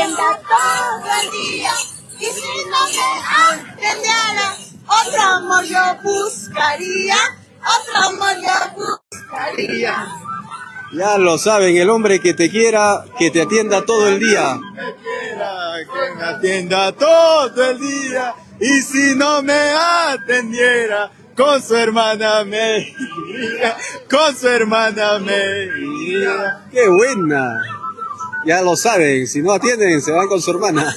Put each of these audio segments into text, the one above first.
atienda todo el día. Y si no me atendiera, otro amor yo buscaría. Otro amor yo buscaría. Ya lo saben, el hombre que te quiera, que te atienda todo el día. Que me atienda todo el día. Y si no me atendiera, con su hermana me iría. Con su hermana me iría. ¡Qué buena! Ya lo saben, si no atienden, se van con su hermana.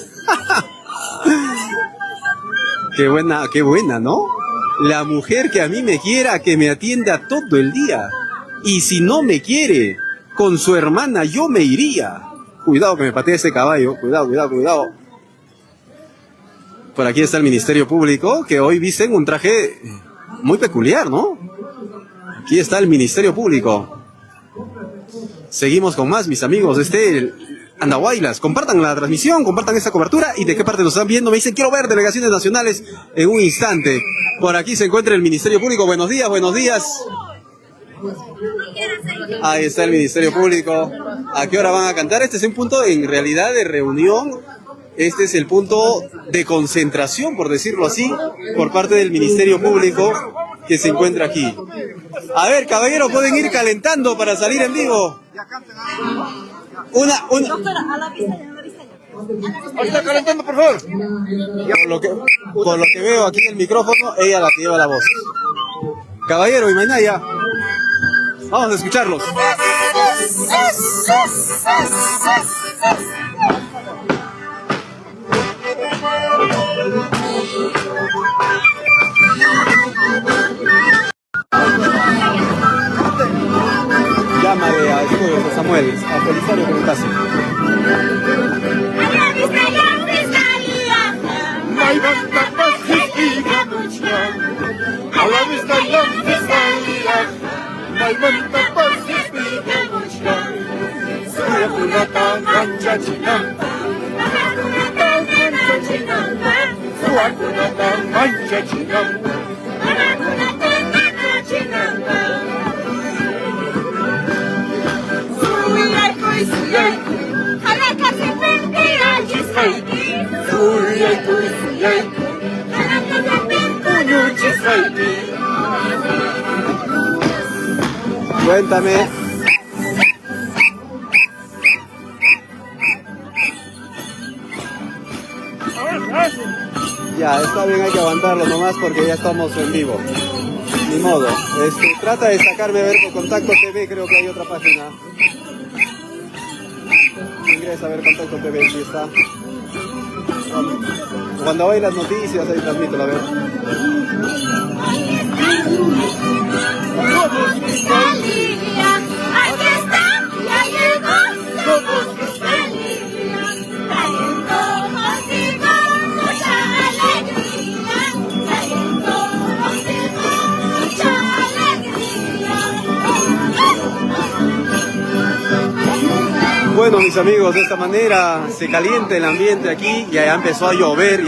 Qué buena, ¿no? La mujer que a mí me quiera, que me atienda todo el día. Y si no me quiere, con su hermana yo me iría. Cuidado que me patee ese caballo. Cuidado. Por aquí está el Ministerio Público, que hoy visten un traje muy peculiar, ¿no? Aquí está el Ministerio Público. Seguimos con más, mis amigos. Andahuaylas, compartan la transmisión, compartan esta cobertura. ¿Y de qué parte nos están viendo? Me dicen, quiero ver delegaciones nacionales en un instante. Por aquí se encuentra el Ministerio Público. Buenos días. Ahí está el Ministerio Público. ¿A qué hora van a cantar? Este es un punto en realidad de reunión. Este es el punto de concentración, por decirlo así, por parte del Ministerio Público que se encuentra aquí. A ver, caballeros, pueden ir calentando para salir en vivo. Está calentando, por favor. Por lo que veo aquí en el micrófono, ella la que lleva la voz. Caballero y Mainaya, vamos a escucharlos. Llámale a Samuel, a Felisario que me case. Cuéntame. Ya, está bien, hay que aguantarlo nomás porque ya estamos en vivo. Ni modo. Trata de sacarme a ver con Contacto TV, creo que hay otra página. Ingresa a ver Contacto TV, aquí está. Cuando hay las noticias, ahí transmito, a ver. Bueno, mis amigos, de esta manera se calienta el ambiente aquí. Ya empezó a llover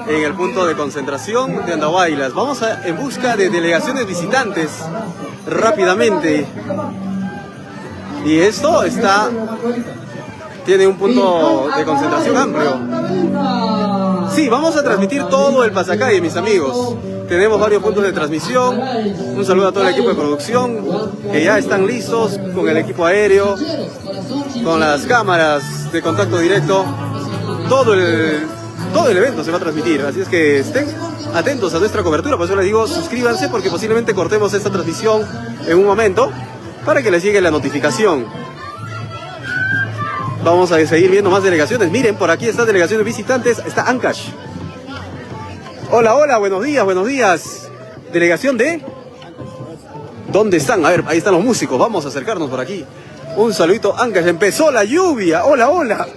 en el punto de concentración de Andahuaylas. Vamos en busca de delegaciones visitantes rápidamente. Y esto tiene un punto de concentración amplio. Sí, vamos a transmitir todo el pasacalle, mis amigos. Tenemos varios puntos de transmisión. Un saludo a todo el equipo de producción que ya están listos con el equipo aéreo, con las cámaras de contacto directo. Todo el evento se va a transmitir, así es que estén atentos a nuestra cobertura. Por eso les digo, suscríbanse porque posiblemente cortemos esta transmisión en un momento para que les llegue la notificación. Vamos a seguir viendo más delegaciones. Miren, por aquí están delegaciones visitantes. Está Ancash. Hola, buenos días. ¿Delegación de? ¿Dónde están? A ver, ahí están los músicos. Vamos a acercarnos por aquí. Un saludito, Ancash. Empezó la lluvia. Hola.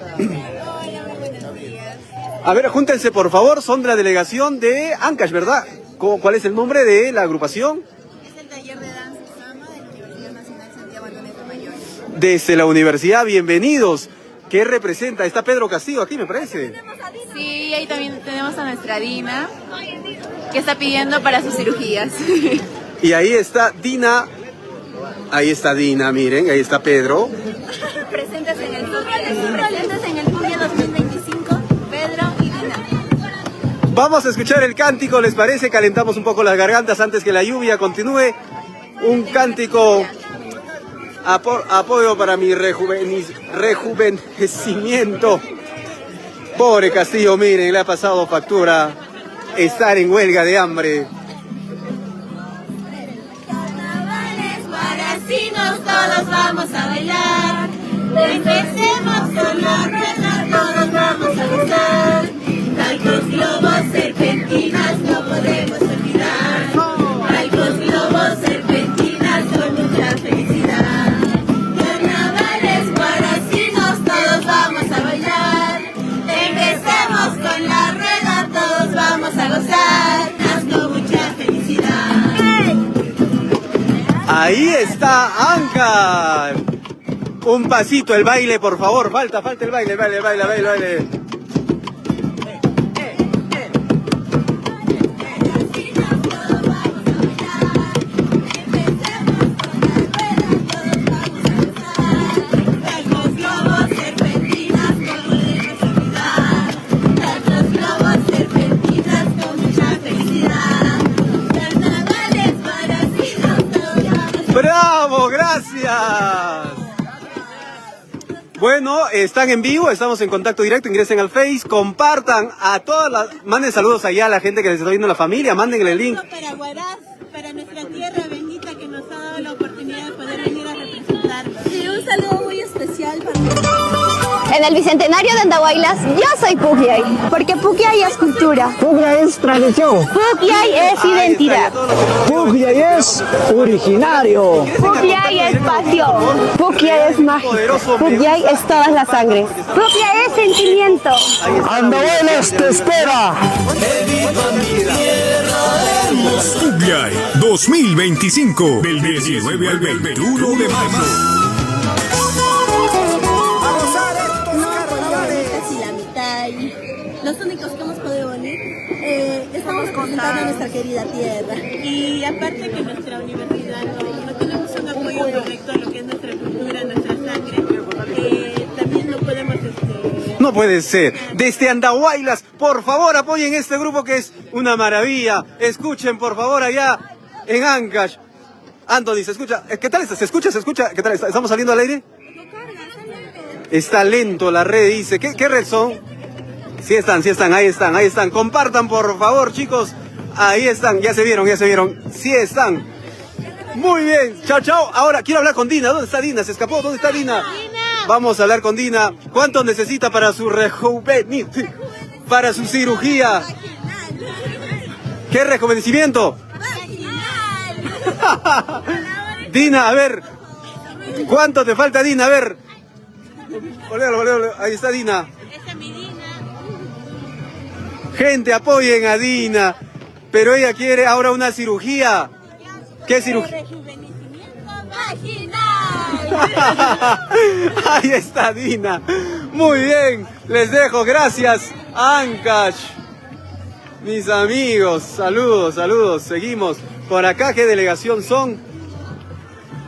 A ver, júntense por favor. Son de la delegación de Ancash, ¿verdad? ¿Cuál es el nombre de la agrupación? Es el taller de danza Sama de la Universidad Nacional Santiago Antonieta Mayor. Desde la universidad, bienvenidos. ¿Qué representa? Está Pedro Castillo aquí, me parece. Sí, ahí también tenemos a nuestra Dina, que está pidiendo para sus cirugías. Y ahí está Dina, miren, ahí está Pedro. presentes en el Puglia 2025, Pedro y Dina. Vamos a escuchar el cántico, ¿les parece? Calentamos un poco las gargantas antes que la lluvia continúe. Un cántico apoyo para mi rejuvenecimiento. Pobre Castillo, miren, le ha pasado factura estar en huelga de hambre. Carnavales, guaracinos, todos vamos a bailar. Empecemos con la rueda, todos vamos a gozar. Talcos, globos, serpentinas, no podemos olvidar. Talcos, globos, serpentinas, con mucha felicidad. Carnavales, guaracinos, todos vamos a bailar. Empecemos con la rueda, todos vamos a gozar. Con mucha felicidad. Ahí está Anca. Un pasito, el baile, por favor. Falta el baile, baile. ¡Bravo! ¡Gracias! Bueno, están en vivo, estamos en contacto directo, ingresen al Face, compartan a todas las... Manden saludos allá a la gente que les está viendo, la familia, mándenle el link. Para Huaraz, para nuestra tierra bendita que nos ha dado la oportunidad de poder venir a representarnos. Y un saludo muy especial para En el Bicentenario de Andahuaylas, yo soy Pukyay, porque Pukyay es cultura. Pukyay es tradición. Pukyay es identidad. Pukyay es originario. Pukyay es pasión. Pukyay es mágico. Pukyay es toda la sangre. Pukyay es sentimiento. Andahuaylas te espera. Pukyay 2025, del 19 al 21 de mayo. los únicos que hemos podido venir, estamos representando a nuestra querida tierra. Y aparte que nuestra universidad no tenemos un apoyo correcto a lo que es nuestra cultura, nuestra sangre, también no podemos... No puede ser. Desde Andahuaylas, por favor apoyen este grupo que es una maravilla. Escuchen por favor allá en Ancash. Anthony, ¿se escucha? ¿Qué tal está? ¿Se escucha? ¿Qué tal está? ¿Estamos saliendo al aire? Está lento la red, dice. ¿Qué red son? Sí están, ahí están. Compartan por favor, chicos. Ahí están, ya se vieron. Sí están. Muy bien, chao. Ahora quiero hablar con Dina. ¿Dónde está Dina? ¿Se escapó? ¿Dónde está Dina? Vamos a hablar con Dina. ¿Cuánto necesita para su para su cirugía? ¿Qué rejuvenecimiento? Dina, a ver. ¿Cuánto te falta, Dina? A ver. Olé. Ahí está Dina. Esa es mi Dina. Gente, apoyen a Dina. Pero ella quiere ahora una cirugía. ¿Qué cirugía? Rejuvenecimiento vaginal. Ahí está Dina. Muy bien, les dejo. Gracias, Ancash. Mis amigos, saludos. Seguimos. Por acá, ¿qué delegación son?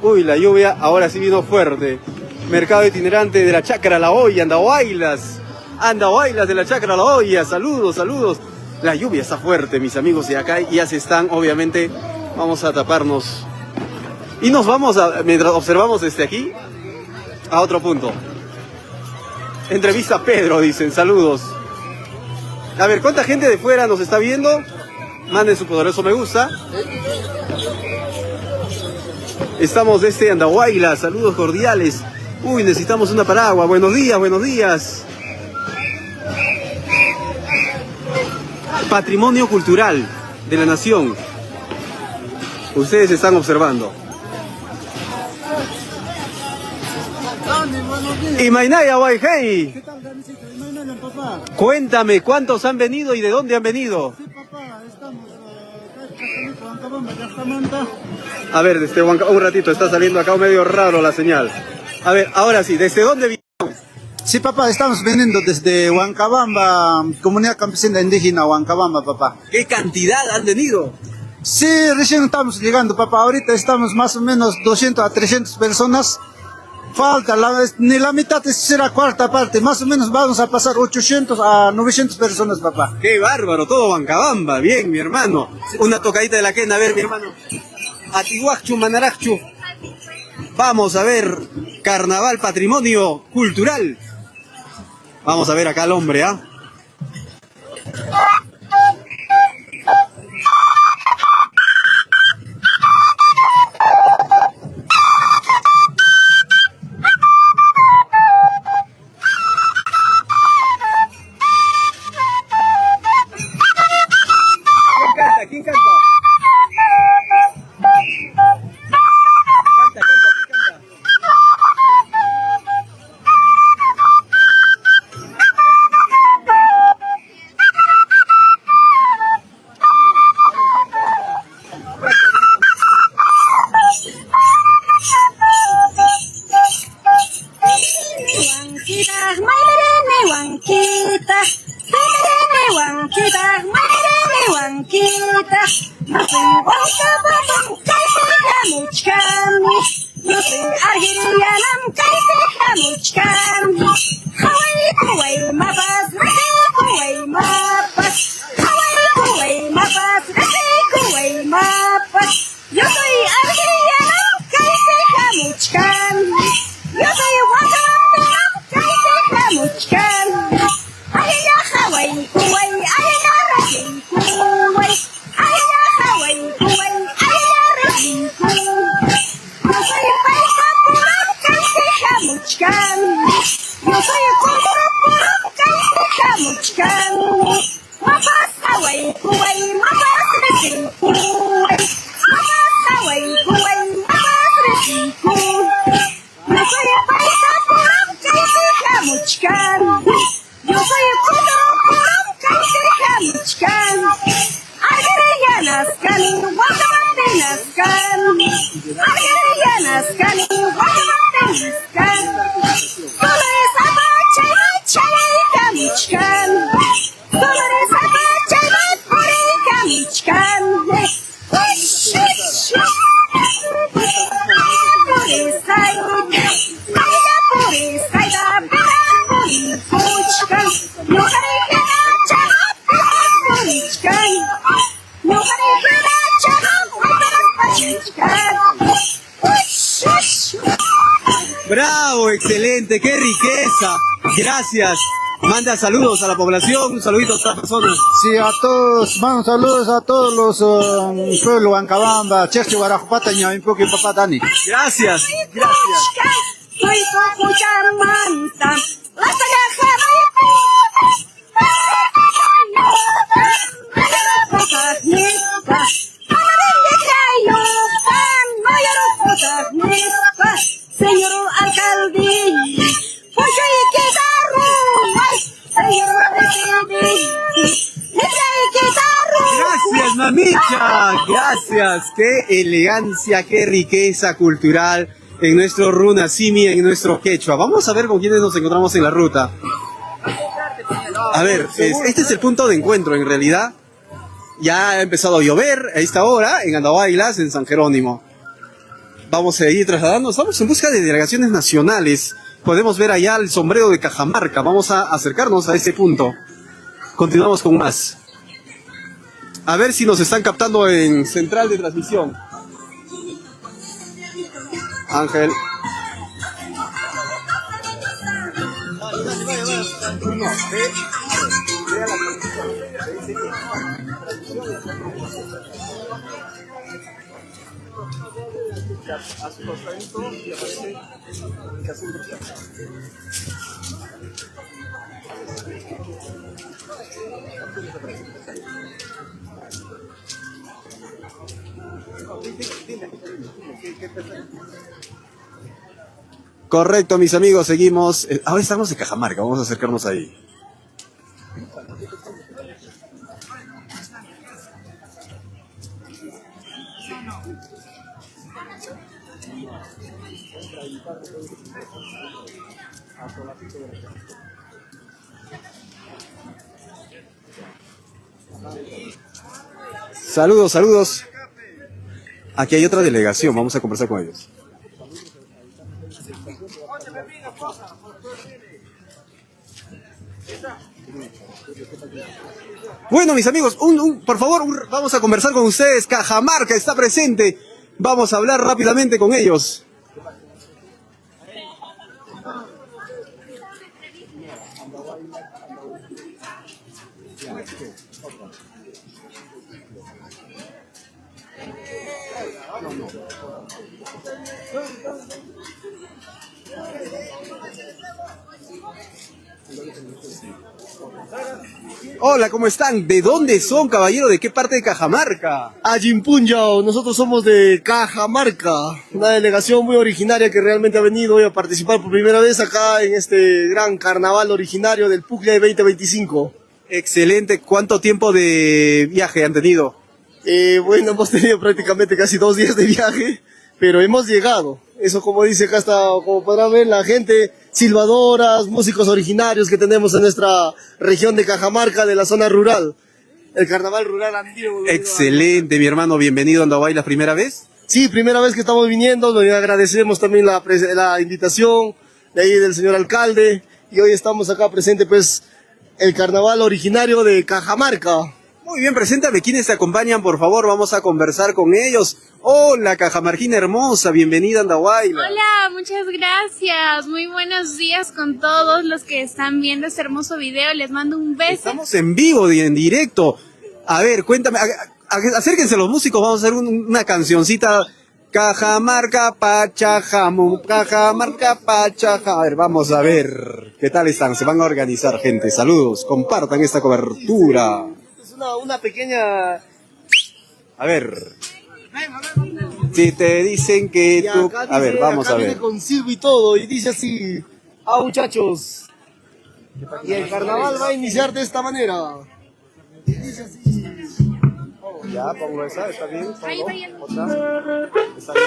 Uy, la lluvia ahora sí vino fuerte. Mercado itinerante de la Chacra La Olla, Andahuaylas de la Chacra La Olla. Saludos. La lluvia está fuerte, mis amigos, y acá ya se están, obviamente, vamos a taparnos. Y nos vamos mientras observamos desde aquí, a otro punto. Entrevista a Pedro, dicen, saludos. A ver, ¿cuánta gente de fuera nos está viendo? Manden su poderoso me gusta. Estamos desde Andahuaylas, saludos cordiales. Uy, necesitamos una paraguas. Buenos días. Patrimonio cultural de la nación. Ustedes están observando. Imainaya Guayhey. ¿Qué tal, Danisito? Imagínale, papá. Cuéntame, ¿cuántos han venido y de dónde han venido? Sí, papá, estamos acá en Huancabamba, de Astamanta. A ver, desde un ratito, está saliendo acá medio raro la señal. A ver, ahora sí, ¿desde dónde vinieron? Sí, papá, estamos viniendo desde Huancabamba, comunidad campesina indígena Huancabamba, papá. ¿Qué cantidad han venido? Sí, recién estamos llegando, papá. Ahorita estamos más o menos 200 a 300 personas falta, ni la mitad, será cuarta parte, más o menos vamos a pasar 800 a 900 personas, papá. ¡Qué bárbaro! Todo Huancabamba, bien, mi hermano. Una tocadita de la quena, a ver, mi hermano. Atihuacchu, Manarachu. Vamos a ver, carnaval, patrimonio cultural. Vamos a ver acá al hombre, ¿ah? ¿Quién canta? Yo soy argeliana, yo soy ¡Bravo! ¡Excelente! ¡Qué riqueza! Gracias. Manda saludos a la población, un saludito a todas las personas. Sí, a todos, mando saludos a todos los pueblos Huancabamba, Cherchi, Guarajupata, Ñavimpuki, Papá Dani. Gracias, gracias. Señor alcalde, pues yo que Gracias, mamicha. Gracias. Qué elegancia, qué riqueza cultural en nuestro runasimi, en nuestro quechua. Vamos a ver con quiénes nos encontramos en la ruta. A ver, este es el punto de encuentro en realidad. Ya ha empezado a llover a esta hora en Andahuaylas, en San Jerónimo. Vamos a ir trasladándonos, vamos en busca de delegaciones nacionales. Podemos ver allá el sombrero de Cajamarca. Vamos a acercarnos a ese punto. Continuamos con más. A ver si nos están captando en central de transmisión. Ángel. Correcto, mis amigos, seguimos. Ahora estamos en Cajamarca, vamos a acercarnos ahí. Saludos, saludos. Aquí hay otra delegación, vamos a conversar con ellos. Bueno, mis amigos, por favor, vamos a conversar con ustedes. Cajamarca está presente. Vamos a hablar rápidamente con ellos. Hola, ¿cómo están? ¿De dónde son, caballero? ¿De qué parte de Cajamarca? Ajimpunyao, nosotros somos de Cajamarca, una delegación muy originaria que realmente ha venido hoy a participar por primera vez acá en este gran carnaval originario del Pucllay 2025. Excelente. ¿Cuánto tiempo de viaje han tenido? Bueno, hemos tenido prácticamente casi 2 días de viaje, pero hemos llegado. Eso, como dice acá, está, como podrán ver, la gente, silbadoras, músicos originarios que tenemos en nuestra región de Cajamarca, de la zona rural. El carnaval rural andino. Excelente, mi hermano. Bienvenido a Andahuay, ¿la primera vez? Sí, primera vez que estamos viniendo. Agradecemos también la invitación de ahí del señor alcalde. Y hoy estamos acá presente, pues, el carnaval originario de Cajamarca. Muy bien, preséntame quiénes te acompañan, por favor. Vamos a conversar con ellos. Hola, cajamarquina hermosa. Bienvenida a Andahuay. Hola, muchas gracias. Muy buenos días con todos los que están viendo este hermoso video. Les mando un beso. Estamos en vivo, en directo. A ver, cuéntame. Acérquense los músicos. Vamos a hacer una cancioncita. Cajamarca, Pachajamu, Cajamarca, Pachajamu. A ver, vamos a ver. ¿Qué tal están? Se van a organizar, gente. Saludos. Compartan esta cobertura. Es una pequeña... A ver. Si te dicen que tú... A ver, vamos a ver. Viene con silbo y todo, y dice así: ah, muchachos. Y el carnaval va a iniciar de esta manera. Y dice así. Ya, pongo esa, está bien. Ahí va yendo. Otra. Está bien.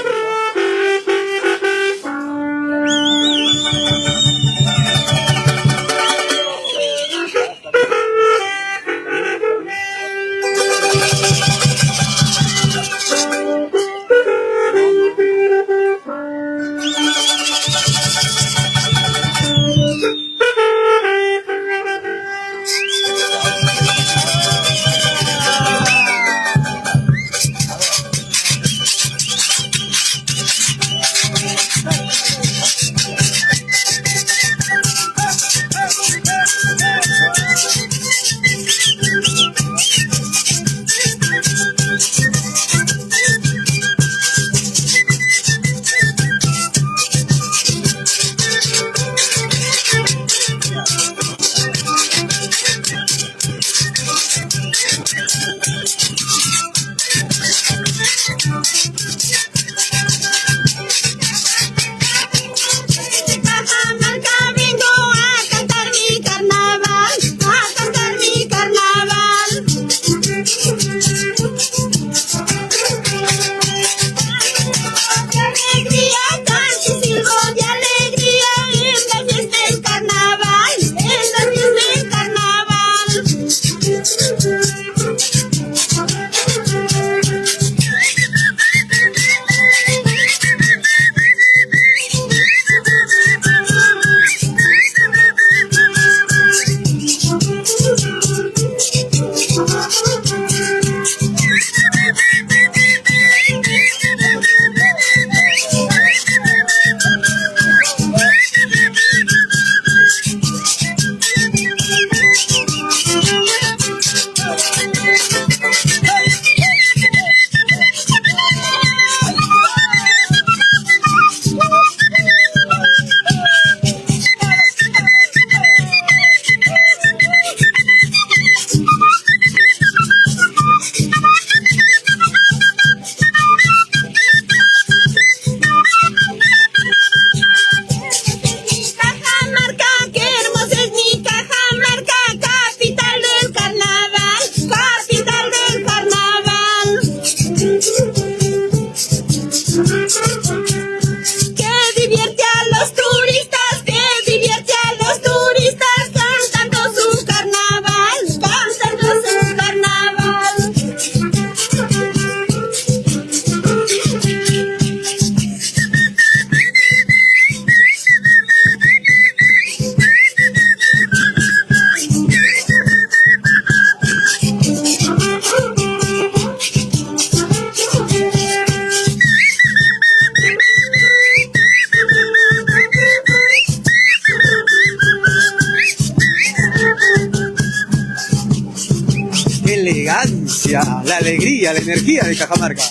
elegancia, la alegría, la energía de Cajamarca.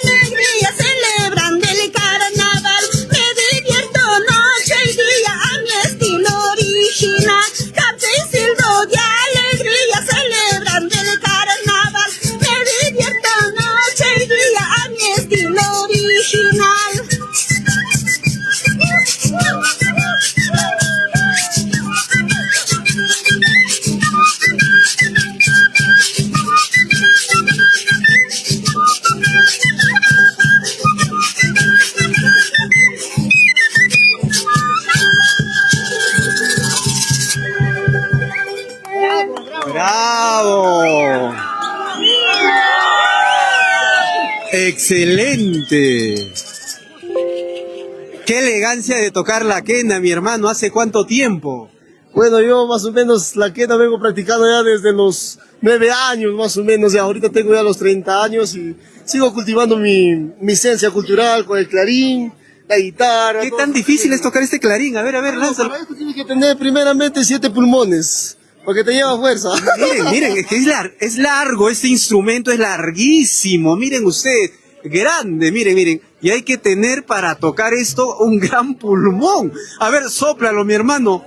Alegría celebrando el carnaval, me divierto noche y día a mi estilo original. Canto y silbo de alegría celebrando el carnaval, me divierto noche y día a mi estilo original. ¡Bravo! ¡Excelente! ¡Qué elegancia de tocar la quena, mi hermano! ¿Hace cuánto tiempo? Bueno, yo más o menos la quena vengo practicando ya desde los 9 años, más o menos. Ya ahorita tengo ya los 30 años y sigo cultivando mi esencia cultural con el clarín, la guitarra. ¿Qué tan difícil es tocar este clarín? A ver, lánzalo. Para esto tienes que tener primeramente 7 pulmones, porque te lleva fuerza. Miren, es que es largo, este instrumento es larguísimo. Miren ustedes, grande, miren. Y hay que tener para tocar esto un gran pulmón. A ver, sóplalo, mi hermano.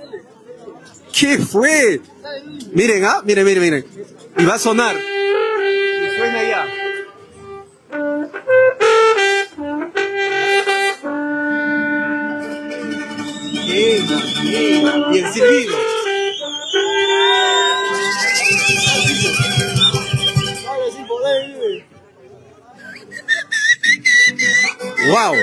¿Qué fue? Miren, miren. Y va a sonar. Y suena ya. Bien. Y el silbido. ¡Wow!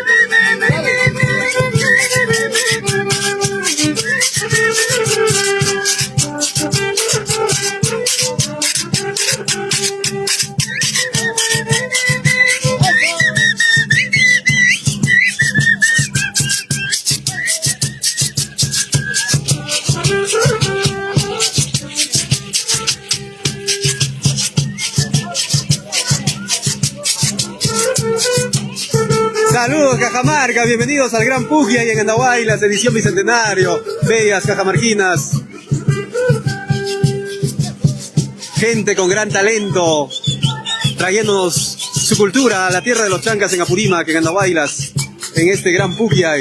Saludos Cajamarca, bienvenidos al Gran Pugia y en Andahuaylas, edición bicentenario. Bellas cajamarquinas, gente con gran talento, trayéndonos su cultura a la tierra de los chancas en Apurímac, en Andahuaylas, en este Gran Pugia.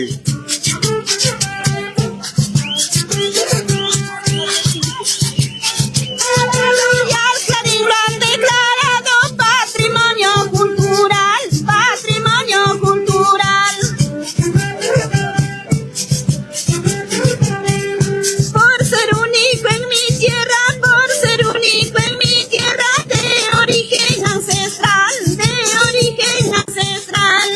De origen ancestral.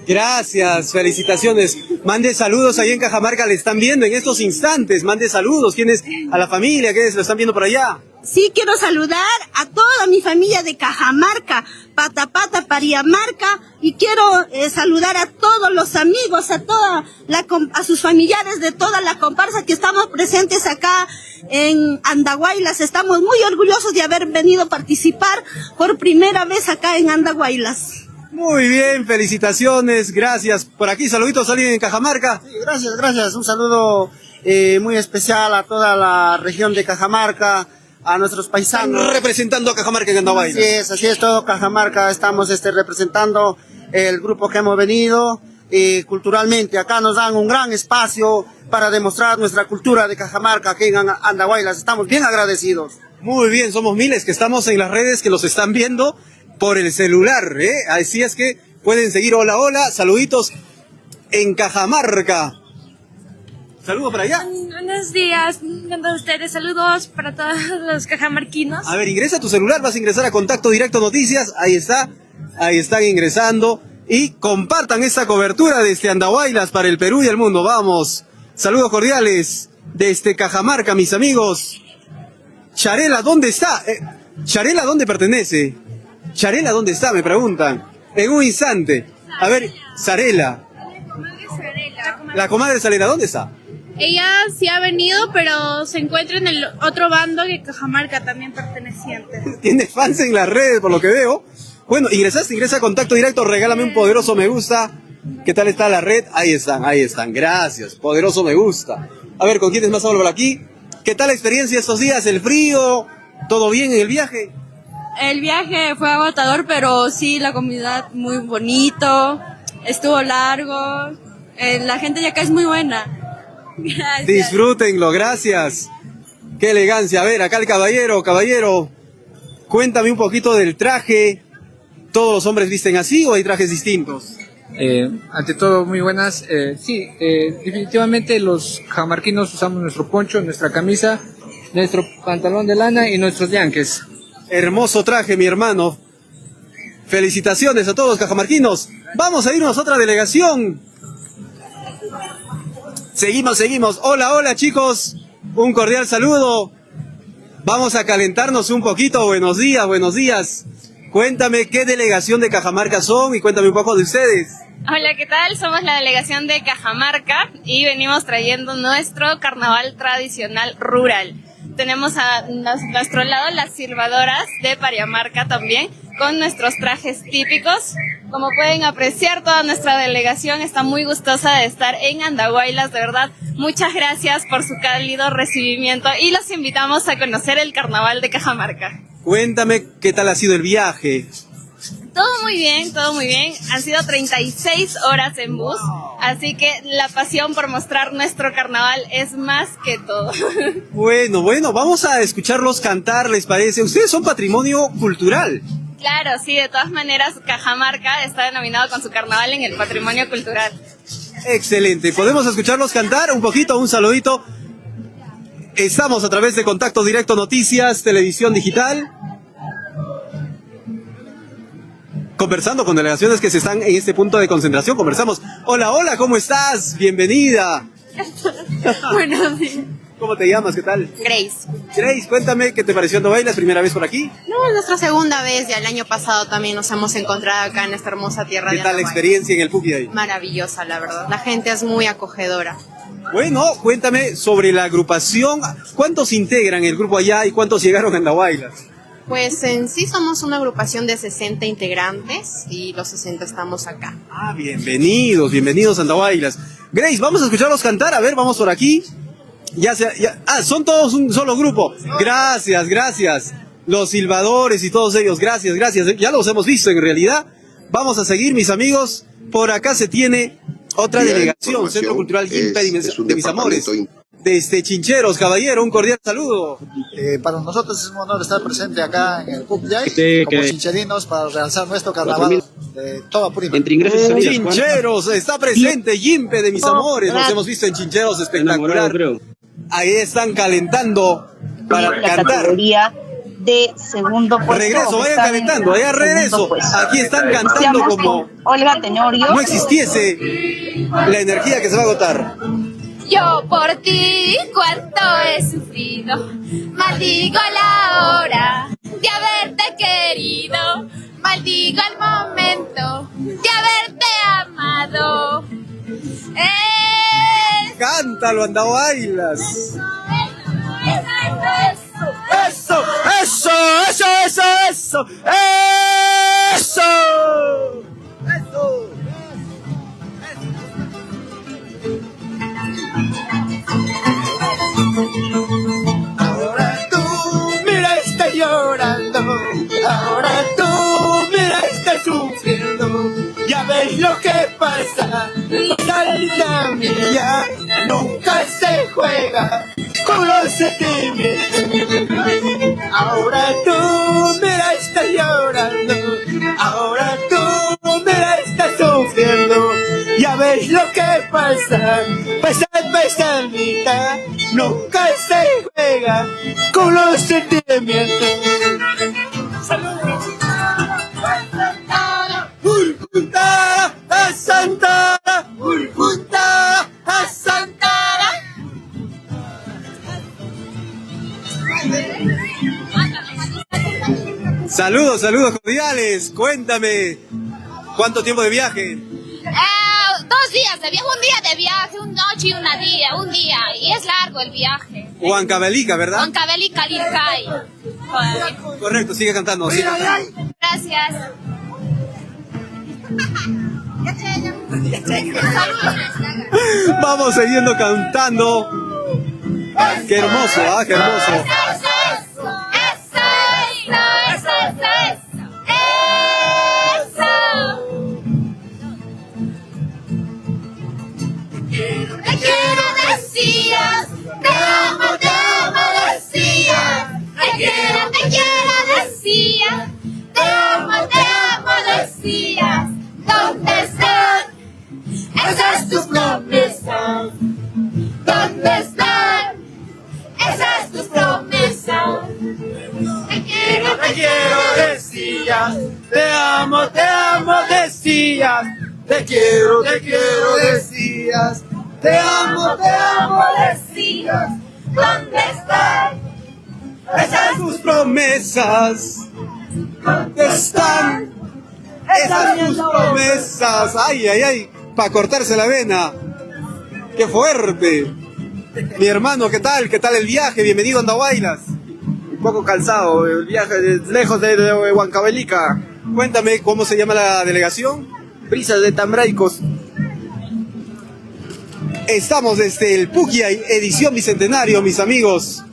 Gracias, felicitaciones. Mande saludos ahí en Cajamarca, le están viendo en estos instantes. Mande saludos, ¿quiénes? A la familia, ¿quiénes lo están viendo por allá? Sí, quiero saludar a toda mi familia de Cajamarca, Patapata, Pariamarca, y quiero saludar a todos los amigos, a sus familiares de toda la comparsa que estamos presentes acá en Andahuaylas. Estamos muy orgullosos de haber venido a participar por primera vez acá en Andahuaylas. Muy bien, felicitaciones, gracias. Por aquí, saluditos a alguien en Cajamarca. Sí, gracias. Un saludo muy especial a toda la región de Cajamarca, a nuestros paisanos. Representando a Cajamarca en Andahuaylas. Así es, todo Cajamarca estamos representando el grupo que hemos venido. Culturalmente, acá nos dan un gran espacio para demostrar nuestra cultura de Cajamarca aquí en Andahuaylas. Estamos bien agradecidos. Muy bien, somos miles que estamos en las redes que los están viendo por el celular, Así es que pueden seguir. Hola, hola, saluditos en Cajamarca. Saludos para allá. Buenos días con todos ustedes. Saludos para todos los cajamarquinos. A ver, ingresa a tu celular, vas a ingresar a Contacto Directo Noticias. Ahí está, ahí están ingresando. Y compartan esta cobertura desde Andahuaylas para el Perú y el mundo. Vamos. Saludos cordiales desde Cajamarca, mis amigos. Charela, ¿dónde está? Charela, ¿dónde pertenece? Charela, ¿dónde está? Me preguntan. En un instante. A ver, Sarela. La comadre Sarela, ¿dónde está? Ella sí ha venido, pero se encuentra en el otro bando que Cajamarca también perteneciente. Tiene fans en las redes, por lo que veo. Bueno, ingresa a Contacto Directo, regálame un poderoso me gusta. ¿Qué tal está la red? Ahí están. Gracias, poderoso me gusta. A ver, ¿con quiénes más hablo por aquí? ¿Qué tal la experiencia estos días? ¿El frío? ¿Todo bien en el viaje? El viaje fue agotador, pero sí, la comunidad muy bonito, estuvo largo, la gente de acá es muy buena. Gracias. Disfrútenlo, gracias. Qué elegancia. A ver, acá el caballero, cuéntame un poquito del traje. ¿Todos los hombres visten así o hay trajes distintos? Ante todo, muy buenas. Sí, definitivamente los cajamarquinos usamos nuestro poncho, nuestra camisa, nuestro pantalón de lana y nuestros yanques. Hermoso traje, mi hermano. Felicitaciones a todos los cajamarquinos. Vamos a irnos a otra delegación. Seguimos. Hola, chicos. Un cordial saludo. Vamos a calentarnos un poquito. Buenos días. Cuéntame qué delegación de Cajamarca son y cuéntame un poco de ustedes. Hola, ¿qué tal? Somos la delegación de Cajamarca y venimos trayendo nuestro carnaval tradicional rural. Tenemos a nuestro lado las silbadoras de Pariamarca también, con nuestros trajes típicos. Como pueden apreciar, toda nuestra delegación está muy gustosa de estar en Andahuaylas, de verdad. Muchas gracias por su cálido recibimiento y los invitamos a conocer el carnaval de Cajamarca. Cuéntame qué tal ha sido el viaje. Todo muy bien. Han sido 36 horas en bus, así que la pasión por mostrar nuestro carnaval es más que todo. Bueno, vamos a escucharlos cantar, ¿les parece? Ustedes son patrimonio cultural. Claro, sí, de todas maneras, Cajamarca está denominado con su carnaval en el patrimonio cultural. Excelente, ¿podemos escucharlos cantar un poquito, un saludito? Estamos a través de Contacto Directo Noticias, Televisión Digital, conversando con delegaciones que se están en este punto de concentración. Conversamos. Hola, ¿cómo estás? Bienvenida. Buenos días. ¿Cómo te llamas? ¿Qué tal? Grace, cuéntame, ¿qué te pareció Andahuaylas? ¿Primera vez por aquí? No, es nuestra segunda vez, ya el año pasado también nos hemos encontrado acá en esta hermosa tierra de ¿Qué tal la Andahuaylas. experiencia en el Pupi ahí? Maravillosa, la verdad. La gente es muy acogedora. Bueno, cuéntame sobre la agrupación. ¿Cuántos integran el grupo allá y cuántos llegaron a Andahuaylas? Pues en sí somos una agrupación de 60 integrantes y los 60 estamos acá. Ah, bienvenidos a Andahuaylas. Grace, vamos a escucharlos cantar. A ver, vamos por aquí. Son todos un solo grupo. Gracias. Los silbadores y todos ellos, gracias. Ya los hemos visto en realidad. Vamos a seguir, mis amigos. Por acá se tiene otra delegación, Centro Cultural Gimpe de mis amores. Desde Chincheros, caballero, un cordial saludo. Para nosotros es un honor estar presente acá en el Pucllay, como chincherinos, para realizar nuestro carnaval de toda Purímac. Chincheros, está presente Gimpe de mis amores. Nos hemos visto en Chincheros, espectacular. Ahí están calentando para cantar. Categoría de segundo puesto. Regreso, vayan Están calentando, allá en regreso. segundo puesto. Aquí están cantando Iniciamos como con Olga Tenorio. no existiese la energía que se va a agotar. Yo por ti cuánto he sufrido, maldigo la hora de haberte querido, maldigo el momento de haberte amado. Cántalo, anda, bailas. Eso, eso, eso, eso, eso, eso. Ahora tú, mira, está llorando. Ahora tú, mira, está sufriendo. Ya ves lo que pasa. Salita mía, nunca se juega con los sentimientos. Ahora tú, mira, está llorando. Ahora tú, mira, está sufriendo. Ya ves lo que pasa. Salita, nunca se juega con los sentimientos. Saludos. Urkuntara a Santara, Urkuntara a Santara. Saludos, saludos cordiales. Cuéntame, ¿cuánto tiempo de viaje? 2 días de viaje, un día de viaje, una noche y un día, y es largo el viaje. Huancavelica, ¿verdad? Huancavelica, Lircay. Correcto, sigue cantando. Sigue cantando. Gracias. Vamos siguiendo cantando. Qué hermoso, ¿ah? Qué hermoso. Te quiero, decías, te amo, decías. Te quiero, decías, te amo, decías. ¿Dónde están esas tus promesas? ¿Dónde están esas tus promesas? Te quiero, decías. Te amo, decías. Te quiero, decías. Te amo, decías. ¿Dónde están esas tus promesas? ¿Dónde están esas tus promesas? Ay, ay, ay, para cortarse la vena. ¡Qué fuerte! Mi hermano, ¿qué tal? ¿Qué tal el viaje? Bienvenido a Andahuaylas. Un poco cansado, el viaje lejos de Huancavelica. Cuéntame, ¿cómo se llama la delegación? Brisas de Tambraicos. Estamos desde el Pukyay, edición bicentenario, mis amigos.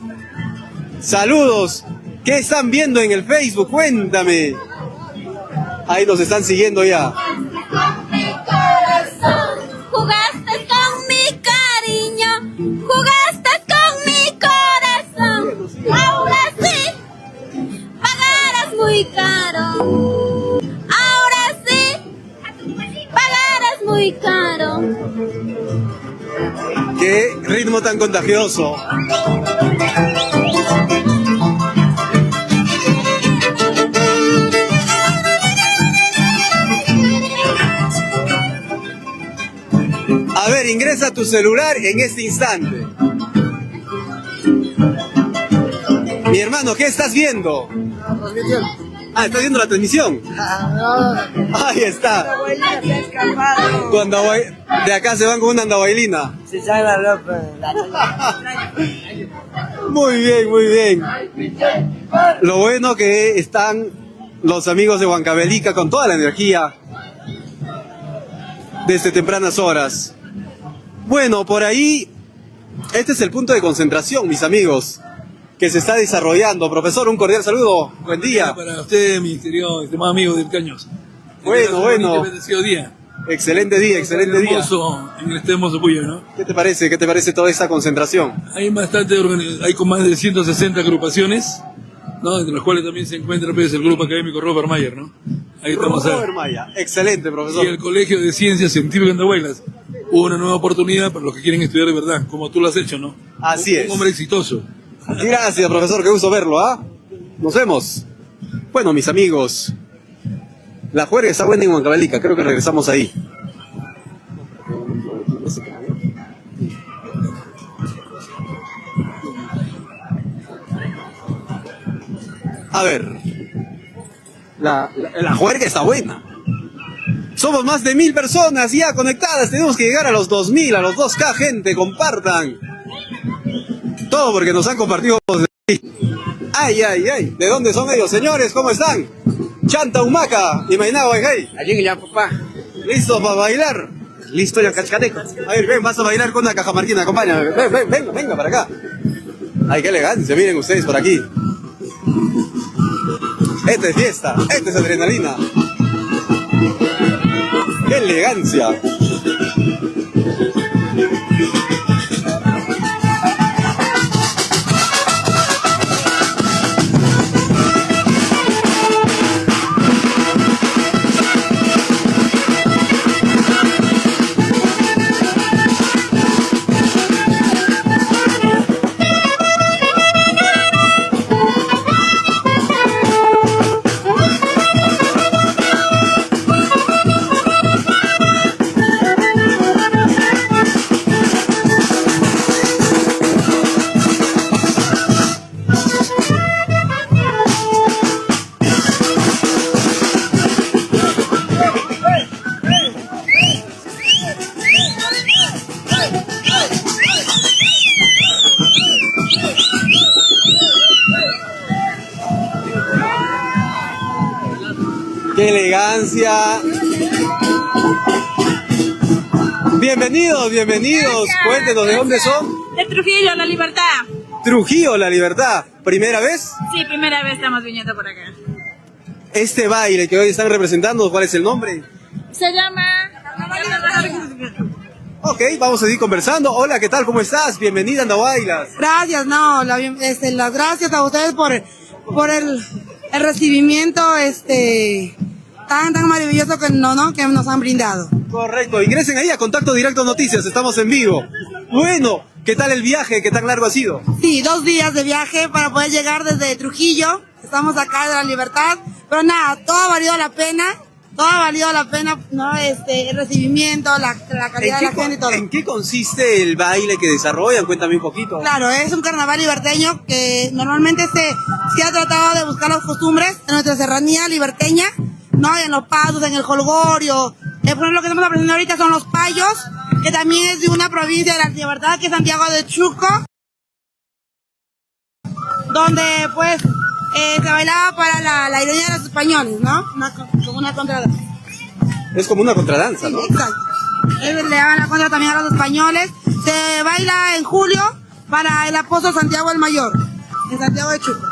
Saludos. ¿Qué están viendo en el Facebook? Cuéntame. Ahí nos están siguiendo ya. Jugaste con mi cariño, jugaste con mi corazón. Ahora sí, pagarás muy caro. Ahora sí, pagarás muy caro. Qué ritmo tan contagioso. A ver, ingresa tu celular en este instante. Mi hermano, ¿qué estás viendo? Ah, ¿estás viendo la transmisión? Ahí está. De acá se van con una andahuaylina. Muy bien, muy bien. Lo bueno que están los amigos de Huancavelica con toda la energía desde tempranas horas. Bueno, por ahí, este es el punto de concentración, mis amigos, que se está desarrollando. Profesor, un cordial saludo. Buen día. Para usted, mi querido estimado amigo de Caños. Bueno. Bendecido día. Excelente día, excelente día. En este hermoso Puyo, ¿no? ¿Qué te parece toda esta concentración? Hay bastante, hay con más de 160 agrupaciones, ¿no? Entre las cuales también se encuentra pues, el grupo académico Robert Mayer, ¿no? Ahí estamos. Robert Mayer, excelente, profesor. Y el Colegio de Ciencias Científicas de Andahuaylas. Una nueva oportunidad para los que quieren estudiar de verdad, como tú lo has hecho, ¿no? Así es. Un hombre exitoso. Gracias, profesor, qué gusto verlo, ¿ah? Nos vemos. Bueno, mis amigos, la juerga está buena en Huancavelica, creo que regresamos ahí. A ver, la juerga está buena. Somos más de 1000 personas ya conectadas, tenemos que llegar a los 2000, a los 2K, gente, compartan. Todo porque nos han compartido. Ay, ay, ay, ¿de dónde son ellos, señores? ¿Cómo están? Chanta Humaca y Mainá Guayjay. Allí ya, papá. ¿Listos para bailar? Listo ya, cachcateco. A ver, ven, vas a bailar con una cajamarquina, acompáñame. Venga para acá. Ay, qué elegancia, miren ustedes por aquí. Esta es fiesta, esta es adrenalina. ¡Qué elegancia! ¡Qué elegancia! Bienvenidos. Gracias. Cuéntenos, ¿de dónde son? De Trujillo, La Libertad. Trujillo, La Libertad. ¿Primera vez? Sí, primera vez estamos viniendo por acá. Este baile que hoy están representando, ¿cuál es el nombre? Se llama... Ok, vamos a seguir conversando. Hola, ¿qué tal? ¿Cómo estás? Bienvenida a Andahuaylas. Gracias, las gracias a ustedes por el recibimiento tan maravilloso que nos han brindado. Correcto, ingresen ahí a Contacto Directo Noticias, estamos en vivo. Bueno, ¿qué tal el viaje? ¿Qué tan largo ha sido? Sí, 2 días de viaje para poder llegar desde Trujillo. Estamos acá de La Libertad, pero nada, todo ha valido la pena, ¿no? El recibimiento, la calidad de la gente y todo. ¿En qué consiste el baile que desarrollan? Cuéntame un poquito. Claro, es un carnaval liberteño que normalmente se ha tratado de buscar las costumbres en nuestra serranía liberteña, ¿no? En los pasos, en el jolgorio. Por ejemplo, lo que estamos aprendiendo ahorita son los payos, que también es de una provincia de La Libertad, que es Santiago de Chuco, donde pues se bailaba para la ironía de los españoles, ¿no? Como una contradanza. Es como una contradanza, ¿no? Sí, exacto. Le daban la contra también a los españoles. Se baila en julio para el apóstol Santiago el Mayor, en Santiago de Chuco.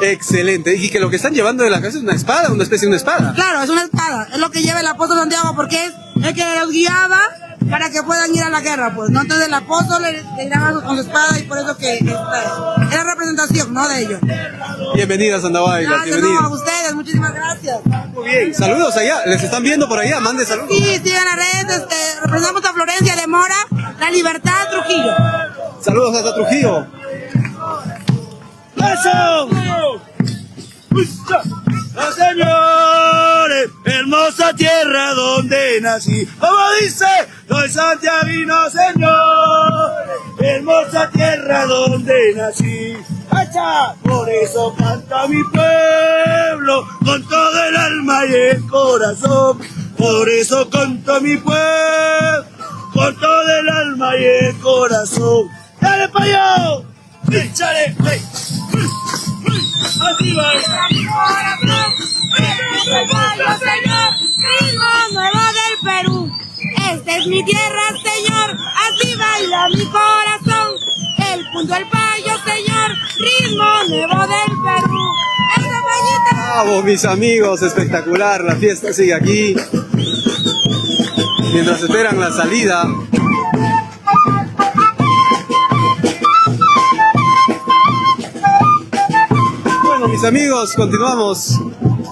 Excelente. Y que lo que están llevando de la casa es una espada, una especie de una espada. Claro, es una espada. Es lo que lleva el apóstol Santiago, porque es el que los guiaba para que puedan ir a la guerra, pues, ¿no? Entonces el apóstol le daba con su espada y por eso que era representación, ¿no? De ellos. Bienvenidas a Andahuaylas. Gracias, no, a ustedes, muchísimas gracias. Muy bien, saludos allá. ¿Les están viendo por allá? Mande saludos. Sí, sigan las redes, representamos a Florencia de Mora, La Libertad, Trujillo. Saludos hasta Trujillo. ¡Eso! Señores, hermosa tierra donde nací. Como dice, soy santiaguino, señor. Hermosa tierra donde nací. ¡Hacha! Por eso canta mi pueblo con todo el alma y el corazón. Por eso canta mi pueblo con todo el alma y el corazón. ¡Dale pa' allá! ¡Échale! Así va. Señor, ritmo nuevo del Perú. Esta es mi tierra, señor. Así baila mi corazón. El punto del payo, señor. Ritmo nuevo del Perú. ¡Esa pañita! Bravo, mis amigos, espectacular. La fiesta sigue aquí. Mientras esperan la salida. Bueno, mis amigos, continuamos.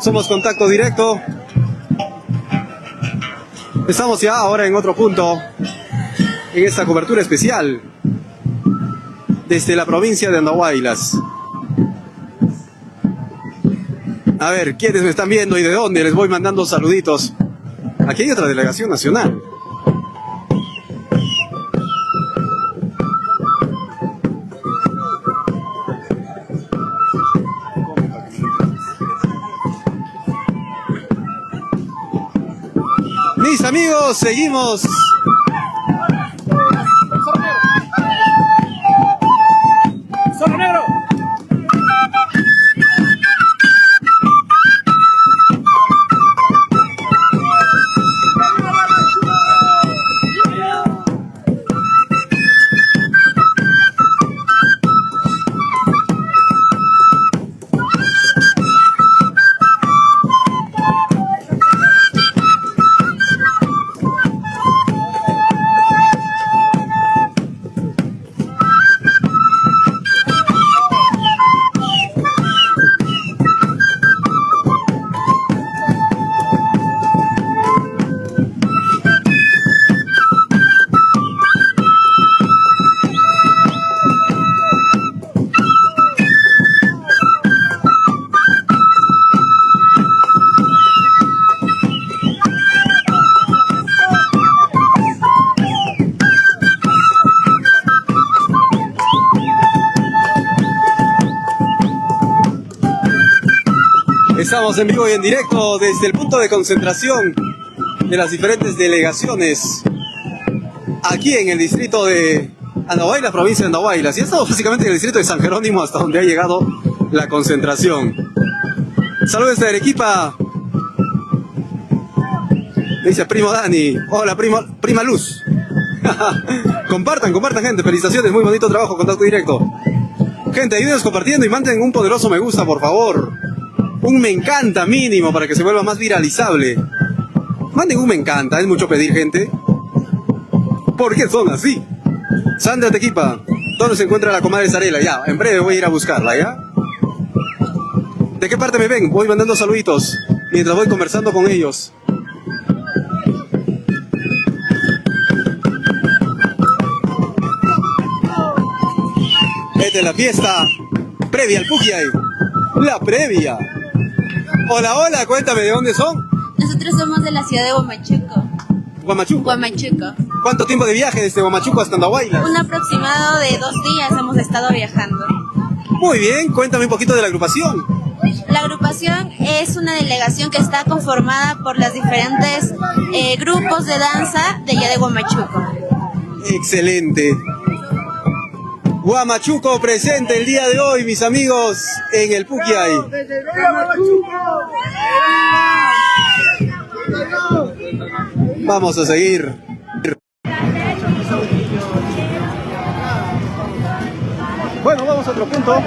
Somos Contacto Directo. Estamos ya ahora en otro punto, en esta cobertura especial desde la provincia de Andahuaylas. A ver, ¿quiénes me están viendo y de dónde? Les voy mandando saluditos. Aquí hay otra delegación nacional. Mis amigos, seguimos. ¡Zorro negro! Estamos en vivo y en directo desde el punto de concentración de las diferentes delegaciones aquí en el distrito de Andahuaylas, provincia de Andahuaylas. Y estamos básicamente en el distrito de San Jerónimo, hasta donde ha llegado la concentración. Saludos de Arequipa. Dice primo Dani. Hola prima Luz. compartan gente, felicitaciones, muy bonito trabajo, contacto directo. Gente, ayúdenos compartiendo y manden un poderoso me gusta, por favor. Un me encanta mínimo para que se vuelva más viralizable. Manden un me encanta, es mucho pedir, gente. ¿Por qué son así? Sandra Tequipa, ¿dónde se encuentra la comadre Sarela? Ya, en breve voy a ir a buscarla, ¿ya? ¿De qué parte me ven? Voy mandando saluditos mientras voy conversando con ellos. Esta es la fiesta previa al Pukiay. La previa. Hola, hola, cuéntame, ¿de dónde son? Nosotros somos de la ciudad de Huamachuco. ¿Huamachuco? Huamachuco. ¿Cuánto tiempo de viaje desde Huamachuco hasta Andahuaylas? Un aproximado de 2 días hemos estado viajando. Muy bien, cuéntame un poquito de la agrupación. La agrupación es una delegación que está conformada por los diferentes grupos de danza de allá de Huamachuco. Excelente. Huamachuco presente el día de hoy, mis amigos, en el Pukiay. Vamos a seguir. Bueno, vamos a otro punto.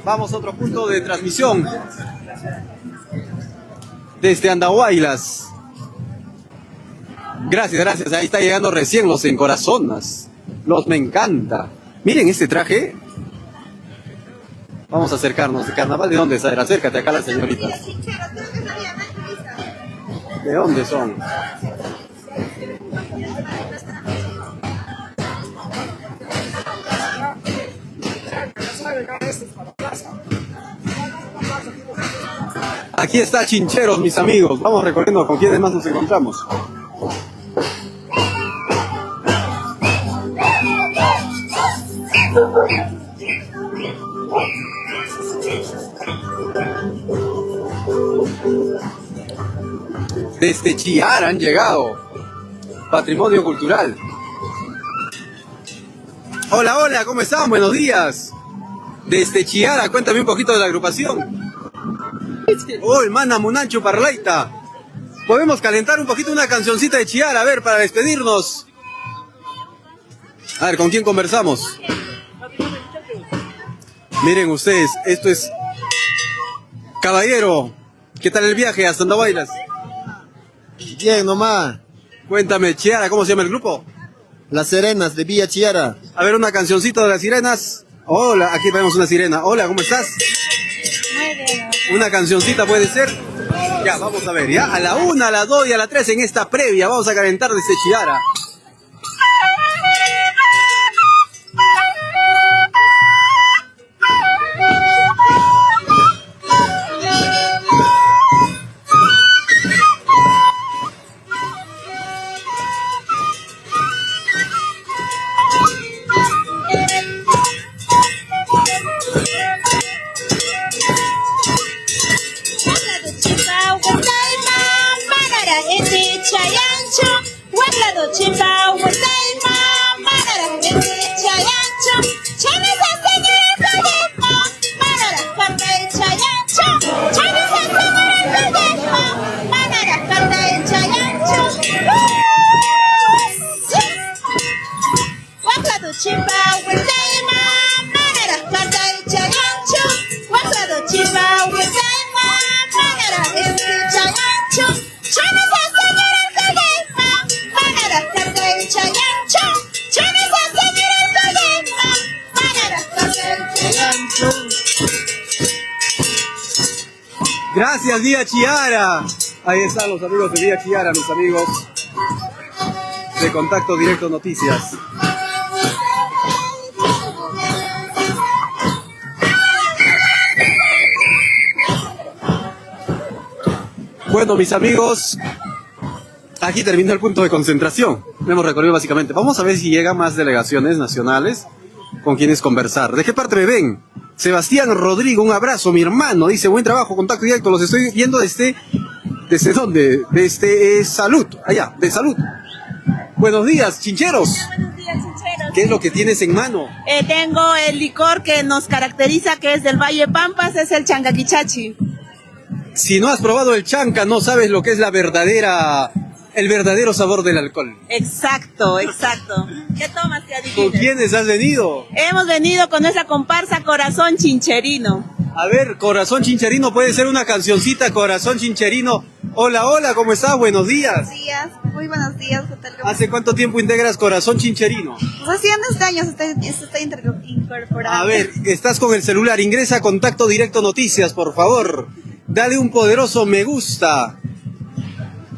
Vamos a otro punto de transmisión. Desde Andahuaylas. Gracias, gracias. Ahí está llegando recién los encorazonas. Los me encanta. Miren este traje. Vamos a acercarnos. ¿De carnaval de dónde sale? Acércate acá la señorita. ¿De dónde son? Aquí está Chincheros, mis amigos. Vamos recorriendo con quienes más nos encontramos. Desde Chiara han llegado. Patrimonio cultural. Hola, hola, ¿cómo están? Buenos días. Desde Chiara, cuéntame un poquito de la agrupación. Oh, hermana Munancho Parlaita. Podemos calentar un poquito una cancioncita de Chiara, a ver, para despedirnos. A ver, ¿con quién conversamos? Miren ustedes, esto es... Caballero, ¿qué tal el viaje hasta Andahuaylas? Bien, nomás. Cuéntame, Chiara, ¿cómo se llama el grupo? Las Sirenas de Villa Chiara. A ver, una cancioncita de las sirenas. Hola, aquí tenemos una sirena. Hola, ¿cómo estás? Muy bien. Una cancioncita puede ser. Ya, vamos a ver, ya. A la 1, a la 2 y a la 3 en esta previa. Vamos a calentar desde Chiara. Manara iti chayancho, Waklado chimba, Wataima, Manara iti chayancho, Chanes a señor el proyecto, Manara carta el chayancho, Chanes a señor el proyecto, Manara carta el chayancho, Waklado chimba, Wataima, Manara carta el chayancho, Waklado chimba, Wataima, Manara iti chayancho, Chanes a señor el proyecto, Manara carta el chayancho, Chanes a señor el proyecto, Manara carta el chayancho. Gracias, Vía Chiara. Ahí están los amigos de Vía Chiara, mis amigos de Contacto Directo Noticias. Bueno, mis amigos, aquí termina el punto de concentración. Hemos recorrido básicamente. Vamos a ver si llegan más delegaciones nacionales con quienes conversar. ¿De qué parte me ven? Sebastián Rodrigo, un abrazo, mi hermano. Dice, buen trabajo, Contacto Directo. Los estoy viendo ¿desde dónde? Desde Salud, allá, de Salud. Buenos días, chincheros. Buenos días, chincheros. ¿Qué es lo que tienes en mano? Tengo el licor que nos caracteriza, que es del Valle Pampas, es el chancaquichachi. Si no has probado el chanca, no sabes lo que es el verdadero sabor del alcohol. Exacto, exacto. ¿Qué tomas, que adivines? ¿Con quiénes has venido? Hemos venido con nuestra comparsa Corazón Chincherino. A ver, Corazón Chincherino, puede ser una cancioncita, Corazón Chincherino. Hola, hola, ¿cómo estás? Buenos días. Buenos días, muy buenos días. ¿Hace cuánto tiempo integras Corazón Chincherino? Pues hace unos años está incorporado. A ver, estás con el celular, ingresa a Contacto Directo Noticias, por favor. Dale un poderoso me gusta.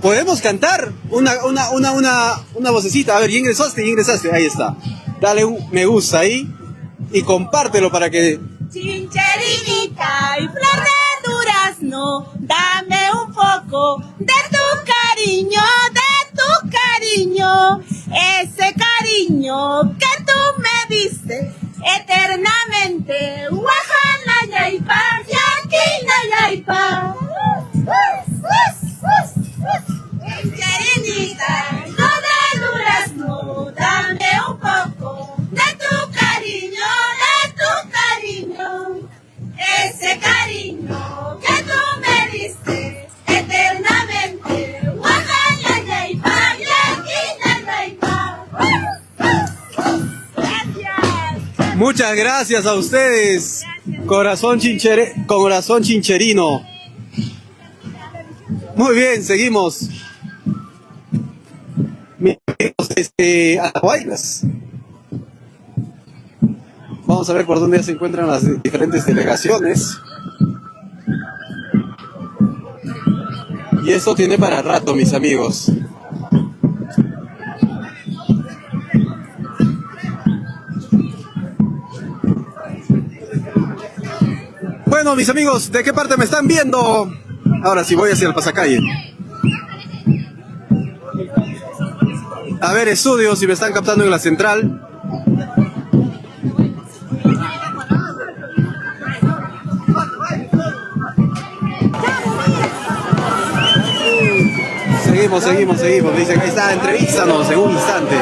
¿Podemos cantar? Una vocecita. A ver, ya ingresaste, ahí está. Dale un me gusta ahí y compártelo para que... Chincherinita y flor de durazno, dame un poco de tu cariño, ese cariño que tú me diste eternamente. Guajana yaipa, yaquina yaipa. Chincherinita y flor de durazno, dame un poco de tu cariño, ese cariño que tú me diste eternamente. Muchas gracias a ustedes. Corazón Chincherino. Muy bien, seguimos. Mis amigos, Andahuaylas. Vamos a ver por dónde ya se encuentran las diferentes delegaciones. Y esto tiene para rato, mis amigos. Bueno, mis amigos, ¿de qué parte me están viendo? Ahora sí, voy hacia el pasacalle. A ver, estudios, si me están captando en la central. Seguimos. Dicen, ahí está, entrevístanos en un instante.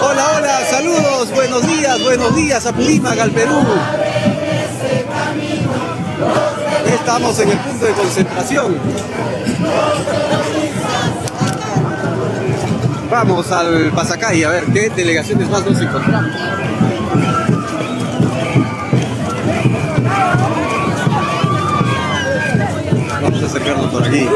Hola, saludos, buenos días a Purímac, al Perú. Estamos en el punto de concentración. Vamos al pasacalle a ver qué delegaciones más nos encontramos. Vamos a acercarnos por aquí.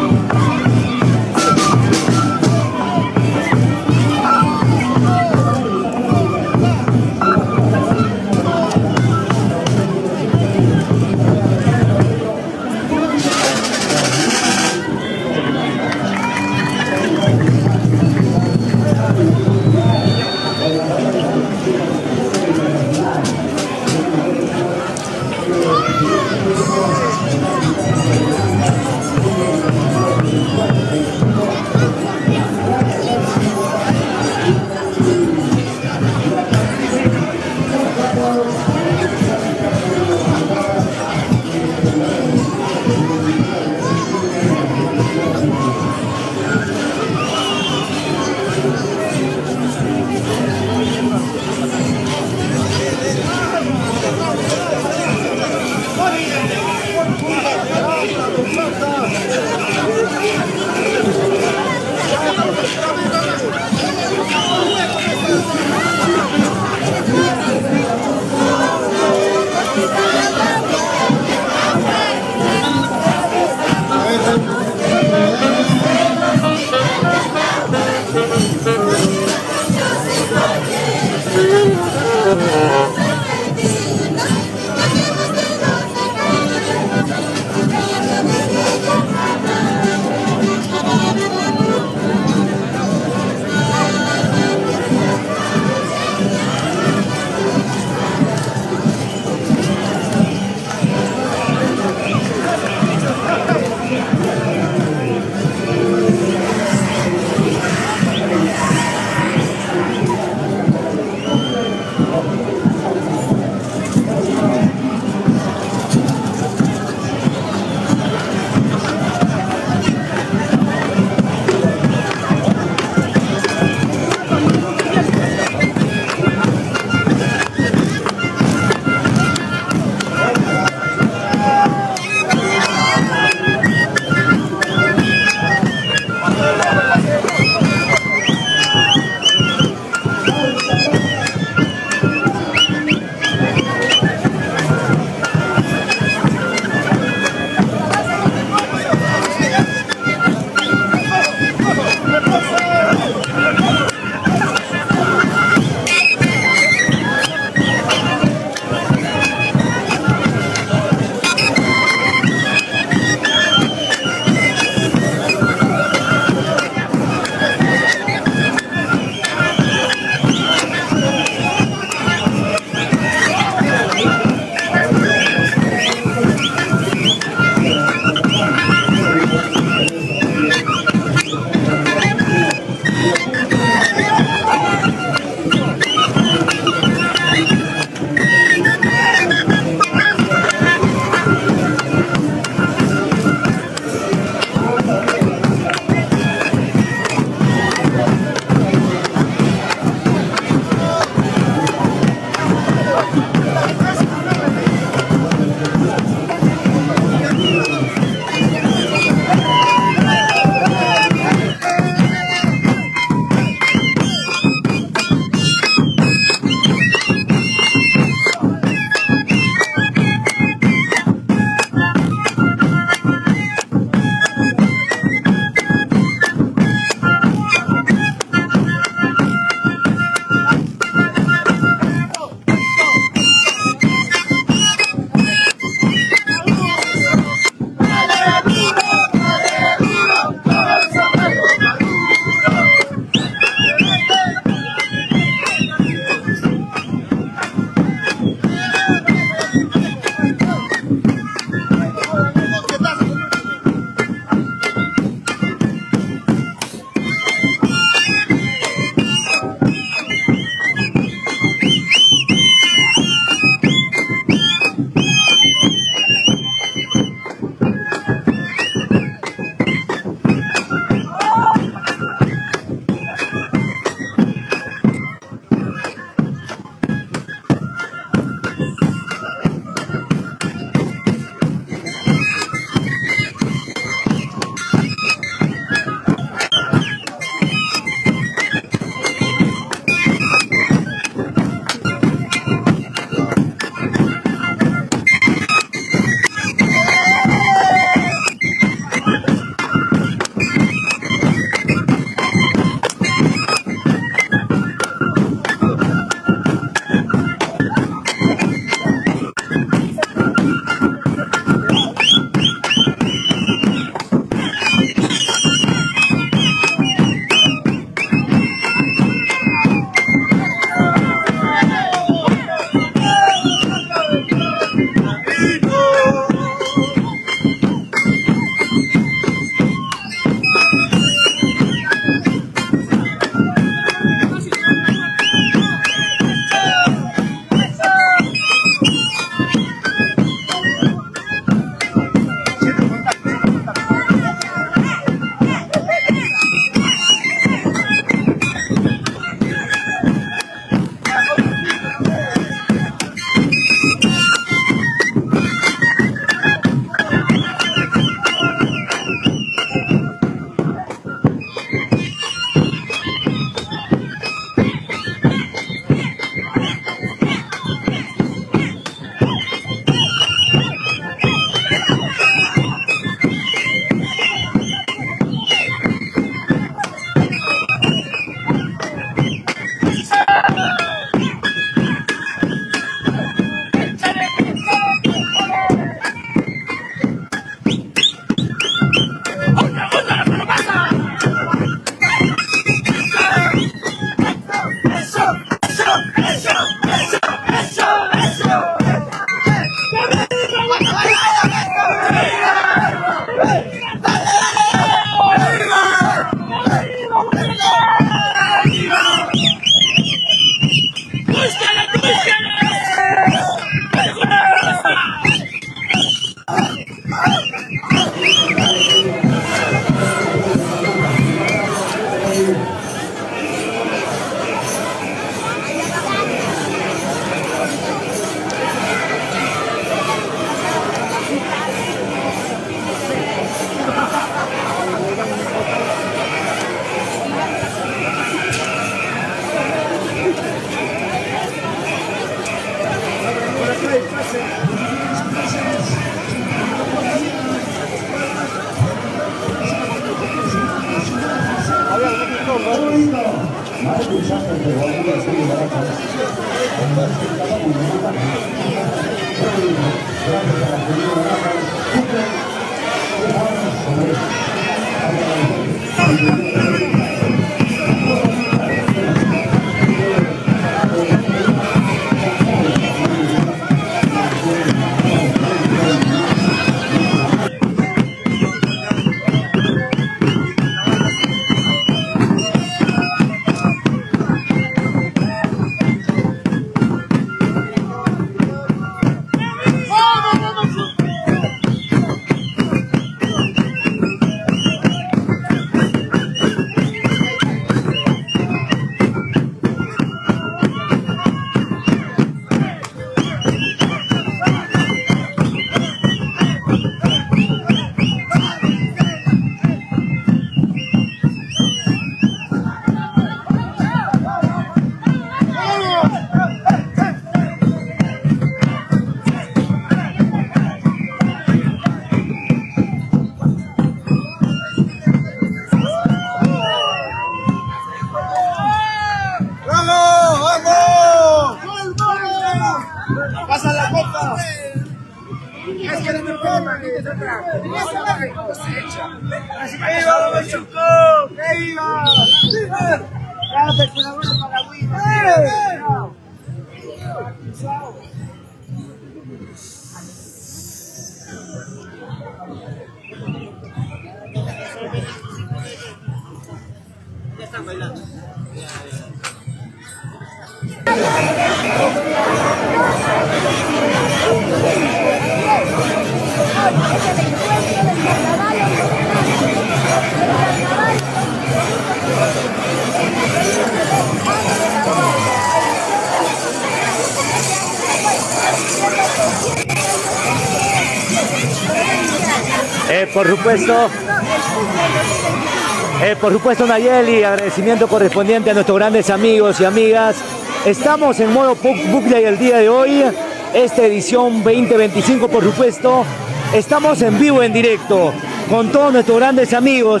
Por supuesto, Nayeli, agradecimiento correspondiente a nuestros grandes amigos y amigas. Estamos en modo Book Day el día de hoy, esta edición 2025, por supuesto. Estamos en vivo, en directo, con todos nuestros grandes amigos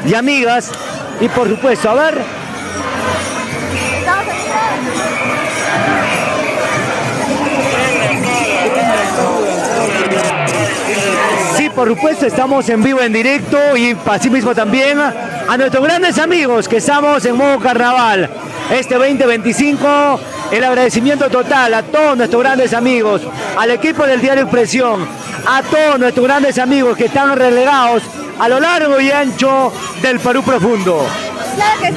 y amigas. Y por supuesto, a ver. Sí, por supuesto, estamos en vivo, en directo, y así mismo también a nuestros grandes amigos que estamos en modo carnaval. Este 2025, el agradecimiento total a todos nuestros grandes amigos, al equipo del Diario Expresión, a todos nuestros grandes amigos que están relegados a lo largo y ancho del Perú profundo. Claro que sí,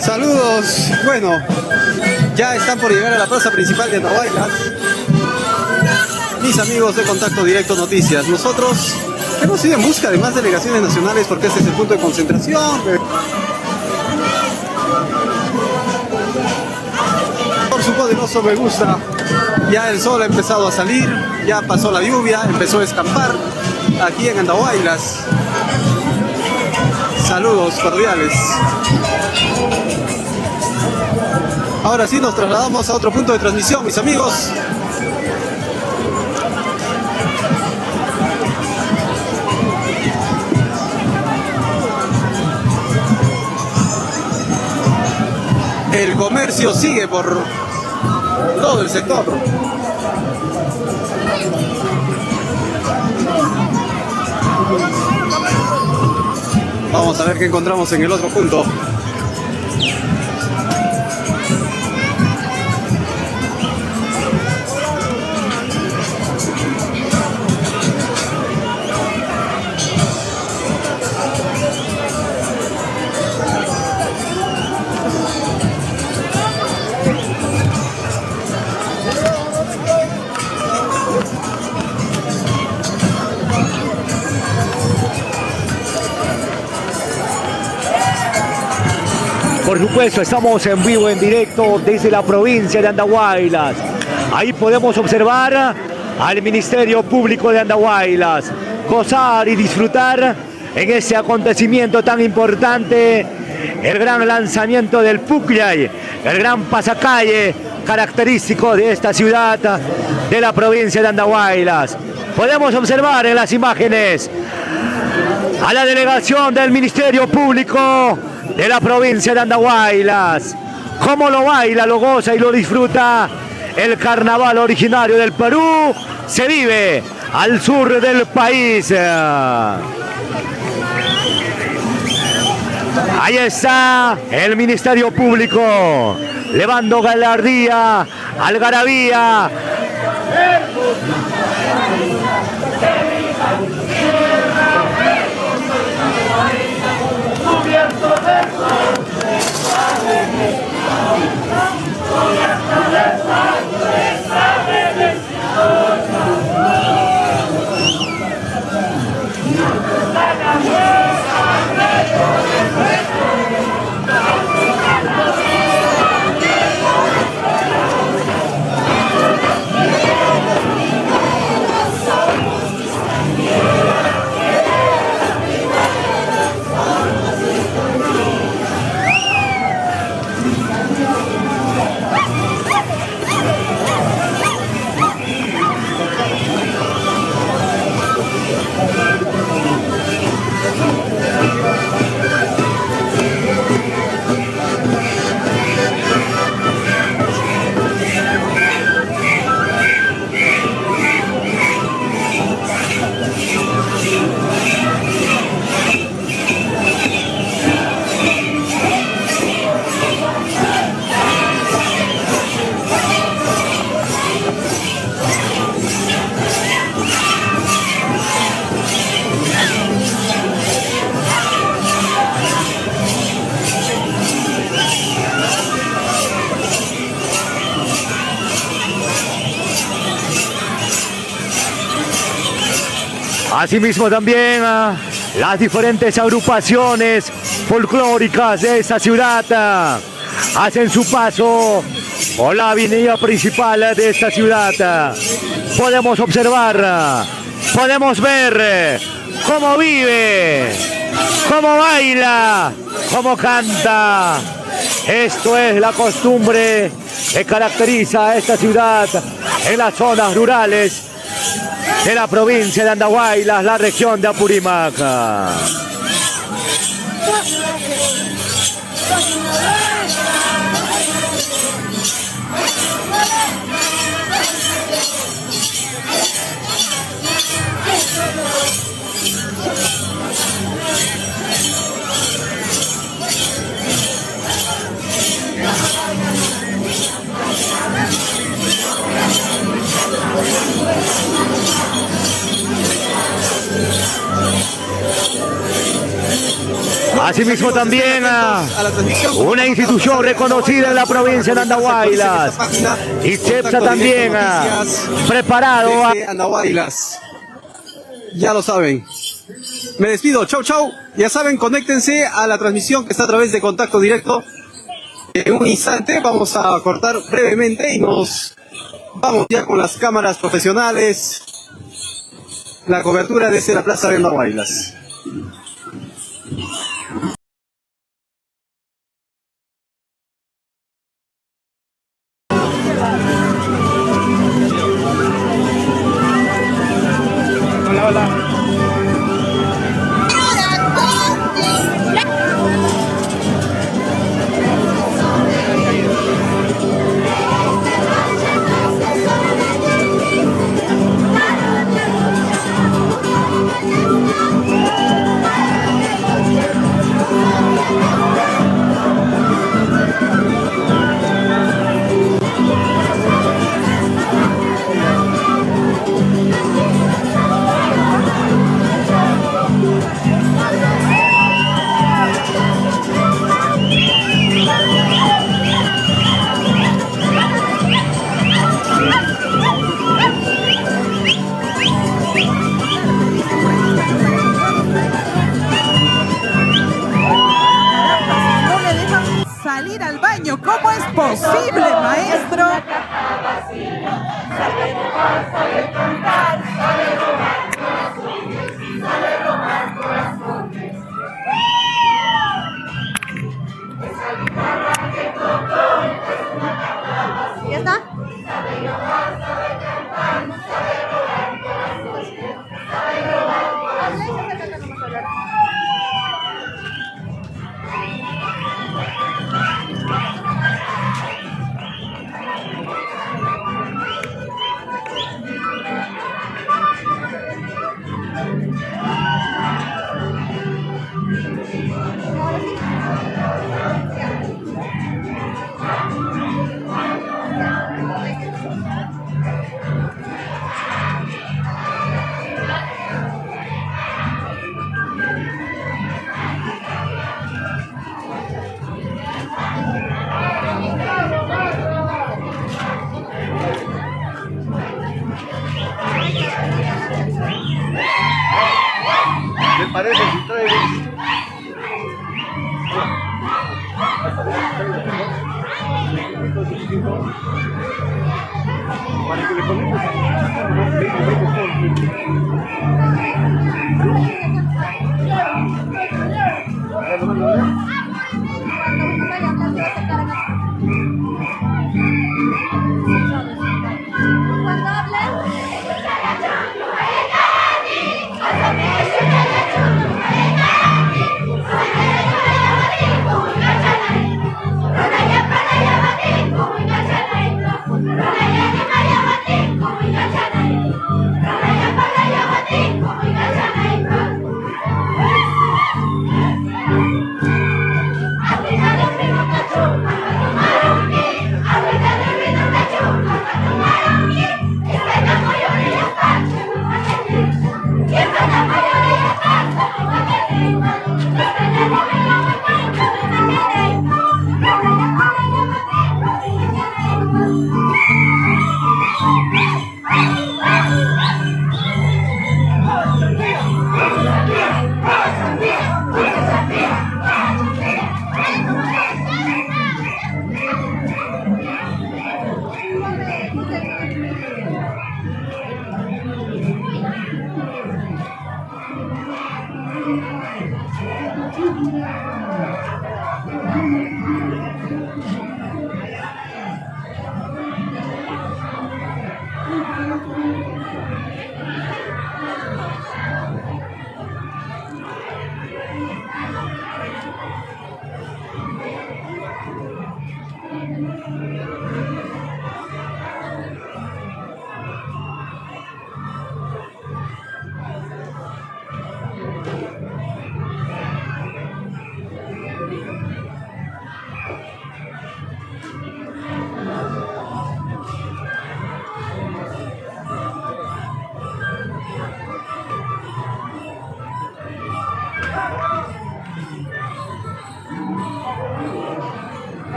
Saludos, bueno, ya están por llegar a la plaza principal de Andahuaylas. Mis amigos de Contacto Directo Noticias, nosotros hemos ido en busca de más delegaciones nacionales porque este es el punto de concentración. Por su poderoso me gusta, ya el sol ha empezado a salir, ya pasó la lluvia, empezó a escampar aquí en Andahuaylas. Saludos cordiales. Ahora sí nos trasladamos a otro punto de transmisión, mis amigos. El comercio sigue por todo el sector. Vamos a ver qué encontramos en el otro punto. Por supuesto, estamos en vivo, en directo desde la provincia de Andahuaylas. Ahí podemos observar al Ministerio Público de Andahuaylas gozar y disfrutar en ese acontecimiento tan importante, el gran lanzamiento del Pucllay, el gran pasacalle característico de esta ciudad de la provincia de Andahuaylas. Podemos observar en las imágenes a la delegación del Ministerio Público de la provincia de Andahuaylas, cómo lo baila, lo goza y lo disfruta el carnaval originario del Perú. Se vive al sur del país. Ahí está el Ministerio Público llevando gallardía, algarabía. Asimismo también las diferentes agrupaciones folclóricas de esta ciudad hacen su paso por la avenida principal de esta ciudad. Podemos observar, podemos ver cómo vive, cómo baila, cómo canta. Esto es la costumbre que caracteriza a esta ciudad en las zonas rurales de la provincia de Andahuaylas, la región de Apurímac. Asimismo también una institución reconocida en la provincia de Andahuaylas. Y CEPSA también preparado a Andahuaylas. Ya lo saben. Me despido, chau chau. Ya saben, conéctense a la transmisión que está a través de Contacto Directo. En un instante vamos a cortar brevemente y nos vamos ya con las cámaras profesionales. La cobertura desde la Plaza de Andahuaylas. Hola, hola. Salir al baño, ¿cómo es posible, maestro? ¿Ya está? ¿Me parece si traigo? Para que le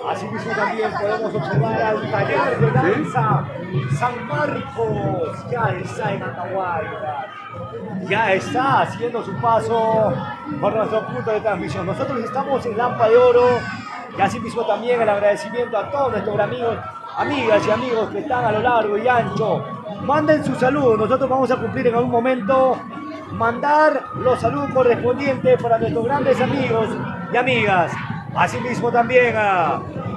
Asimismo también podemos observar al taller de danza San Marcos, ya está en Andahuaylas, ya está haciendo su paso por nuestro punto de transmisión. Nosotros estamos en Lampa de Oro y asimismo también el agradecimiento a todos nuestros amigos, amigas y amigos que están a lo largo y ancho. Manden sus saludos, nosotros vamos a cumplir en algún momento mandar los saludos correspondientes para nuestros grandes amigos y amigas. Asimismo también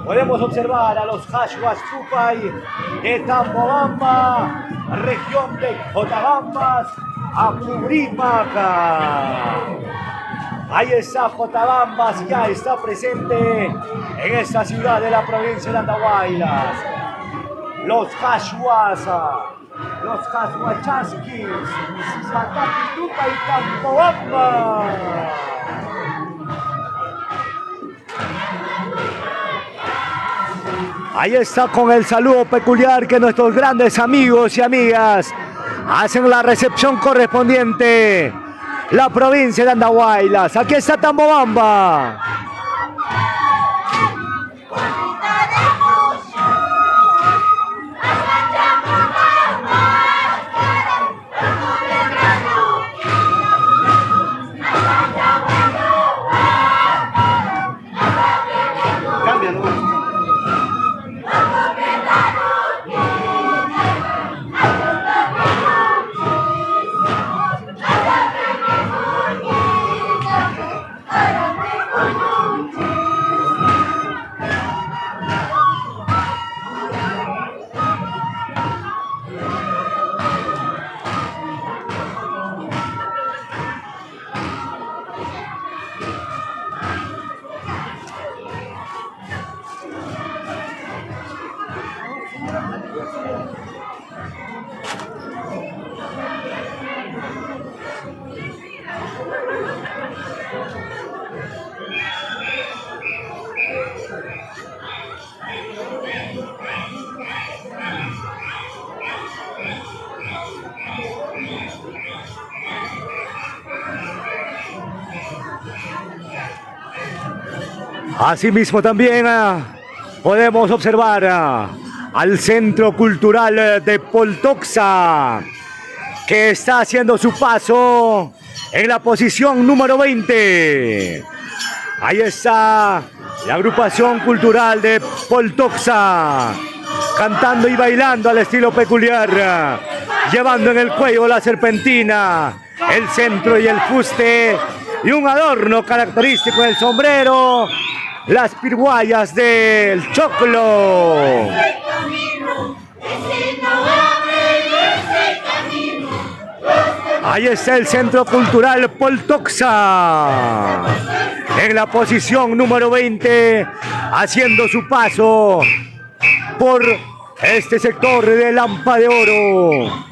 podemos observar a los Hashuas Tupay de Tambobamba, región de Cotabambas, Apurímac. Ahí está Cotabambas, ya está presente en esta ciudad de la provincia de Andahuaylas. Los Hashuas, los Hashuachasquis, Matapitupa y Tambobamba. Ahí está con el saludo peculiar que nuestros grandes amigos y amigas hacen la recepción correspondiente. La provincia de Andahuaylas. Aquí está Tambobamba. Asimismo también podemos observar al Centro Cultural de Poltoxa, que está haciendo su paso en la posición número 20. Ahí está la agrupación cultural de Poltoxa, cantando y bailando al estilo peculiar, llevando en el cuello la serpentina, el centro y el fuste, y un adorno característico del sombrero, las pirguayas del choclo. Ahí está el Centro Cultural Poltoxa, en la posición número 20, haciendo su paso por este sector de Lampa de Oro.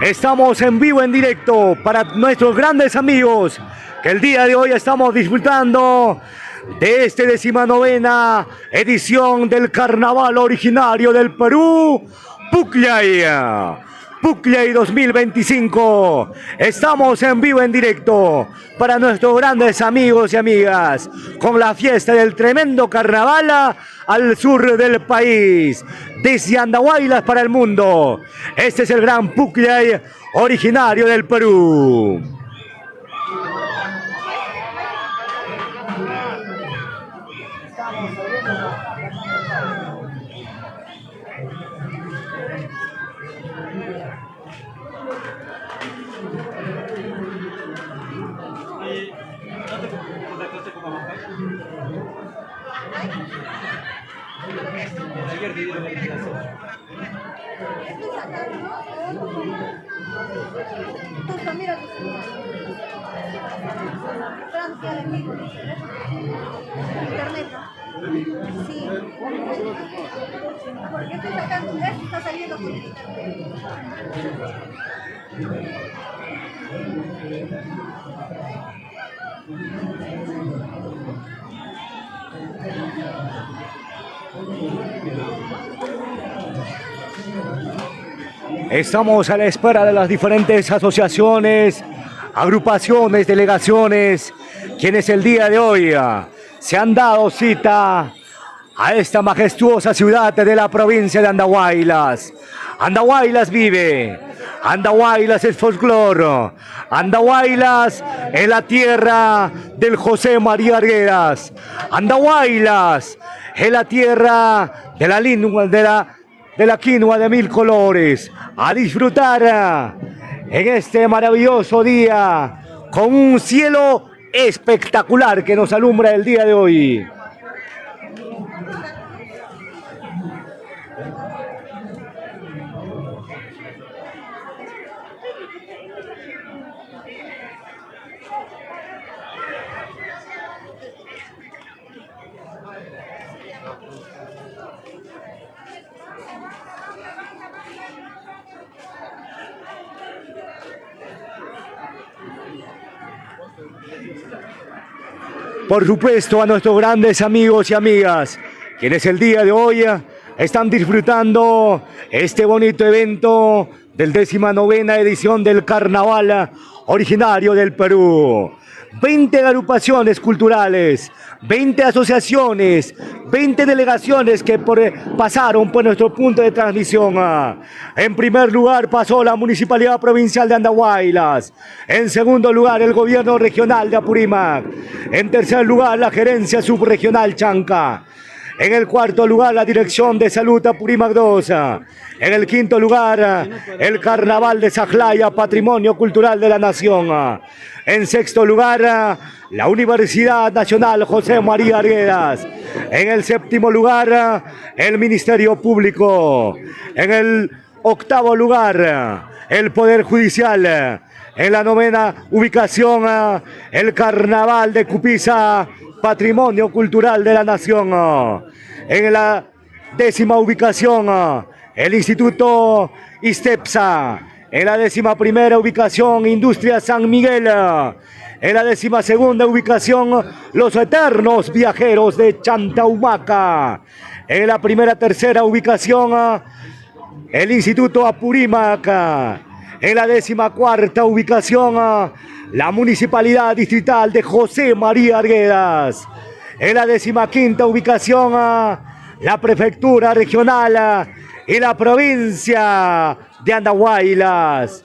Estamos en vivo, en directo, para nuestros grandes amigos, que el día de hoy estamos disfrutando de esta 19ª edición del Carnaval originario del Perú, Pucllay. Pucllay 2025. Estamos en vivo, en directo, para nuestros grandes amigos y amigas, con la fiesta del tremendo carnaval al sur del país, desde Andahuaylas para el mundo. Este es el gran Pucllay, originario del Perú. Internet, ¿no? Sí. Porque estoy sacando, esto está saliendo por internet. Estamos a la espera de las diferentes asociaciones, agrupaciones, delegaciones, quienes el día de hoy se han dado cita a esta majestuosa ciudad de la provincia de Andahuaylas. Andahuaylas vive, Andahuaylas es folclore, Andahuaylas es la tierra del José María Arguedas, Andahuaylas es la tierra de la lingua, de la quinoa de mil colores. A disfrutar en este maravilloso día con un cielo espectacular que nos alumbra el día de hoy. Por supuesto, a nuestros grandes amigos y amigas, quienes el día de hoy están disfrutando este bonito evento del 19ª edición del Carnaval originario del Perú. 20 agrupaciones culturales, 20 asociaciones, 20 delegaciones que pasaron por nuestro punto de transmisión. En primer lugar pasó la Municipalidad Provincial de Andahuaylas. En segundo lugar, el Gobierno Regional de Apurímac. En tercer lugar, la Gerencia Subregional Chanca. En el cuarto lugar, la Dirección de Salud Apurímac II. En el quinto lugar, el Carnaval de Sajlaya, Patrimonio Cultural de la Nación. En sexto lugar, la Universidad Nacional José María Arguedas. En el séptimo lugar, el Ministerio Público. En el octavo lugar, el Poder Judicial. En la novena ubicación, el Carnaval de Cupiza, Patrimonio Cultural de la Nación. En la décima ubicación, el Instituto ISTEPSA. En la 11ª ubicación, Industria San Miguel. En la 12ª ubicación, los Eternos Viajeros de Chantahumaca. En la tercera ubicación, el Instituto Apurímac. En la 14ª ubicación, la Municipalidad Distrital de José María Arguedas. En la 15ª ubicación, la Prefectura Regional y la Provincia de Andahuaylas.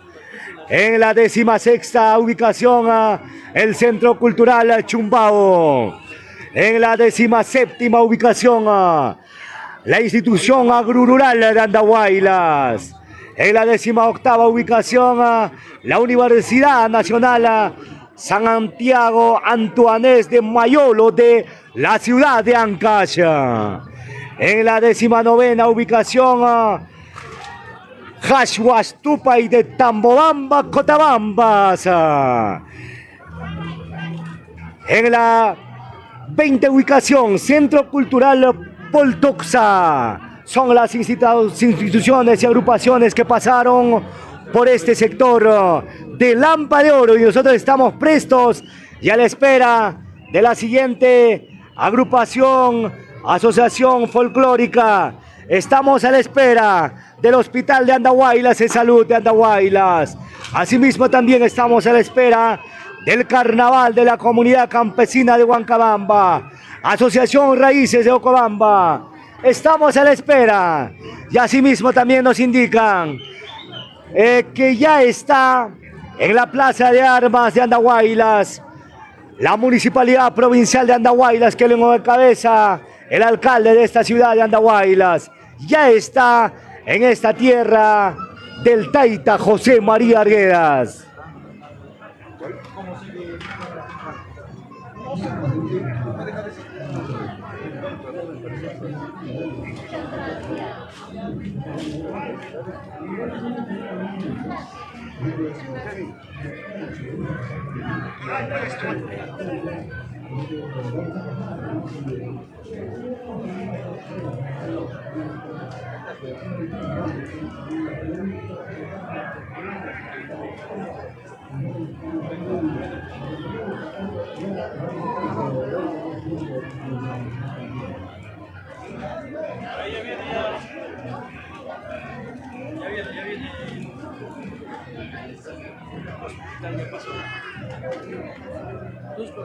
En la 16ª ubicación, el Centro Cultural Chumbao. En la 17ª ubicación, la Institución Agrorural de Andahuaylas. En la 18ª ubicación, la Universidad Nacional San Santiago Antoanés de Mayolo de la ciudad de Ancash. En la 19ª ubicación, Jashuastupay de Tambobamba, Cotabambas. En la 20ª ubicación, Centro Cultural Poltoxa. Son las instituciones y agrupaciones que pasaron por este sector de Lampa de Oro y nosotros estamos prestos y a la espera de la siguiente agrupación, asociación folclórica Estamos a la espera del Hospital de Andahuaylas de Salud de Andahuaylas. Asimismo también estamos a la espera del Carnaval de la Comunidad Campesina de Huancabamba, Asociación Raíces de Ocobamba. Estamos a la espera. Y asimismo también nos indican que ya está en la Plaza de Armas de Andahuaylas la Municipalidad Provincial de Andahuaylas, que lo encabeza el alcalde de esta ciudad de Andahuaylas. Ya está en esta tierra del Taita José María Arguedas.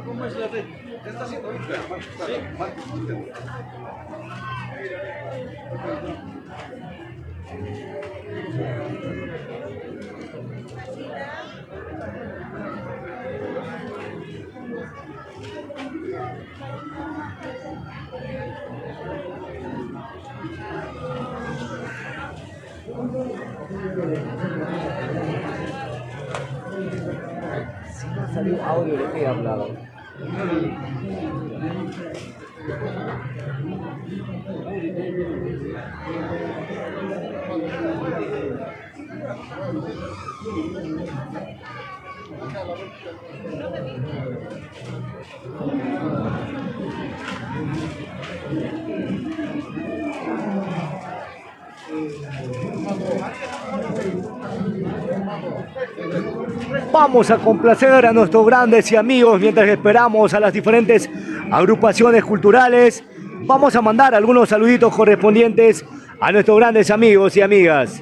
¿Cómo es la red? ¿Qué está haciendo? Si no salió audio de qué he hablado. Vamos a complacer a nuestros grandes y amigos mientras esperamos a las diferentes agrupaciones culturales. Vamos a mandar algunos saluditos correspondientes a nuestros grandes amigos y amigas.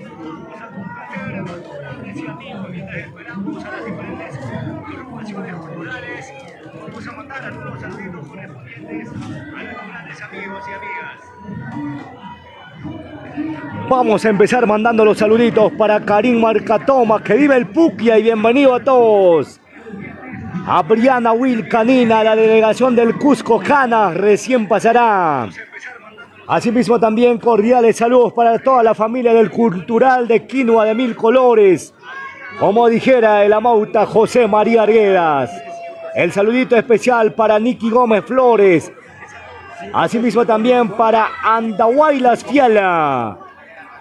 Vamos a empezar mandando los saluditos para Karim Marcatoma, que vive el Puquia, y bienvenido a todos. A Briana Wilcanina, la delegación del Cusco Cana, recién pasará. Asimismo también cordiales saludos para toda la familia del Cultural de Quinoa de Mil Colores, como dijera el amauta José María Arguedas. El saludito especial para Nicky Gómez Flores. Asimismo también para Andahuaylas Fiala.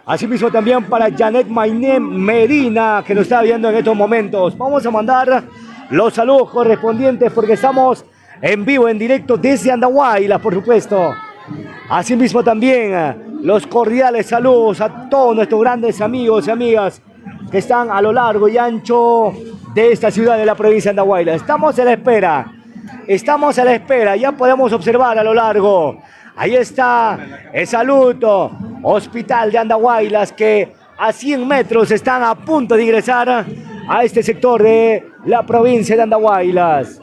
Asimismo también para Janet Mainem Medina, que nos está viendo en estos momentos. Vamos a mandar los saludos correspondientes porque estamos en vivo, en directo desde Andahuaylas, por supuesto. Asimismo también los cordiales saludos a todos nuestros grandes amigos y amigas que están a lo largo y ancho de esta ciudad de la provincia de Andahuaylas. Estamos a la espera, ya podemos observar a lo largo. Ahí está el saludo, Hospital de Andahuaylas, que a 100 metros están a punto de ingresar a este sector de la provincia de Andahuaylas.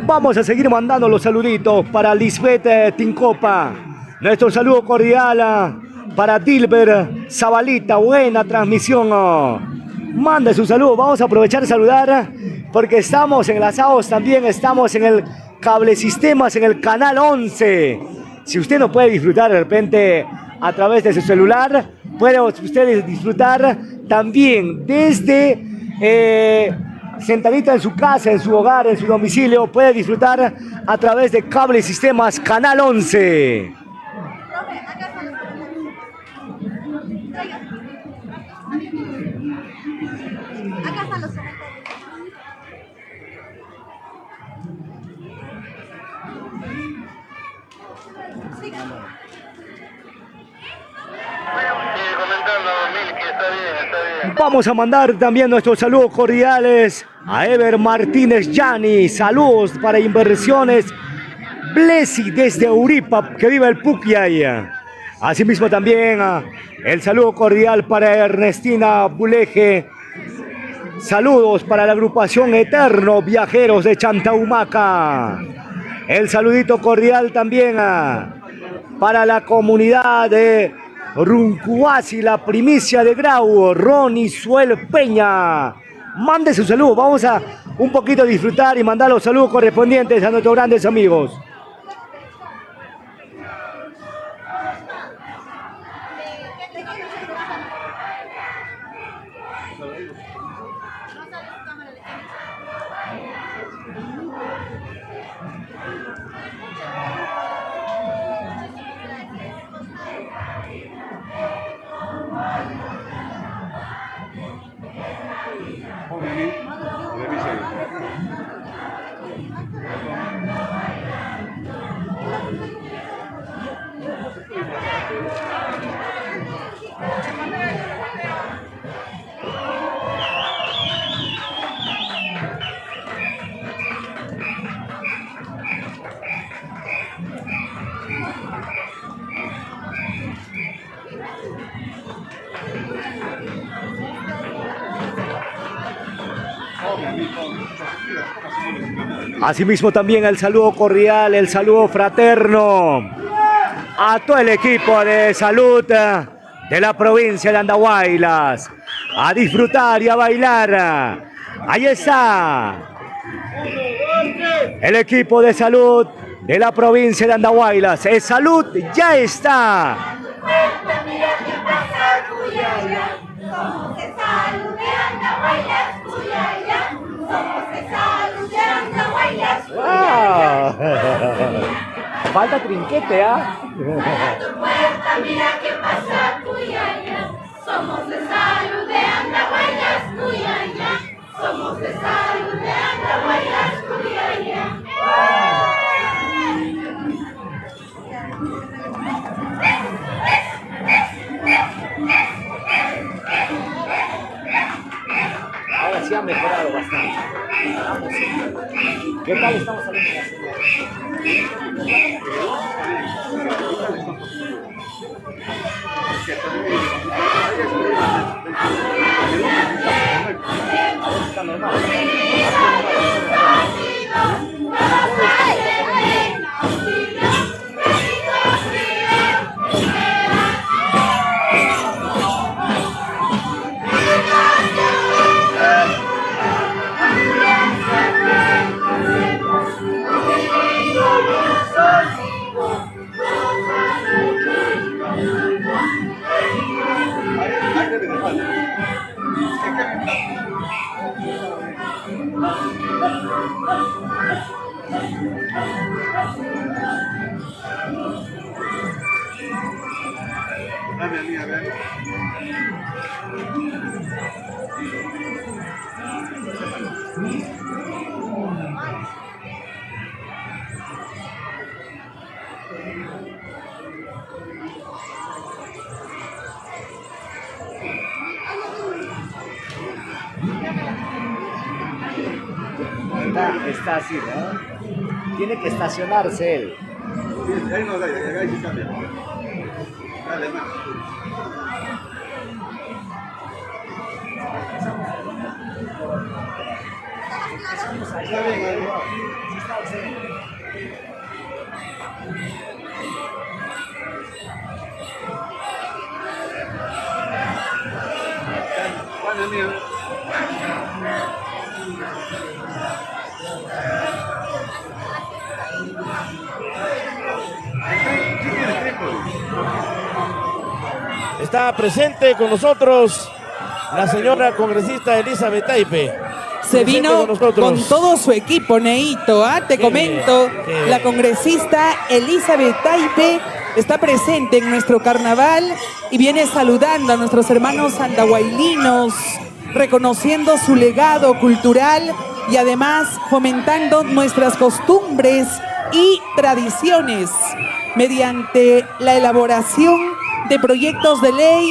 Vamos a seguir mandando los saluditos para Lisbeth Tincopa. Nuestro saludo cordial para Dilber Zabalita. Buena transmisión. Mande su saludo. Vamos a aprovechar y saludar porque estamos enlazados también. Estamos en el Cable Sistemas, en el canal 11. Si usted no puede disfrutar de repente a través de su celular, puede usted disfrutar también desde sentadita en su casa, en su hogar, en su domicilio. Puede disfrutar a través de Cable Sistemas canal 11. Acá están los Vamos a mandar también nuestros saludos cordiales a Ever Martínez Yani. Saludos para Inversiones Blesi desde Uripa, que vive el Pukyay. Asimismo también el saludo cordial para Ernestina Buleje. Saludos para la agrupación Eterno Viajeros de Chantahumaca. El saludito cordial también para la comunidad de Runcuasi, la primicia de Grau, Ronnie Suel Peña. Mande su saludo, vamos a un poquito disfrutar y mandar los saludos correspondientes a nuestros grandes amigos. Asimismo también el saludo cordial, el saludo fraterno a todo el equipo de salud de la provincia de Andahuaylas. A disfrutar y a bailar. Ahí está el equipo de salud de la provincia de Andahuaylas. El salud ya está. ¡Wow! Falta trinquete, ¿ah? Mira qué pasa, Cuyaya. Somos de salud de Andahuaylas, Cuyaya. Somos de salud de Andahuaylas, Cuyaya. Ahora sí ha mejorado bastante. ¿Qué tal estamos saliendo de la señal? Está normal. Está así, ¿no? Tiene que estacionarse él. Ahí no, ahí sí cambia. Dale, más. Está bien, hermano. Está presente con nosotros la señora congresista Elizabeth Taipe. Se vino con todo su equipo, Neito, ¿ah? Te comento, la congresista Elizabeth Taipe está presente en nuestro carnaval y viene saludando a nuestros hermanos andahuaylinos, reconociendo su legado cultural y además fomentando nuestras costumbres y tradiciones mediante la elaboración de proyectos de ley,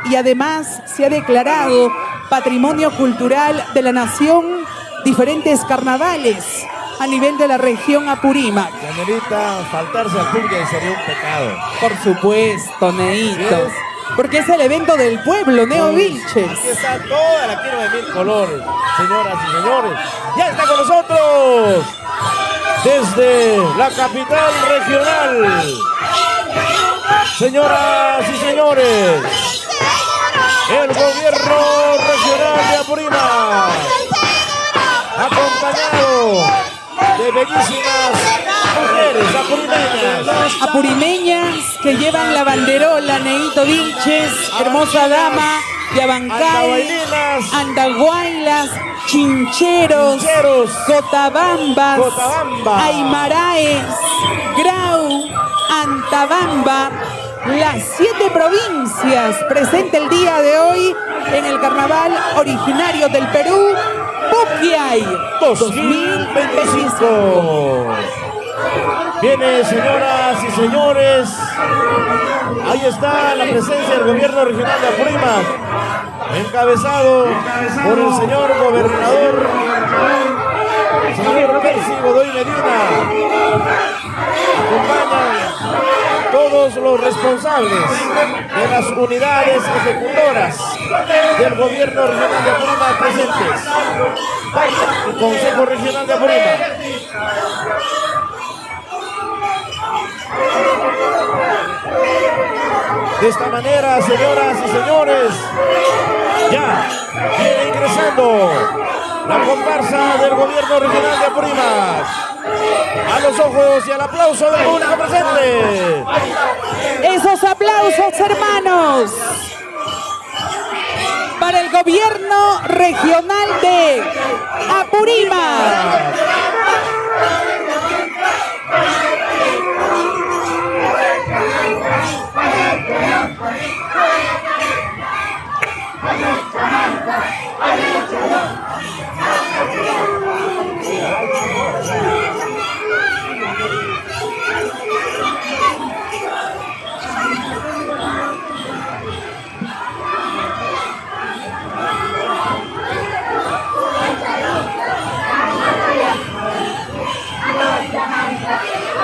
y además se ha declarado patrimonio cultural de la nación, diferentes carnavales a nivel de la región Apurímac. Señorita, faltarse al Pugyay sería un pecado. Por supuesto, Neito. Porque es el evento del pueblo, Neo Vilches. Aquí está toda la quiero de mil colores, señoras y señores. Ya está con nosotros, desde la capital regional. Señoras y señores, el gobierno regional de Apurímac, acompañado de bellísimas mujeres apurimeñas. Apurimeñas que llevan la banderola, Neito Vilches, hermosa dama de Abancay, Andahuaylas, Chincheros, Cotabambas, Aymaraes, Grau, Antabamba, las 7 provincias presente el día de hoy en el carnaval originario del Perú, Pugyay 2025. Viene, señoras y señores, ahí está la presencia del gobierno regional de Apurímac, encabezado por el señor gobernador, el señor Percy Godoy Medina. Acompañan todos los responsables de las unidades ejecutoras del gobierno regional de Apurímac presentes. El Consejo Regional de Apurímac. De esta manera, señoras y señores, ya viene ingresando la comparsa del gobierno regional de Apurímac. A los ojos y al aplauso del público presente. Esos aplausos, hermanos, para el gobierno regional de Apurímac.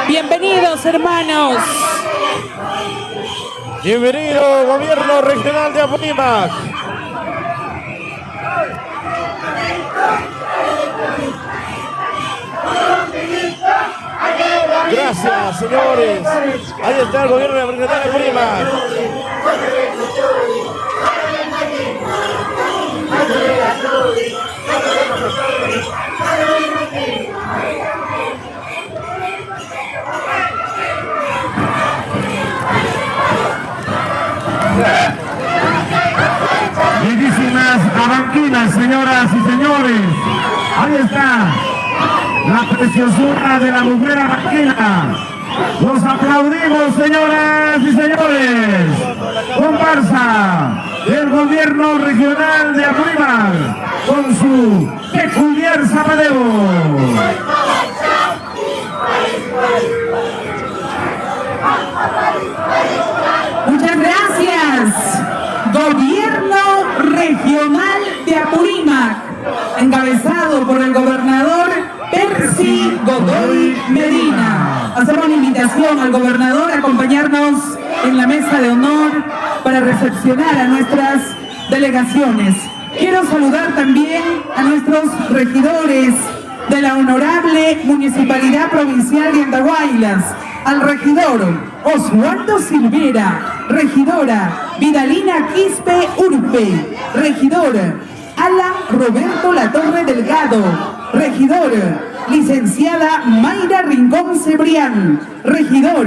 Bienvenidos, hermanos. Bienvenido, gobierno regional de Apurímac. Gracias, señores. Ahí está el gobierno regional de Apurímac. Bellísimas abanquinas, señoras y señores. Ahí está la preciosura de la mujer abanquina. Los aplaudimos, señoras y señores. Comparsa del gobierno regional de Apurímac con su peculiar zapadeo. Muchas gracias. Gobierno regional de Apurímac, encabezado por el gobernador Percy Godoy Medina. Hacemos una invitación al gobernador a acompañarnos en la mesa de honor para recepcionar a nuestras delegaciones. Quiero saludar también a nuestros regidores de la honorable Municipalidad Provincial de Andahuaylas, al regidor Oswaldo Silvera, regidora Vidalina Quispe Urpe, regidor Alan Roberto Latorre Delgado, regidor licenciada Mayra Rincón Cebrián, regidor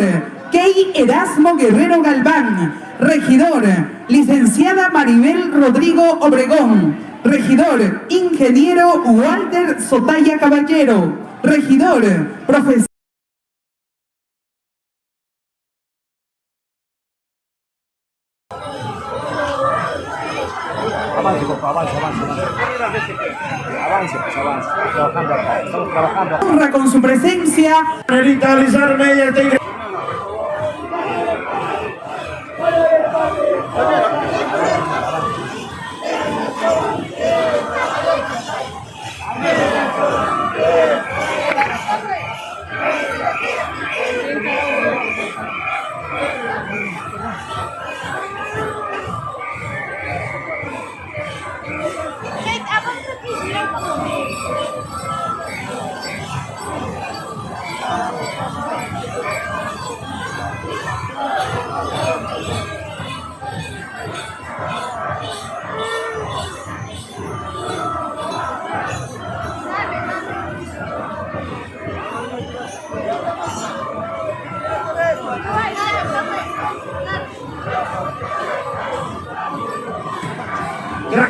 Key Erasmo Guerrero Galván, regidor licenciada Maribel Rodrigo Obregón, regidor ingeniero Walter Sotaya Caballero, regidor profesor honra con su presencia.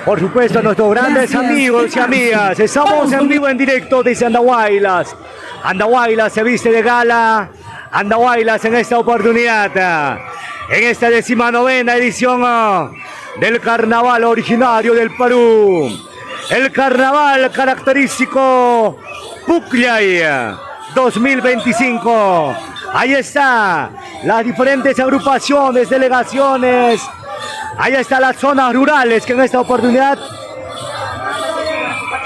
Por supuesto, nuestros grandes amigos y amigas, estamos en vivo en directo desde Andahuaylas. Andahuaylas se viste de gala, Andahuaylas en esta oportunidad, en esta 19ª edición del carnaval originario del Perú. El carnaval característico Pucllay 2025. Ahí está, las diferentes agrupaciones, delegaciones. Ahí están las zonas rurales que en esta oportunidad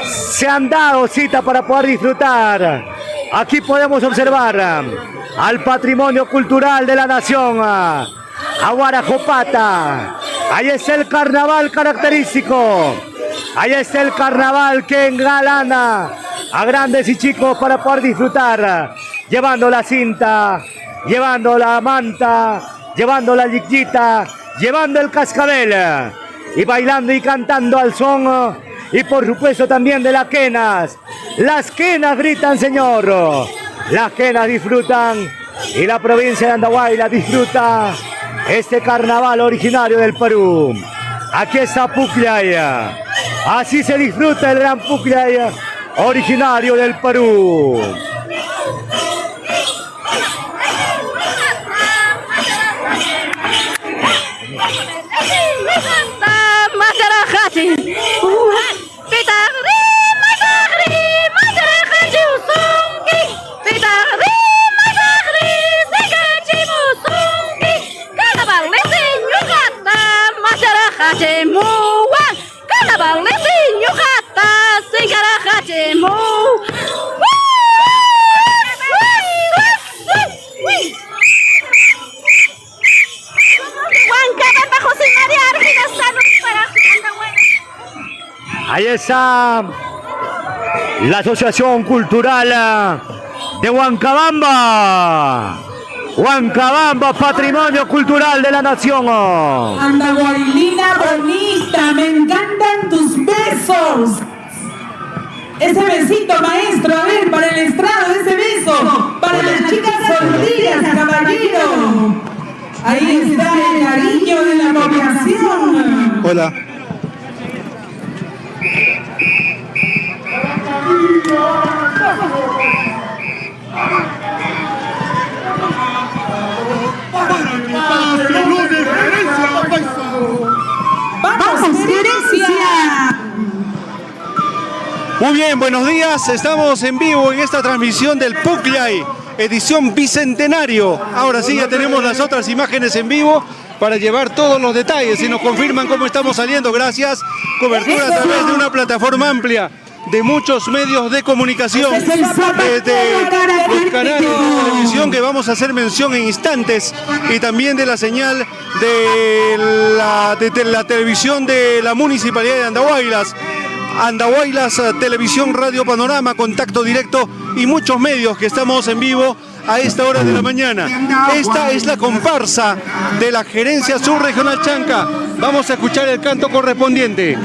se han dado cita para poder disfrutar. Aquí podemos observar al patrimonio cultural de la nación, a Guarajopata. Ahí está el carnaval característico. Ahí está el carnaval que engalana a grandes y chicos para poder disfrutar, llevando la cinta, llevando la manta, llevando la yicllita, llevando el cascabel y bailando y cantando al son y por supuesto también de las quenas. Las quenas gritan, señor. Las quenas disfrutan y la provincia de Andahuaylas disfruta este carnaval originario del Perú. Aquí está Pucllay. Así se disfruta el gran Pucllay originario del Perú. Ahí está la Asociación Cultural de Huancabamba. Huancabamba, patrimonio cultural de la nación. Andahuaylina bonita, me encantan tus besos. Ese besito, maestro, a ver, para el estrado, ese beso. Para las chicas solteras, caballero. Ahí está el cariño de la población. Hola. ¡Vamos, Gerencia! Muy bien, buenos días. Estamos en vivo en esta transmisión del Pucllay, edición bicentenario. Ahora sí, ya tenemos las otras imágenes en vivo para llevar todos los detalles y nos confirman cómo estamos saliendo. Gracias. Cobertura a través de una plataforma amplia de muchos medios de comunicación, desde los canales de televisión que vamos a hacer mención en instantes y también de la señal de la televisión de la Municipalidad de Andahuaylas, Andahuaylas Televisión, Radio Panorama, Contacto Directo y muchos medios que estamos en vivo a esta hora de la mañana. Esta es la comparsa de la Gerencia Subregional Chanca. Vamos a escuchar el canto correspondiente.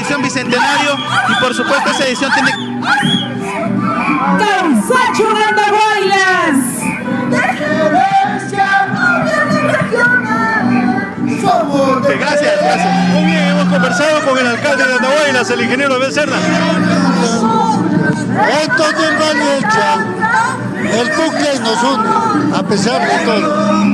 edición Bicentenario y por supuesto esa edición tiene... ¡Causacho de Andahuaylas! Gracias, gracias. Muy bien, hemos conversado con el alcalde de Andahuaylas, el ingeniero Abel Cerda. Esto es el Pucllay nos une, a pesar de todo.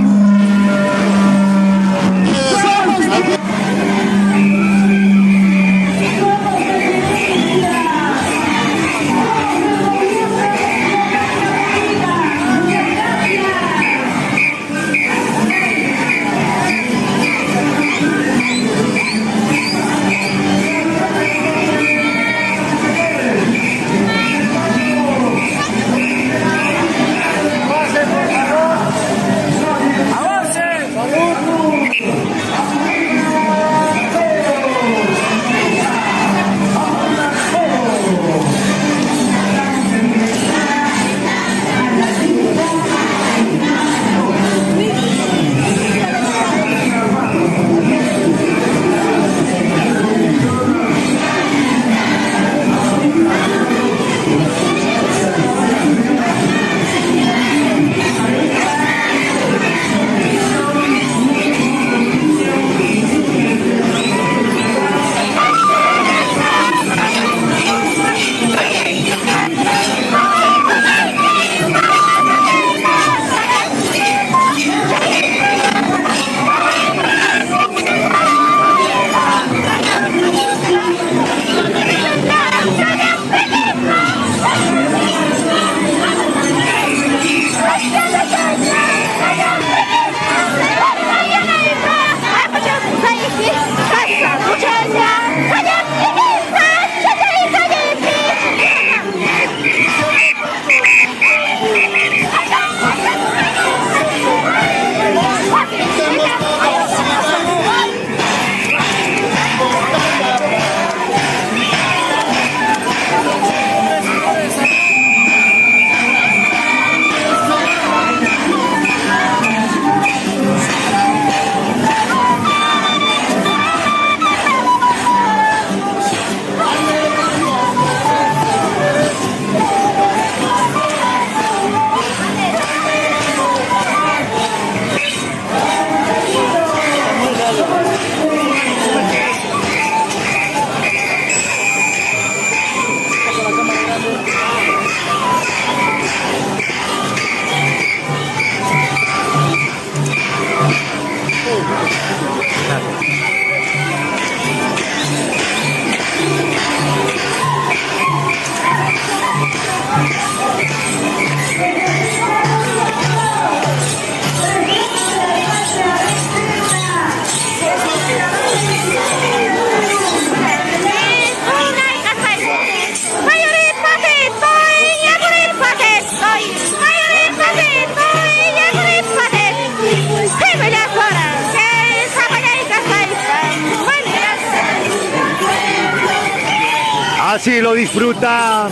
Así lo disfruta.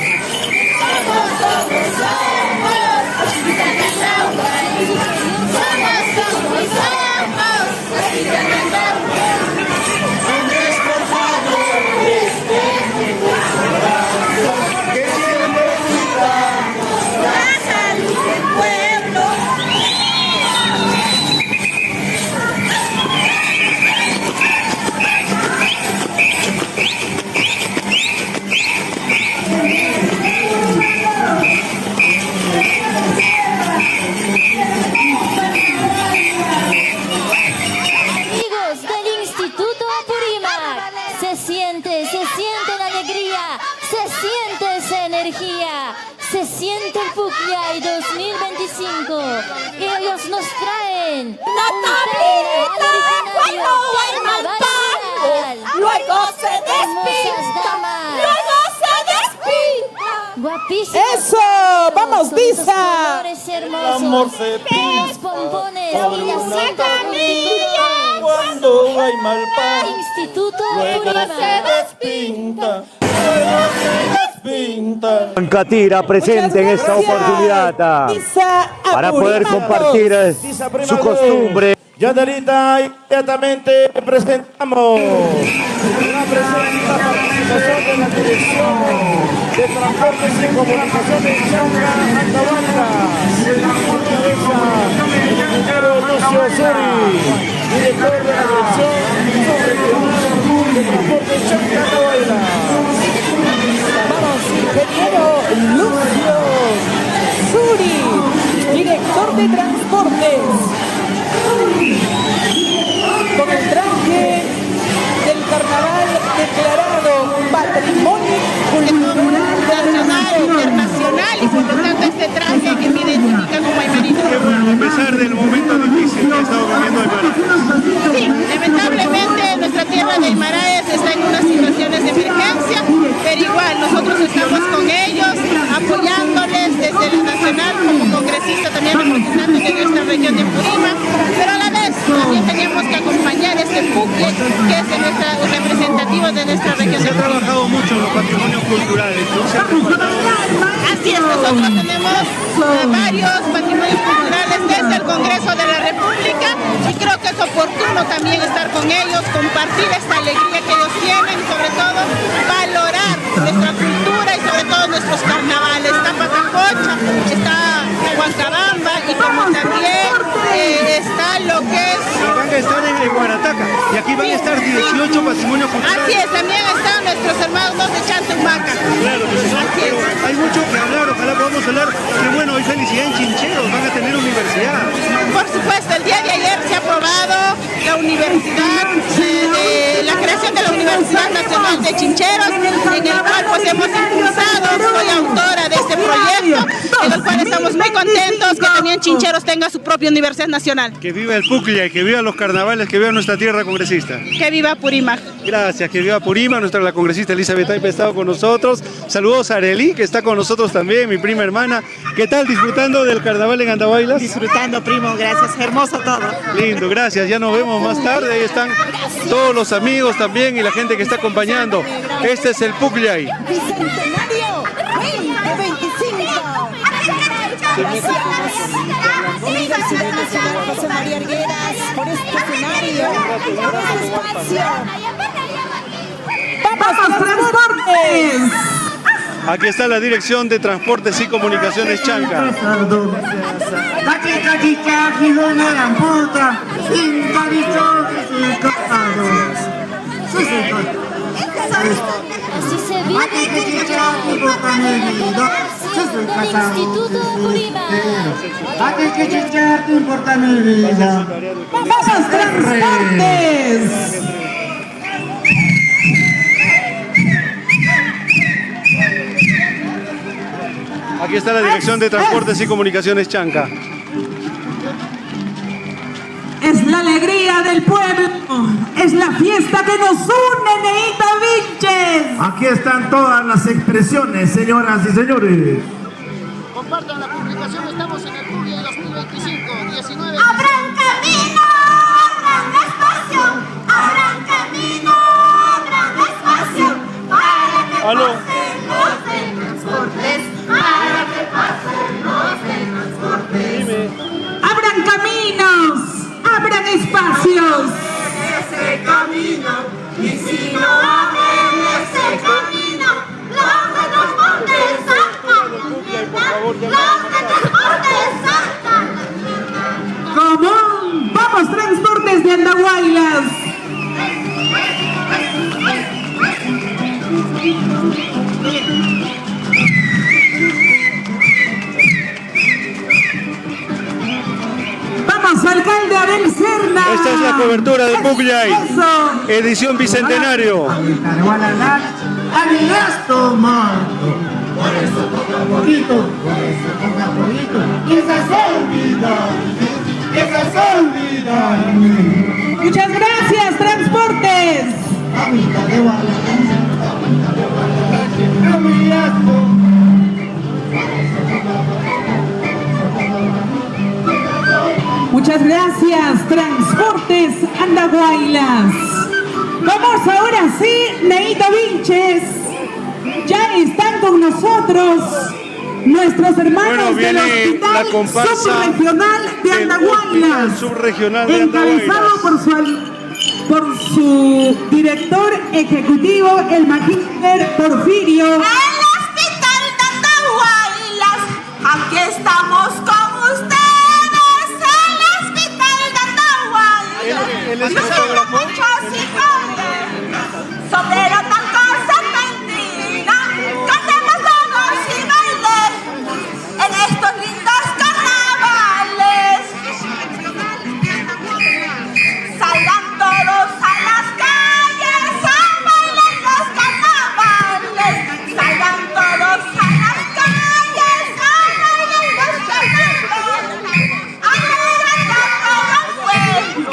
Se siente el Pucllay 2025 y ellos nos traen ¡La tablita! ¡Cuando va el palo! ¡Luego se despinta! ¡Luego se despinta! Guapísimos. ¡Eso! ¡Vamos, Disa! Hermosos. Los pompones y la cinta contigo. Cuando hay mal pan, Instituto luego Purima. se despinta. Ancatira presente en esta oportunidad para poder compartir su costumbre. Yandarita, inmediatamente presentamos la presente participación de la Dirección de Transportes y Comunicaciones Chanca Andahuaylas. El ingeniero Lucio Suri, director de la Dirección Subregional de Transportes Chanca Andahuaylas. Vamos, ingeniero Lucio Suri, director de Transportes. Con el traje del carnaval declarado Patrimonio Cultural Nacional, internacional, y por lo tanto este traje que me identifica como aymarito. A pesar del momento difícil que ha estado viviendo Aymara. Sí, lamentablemente nuestra tierra de Aymaraes está en unas situaciones de emergencia, pero igual nosotros estamos con ellos, apoyándoles desde el nacional como congresista, también representante de nuestra región de Purímac, pero a la vez también teníamos que acompañar este pucle que es representativo de nuestra región. Se ha trabajado mucho en los patrimonios culturales, ¿no? Se ha respaldado. Así es, nosotros tenemos varios patrimonios culturales desde el Congreso de la República y creo que es oportuno también estar con ellos, compartir esta alegría que ellos tienen y sobre todo valorar nuestra cultura y sobre todo nuestros carnavales. Está Patacocha, está Huancabamba y como también está lo que es... Van a estar en Guarataca y aquí van a estar 18 patrimonios culturales. Así es, también están nuestros hermanos de Chantumaca. Claro que sí, pero hay mucho que hablar, ojalá podamos hablar. Que bueno, hoy felicidad en Chincheros, van a tener universidad. Por supuesto, el día de ayer se ha aprobado la universidad, la creación de la Universidad Nacional de Chincheros, en el cual pues hemos impulsado, soy autora de este proyecto, en el cual estamos muy contentos que también Chincheros tenga su propia universidad nacional. Que viva el Puclla, que viva los carnavales, que viva nuestra tierra congresista. Que viva Purímac. Gracias, que viva Purímac, la congresista Elizabeth Taipe ha estado con nosotros. Saludos a Arely, que está con nosotros también, mi prima hermana. ¿Qué tal disfrutando del carnaval en Andahuaylas? Disfrutando, primo, gracias, hermoso todo. Lindo, gracias, ya nos vemos más tarde. Ahí están todos los amigos también y la gente que está acompañando. Este es el Pucllay. Bicentenario 2025. Gracias, Universidad Nacional José María Arguedas, por este escenario, por este espacio. ¡Vamos, transportes! Aquí está la Dirección de Transportes y Comunicaciones Chanca. Así se vive del Instituto Purímac. ¡Vamos, transportes! Aquí está la Dirección de Transportes y Comunicaciones Chanca. Es la alegría del pueblo, es la fiesta que nos une, Neita Vinches. Aquí están todas las expresiones, señoras y señores. Compartan la publicación, estamos en el Puclla 2025, 19. ¡Abran camino! ¡Abran espacio! ¡Abran camino! ¡Abran espacio! Para que pasen los transportes, para que pasen los transportes. ¡Abran caminos! ¡Abran espacios! Ese camino, y si no abren ese camino, los de transportes sacan la mierda, los de transportes sacan la mierda. ¡Común! ¡Vamos, transportes de Andahuaylas! ¡Vamos, alcalde Abel Serna! Esta es la cobertura del Pucllay, edición bicentenario. Por eso poco a poquito, por eso poco a poquito, y esa es olvidar. Muchas gracias, transportes. Muchas gracias, Transportes Andahuaylas. Vamos ahora sí, Neita Vinches. Ya están con nosotros nuestros hermanos Bueno, viene del Hospital la comparsa Subregional de del Andahuaylas, Hospital Subregional de encabezado por su director ejecutivo, el magíster Porfirio. El Hospital de Andahuaylas, aquí estamos con ustedes, el Hospital de Andahuaylas. ¿Él es fotógrafo? Muchos hijos, sobre la tan cosa tendida, cantemos todos y bailemos en estos lindos carnavales. Salgan todos a las calles a bailar los carnavales. Salgan todos a las calles a bailar los carnavales. Alegría todo el pueblo,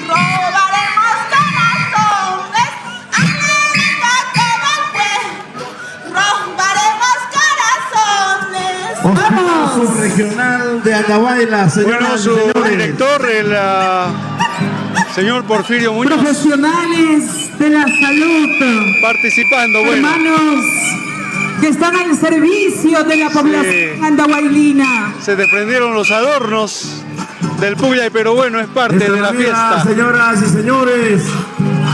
robaremos corazones. Alegría todo el pueblo, robaremos corazones. Hospital Subregional de Andahuaylas, Bueno, señoras y su señores. director, el señor Porfirio Muñoz, Profesionales de la salud, participando, bueno. hermanos que están al servicio de la población andahuaylina. Se desprendieron los adornos del Puglia, pero bueno, es parte Esta de la manera, fiesta. señoras y señores,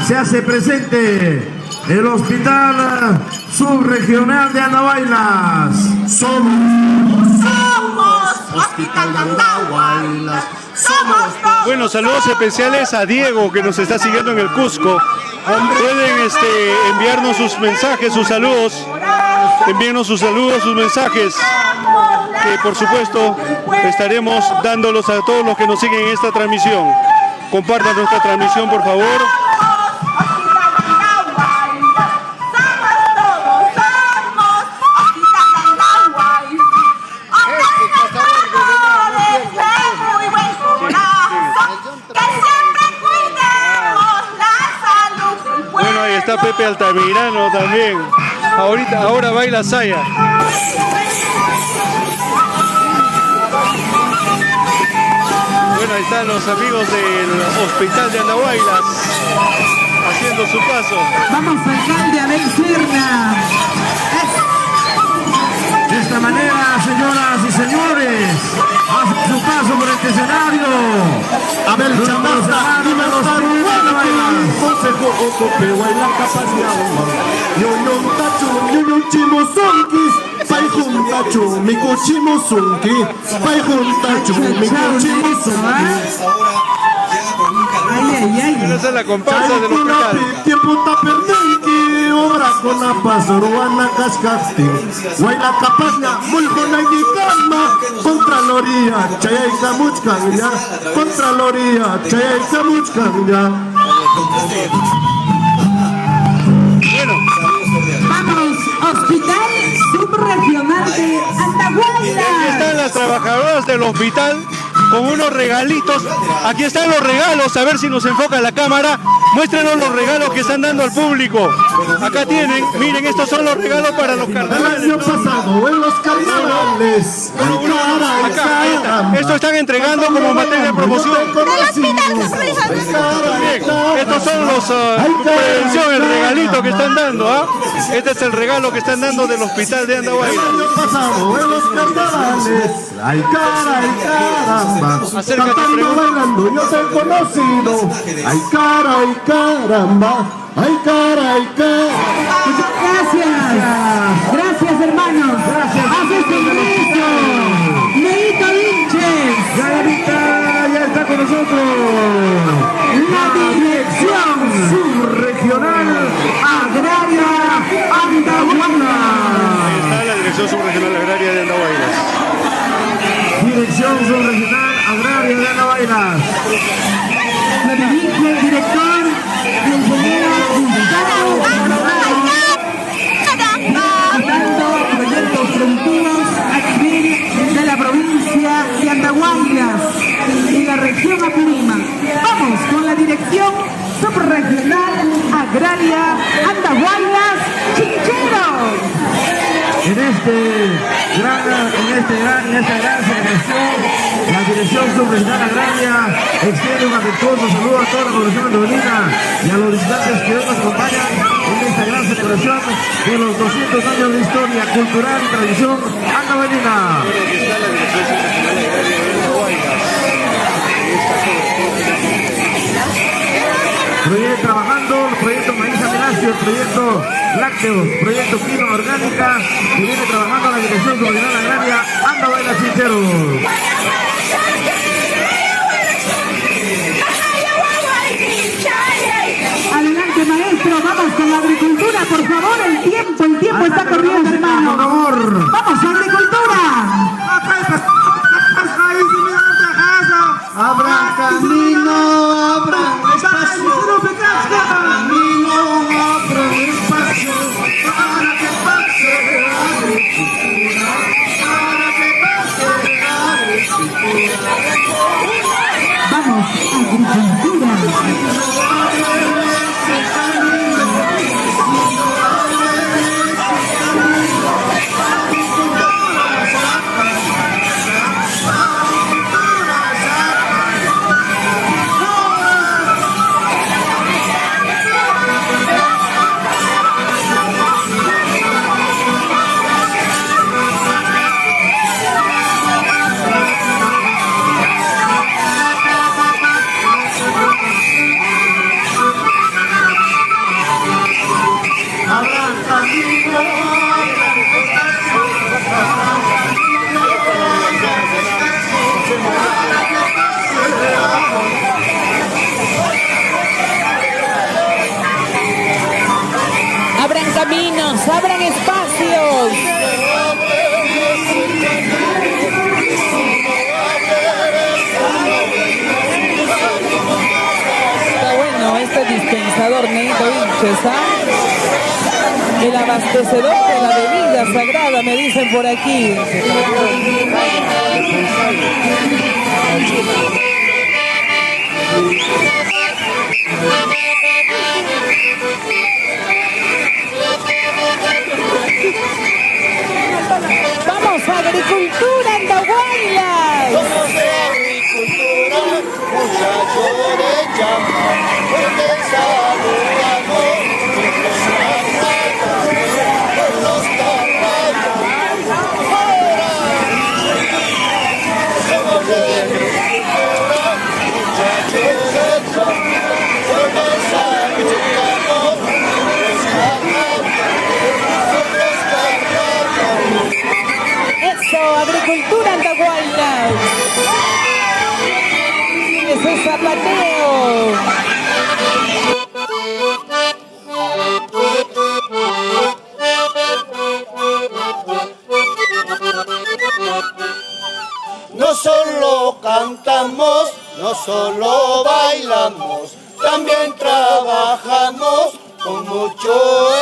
se hace presente el Hospital Subregional de Andahuaylas. Somos Hospital de Andahuaylas. Somos Bueno, saludos especiales a Diego, que nos está siguiendo en el Cusco. Pueden enviarnos sus mensajes, sus saludos. Envíenos sus saludos, sus mensajes, que por supuesto estaremos dándolos a todos los que nos siguen en esta transmisión. Compartan nuestra transmisión, por favor. Bueno, ahí está Pepe Altamirano también. Ahora baila Saya. Bueno, ahí están los amigos del Hospital de Andahuaylas haciendo su paso. Vamos, alcalde Abel Serna. De esta manera, señoras y señores, hace su paso por este escenario. Abel Chamasta, Consejo Ocope, Guayla Capaciado. Yoyon Tachu, Yoyon Chimosonkis, Pai Juntachu, Miku Chimosunki, Pai Juntachu, Miku Chimosunki. Esa es la comparsa del hospital. Tiempo ta perdenki, obra con la pasoruana cascasti. Guayla Capasna, Mulcona Gikama, Contraloría, Chayaica Muchkanya, Contraloría, Chayaica Muchkanya. Bueno, Vamos, Hospital Subregional de Andahuaylas. aquí están las trabajadoras del hospital con unos regalitos. Aquí están los regalos, a ver si nos enfoca la cámara. Muéstrenos los regalos que están dando al público. Acá tienen, miren, estos son los regalos para los El carnavales. año pasado en los carnavales, Acá, esto están entregando como materia de promoción. Bien, estos son los prevención, el regalito que están dando, ¿ah? Este es el regalo que están dando del hospital de Andahuaylas. el año pasado en los carnavales, ay cara, ay caramba, Acércate, cantando, pregunta. bailando, yo te he conocido, ay cara, ay caramba, ay cara, ay cara. Gracias. Gracias, hermanos. Gracias. Hace servicio. Neito Vinches. Ya está con nosotros. La Dirección Subregional Agraria Andahuaylas. Ahí está la Dirección Subregional Agraria de Andahuaylas. Dirección Subregional Agraria de Andahuaylas. La dirige el director, el ingeniero Gustavo dando proyectos productivos a nivel de la provincia de Andahuaylas y la región Apurímac. Vamos con la Dirección Subregional Agraria Andahuaylas Chincheros. En esta gran celebración La Dirección Subregional Agraria extiende un afectuoso saludo a toda la población andalina y a los visitantes que hoy nos acompañan en esta gran celebración de los 200 años de historia cultural y tradición andalina. Trabajando el proyecto Maíz Amenacio, el proyecto Lácteos, proyecto Quinoa Orgánica, que viene trabajando la Dirección Subregional Agraria Andahuaylas Chincheros. Adelante, maestro, vamos con la agricultura, por favor, el tiempo está corriendo, hermano. Por favor. Vamos, agricultura. Abran camino, abran espacio, abran espacio, para que pase la agricultura, para que pase la agricultura. Vamos, agricultura. Abran caminos, abran espacios. Está bueno este dispensador, Neito Vilches, ¿ah? El abastecedor de la bebida sagrada, me dicen por aquí. Vamos a agricultura, Andahuaylas. Somos de agricultura, muchachos de Chamba, porque saludamos los caballos. Somos de agricultura, muchachos de Chamba, porque saludamos los caballos. Eso, agricultura, Andahuaylas. Ese es zapateo. No solo cantamos, no solo bailamos, también trabajamos con mucho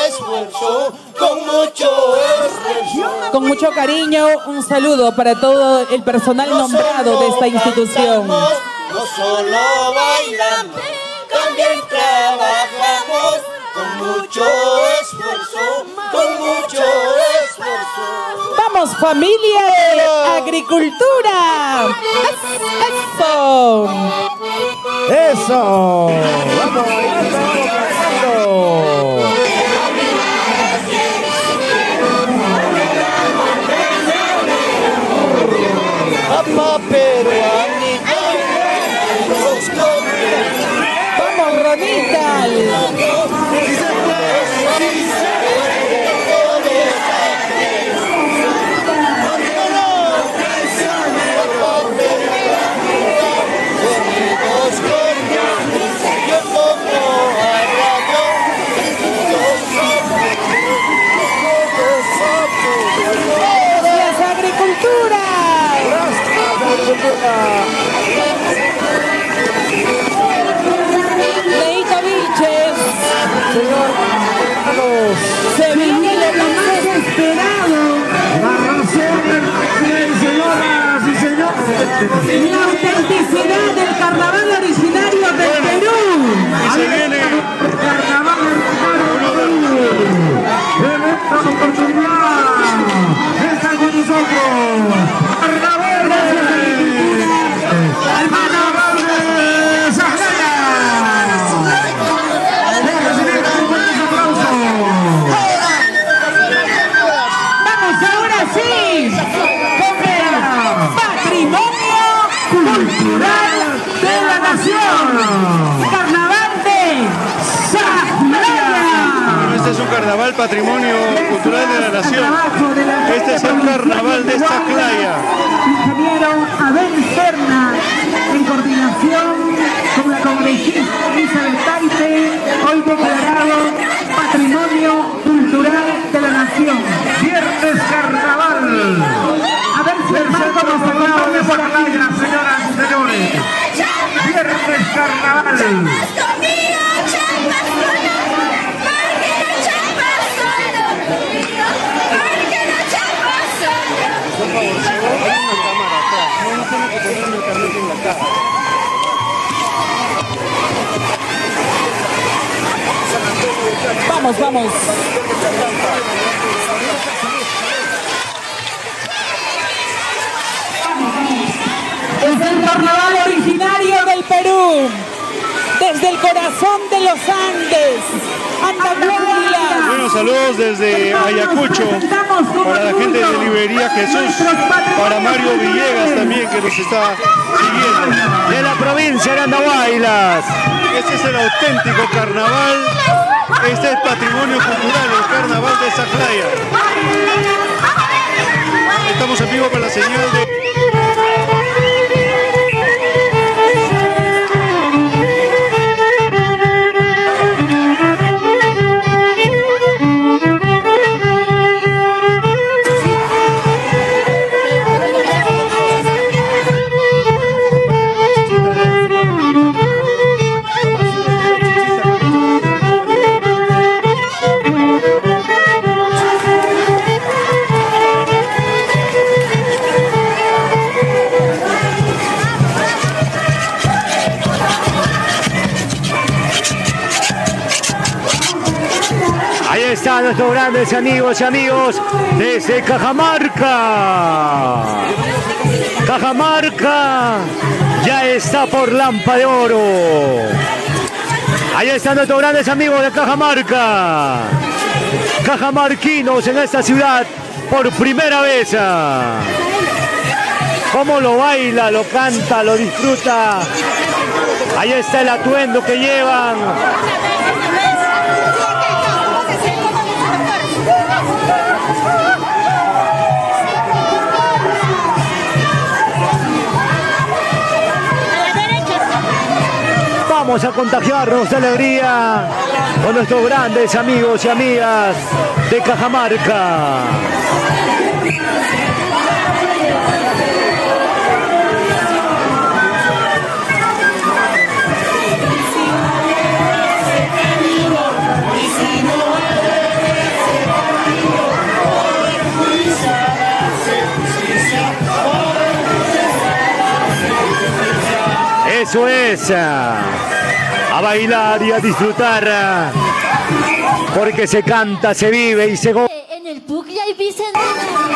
esfuerzo, con mucho esfuerzo. Con mucho cariño, un saludo para todo el personal nombrado de esta institución. No solo bailamos, también trabajamos con mucho esfuerzo, con mucho esfuerzo. Vamos, familia de agricultura. Eso. Eso. Vamos, vamos. Apa peruanita, vamos, Ronita. Gracias, agricultura. Neito Vilches. Señor, se viene lo más esperado. La razón del señoras y señores. La autenticidad del carnaval originario del Perú. Y se viene carnaval originario del Perú. En esta oportunidad está con nosotros Carnaval de carnaval patrimonio cultural de la nación. Este es el carnaval de Saclaya. Ingeniero Abel Serna, en coordinación con la congresista Elizabeth Taipe, hoy declarado Patrimonio Cultural de la Nación. Viernes Carnaval. A ver si el marco nos acompaña por aquí, señoras y señores. Viernes Carnaval. Vamos, vamos. Es el carnaval originario del Perú, desde el corazón de los Andes, Andahuaylas. Buenos saludos desde Ayacucho, para la gente de Librería Jesús, para Mario Villegas también que nos está siguiendo. De la provincia de Andahuaylas. Este es el auténtico carnaval, este es patrimonio cultural, el carnaval de Saclaya. Estamos en vivo con la señal de... Están nuestros grandes amigos y amigos desde Cajamarca. Cajamarca ya está por Lampa de Oro. Ahí están nuestros grandes amigos de Cajamarca. Cajamarquinos en esta ciudad por primera vez. Cómo lo baila, lo canta, lo disfruta. Ahí está el atuendo que llevan. Vamos a contagiarnos de alegría con nuestros grandes amigos y amigas de Cajamarca. Eso es, a bailar y a disfrutar, porque se canta, se vive y se goza. En el Puclla y Bicentenario.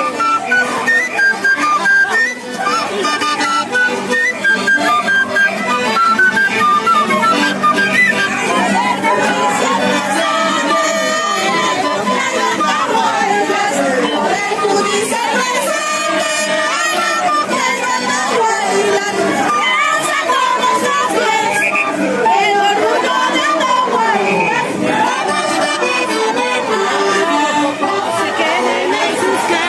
Se queden en sus casas.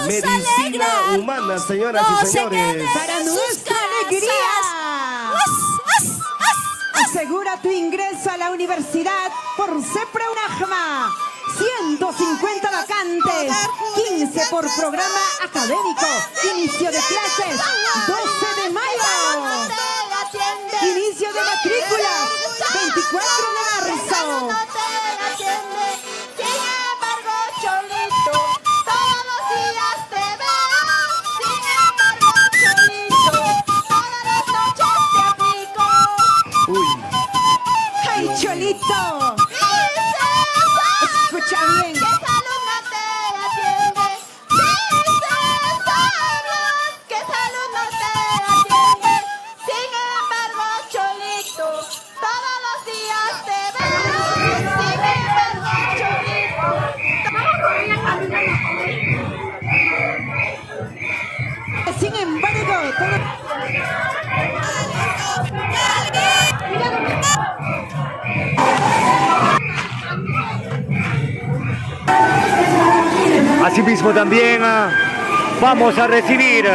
medicina humana, señoras y señores. Para nuestra alegría. Asegura tu ingreso a la universidad por CEPRE UNAJMA. 150 vacantes, 15 por programa académico. Inicio de clases, 12 de mayo. Inicio de matrícula, 24 de marzo. ¡Ay, Cholito! Escucha bien. ¿Qué salud no te atiende? Sin embargo, Cholito, todos los días te veo. Sin embargo, Asimismo también vamos a recibir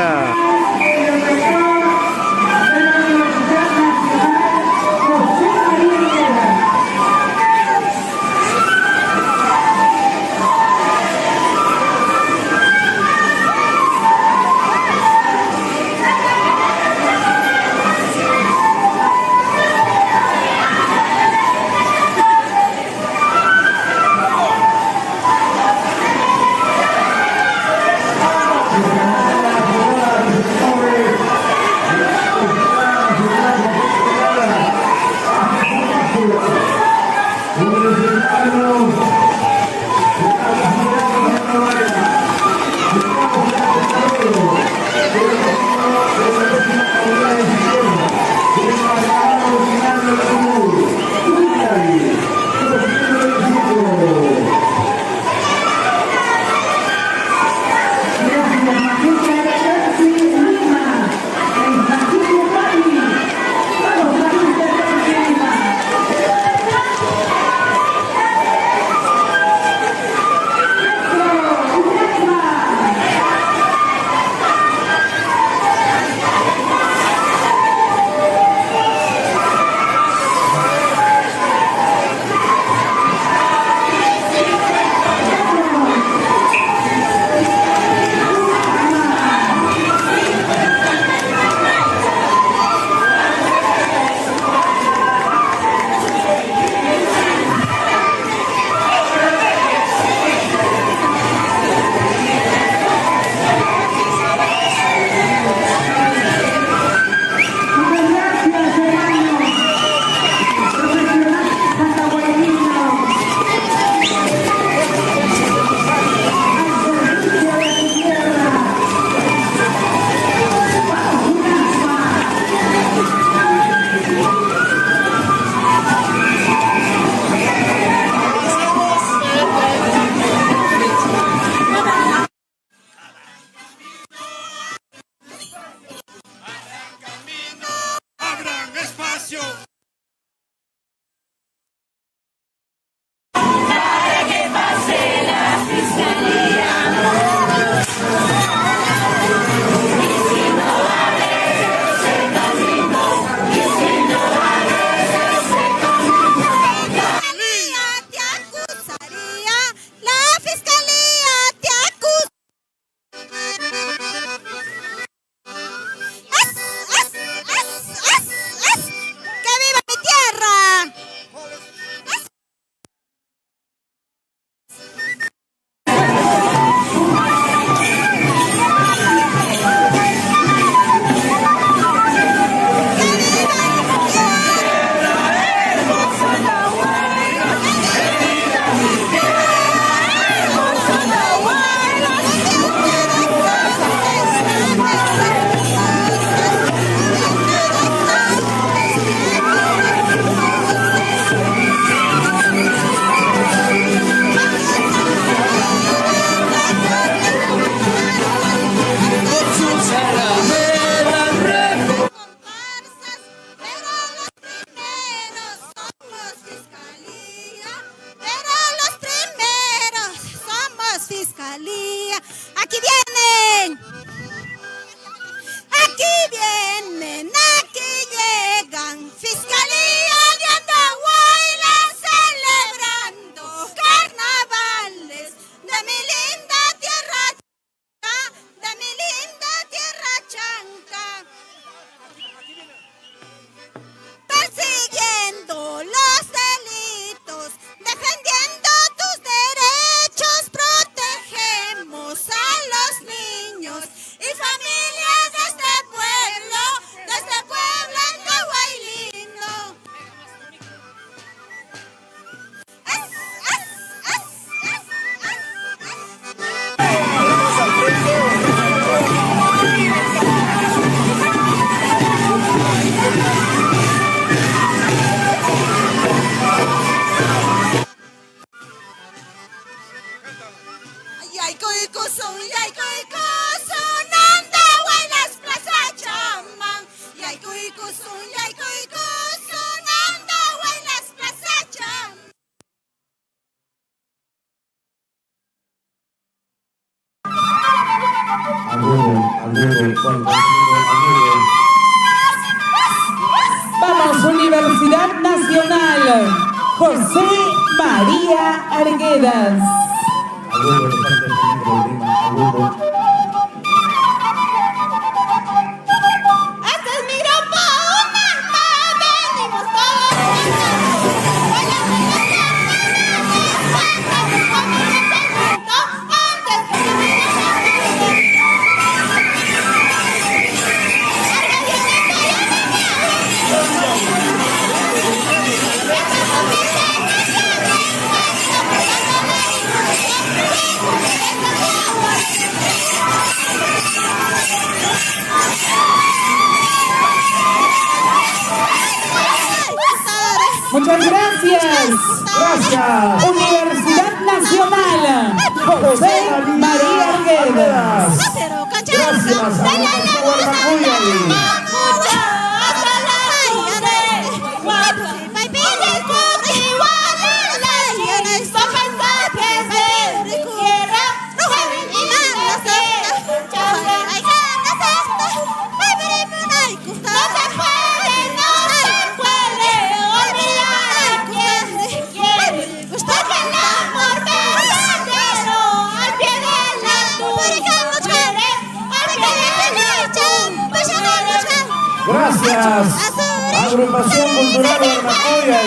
José María Arguedas. Este es mi grupo, venimos Muchas gracias. Gracias. Universidad Nacional José María Arguedas. Gracias. Gracias. Agrupación Cultural Barbacoya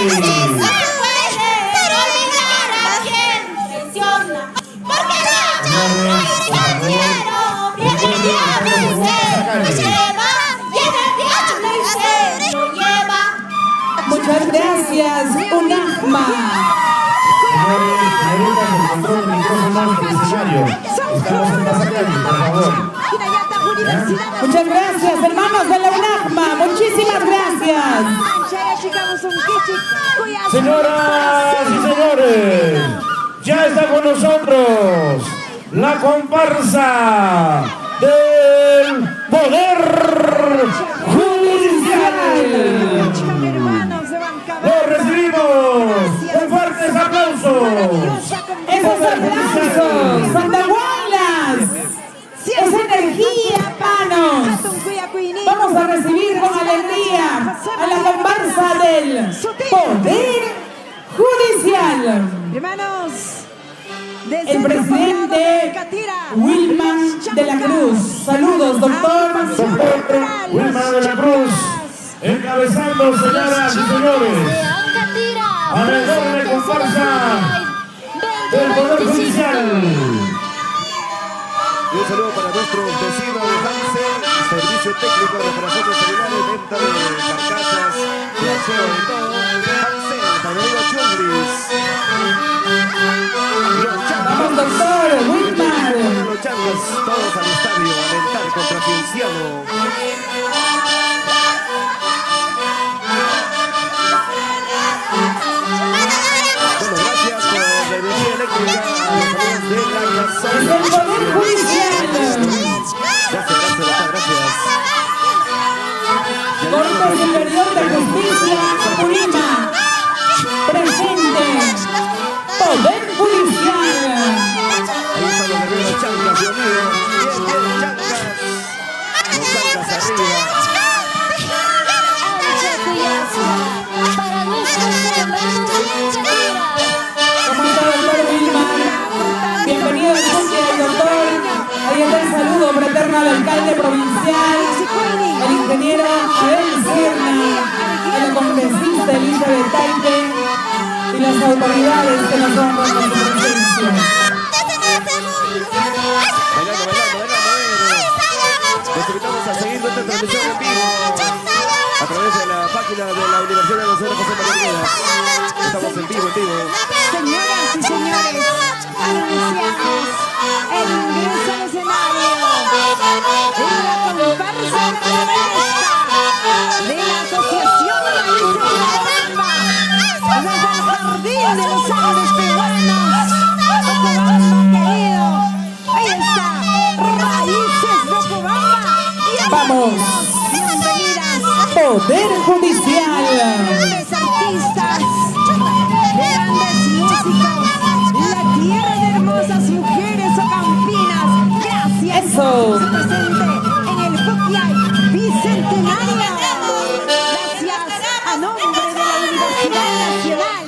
Muchas gracias, UNAJMA. Muchas gracias, hermanos de la UNAJMA. Muchísimas gracias. Señoras y señores, ya está con nosotros la comparsa del Poder Judicial. Lo recibimos con fuertes aplausos. Esos aplausos, Santagualas. Esa energía, panos. Vamos a recibir con alegría a la comparsa del Poder Judicial. Hermanos, el presidente Wilman de la Cruz. Saludos, doctor. Wilman de la Cruz, encabezando, señoras y señores, a la enorme comparsa del Poder Judicial. Y un saludo para nuestros vecinos de Hansel, servicio técnico de reparaciones celulares, venta de carcasas, blanqueo de todo. Hansel, para mi amigo Chundris. Los Changas. Vamos, doctor Wilmar. Los Changas, todos al estadio, a alentar contra Cienciano. Bueno, gracias por la energía eléctrica a los amigos de la casa. El Poder Judicial. Gracias. Corte Superior de Justicia, Apurímac. Presente. Poder Judicial. Ahí están los guerreros Chancas, Dios mío. Bien, Chancas. Los Chancas arriba. Para nuestros hermanos de Shakira. ¿Cómo está, doctor Wilmar? Bienvenido al Judicial, doctor. Ahí está el saludo fraterno al alcalde provincial, el ingeniero Abel Sierna, el congresista Elizabeth Taipe y las autoridades que nos honran con su presencia. Bailando. Los invitamos a seguir nuestra transmisión en vivo a través de la página de la Universidad Nacional José María Arguedas. Estamos en vivo. Señoras y señores, anunciamos el ingreso al escenario de la comparsa de la Asociación Raíces de Ocobamba, desde el Jardín de los Andes peruanos. Ocobamba querido, ahí está, Raíces de Ocobamba. Vamos. Bienvenidas. Poder Judicial. Grandes artistas, grandes músicos, la tierra de hermosas mujeres ocampinas. Gracias. Eso. Se presente en el Pucllay Bicentenario. Gracias a nombre de la Universidad Nacional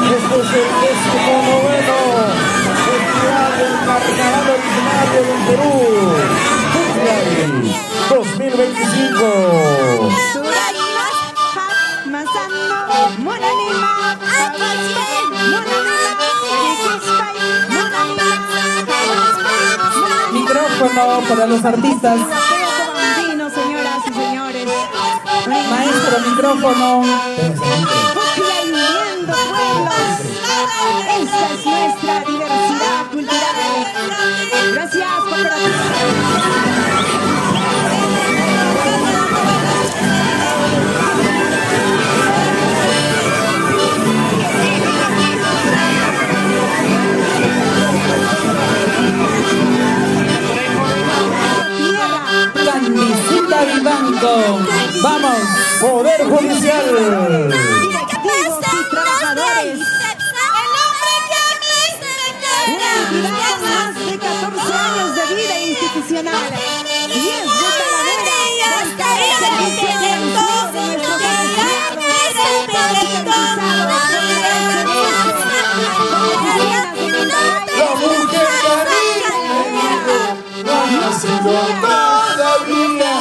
Este es el 19º Festival del Carnaval Originario del Perú, Pucllay 2025. Micrófono para los artistas. Señoras y señores. Maestro, micrófono. Esta es nuestra diversidad cultural. Gracias por Candicita Vivanco. Vamos. Poder Judicial. directivos y trabajadores. Más de 14 años de vida institucional. 10 de Talavera. Hasta el servicio de nuestros La mujer no ha nacido todavía.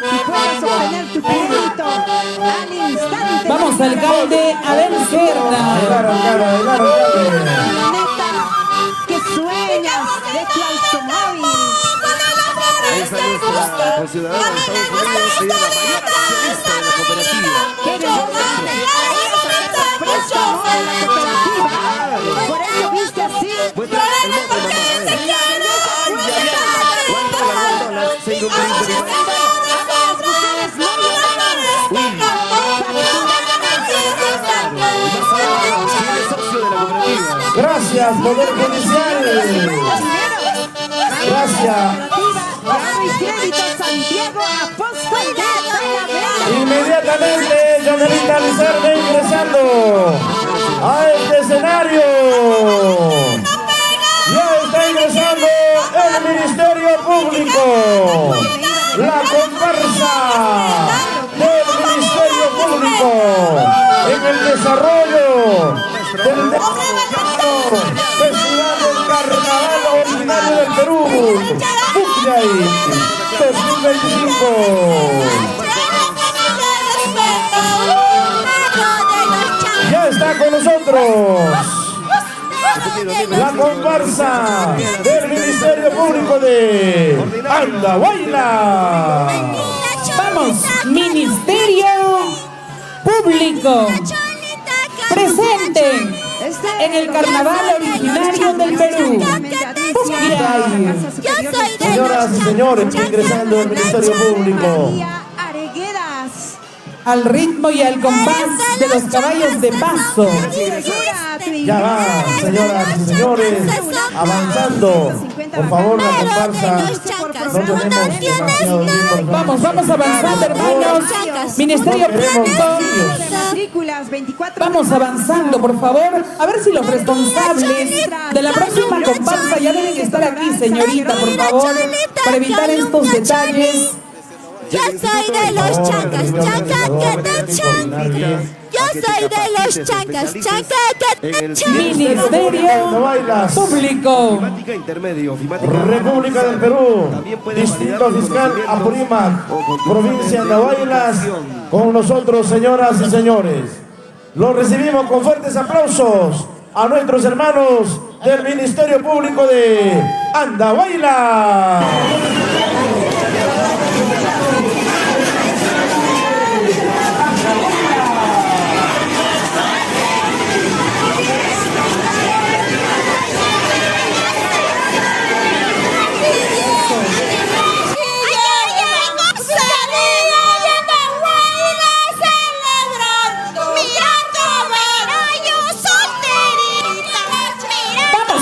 Y puedas obtener tu crédito al instante. Vamos, alcalde Abel Cerda. Que sueñas de tu automóvil. Ahí está nuestra ciudadana de Estados Unidos, ella es la mayor accionista de la cooperativa. Por eso viste así. Muestra el nombre, mamá, Gracias, Poder Judicial. Gracias. Inmediatamente, Janelita Lizardo ingresando a este escenario. Ya está ingresando el Ministerio Público. La comparsa del Ministerio Público en el desarrollo del Festival del Carnaval Originario del Perú, Pucllay 2025. Ya está con nosotros la comparsa del Ministerio Público de Andahuayla. Vamos, Ministerio Público. Presente en el Carnaval Originario del Perú. Pucllay. Señoras y señores, ingresando al Ministerio Público. Al ritmo y al compás de los caballos de paso. Ya va, señoras y señores, avanzando. Por favor, la comparsa. No tenemos demasiado tiempo. Vamos avanzando, hermanos. Ministerio Público. Vamos avanzando, por favor. A ver si los responsables de la próxima comparsa ya deben estar aquí, señorita, por favor, para evitar estos detalles. Yo soy de los chancas, chaca que te chanca. Yo soy de los chancas, chaca que te chanca. Ministerio Público. República del Perú. Distrito Fiscal Apurímac. Provincia de Andahuaylas. Con nosotros, señoras y señores. Los recibimos con fuertes aplausos a nuestros hermanos del Ministerio Público de Andahuaylas.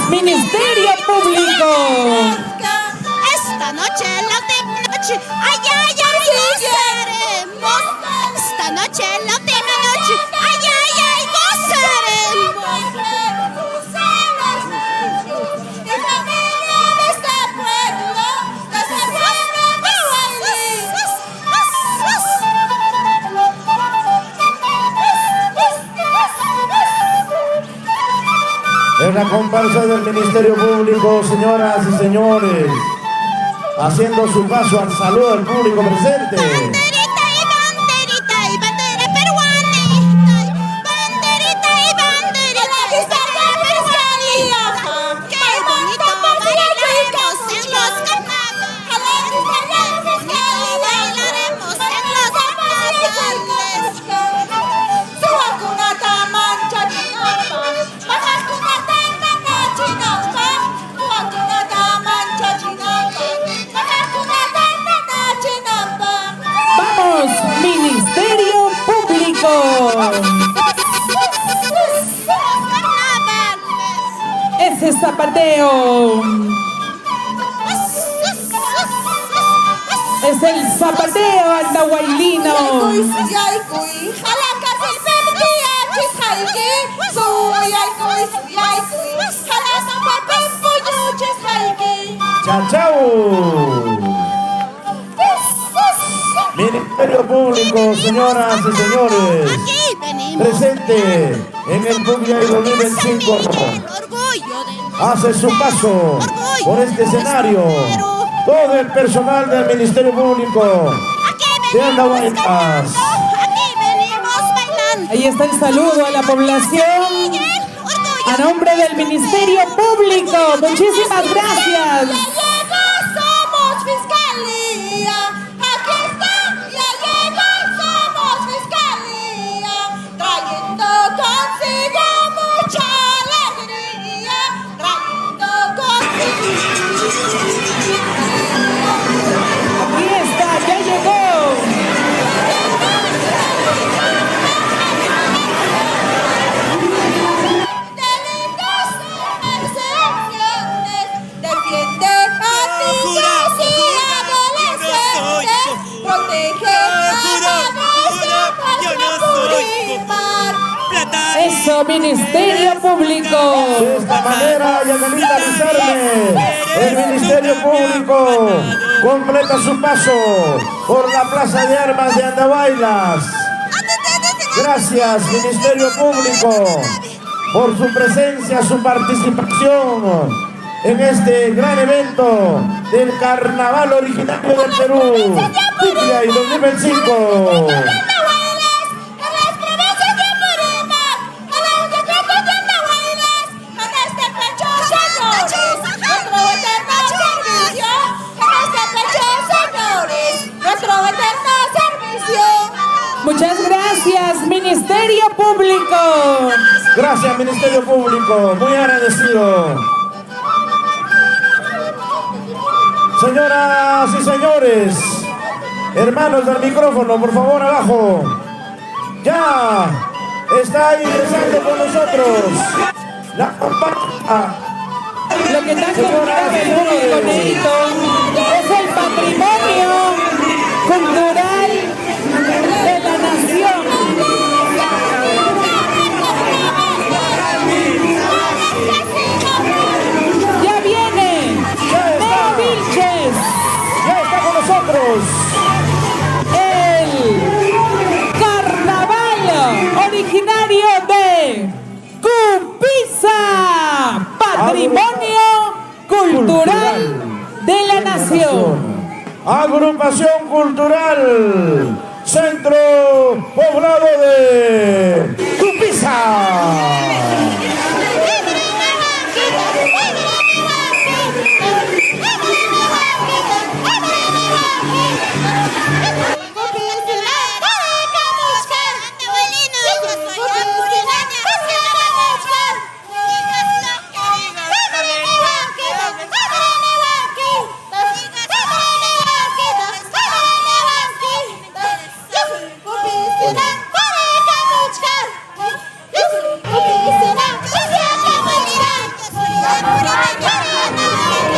Ministerio Público. Esta noche, la última noche, ay, ay, ay, lo haremos. Esta noche, la última la comparsa del Ministerio Público, señoras y señores, haciendo su paso al saludo al público presente. Ministerio Público. Ese zapateo es el zapateo andahuaylino. Chao, chao. Ministerio Público, señoras y señores, presente en el Pugliay 2025, hace su paso por este escenario todo el personal del Ministerio Público de Andahuaylas. Ahí está el saludo a la población a nombre del Ministerio Público. Muchísimas gracias. Eso, Ministerio Público. De esta manera, Yanelita Lizarme, el Ministerio Público completa su paso por la Plaza de Armas de Andahuaylas. Gracias, Ministerio Público, por su presencia, su participación en este gran evento del Carnaval originario del Perú, Pugliay 2025. Muchas gracias, Ministerio Público. Gracias, Ministerio Público, muy agradecido. Señoras y señores, hermanos del micrófono, por favor, abajo. Ya está ingresando con nosotros la comparsa. Lo que está contando el público, Neito, es el patrimonio cultural de la nación. Ya viene Neo Vilches. Ya está con nosotros el carnaval originario de Cupiza, patrimonio cultural de la nación. Agrupación Cultural Centro Poblado de Cupiza.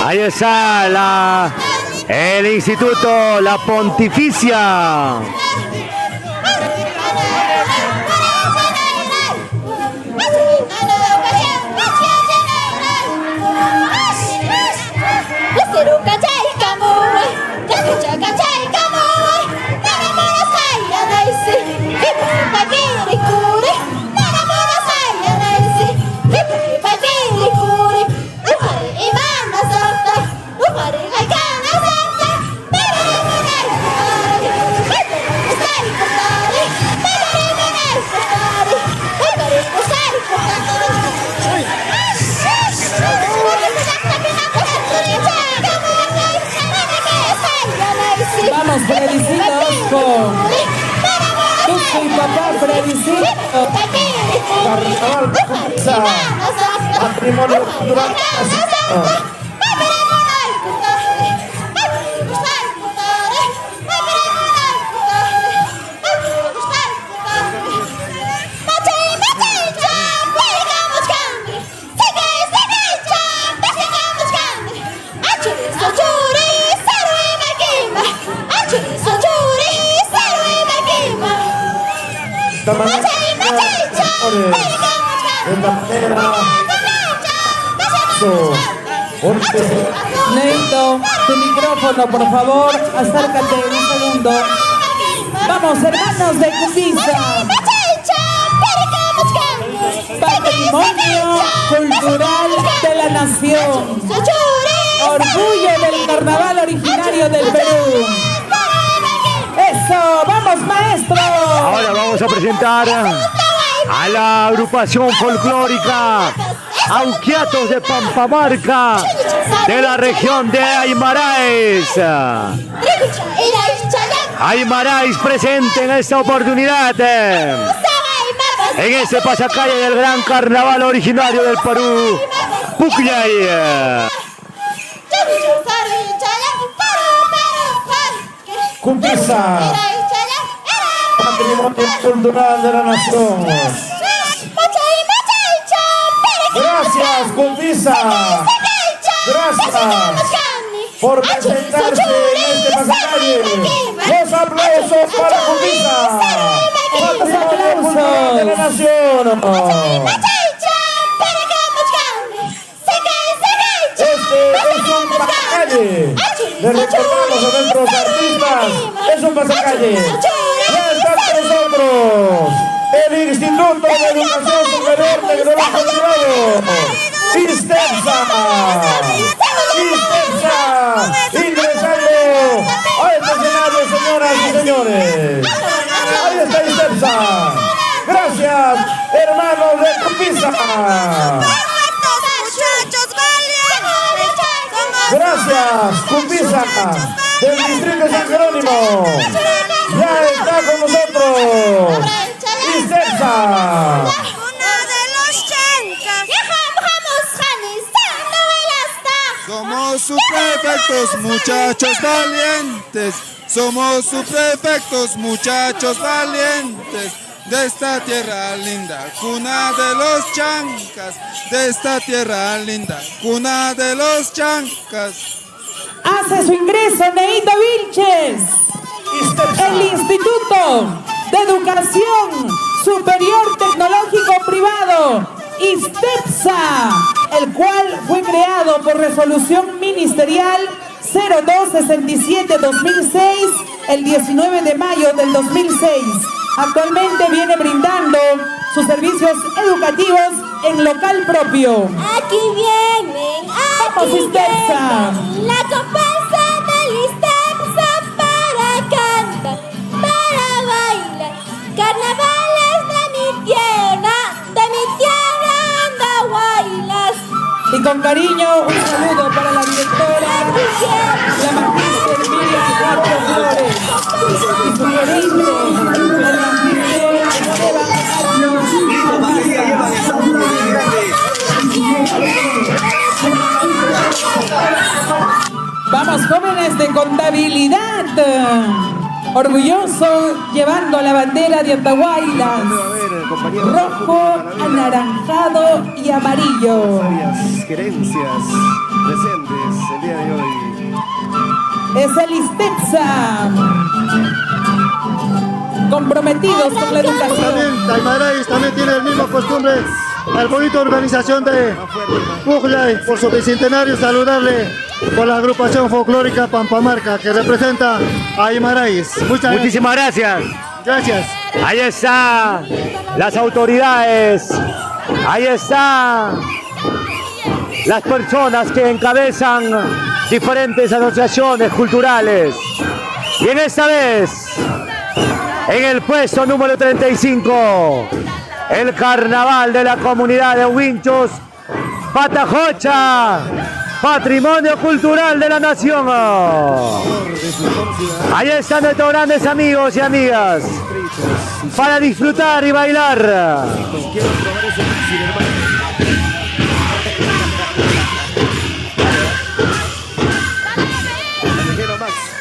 Ahí está el Instituto La Pontificia. Fredicito. Carnaval de Cupiza. Patrimonio cultural. Neito, tu micrófono, por favor, acércate un segundo. Vamos, hermanos de Cupiza. Patrimonio cultural de la nación. Orgullo del carnaval originario del Perú. Eso, vamos, maestro. Ahora vamos a presentar a la agrupación folclórica Auquiatos de Pampamarca de la región de Aymaráis. Aymaráis presente en esta oportunidad en este pasacalle del gran carnaval originario del Perú, Pucllay. Cupiza. Patrimonio cultural de la nación. Gracias, Cupiza. Gracias por presentarse en este pasacalle. Los aplausos para Cupiza. Patrimonio cultural de la nación. Este es un pasacalle. Les recordamos a nuestros artistas. Es un pasacalle. Ya está con nosotros el Instituto de Educación Superior Tecnológico Privado, ISTEPSA, ingresando a este escenario, señoras y señores. Ahí está ISTEPSA. Gracias, hermanos de Cupiza. Gracias, Cupiza, del distrito de San Jerónimo. Ya está con nosotros ISTEPSA. Somos subprefectos, muchachos valientes. Somos subprefectos, muchachos valientes. De esta tierra linda, cuna de los chancas. De esta tierra linda, cuna de los chancas. Hace su ingreso Neito Vilches. El Instituto de Educación Superior Tecnológico Privado, ISTEPSA, el cual fue creado por resolución ministerial 0267-2006 el 19 de mayo del 2006. Actualmente viene brindando sus servicios educativos en local propio. Aquí vienen, Vamos, ISTEPSA. La comparsa del ISTEPSA para cantar, para bailar. Carnavales de mi tierra Andahuaylas. Y con cariño, un saludo para la directora, la magíster Miriam Castro Flores, y su gerente, el magíster Vamos, jóvenes de contabilidad, orgulloso llevando la bandera de Andahuaylas, rojo, anaranjado y amarillo. Varias gerencias presentes el día de hoy. Es el ISTEPSA, comprometidos con la educación. Aymaráis también tiene el mismo costumbre. La bonita organización de Pucllay por su bicentenario, saludarle por la agrupación folclórica Pampamarca que representa a Aymaráis. Muchísimas gracias. Gracias. Ahí está las autoridades. Ahí están las personas que encabezan diferentes asociaciones culturales. Y en esta vez, en el puesto número 35, el carnaval de la comunidad de Huinchos, Patajocha, Patrimonio Cultural de la Nación. Ahí están nuestros grandes amigos y amigas para disfrutar y bailar.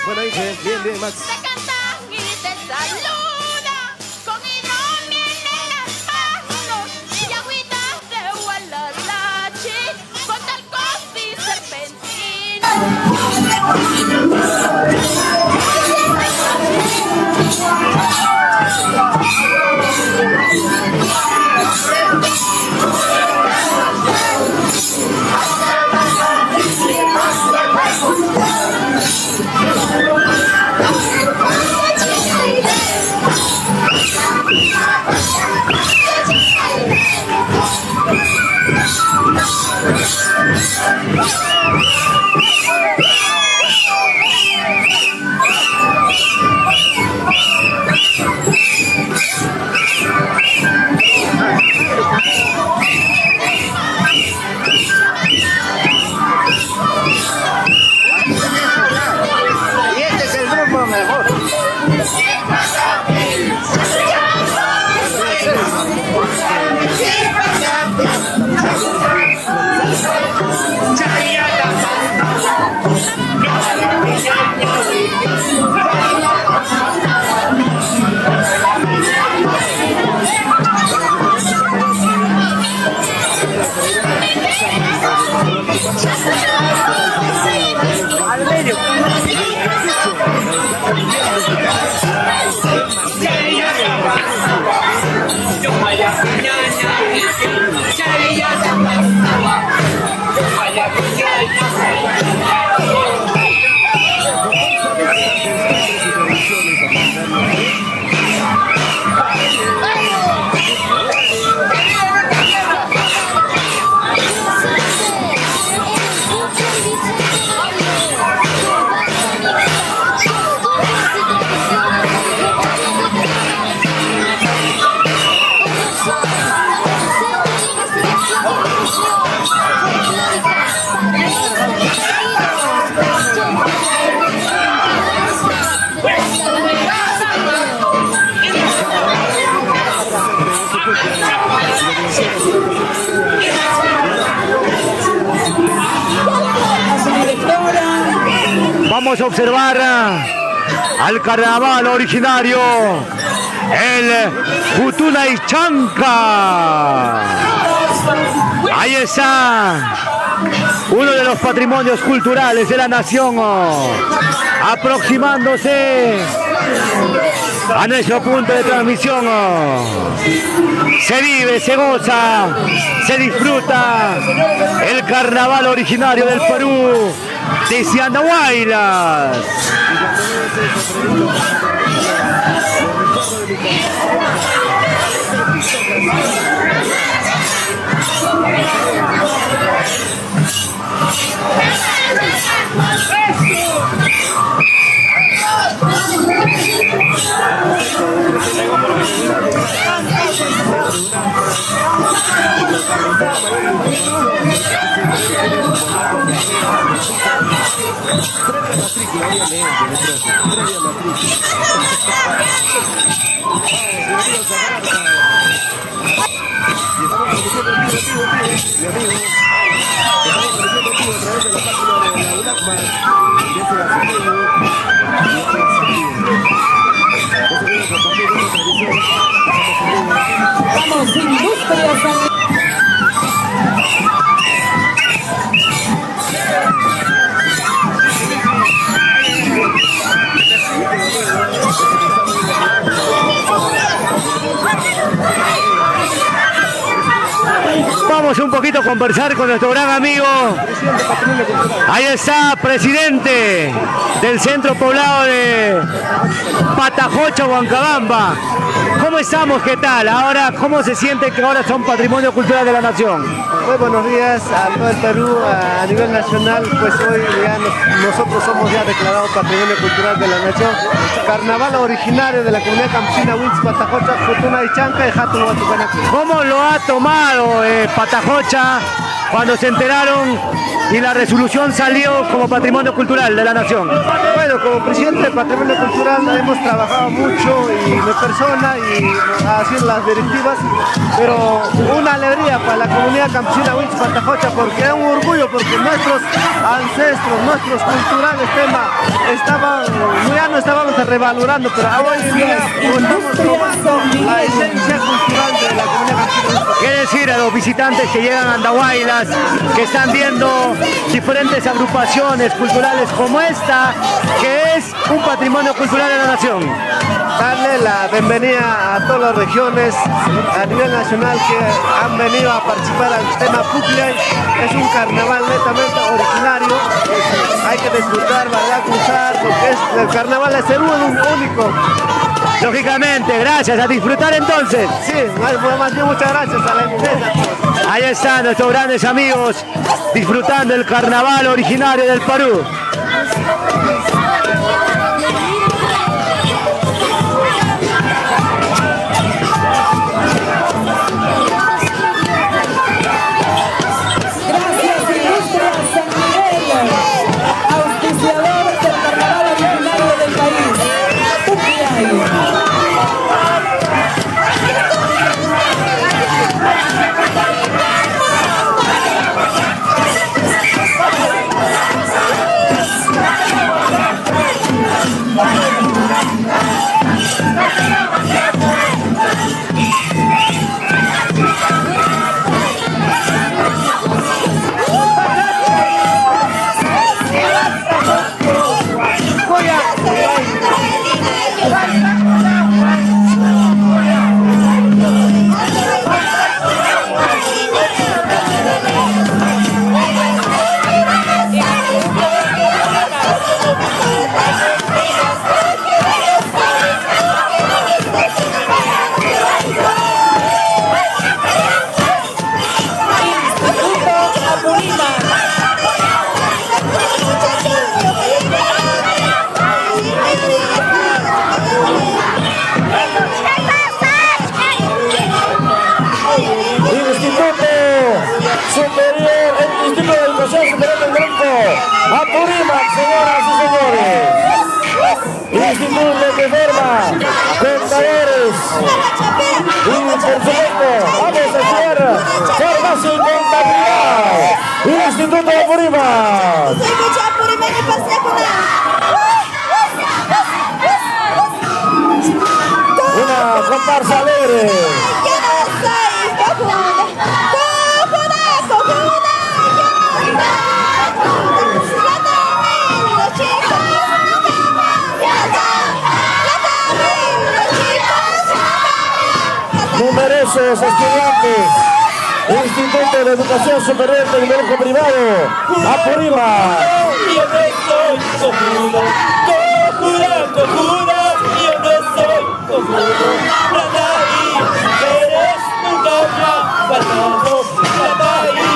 Bueno, bien, bien, Max. Y este es el grupo mejor. Vamos a observar al carnaval originario, el Putunay Chanca. Ahí está, uno de los patrimonios culturales de la nación, aproximándose a nuestro punto de transmisión. Se vive, se goza, se disfruta el carnaval originario del Perú, desde Andahuaylas. Vamos, Industrias. Vamos un poquito a conversar con nuestro gran amigo. Ahí está, presidente del centro poblado de Patajocha, Huancabamba. ¿Cómo estamos? ¿Qué tal? Ahora, ¿cómo se siente que ahora son patrimonio cultural de la nación? Muy buenos días a todo el Perú, a nivel nacional, pues hoy ya nosotros somos ya declarados patrimonio cultural de la nación. Carnaval originario de la comunidad campesina Huitz, Patajocha, Putunay Chanca y Hatun Huatucanacu. ¿Cómo lo ha tomado Patajocha cuando se enteraron y la resolución salió como patrimonio cultural de la nación? Bueno, como presidente del Patrimonio Cultural hemos trabajado mucho y mi persona y haciendo las directivas, pero una alegría para la comunidad campesina Huinchi Pantajocha, porque es un orgullo, porque nuestros ancestros, nuestros culturales temas ya no estábamos revalorando, pero hoy en día estamos tomando la esencia cultural de la comunidad campesina. ¿Qué decir a los visitantes que llegan a Andahuaylas, que están viendo diferentes agrupaciones culturales como esta, que es un patrimonio cultural de la nación? Darle la bienvenida a todas las regiones a nivel nacional que han venido a participar al tema Pucllay. Es un carnaval netamente originario, hay que disfrutar, ¿verdad? Cruzar, porque el carnaval es el único. Lógicamente, gracias, a disfrutar entonces. Sí, más bien muchas gracias a la empresa. Ahí están nuestros grandes amigos disfrutando el carnaval originario del Perú. Apurímac, señoras y señores. Instituto que forma contadores. Y por supuesto, vamos a estudiar farmacia y contabilidad. Instituto de Apurímac. Una comparsa alegre. Numerosos estudiantes, Instituto de Educación Superior Tecnológico Privado, Apurímac. Yo no soy cojudo, cojuda, yo no soy cojudo. Nataí, eres tu novia, faltado. Nataí,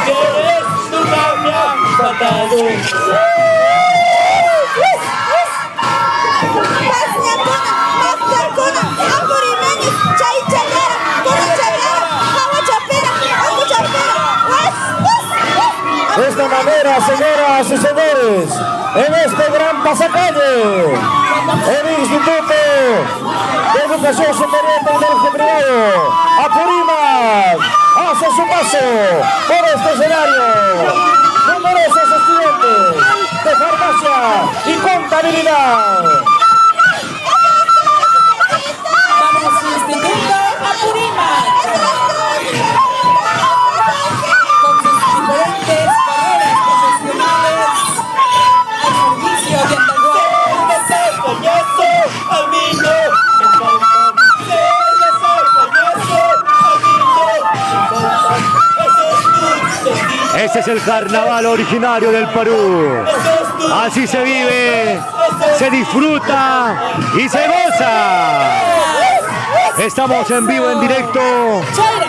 eres tu novia, faltado. De esta manera, señoras y señores, en este gran pasacalle, el Instituto de Educación Superior Tecnológico Privado, Apurímac, hace su paso por este escenario. Numerosos estudiantes de farmacia y contabilidad. Vamos, Instituto Apurímac. Con sus diferentes carreras profesionales al servicio de Andahuaylas. Este es el carnaval originario del Perú. Así se vive, se disfruta y se goza. Estamos en vivo, en directo,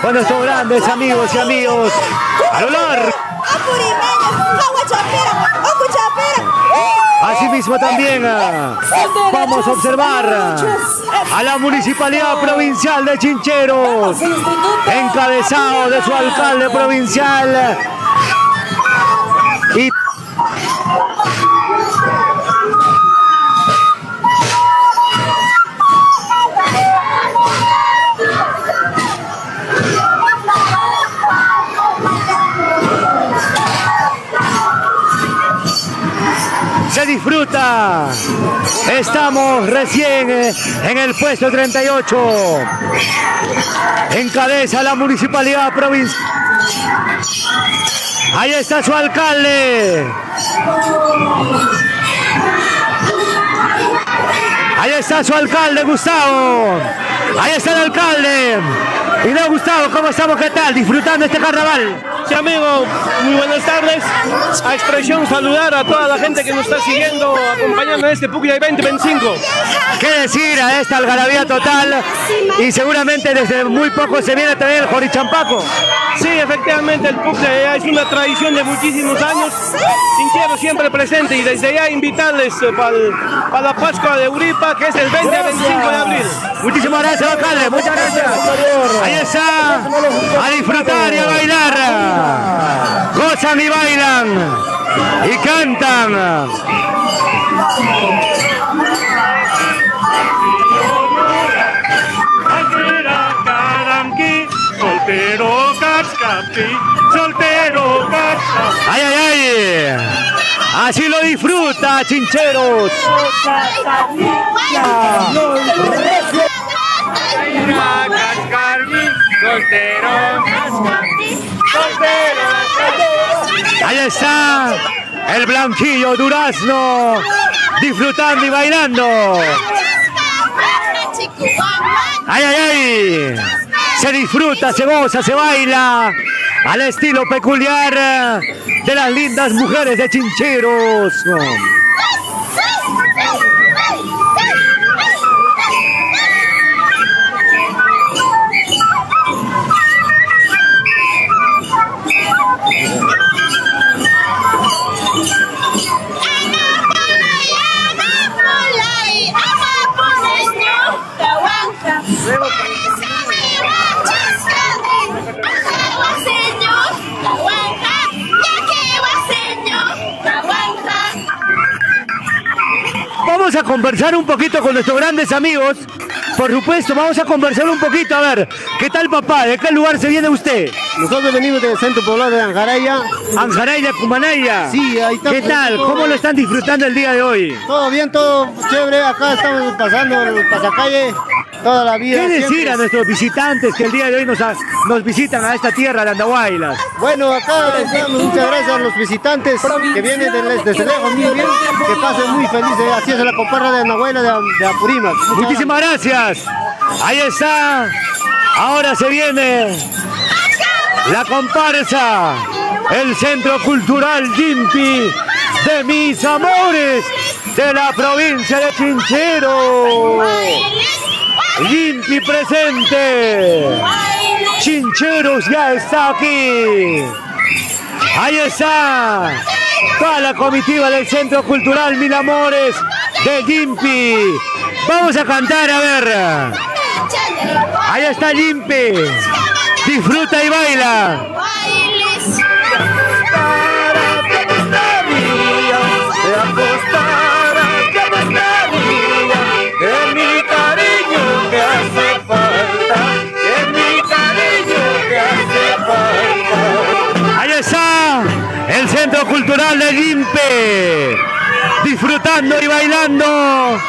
con nuestros grandes amigos y amigos a lo largo. Asimismo también vamos a observar a la Municipalidad Provincial de Chincheros, encabezado de su alcalde provincial. Y se disfruta. Estamos recién en el puesto 38. Encabeza la Municipalidad Provincial. Ahí está su alcalde. Ahí está su alcalde, Gustavo. Ahí está el alcalde. Y no, Gustavo, ¿cómo estamos? ¿Qué tal? Disfrutando este carnaval. Sí, amigo, muy buenas tardes. A expresión saludar a toda la gente que nos está siguiendo, acompañando en este Pucllay 2025. ¿Qué decir a esta algarabía total? Y seguramente desde muy poco se viene también el Jorichampaco. Sí, efectivamente, el Pucllay es una tradición de muchísimos años. Chincheros siempre presente y desde ya invitarles para la Pascua de Uripa, que es el 20 a 25 de abril. Muchísimas gracias, alcalde. Muchas gracias. Ahí está. A disfrutar y a bailar. Gozan y bailan y cantan. Soltero cascapi, soltero cascapi. ¡Ay, ay, ay! Así lo disfruta, Chincheros. Ahí está el blanquillo Durazno disfrutando y bailando. ¡Ay, ay, ay! Se disfruta, se goza, se baila al estilo peculiar de las lindas mujeres de Chincheros. Vamos a conversar un poquito con nuestros grandes amigos. Por supuesto, vamos a conversar un poquito. A ver, ¿qué tal, papá? ¿De qué lugar se viene usted? Nosotros venimos del centro poblado de Anjaraya. Anjaraya, Cumanaya. Sí, ahí estamos. ¿Qué tal? ¿Cómo lo están disfrutando el día de hoy? Todo bien, todo chévere. Acá estamos pasando el pasacalle toda la vida. ¿Qué decir siempre a nuestros visitantes que el día de hoy nos visitan a esta tierra de Andahuaylas? Bueno, acá estamos, muchas gracias a los visitantes que vienen desde lejos, muy bien, que pasen muy felices. Así es la comparsa de Andahuaylas de Apurímac. Muchísimas gracias. Ahí está. Ahora se viene la comparsa, el Centro Cultural Yimpi de mis amores de la provincia de Chincheros. Yimpi presente. Chincheros ya está aquí. Ahí está toda la comitiva del Centro Cultural Mil Amores de Yimpi. Vamos a cantar, a ver. Ahí está Yimpi. Disfruta y baila. Ahí está el Centro Cultural de Yimpi, disfrutando y bailando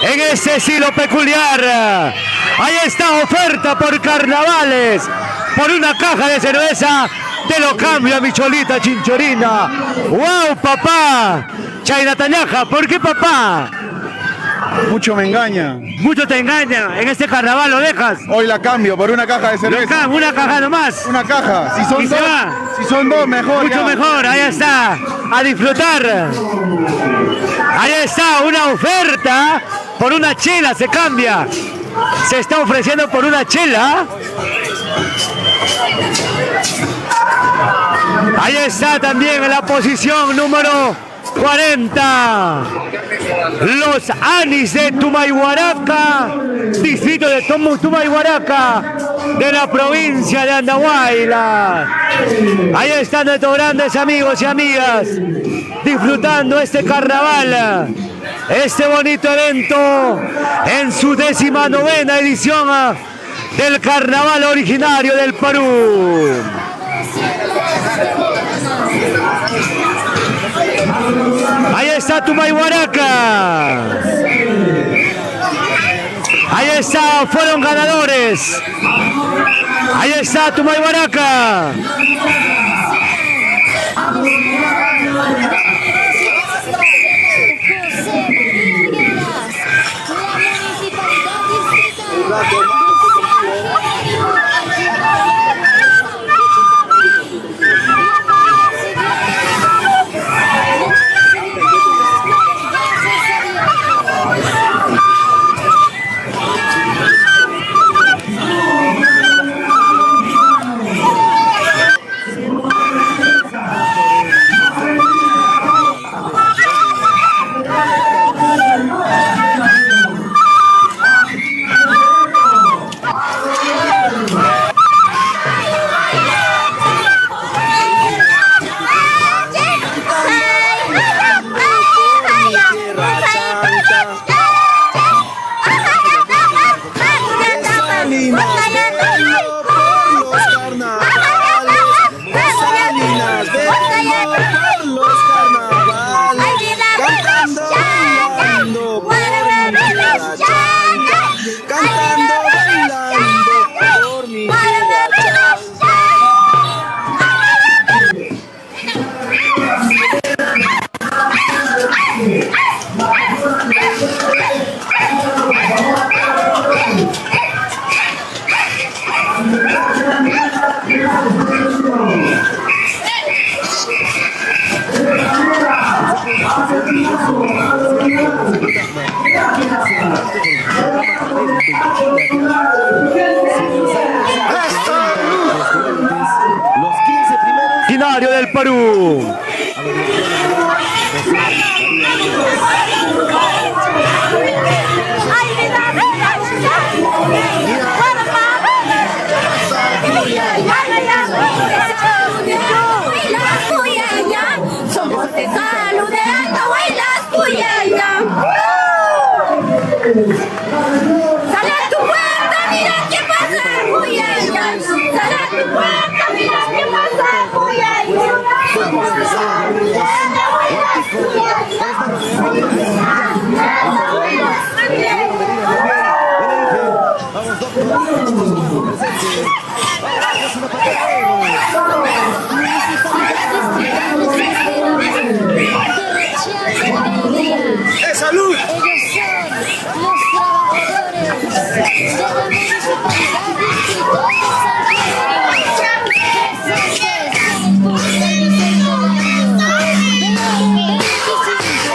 en ese estilo peculiar. Ahí está, oferta por carnavales, por una caja de cerveza. Te lo cambio a mi cholita chinchorina. ¡Wow, papá! Chaynatañaja, ¿por qué, papá? Mucho me engaña. Mucho te engaña. En este carnaval lo dejas. Hoy la cambio por una caja de cerveza. Una caja nomás. Una caja. Si son y dos, se va. Si son dos, mejor. Mucho ya. mejor. Ahí está. A disfrutar. Ahí está una oferta por una chela. Se cambia. Se está ofreciendo por una chela. Ahí está también en la posición número 40. Los Anis de Tumayhuaraca, distrito de Tumayhuaraca, de la provincia de Andahuaylas. Ahí están nuestros grandes amigos y amigas, disfrutando este carnaval, este bonito evento en su 19ª edición del carnaval originario del Perú. Ahí está Tumayhuaraca. Ahí está, fueron ganadores. Ahí está Tumayhuaraca. Originario del Perú. Somos de salud de Andahuaylas, Cuyaya. Sale a tu puerta, mira qué pasa, Cuyaya. Sale a tu puerta, mira qué pasa, Cuyaya. Somos de salud de Andahuaylas, Cuyaya. ¡De salud! Ellos son los trabajadores de la Municipalidad Distrital de Santiago, presentes en el cumpleaños centenario de 2025.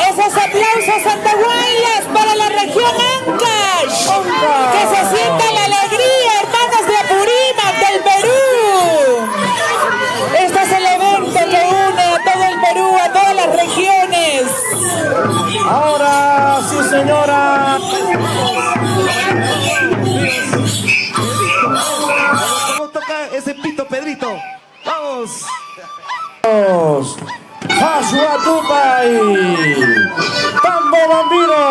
Esos aplausos andahuaylas para la región Ancash. Que se sienta la alegría, hermanos de Apurímac, del Perú. Este es el evento que une a todo el Perú, a todas las regiones. Ahora sí, señora. ¿Cómo toca ese pito, Pedrito? ¡Vamos! Joshua Tupay, Tambo Bambino,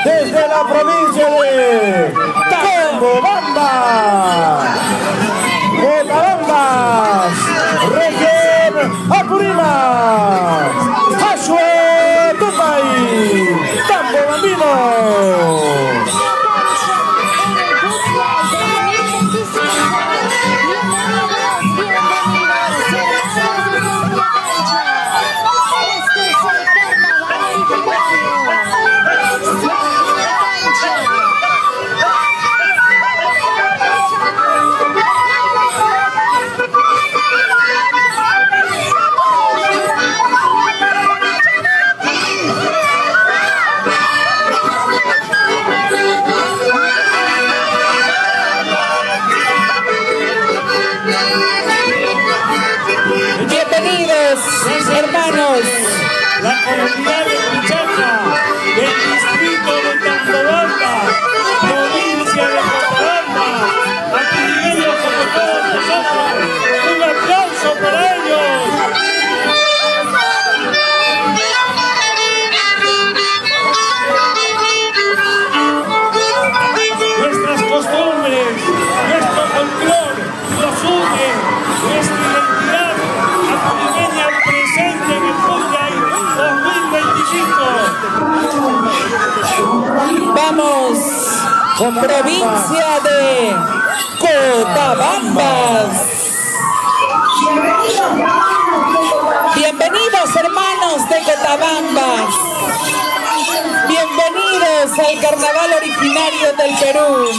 desde la provincia de Tambobamba, Cotabambas, región Apurímac. Joshua Tupay, Tambo Bambino. Hermanos, la comunidad de Pichaca, del distrito de Tacobamba, provincia de Cochabamba, activiños como todos nosotros, un aplauso para ellos. Nuestras costumbres, nuestro folclore nos unen, nuestra identidad activiña presente en el Pucllay 2025. vamos, provincia de Cotabambas. Bienvenidos, hermanos de Cotabambas. Bienvenidos al carnaval originario del Perú.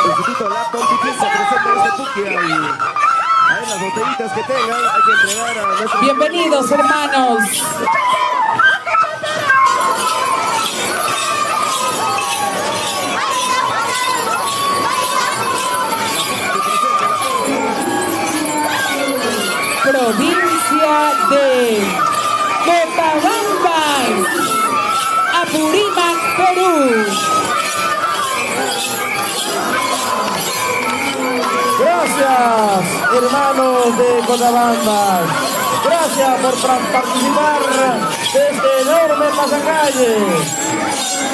Instituto La Pontificia presenta este Pucllay. A ver, las botellitas que tengan hay que entregar a nuestros... Bienvenidos, hermanos. Provincia de Cotabambas, Apurímac, Perú. Gracias, hermanos de Cotabambas. Gracias por participar de este enorme pasacalle.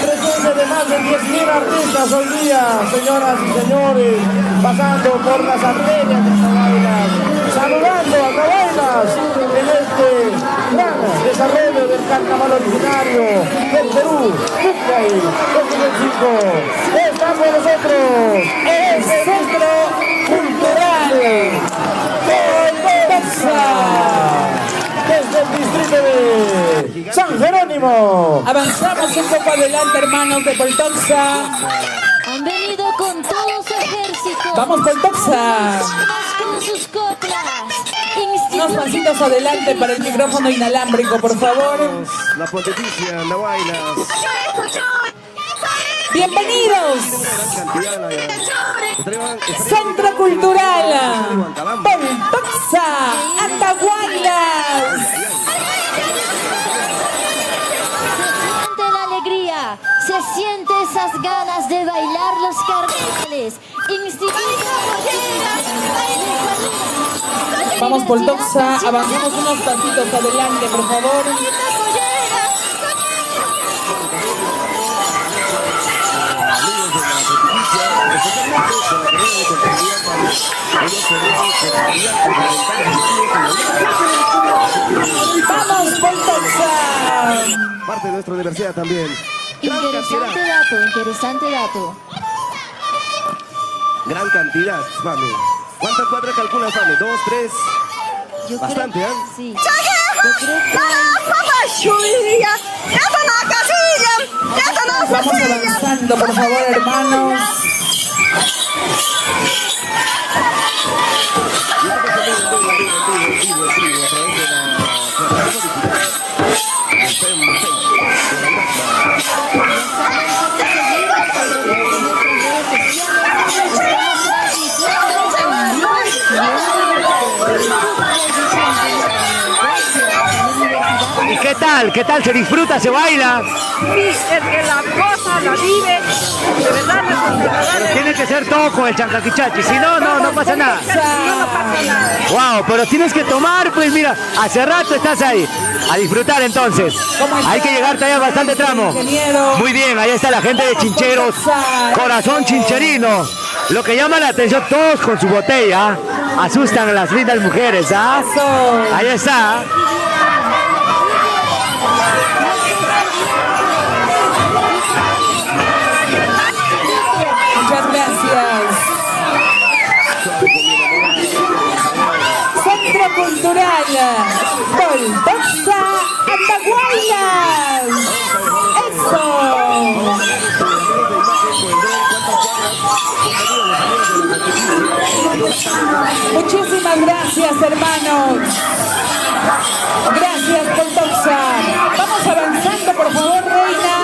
Presencia de más de 10.000 artistas hoy día, señoras y señores, pasando por las arterias de Andahuaylas, saludando a Andahuaylas en este gran desarrollo del carnaval originario del Perú, Pucllay 2025. Está con nosotros el Centro Cultural Poltoxa, desde el distrito de San Jerónimo. Avanzamos un poco adelante, hermanos de Poltoxa. Han venido con todo su ejército. Vamos, Poltoxa. Con sus coplas. Unos pasitos adelante para el micrófono inalámbrico, por favor. La Pontificia, Andahuaylas. Bienvenidos. Centro Cultural Poltoxa, Andahuaylas. Se siente la alegría, se siente esas ganas de bailar los carnavales. Vamos, Poltoxa, avanzamos unos pasitos adelante, por favor. Vamos, Poltoxa. Parte de nuestra universidad también. Interesante dato. Gran cantidad, mami. ¿Cuántas cuadras calculas, mami? ¿2, 3? Bastante, ¿eh? Sí. Vamos avanzando, por favor, hermanos. ¿Y qué tal? ¿Qué tal? ¿Se disfruta? ¿Se baila? Sí, es que la cosa la vive, de verdad, Pero tiene que ser todo con el chancaquichachi, si no, no pasa nada. no pasa nada. Wow, pero tienes que tomar, pues mira, hace rato estás ahí. A disfrutar entonces. Hay que llegar todavía bastante tramo. Muy bien, ahí está la gente de Chincheros. Corazón chincherino. Lo que llama la atención, todos con su botella. Asustan a las lindas mujeres, ¿ah? Ahí está. Muchas gracias. Centro Cultural Poltoxa, Andahuaylas. Eso. Muchísimas gracias, hermanos. Gracias, Pontoxa. Vamos avanzando, por favor, reina.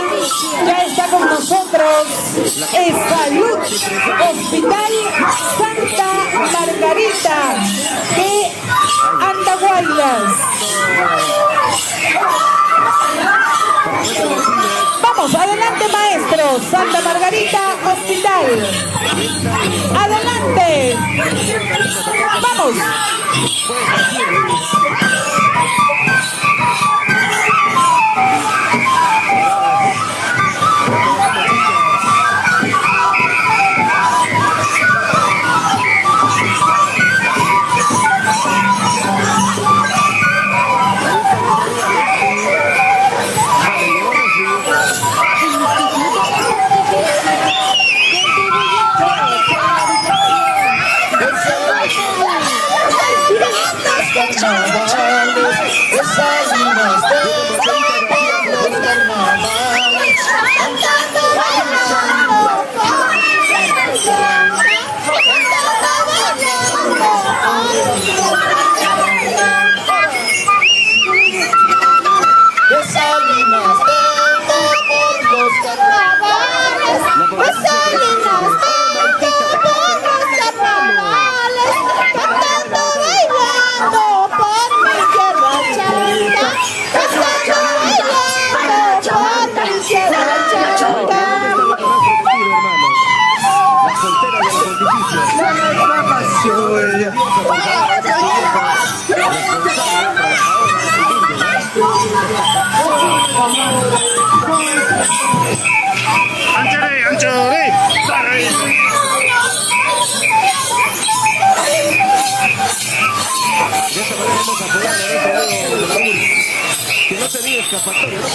Ya está con nosotros Salud Hospital Santa Margarita de Andahuaylas. Vamos, adelante, maestro. Santa Margarita Hospital. Adelante. Vamos. Que no tenía escapatoria, no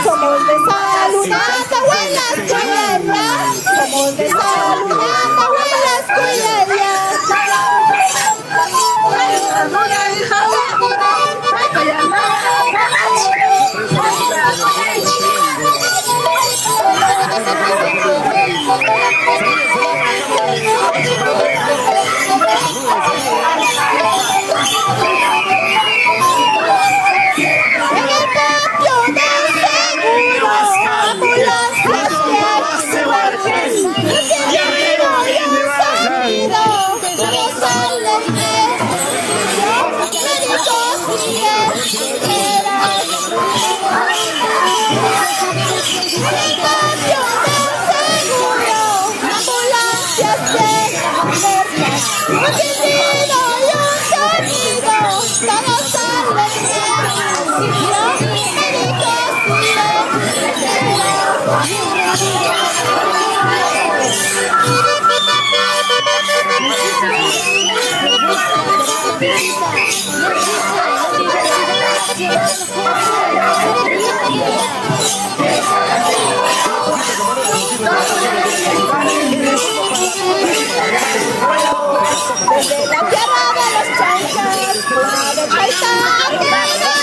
somos de salud, abuelas, somos de salud, abuelas, desde la tierra de los chancas, cuna de paisajes, trabajadores del pueblo,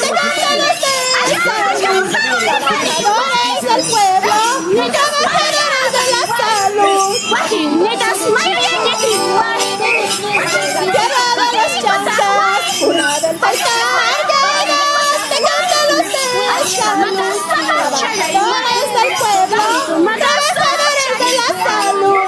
trabajadores de la salud. La tierra de los chancas, cuna del paisaje, trabajadores del pueblo, trabajadores de la salud.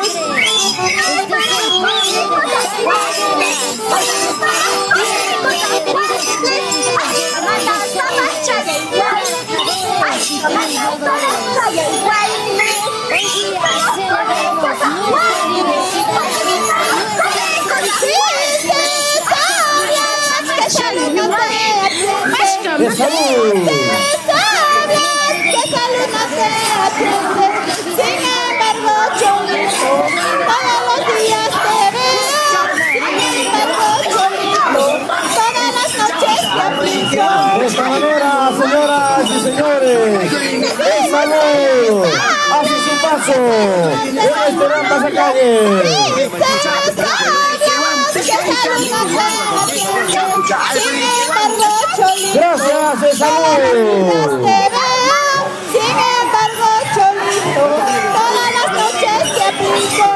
¡De salud! Sin embargo, Cholito, todos los días te veo. Sin embargo, Cholito, en este gran pasacalle. Gracias, de salud. Sin embargo, Cholito, todas las noches te aplico.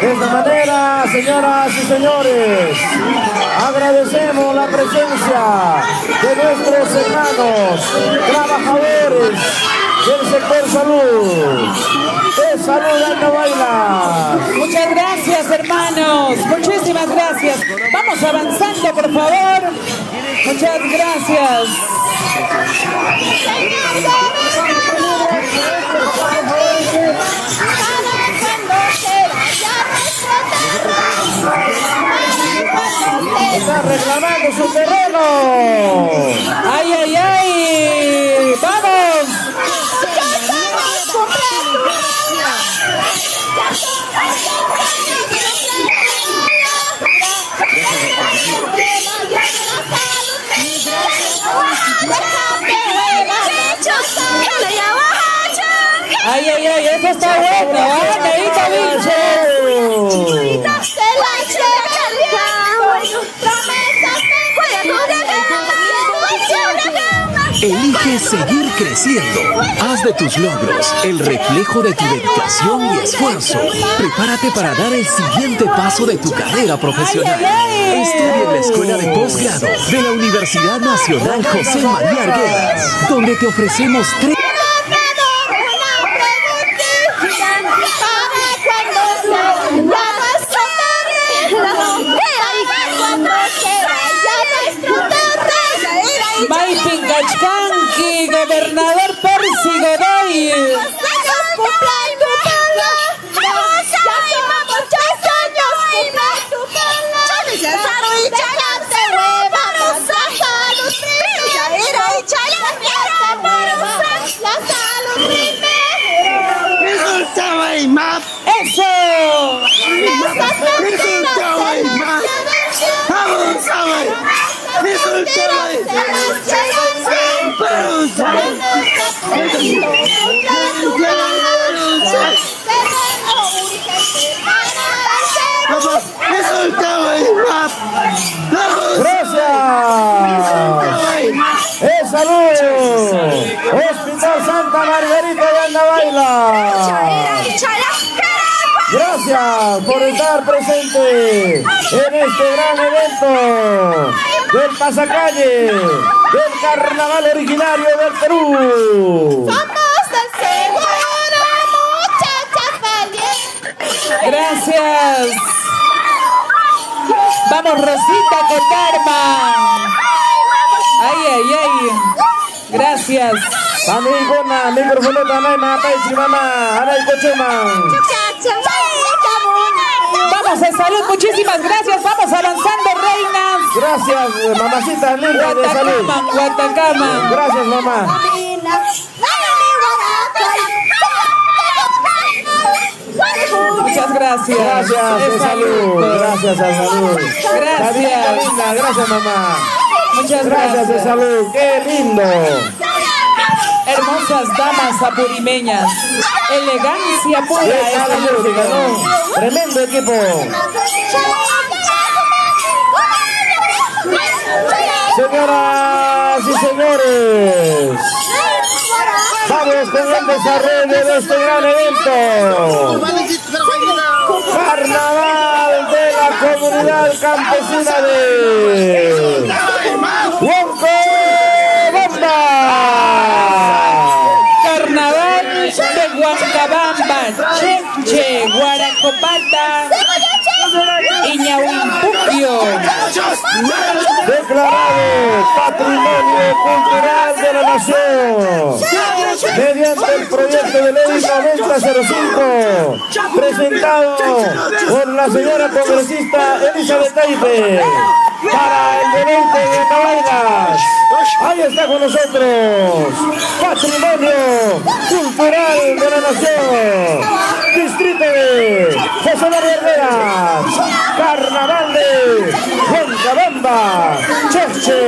De esta manera, señoras y señores, agradecemos la presencia de nuestros hermanos trabajadores del sector salud. De Salud Andahuaylas. Muchas gracias, hermanos. Muchísimas gracias. Vamos avanzando, por favor. Muchas gracias. Está reclamando su terreno. ¡Ay, ay, ay! ¡Vamos! ¡Ay, ay, ay! ¡Eso está bueno! ¡Ah, Neito Vince! Elige seguir creciendo. Haz de tus logros el reflejo de tu dedicación y esfuerzo. Prepárate para dar el siguiente paso de tu carrera profesional. Estudia en la Escuela de Posgrado de la Universidad Nacional José María Arguedas, donde te ofrecemos 3... Maipingachcanqui, gobernador Percy Godoy. ¡Es salud! Hospital Santa Margarita de Andahuaylas. Gracias por estar presente en este gran evento del pasacalle del carnaval originario del Perú. Somos del seguro, muchachas valientes. Gracias. Vamos, Rosita Cotarma. Ay, ay, ay. Gracias. Amigona, micrófono también, mamá, Ana y Cochema. Vamos a salud, muchísimas gracias. Vamos avanzando, reinas. Gracias, mamacita linda de salud. Guatacama. Gracias, mamá. Muchas gracias. Gracias, de salud. Gracias, a salud. Gracias. Linda, gracias, mamá. Muchas gracias, de salud. Qué lindo. Hermosas damas apurimeñas. Elegancia pura. Esa música, ¿no? Tremendo equipo. Señoras y señores, vamos con el desarrollo de este gran evento. Carnaval de la comunidad campesina de Huancabamba. Carnaval de Huancabamba, Chenche, Guaracopata, Iñahuimpuquio. Declarado Patrimonio Cultural de la Nación mediante el proyecto de ley 9005 presentado por la señora congresista Elizabeth Taipe para el deleite de Andahuaylas. Ahí está con nosotros Patrimonio Cultural de la Nación, Distrito de José María Arguedas. Carnaval de Huancabamba, Cheche,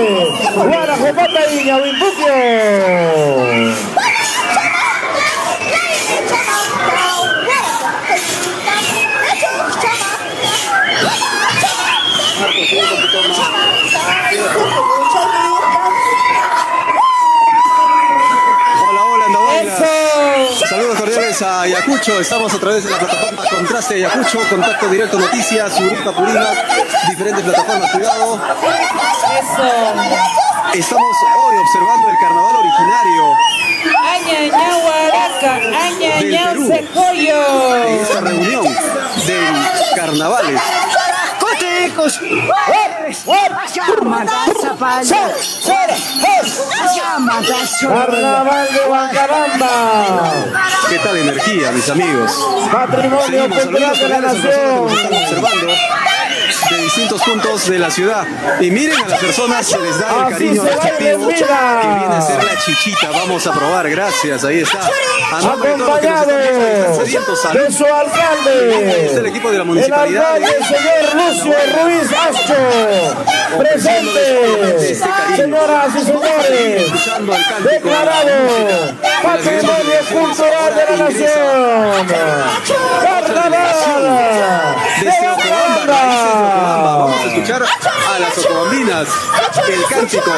Guarajopata y Ñahuimbuquio. Hola, Andahuaylas. Saludos cordiales a Ayacucho. Estamos a través de la plataforma Contraste de Ayacucho, Contacto Directo Noticias, Uripa Purímac, diferentes plataformas. Cuidado. Estamos hoy observando el carnaval originario del Perú. En esta reunión de carnavales. Carnaval de Huancabamba. ¿Qué tal energía, mis amigos? Patrimonio cultural de la nación. Estamos observando de distintos puntos de la ciudad. Y miren a las personas, se les da el cariño respectivo que viene a ser la chichita. Vamos a probar, gracias, ahí está. A nombre de todos los que nos están viendo, salud. De su alcalde. Ahí está el equipo de la municipalidad. El alcalde, señor Lucio Ruiz Ascho. Presente. Señoras y señores. Declarado Patrimonio Cultural de la Nación. Carnaval desde Ocobamba. Vamos a escuchar a las ocobambinas, el cántico.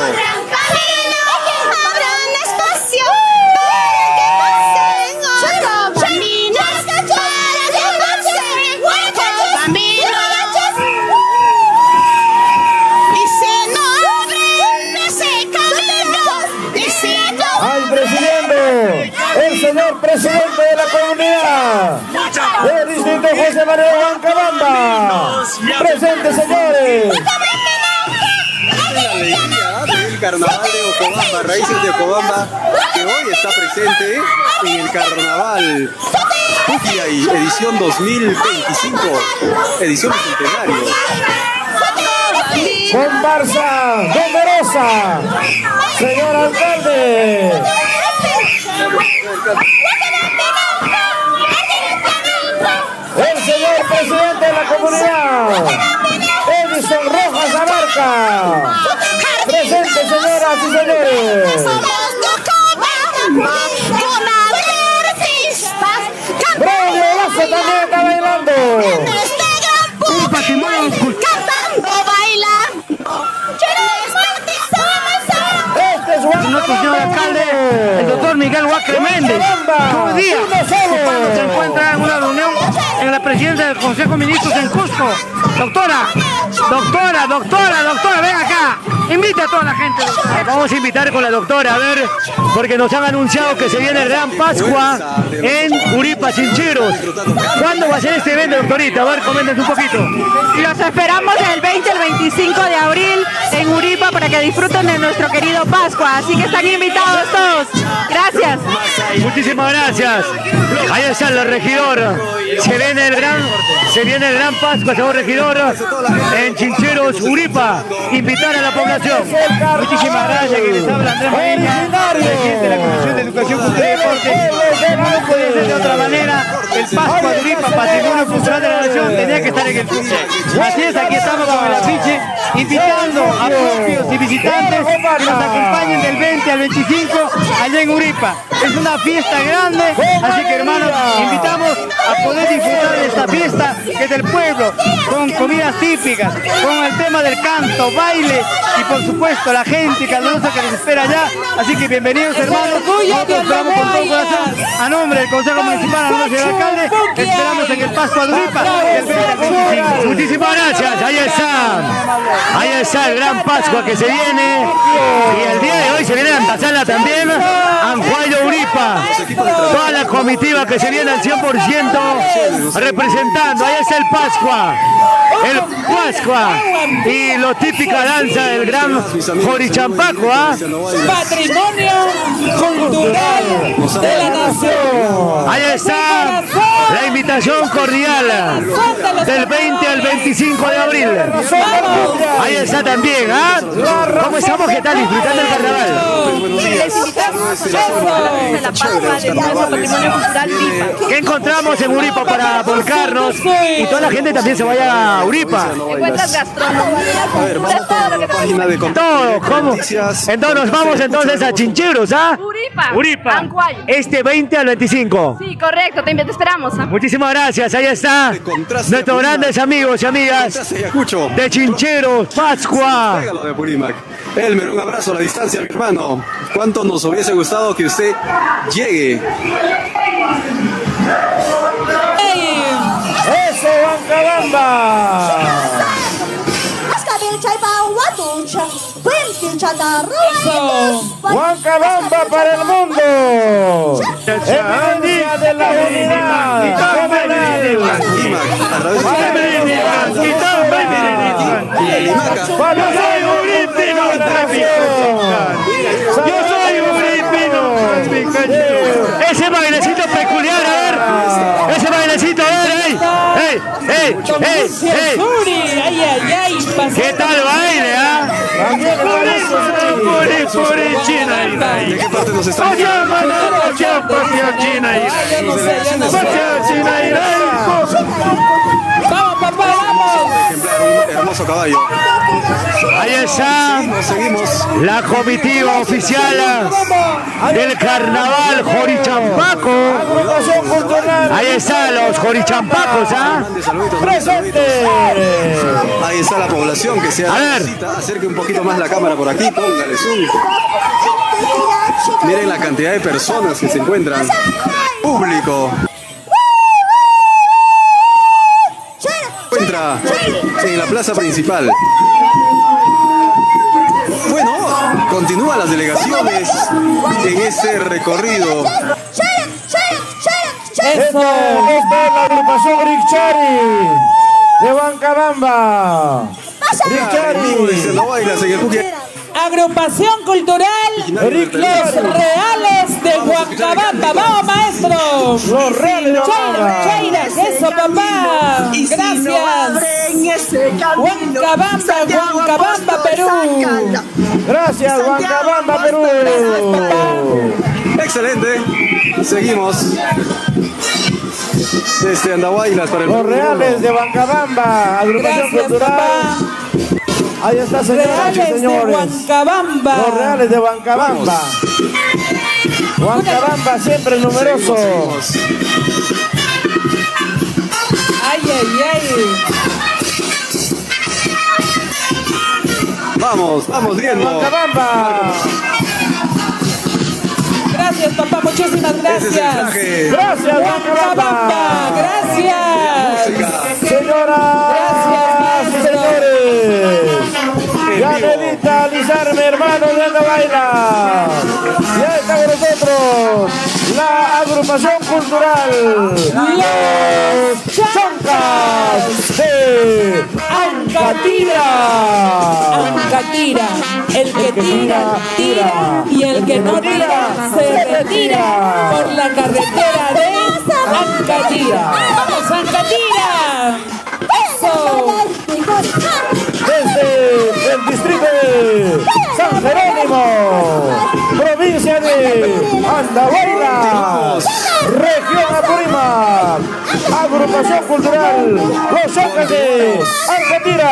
El señor presidente de la comunidad del distrito José María Huancabamba. Presente, señores. La alegría del carnaval de Ocobamba, raíces de Ocobamba, que hoy está presente en el carnaval Pukiay, edición 2025, edición centenario. Comparsa numerosa, señor alcalde. El señor presidente de la comunidad, Edison Rojas Abarca. Presente, señoras y señores. Braulio Lazo también está bailando. Un patrimonio cultural. Nuestro señor alcalde, el doctor Miguel Huacre Méndez, hoy día se encuentra en una reunión en la presidencia del Consejo de Ministros en Cusco. Doctora, ven acá, invita a toda la gente. Vamos a invitar con la doctora, a ver, porque nos han anunciado que se viene el Gran Pascua en Uripa, Chinchiros. ¿Cuándo va a ser este evento, doctorita? A ver, coméntenos un poquito. Los esperamos el 20 al 25 de abril en Uripa para que disfruten de nuestro querido Pascua. Así que están invitados todos. Gracias. Muchísimas gracias. Ahí está el regidor. Se viene el gran Pascua, señor regidor, en Chincheros, Uripa. Invitar a la población. Muchísimas gracias. Que les habla Andrés Molina, presidente de la Comisión de Educación, Cultura y Deporte. No puede ser de otra manera. El Pascua de Uripa, Patrimonio Cultural de la Nación, tenía que estar en el curso. Así es, aquí estamos con el afiche, invitando a propios y visitantes que nos acompañen del 20 al 25 allá en Uripa. Es una fiesta grande, así que hermanos, invitamos a poder disfrutar de esta fiesta que es del pueblo, con comidas típicas, con el tema del canto, baile y por supuesto la gente calurosa que nos espera allá. Así que bienvenidos hermanos, nosotros esperamos con todo corazón, a nombre del Consejo Municipal, a nombre del alcalde, esperamos en el Pascua de Uripa del 20 al 25. Muchísimas gracias, ahí está el Gran Pascua que se viene, y el día de hoy se viene a Antazala también, Anjuayo Uripa, toda la comitiva que se viene al 100% representando. Ahí está el Pascua y lo típica danza del gran Jorichampaco, Patrimonio cultural de la nación. Ahí está la invitación cordial del 20 al 25 de abril. Ahí está también, ¿cómo estamos? ¿Qué tal? Disfrutando el carnaval. Les invitamos ¿Qué encontramos en Uripa para volcarnos y toda la gente también se vaya a Uripa? Encuentras gastronomía, cultura, todo lo que te Página de todo, ¿cómo? Entonces nos vamos entonces a Chinchibros, ¿ah? Uripa. Ancuayo. Este 20 al 25. Sí, correcto, te esperamos. ¿Ah? Muchísimas gracias, ahí está. Nuestros grandes amigos y amigas de Chincheros, Pascua. Regalo de Purímac. Elmer, un abrazo a la distancia, mi hermano. ¿Cuánto nos hubiese gustado que usted llegue? ¡Eso, Huancabamba! Huancabamba para el mundo. Evidencia de la unidad. Yo soy uripino. Yo soy uripino. Ese bailecito peculiar, a ver. Ese bailecito, a ver, ¡ey! ¿Qué tal baile, ah? ¿De qué parte nos están viendo? ¡Vamos, papá, vamos! Un hermoso caballo. Ahí está. Seguimos. La comitiva oficial del carnaval Jorichampaco. Ahí están los Jorichampacos, ¿ah? ¡Presente! Ahí está la población que se necesita. Acerque un poquito más la cámara por aquí, póngale zoom. Miren la cantidad de personas que se encuentran. Público. Encuentra en la plaza principal. Bueno, continúan las delegaciones en este recorrido. Esta es la agrupación Richari de Huancabamba. Agrupación cultural Los Reales de Huancabamba. ¡Vamos, maestro! Los Reales de Chaira, eso, papá. Gracias. Huancabamba, Perú. Gracias, Huancabamba, Perú. Excelente. Seguimos. Desde Andahuaylas para el Los Reales de Huancabamba, agrupación cultural. Ahí está, señoras y señores. De Huancabamba. Los Reales de Huancabamba. Huancabamba siempre numeroso. Ay. Vamos viendo. Huancabamba. Gracias, papá, muchísimas gracias. Gracias, Huancabamba. Gracias. Señoras y señores. Ya necesita alisarme, hermano de Andahuayla. Ya está con nosotros la agrupación cultural Los Chancas de Ancatira. Ancatira, el que tira, y el que no tira, se retira por la carretera de Ancatira. ¡Vamos, Ancatira! ¡Eso! Desde el distrito de San Jerónimo, provincia de Andahuayla, región Apurímac, agrupación cultural Los Chancas de Ancatira.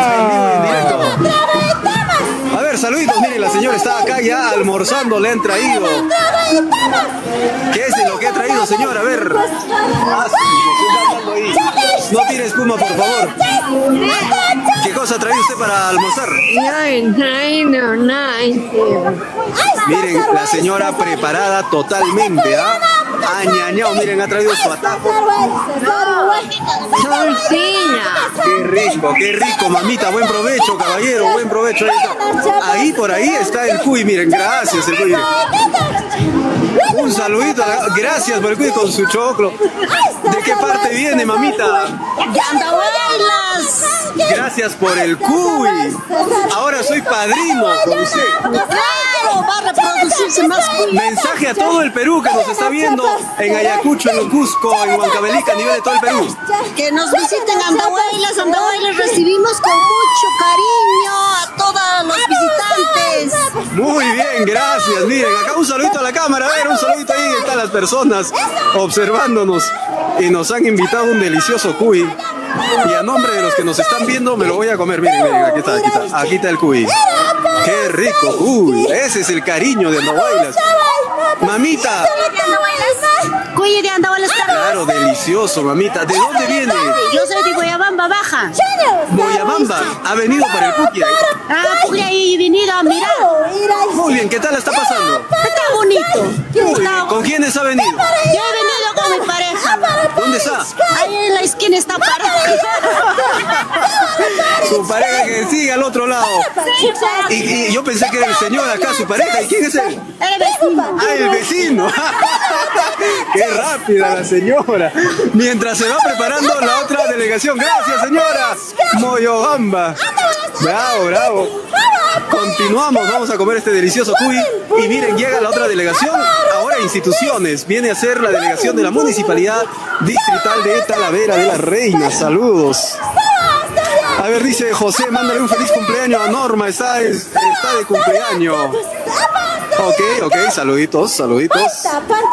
A ver, saluditos, miren, la señora está acá ya almorzando, le han traído. ¿Qué es lo que ha traído, señora? A ver. No tiene espuma, por favor. ¿Qué cosa ha traído usted para almorzar? Miren, la señora preparada totalmente, ¿ah? Añañao, miren, ha traído su atajo. Qué rico, mamita, buen provecho, caballero, buen provecho. Ahí, por ahí está el cuy, miren, gracias, el cuy. Un saludito, gracias por el cuy con su choclo. ¿De qué parte viene, mamita? De Andahuaylas. Gracias por el cuy. Ahora soy padrino con usted. Claro, va a reproducir sentirse más cuy. Mensaje a todo el Perú que nos está viendo en Ayacucho, en Cusco, en Huancavelica, a nivel de todo el Perú. Que nos visiten Andahuaylas. Andahuaylas recibimos con mucho cariño a todos los visitantes. Muy bien, gracias. Miren, acá un saludito a la cámara. A ver, un saludito ahí. Están las personas observándonos y nos han invitado un delicioso cuy. Y a nombre de los que nos están viendo, me lo voy a comer. Miren, miren, aquí está. Aquí está el cuy. ¡Qué rico! Uy, ese es el cariño de Andahuaylas. Mamita. Cuy de Andahuaylas. Claro, delicioso, mamita. ¿De dónde viene? Yo soy de Guayabamba Baja. Guayabamba. ¿Ha venido para el Pukyay? Pukyay he venido a mirar. Muy bien, ¿qué tal la está pasando? Está bonito. ¿Con quiénes ha venido? Yo he venido con mi pareja. ¿Dónde está? Ahí en la esquina está pareja. Su pareja que sigue al otro lado. Y yo pensé que era el señor acá, su pareja. ¿Y quién es él? El vecino. Ah, el vecino. Qué rápida la señora. Mientras se va preparando la otra delegación. Gracias, señora. Moyobamba. Bravo, bravo. Continuamos, vamos a comer este delicioso cuy. Y miren, llega la otra delegación. Ahora instituciones. Viene a ser la delegación de la Municipalidad Distrital de Talavera de la Reina. Saludos. A ver, dice José, mándale un feliz cumpleaños a Norma. Está de cumpleaños. Ok, saluditos.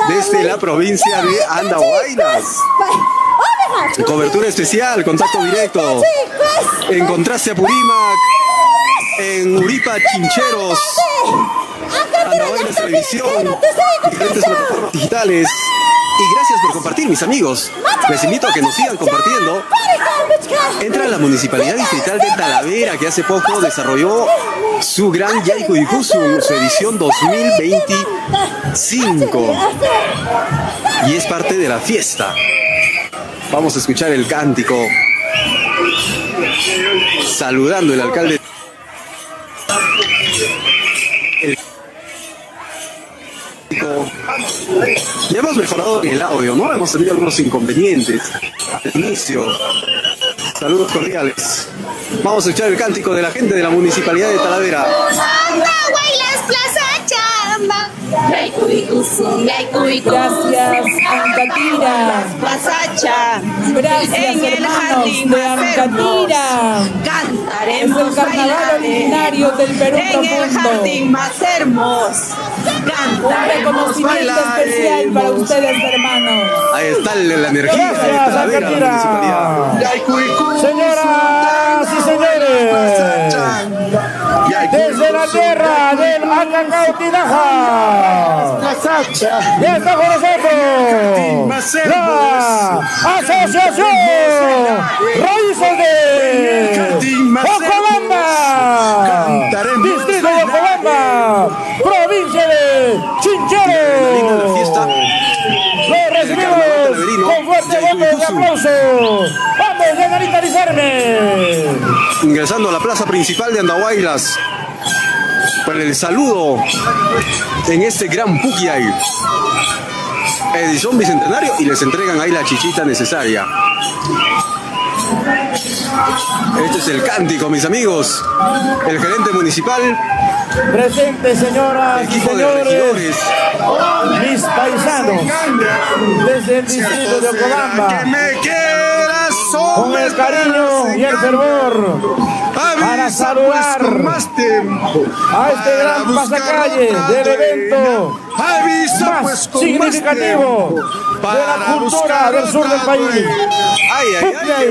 Desde la provincia de Andahuaylas. Cobertura especial, contacto directo. En Contraste Apurímac, en Uripa, Chincheros, Andahuaylas Televisión, diferentes plataformas digitales. Y gracias por compartir, mis amigos. Les invito a que nos sigan compartiendo. Entra a la Municipalidad Distrital de Talavera, que hace poco desarrolló su gran Yaikuikusun, su edición 2025. Y es parte de la fiesta. Vamos a escuchar el cántico. Saludando el alcalde. Ya hemos mejorado el audio, ¿no? Hemos tenido algunos inconvenientes al inicio. Saludos cordiales. Vamos a escuchar el cántico de la gente de la Municipalidad de Talavera. Andahuaylas, Plaza Chamba. Gracias, Ancatira. Gracias, hermanos de Ancatira. Cantaremos, es el carnaval originario del Perú en el profundo. jardín más hermoso. Un reconocimiento especial para ustedes, hermanos. Ahí está la energía de Talavera, la Municipalidad. Señoras y señores, desde la tierra del Acacautinaja, ya está con nosotros la Asociación Raíces de Ocobamba, Distrito de Ocobamba, Provincia de Chincheros. Lo recibimos con fuerte voto de aplauso. ¡Vamos, señorita Lizarme! Ingresando a la plaza principal de Andahuaylas para el saludo en este gran Pukyay, edición bicentenario, y les entregan ahí la chichita necesaria. Este es el cántico, mis amigos. El gerente municipal. Presente, señoras y señores, mis paisanos, desde el distrito de Ocobamba, con el cariño y el fervor, para saludar a este gran pasacalle del evento más significativo de la cultura del sur del país, Pukyay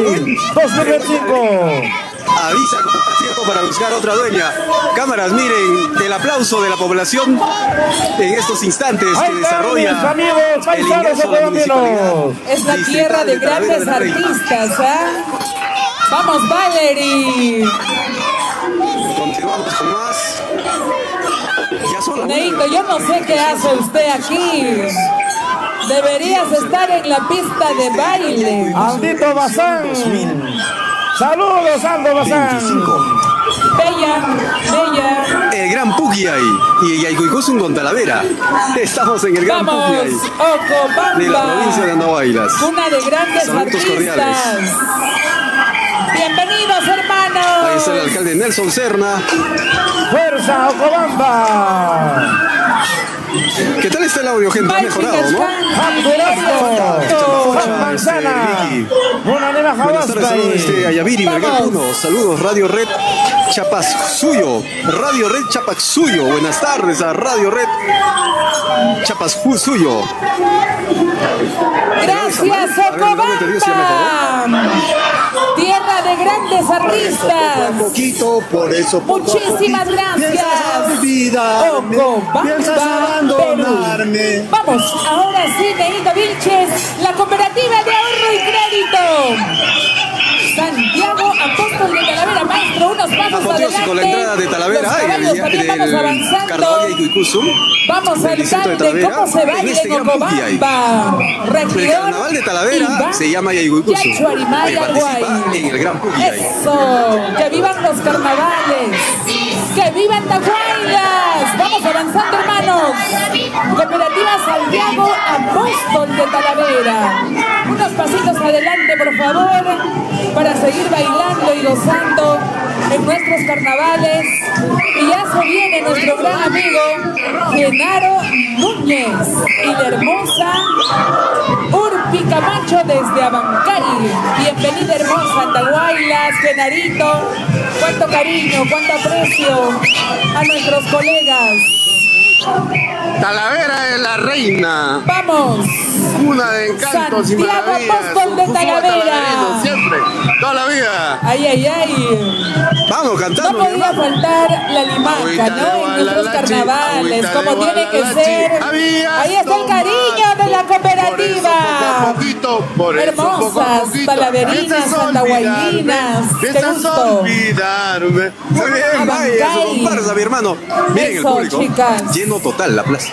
2025. Avisa con tiempo para buscar otra dueña. Cámaras, miren el aplauso de la población en estos instantes que desarrolla el ingreso a la municipalidad. Es la tierra de grandes artistas, ¿ah? ¡Vamos, Valerie! Continuamos con más. Neito, yo no sé qué hace usted aquí. Deberías estar en la pista de baile. Aldito Bazán. Saludos, Aldo Bazán. Bella. El gran Pukyay y Yaikuikusun con Talavera. Estamos en el gran Pukyay Ocobamba, de la provincia de Andahuaylas. Una de grandes saludos artistas. Cordiales. Bienvenidos, hermanos. Ahí está el alcalde Nelson Serna. ¡Fuerza, Ocobamba! está el audio, gente, ha mejorado, ¿no? Manzana. Una neva Buenas tardes, saludos Ayaviri, Melgar Puno. Saludos, Radio Red Chapasuyo. Radio Red Chapasuyo. Buenas tardes a Radio Red Chapasuyo. Gracias, Socobamba. Tierra de grandes artistas. Poquito, por eso muchísimas gracias. Socobamba, Perú. Vamos, ahora sí, Neito Vilches, la cooperativa de ahorro y crédito. Santiago Apóstol de Talavera, maestro, unos pasos adelante. Con la entrada de Talavera, vamos avanzando. Carnaval y Cuicuzú. Vamos al de cómo se baila en Ocobamba. El carnaval de Talavera se llama Yayguicuzú. Y participa en el Gran Pugi. Eso, que vivan los carnavales. ¡Que vivan Tahuaylas! Vamos avanzando, hermanos. Cooperativa Santiago Apóstol de Talavera. Unos pasitos adelante, por favor, para seguir bailando y gozando en nuestros carnavales. Y ya se viene nuestro gran amigo Genaro Núñez y la hermosa Urpi Camacho desde Abancay. Bienvenida, hermosa Tahuaylas, Genarito. Cuánto cariño, cuánto aprecio a nuestros colegas. Talavera es la reina. Vamos. Cuna de encantos y maravillas. Santiago Apóstol de Talavera. Siempre, toda la vida. Ay, ay, ay. Vamos cantando. No podía faltar la limaca, ¿no? En nuestros carnavales, como tiene que ser. Ahí está el cariño de la cooperativa. Hermosas, talaverinas, santaguayinas. Qué gusto. Muy bien, vaya su comparsa, mi hermano. Miren el público. Chicas. Lleno total la plaza.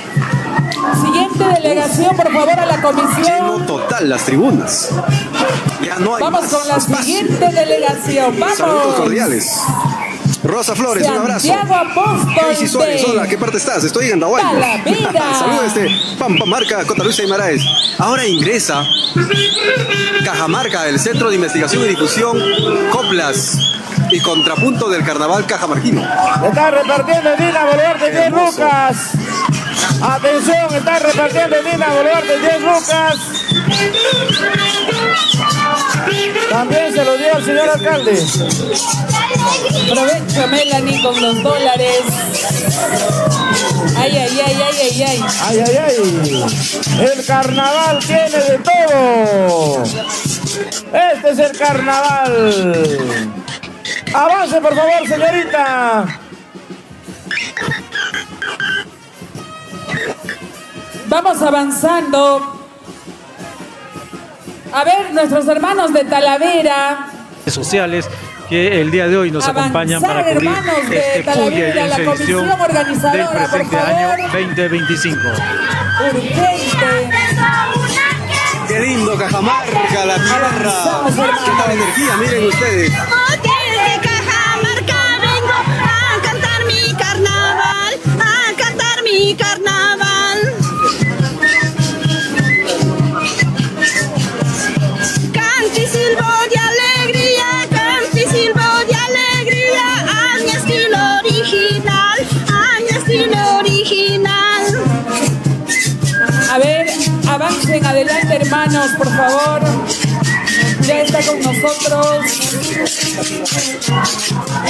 Siguiente delegación, por favor, a la comisión. Lleno total las tribunas. Ya no hay. Vamos con la siguiente delegación. Vamos. Saludos cordiales. Rosa Flores, un abrazo. Santiago Apóstol. Casey Suárez, hola, ¿qué parte estás? Estoy en Andahuaylas. Saludos Pampa Marca, Cota Luisa y Maraes. Ahora ingresa Cajamarca, el Centro de Investigación y Difusión, Coplas y Contrapunto del Carnaval Cajamarquino. Está repartiendo Dina Bolívar de 10 lucas. Atención, está repartiendo Dina Bolívar de 10 lucas. También se lo dio al señor alcalde. Aprovecha Melanie con los dólares. Ay, ay, ay, ay, ay, ay. Ay, ay, ay. El carnaval tiene de todo. Este es el carnaval. Avance, por favor, señorita. Vamos avanzando. A ver, nuestros hermanos de Talavera. Sociales que el día de hoy nos acompañan para cubrir este Puya en su edición del presente año 2025. Urgente. Qué lindo Cajamarca, la tierra. Qué tal energía, miren ustedes. Desde Cajamarca vengo a cantar mi carnaval, a cantar mi carnaval. Canti silbo de alegría, canti silbo de alegría, a mi estilo original, a mi estilo original. A ver, avancen adelante, hermanos, por favor. Ya está con nosotros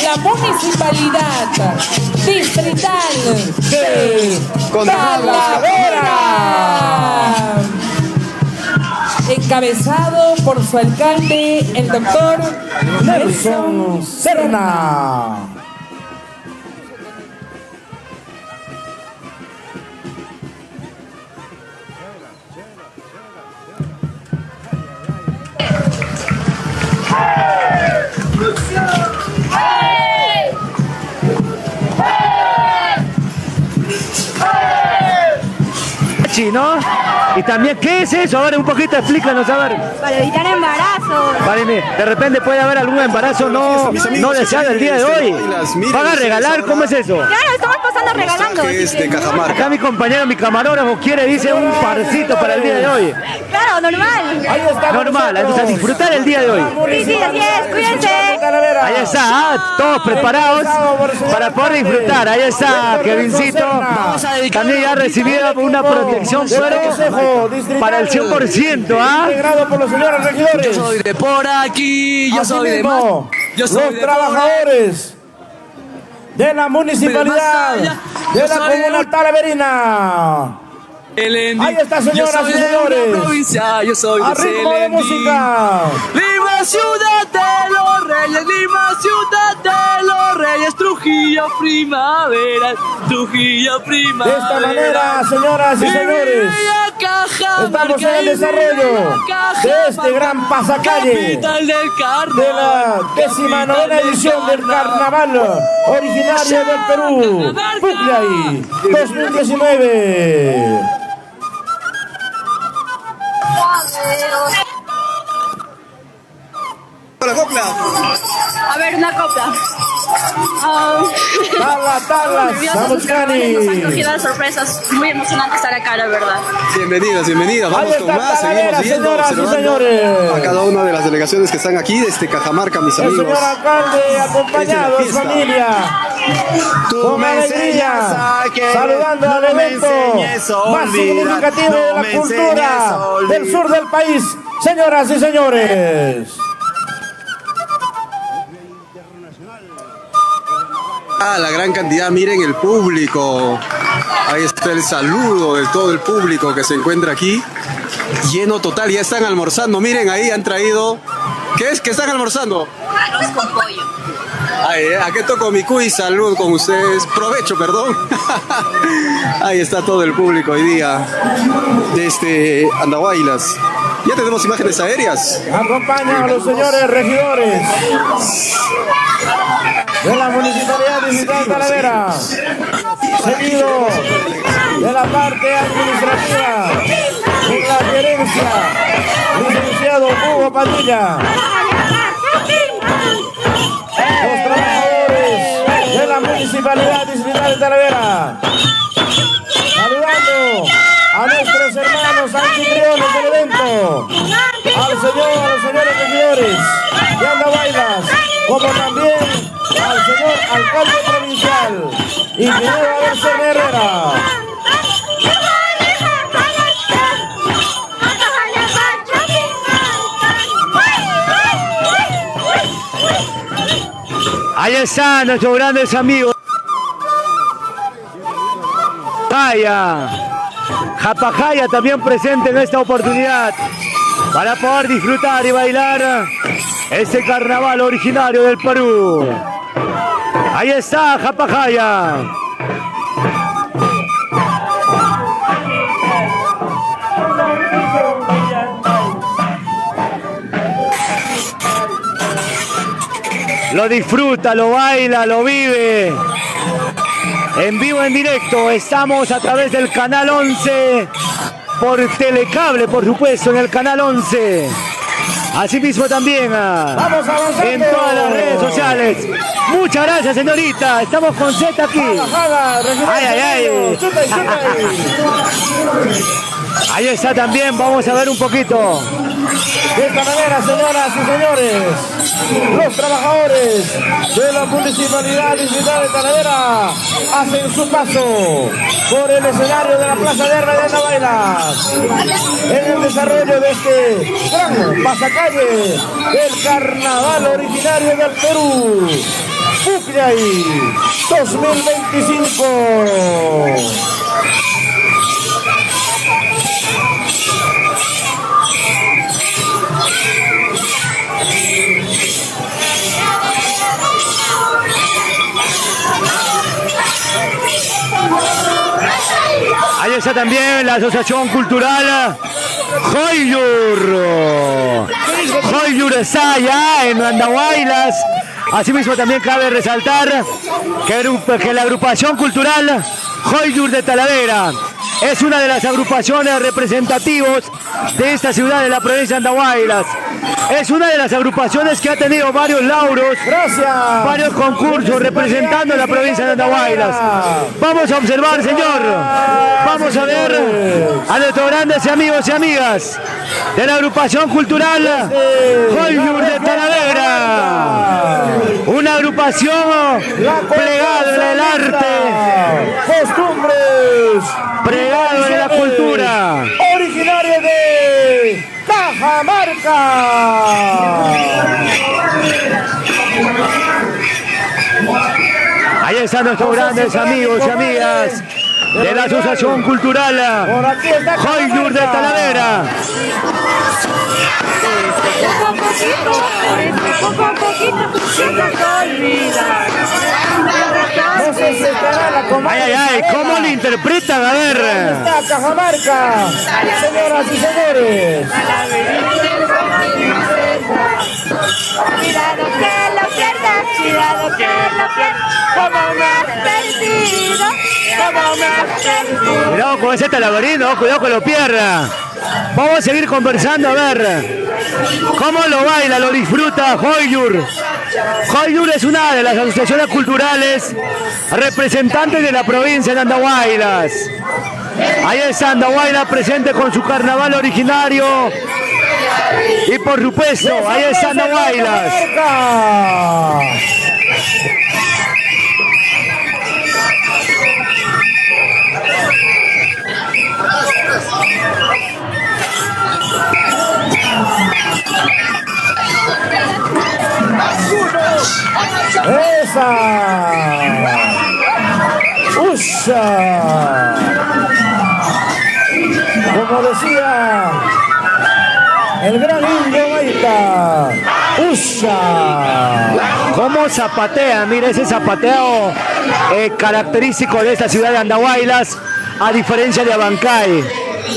la municipalidad distrital de Talavera, encabezado por su alcalde, el doctor Nelson Serna. ¿No? Y también, ¿qué es eso? A ver, un poquito, explícanos, a ver. Para evitar embarazos. Vale, de repente puede haber algún embarazo no deseado el día de hoy. ¿Van a regalar? ¿Cómo es eso? Claro, estamos pasando está regalando. Es de Cajamarca. Acá mi compañero, mi camarógrafo quiere, dice, un parcito para el día de hoy. Claro, normal. Ahí está. Normal, entonces a disfrutar el día de hoy. Sí, así es, cuídense. Ahí está, todos preparados para poder disfrutar. Ahí está, Kevincito. También ya ha recibido una protección para el 100%. Integrado por los señores regidores. Yo soy de por aquí, yo soy de más. Yo soy Los de trabajadores de la municipalidad de la comuna talaverina. Ahí está, señoras y señores. Yo soy a ritmo de música. Lima, ciudad de los reyes, Lima, ciudad de los reyes, Trujillo, primavera, Trujillo, primavera. De esta manera, señoras y señores, estamos en el desarrollo de este gran pasacalle de la 19ª edición del Carnaval originario del Perú, Pucllay 2019. Para copla. A ver, una copla. Talas, Samuchani. Nos han cogido las sorpresas. Muy emocionante estar acá, la verdad. Bienvenidas. Vamos con más. Seguimos viendo, observando a cada una de las delegaciones que están aquí desde Cajamarca, mis amigos. El señor alcalde acompañado de familia. Con alegría, saludando al evento más significativo de la cultura del sur del país. Señoras y señores. La gran cantidad, miren el público. Ahí está el saludo de todo el público que se encuentra aquí. Lleno total, ya están almorzando. Miren, ahí han traído. ¿Qué es? ¿Qué están almorzando? Arroz con pollo. Aquí toco mi cuy, salud con ustedes. Provecho, perdón. Ahí está todo el público hoy día desde Andahuaylas. Ya tenemos imágenes aéreas. Acompañan a los señores regidores de la Municipalidad Distrital de Talavera, seguido de la parte administrativa de la gerencia, licenciado Hugo Padilla. Los trabajadores de la Municipalidad Distrital de Talavera, saludando a nuestros hermanos anfitriones del evento, a los señores regidores de Andahuaylas, como también al señor alcalde provincial, ingeniero Adelson Herrera. Ahí están nuestros grandes amigos. Japajaya también presente en esta oportunidad para poder disfrutar y bailar este carnaval originario del Perú. Ahí está Japajaya. Lo disfruta, lo baila, lo vive. En vivo, en directo, estamos a través del Canal 11, por Telecable, por supuesto, en el Canal 11. Asimismo también en todas las redes sociales. Muchas gracias, señorita. Estamos con Z aquí. Ay. Ahí está también, vamos a ver un poquito. De esta manera, señoras y señores, los trabajadores de la Municipalidad Distrital de Talavera hacen su paso por el escenario de la Plaza de Armas de Andahuaylas en el desarrollo de este gran pasacalle del carnaval originario del Perú, Pucllay 2025. Ahí está también la Asociación Cultural Joyur. Joyur está allá en Andahuaylas. Asimismo también cabe resaltar que la agrupación cultural Joyur de Talavera es una de las agrupaciones representativas de esta ciudad de la provincia de Andahuaylas. Es una de las agrupaciones que ha tenido varios lauros, varios concursos representando a la provincia de Andahuaylas. Vamos a observar, señor. Vamos a ver a nuestros grandes amigos y amigas de la agrupación cultural Hoyur de Talavera. Una agrupación plegada en el arte, costumbres, plegado en la cultura. Originario de Cajamarca. Ahí están nuestros grandes amigos y amigas de la Asociación Cultural Hoyur de Talavera. Poco a poquito, Ay, ay, ay, ¿cómo le interpretan? A ver. Está Cajamarca, señoras y señores. Cuidado que lo pierdas, cuidado que lo pierdas. Como me has perdido, como me has perdido. Cuidado con ese talabarino, cuidado que lo pierda. Vamos a seguir conversando, a ver cómo lo baila, lo disfruta Hoyur. Hoyur es una de las asociaciones culturales representantes de la provincia de Andahuaylas. Ahí está Andahuaylas presente con su carnaval originario. Y por supuesto, ahí está Andahuaylas. ¡Esa! ¡Usha! Como decía el gran Indio Maita, ¡usha! ¿Cómo zapatea? Mira ese zapateo característico de esta ciudad de Andahuaylas, a diferencia de Abancay.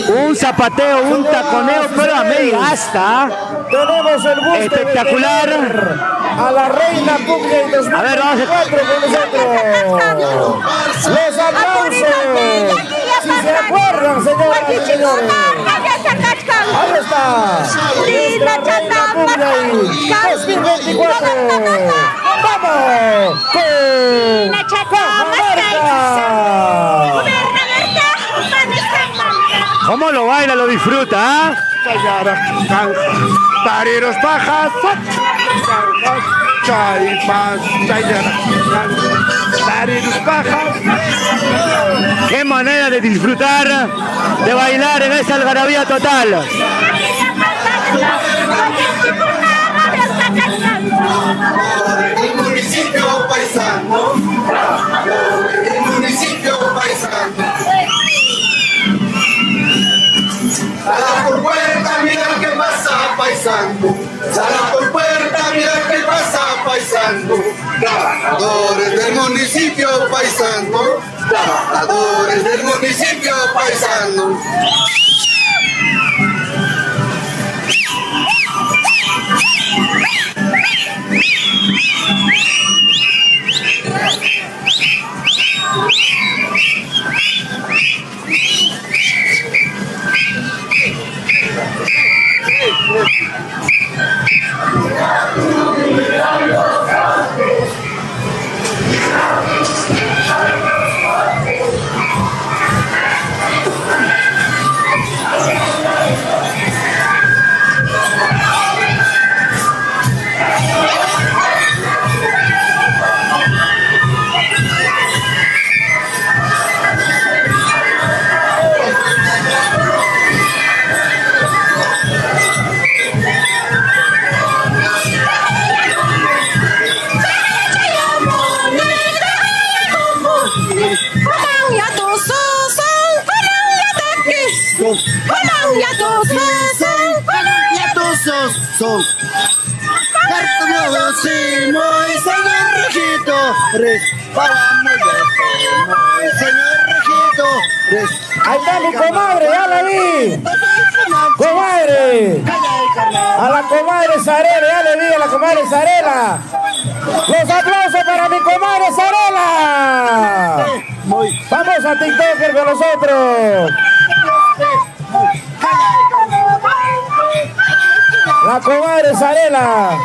Un zapateo, un taconeo, pero a media asta. Tenemos el gusto espectacular a la reina Puglia 2024 con nosotros. Los aplausos. Si se acuerdan, señoras y señores. Ahí está. Nuestra reina Puglia 2024. Vamos con Cajamarca. ¿Cómo lo baila, lo disfruta? ¿Ah? Tariros pajas, tariros pajas. Qué manera de disfrutar, de bailar en esta algarabía total. El municipio paisano, el municipio paisano. Sala por puerta, mira qué pasa paisano. Sala por puerta, mira qué pasa paisano. Trabajadores del municipio paisano. Trabajadores del municipio paisano. Ahí está mi comadre, ya la vi. Comadre. A la comadre Zarela, ya le vi a la comadre Zarela. Los aplausos para mi comadre Zarela. Vamos a TikToker con nosotros. La comadre Zarela.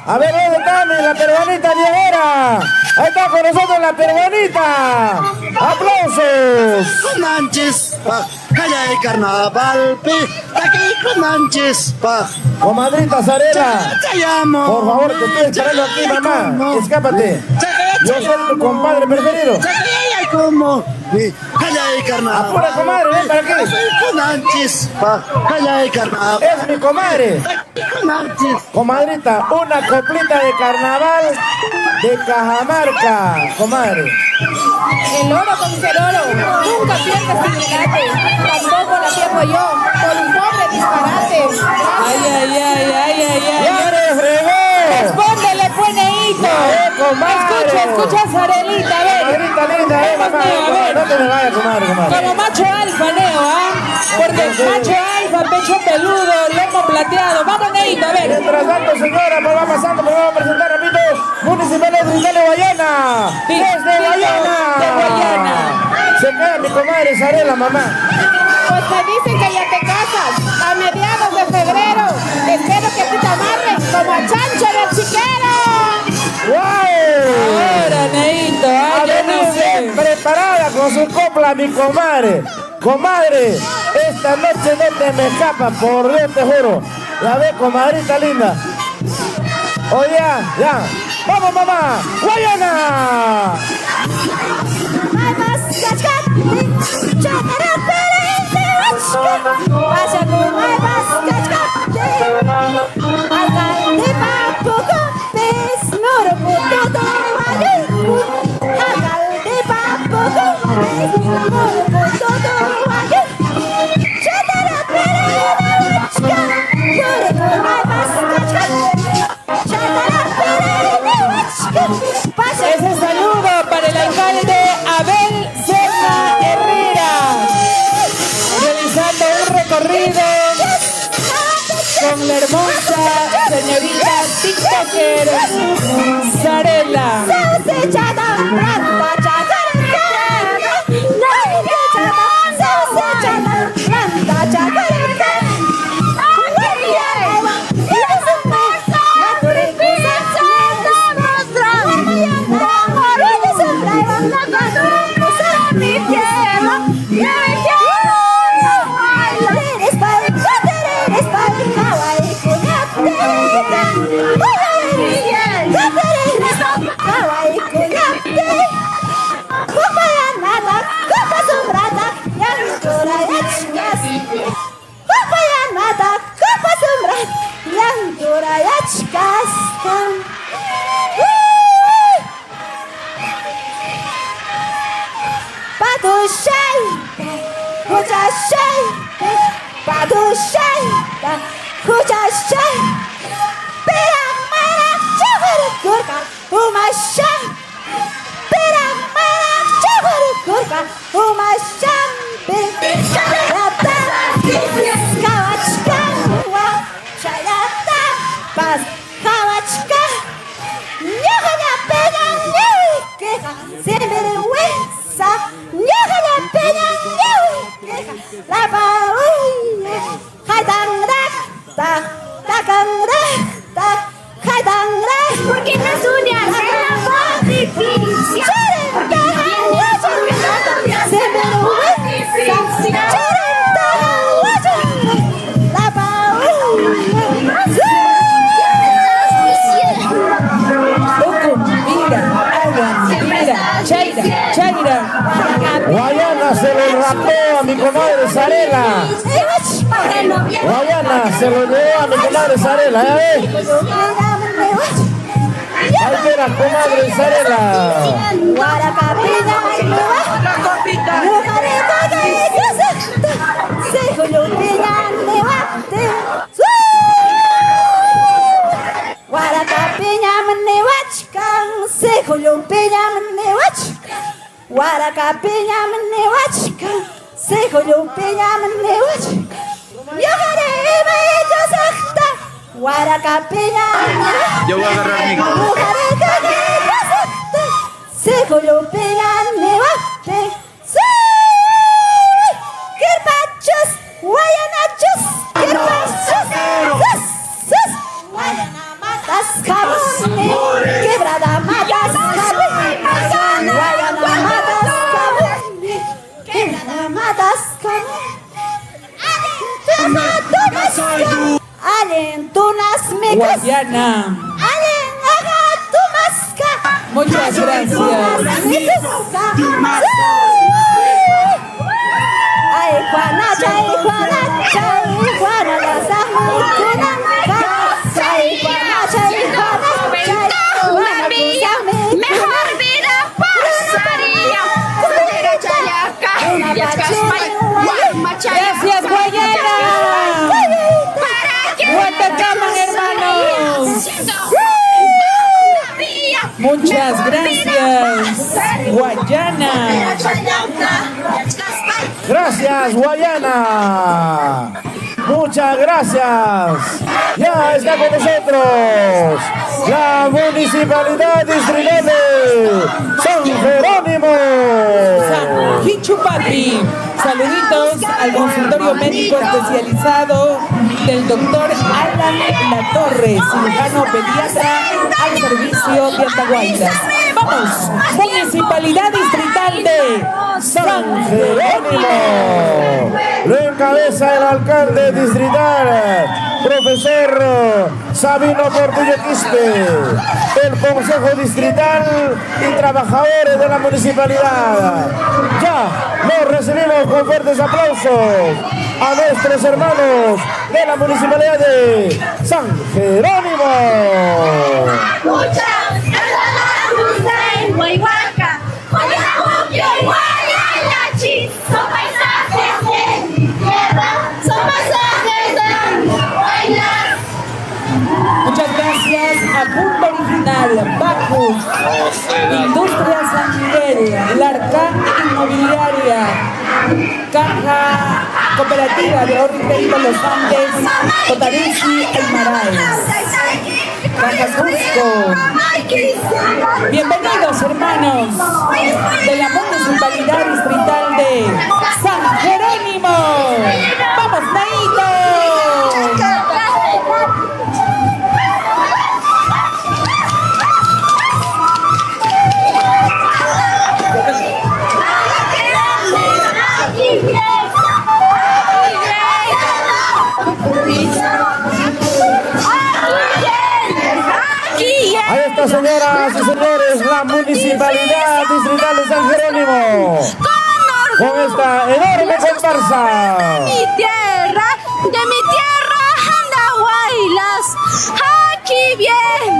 A ver, ¿dónde está la peruanita Diegera? Ahí está con nosotros la peruanita. ¡Aplausos! Con Manches, calla de carnaval, aquí con Manches, Comadrita Zarela, te llamo. por favor, te estoy esperando aquí, mamá. Escápate. Yo soy tu compadre preferido. Como calla de carnaval. Apura, comadre, ven para aquí. Con Manches, calla de carnaval. Es mi comadre. Comadrita, una coplita de carnaval de Cajamarca, comadre. El oro con el oro, nunca pierdas tu rescate, tampoco la pierdo yo, por un pobre disparate. ¡Ya le fregó! Respóndele, pues, Neito. Comadre. Escucha, Zarelita, a ver. Comadrita linda, comadre. No te me vayas, comadre. Como macho alfa, Neo, ¿ah? Porque macho alfa, pecho peludo, lomo plateado. Vamos, Neito, a ver. Mientras tanto, señora, pues va pasando, pues vamos a presentar, repito, Municipales de Guayana. Desde Guayana. Se queda mi comadre Zarela, mamá. Pues te dicen que ya te casas a mediados de febrero. Espero que tú te amarres como a chancho del chiquero. ¡Wow! Ahora, Neito, yo no sé. Preparada con su copla, mi comadre. Comadre, esta noche no te me escapa, por Dios te juro. La ve, comadrita linda. Oye, ya. ¡Vamos, mamá! ¡Guayana! Ese saludo para el alcalde Abel Serna Herrera, realizando un recorrido con la hermosa señorita TikToker Zarela. Porque las uñas eran más difíciles. Guayana se lo rapó a mi comadre Zarela. Guayana se lo llevó a mi comadre Zarela, ¿ya ves? Ahí era comadre Zarela. Yo voy a agarrar mi... Guayana. Muchas gracias. Ay, Juana, chay, Juana, chay, Juana, las ajutunas. Chay, Juana, chay, Juana, chay, Juana, Mejor vida pasaría. Gracias, Guayana. Guatacaman, hermanos. Muchas gracias, Guayana. Gracias, Guayana. Muchas gracias. Ya está con nosotros la Municipalidad Distrital de San Jerónimo. San Hichupapi. Saluditos al consultorio médico especializado del doctor Alan Latorre, cirujano pediatra al servicio de Atahuaylas. Vamos, Municipalidad Distrital de San Jerónimo. Lo encabeza el alcalde distrital, profesor Sabino Portillo Quispe, el Consejo Distrital y trabajadores de la municipalidad. Ya los recibimos con fuertes aplausos a nuestros hermanos de la municipalidad de San Jerónimo. Muchas gracias a Punto Original, Bacus, Industria San Miguel, Larcán Inmobiliaria, Caja Cooperativa de Ahorro y Crédito Los Andes, Cotarici, Aymaraes, Caja Cusco. Bienvenidos, hermanos de la Municipalidad Distrital de San Jerónimo. ¡Vamos, Naito! Ahí está, señoras y señores, la Municipalidad Distrital de San Jerónimo, con esta enorme comparsa. Mi tierra, Andahuaylas, aquí bien,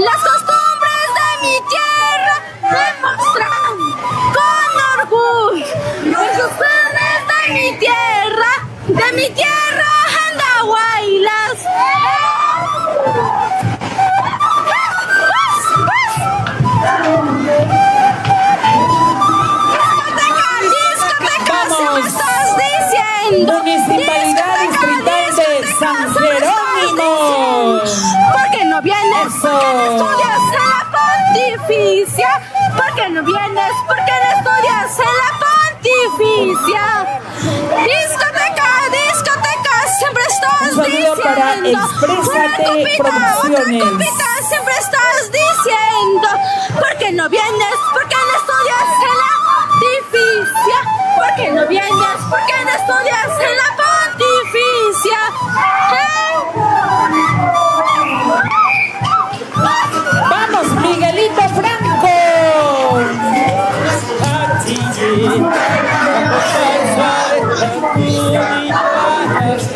las costumbres de mi tierra demuestran con orgullo las costumbres de mi tierra, Andahuaylas. Municipalidad Distrital de San Jerónimo. ¿Por qué no vienes? Eso. ¿Por qué no estudias en la pontificia? ¿Por qué no vienes? ¿Por qué no estudias en la pontificia? Discoteca, siempre estás Un saludo diciendo. para Exprésate Producciones. Copita, siempre estás diciendo. ¿Por qué no vienes? ¿Por qué no estudias en la pontificia? ¿Por qué no vienes? ¿Por qué no estudias en la pontificia? Vamos, Miguelito Franco.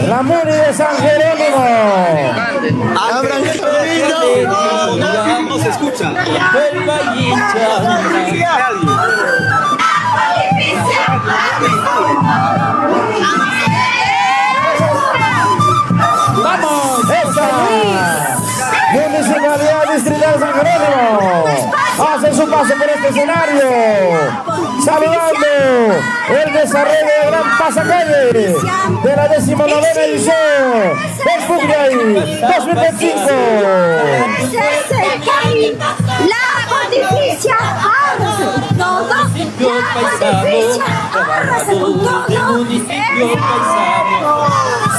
La Muni de San Jerónimo. No se escucha. Vamos, ¡Esa! Municipalidad Distrital de San Jerónimo hace su paso por este escenario, saludando el desarrollo de Gran Pasacalle de la 19ª edición del Fugay 2025. La pontificia, todos, la pontificia,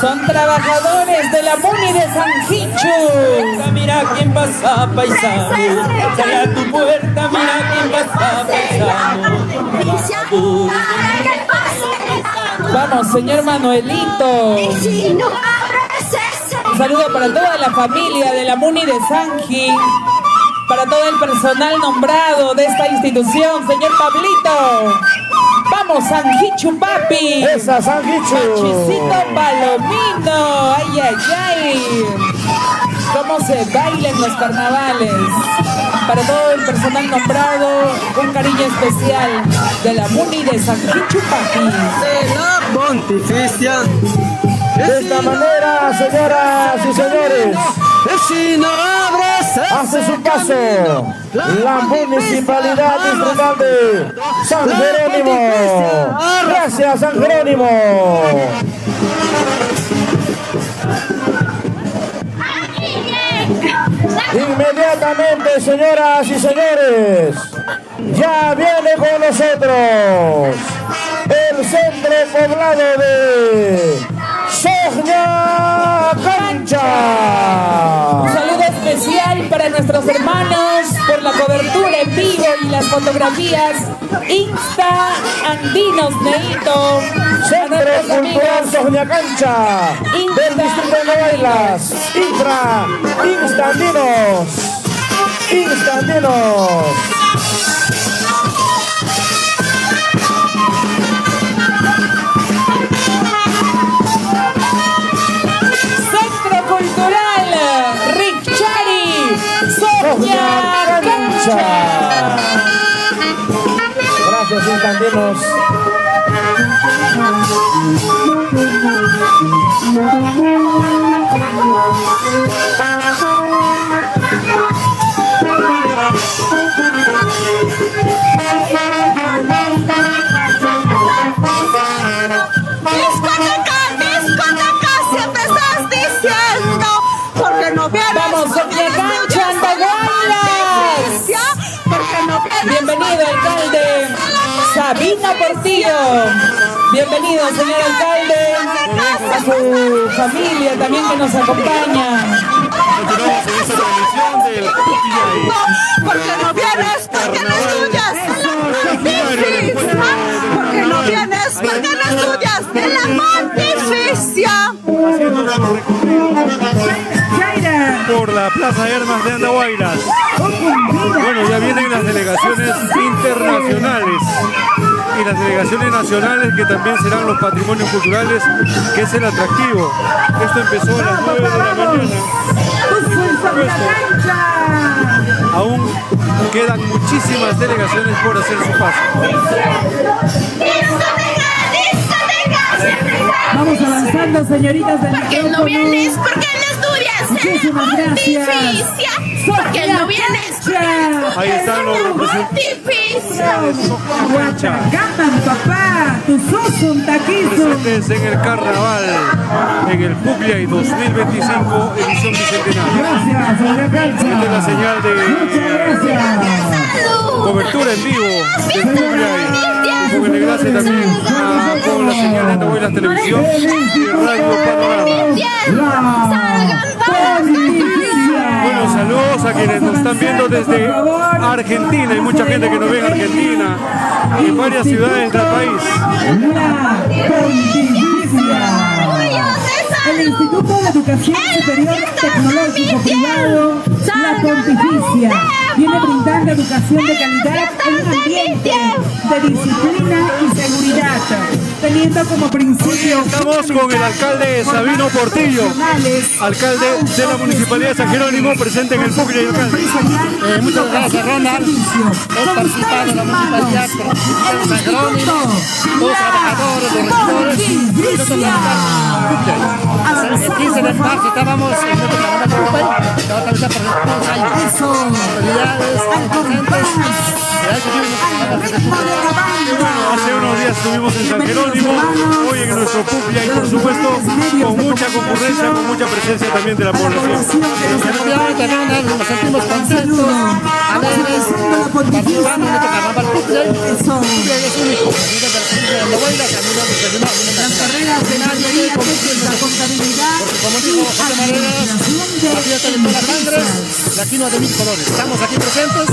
son trabajadores de la Muni de San Hichu. Mira quién pasa, paisano. Sale a tu puerta, mira quién pasa, paisano. Vamos, señor Manuelito. Y si no abres ese Un saludo para toda la familia de la Muni de Sanji, para todo el personal nombrado de esta institución, señor Pablito. Vamos, Sanjichu, papi. Esa, Sanjichu. Pachisito Palomino. Ay, ay, ay. Cómo se baila en los carnavales. Para todo el personal nombrado, un cariño especial de la Muni de Sanjichu, papi. De la Pontificia. De esta manera, señoras y señores, hace su paso la Municipalidad Distrital de San Jerónimo. Gracias, San Jerónimo. Inmediatamente, señoras y señores, ya viene con nosotros el centro poblado de Soña Cancha. Un saludo especial para nuestros hermanos por la cobertura en vivo y las fotografías Insta Andinos, Neito. Centro Cultural Soña Cancha del Distrito de Bailas. Instandinos. Cultural Richari Soña Cancha. Gracias, Instandinos. Vamos, Soña Cancha, Andahuaylas. Bienvenido, alcalde Sabino Portillo. Bienvenido, señor alcalde, a su familia también que nos acompaña. Continuamos en esta transmisión del Pupiay. Porque no vienes, porque no estudias. Porque no vienes, porque no estudias de la Pontificia. Por la Plaza de Armas de Andahuaylas. Bueno, ya vienen las delegaciones internacionales y las delegaciones nacionales, que también serán los patrimonios culturales, que es el atractivo. Esto empezó a las 9 de la mañana. Aún quedan muchísimas delegaciones por hacer su paso. Vamos avanzando, señoritas del micrófono. ¿Por qué no vienes? ¿Por qué no estudias? Muchísimas gracias. ¿Por qué no vienes? Ahí están los representantes Guachacaman, papá, tu sos un taquizo. presentes en el carnaval, en el Pupiay 2025, edición bicentenario. Gracias, Soña Cancha. Esta es la señal de cobertura en vivo del Pupiay. Y con el enlace también con la señal de Andahuaylas Televisión y Radio Panorama. Bueno, saludos a quienes nos están viendo desde Argentina. Hay mucha gente que nos ve en Argentina y en varias ciudades del país. El Instituto de Educación Superior Tecnológico Privado, La Pontificia, viene brindando educación de calidad en un ambiente de disciplina y seguridad, teniendo como principio... Estamos con el alcalde Sabino Portillo, alcalde de la Municipalidad de San Jerónimo, presente en el Pupiay, alcalde. Muchas gracias, Ronald. Todos participaron en la Municipalidad de San Jerónimo, todos trabajadores, los regidores. El 15 de marzo estábamos en nuestro carnaval de Pupiay, que va a realizar por los próximos años. Autoridades, presentes. Hace unos días estuvimos en San Jerónimo, hoy en nuestro Pupiay, por supuesto, con mucha concurrencia, con mucha presencia también de la población. Efectivamente, Ronald, nos sentimos contentos, alegres, participando en nuestro carnaval Pupiay. Pupiay es único. Las carreras de la la contabilidad, porque como dijo José Mareras, la fiesta de todas las sangres, de aquí no hay de mil colores. Estamos aquí presentes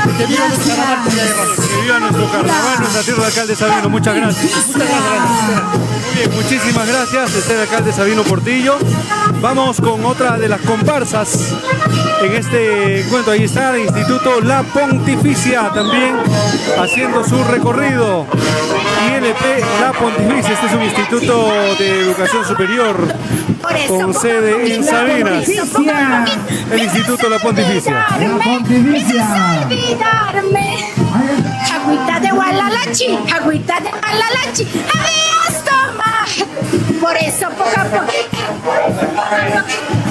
y que viva nuestro carnaval Pupiay. Que viva nuestro carnaval, nuestra tierra de alcalde Sabino. Muchas gracias. Muchas gracias. Bien, muchísimas gracias, está el alcalde Sabino Portillo. Vamos con otra de las comparsas en este encuentro. Ahí está el Instituto La Pontificia también haciendo su recorrido. ILP La Pontificia, este es un instituto de educación superior con sede en Sabinas. El Instituto La Pontificia. La Pontificia. Agüita de Gualalachi, agüita de Gualalachi, habías tomado. Por eso poco a poco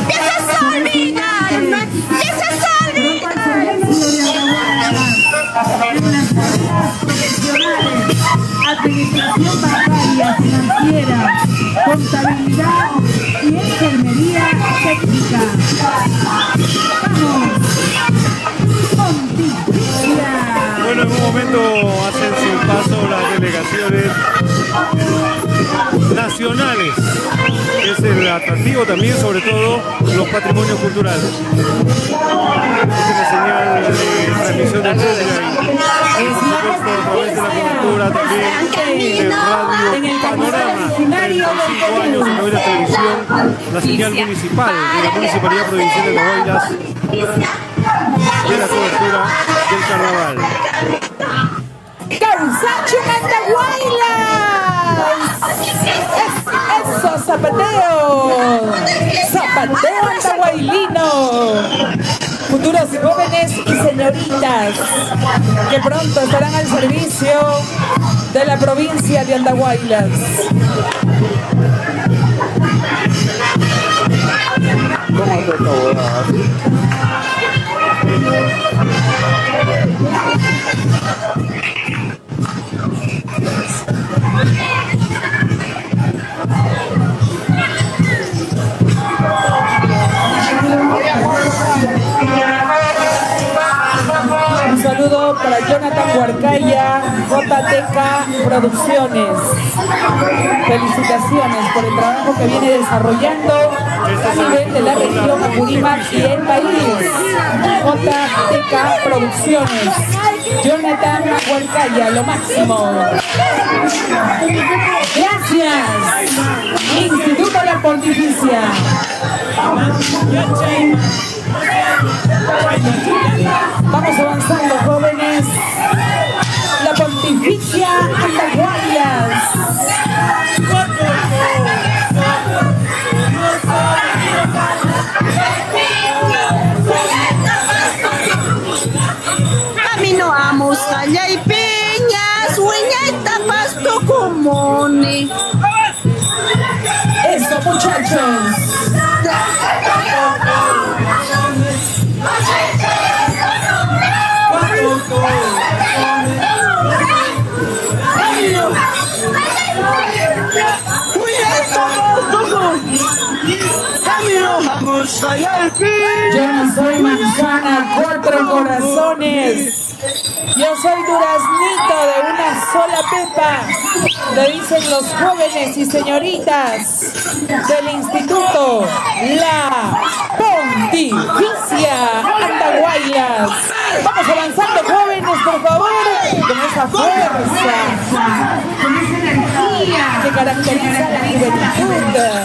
empiezas a olvidarme, empiezas a olvidarme. Administración bancaria, financiera, contabilidad y enfermería técnica. Vamos, Pontificia. Bueno, en un momento hacen su paso las delegaciones nacionales. Es el atractivo también, sobre todo, los patrimonios culturales. Esta es la señal de transmisión de pública y, por supuesto, a través de la cobertura también de Radio Panorama. 35 años en la televisión, la señal municipal de la Municipalidad Provincial de Andahuaylas de la cobertura del carnaval. ¡Causacho Andahuaylas! ¡Eso, zapateo! ¡Zapateo andahuaylino! Futuros jóvenes y señoritas que pronto estarán al servicio de la provincia de Andahuaylas. Un saludo para Jonathan Huarcaya, JTK Producciones. Felicitaciones por el trabajo que viene desarrollando a nivel de la región Apurímac y el país. JTK Producciones. Jonathan Huarcaya, lo máximo. Gracias. Instituto La Pontificia. Vamos avanzando, jóvenes. La Pontificia Andahuaylas. Camino a Moscalla y Peñas, hueña y tapas tocomone. Eso, muchachos. Yo no soy manzana, 4 corazones. Yo soy duraznito de una sola pepa. Le dicen los jóvenes y señoritas del Instituto La Pontificia Andahuaylas. Vamos avanzando, jóvenes, por favor, con esa fuerza, con esa energía que caracteriza a la juventud.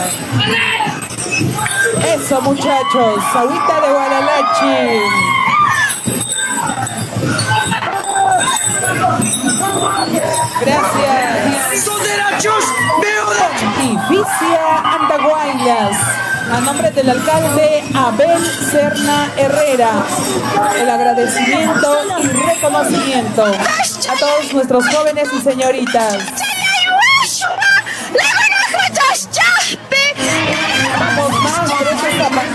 Eso, muchachos, agüita de Gualalachi. Gracias. Pontificia Andahuaylas. A nombre del alcalde Abel Serna Herrera, el agradecimiento y reconocimiento a todos nuestros jóvenes y señoritas. Vamos más por ese zapateo.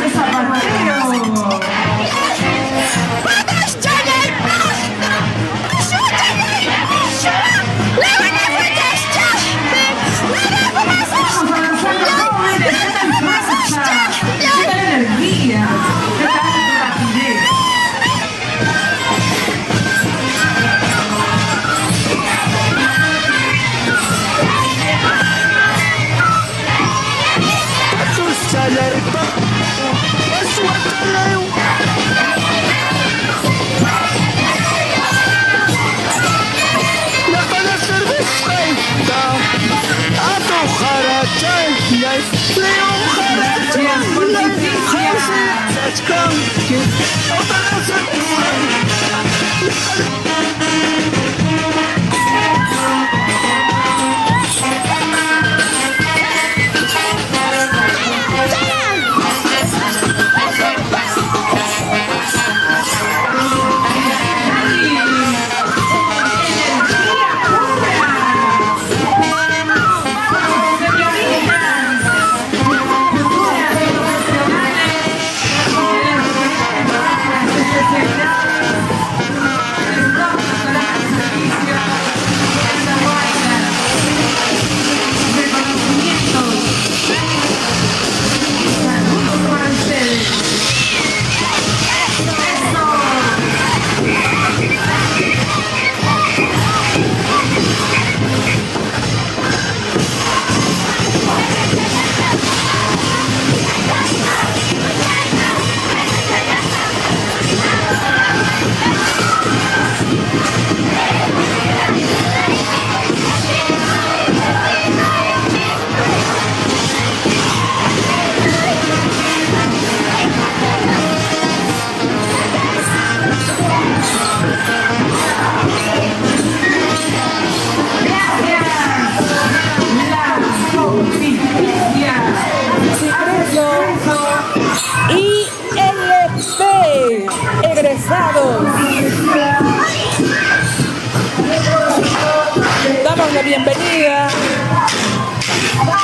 Damos la bienvenida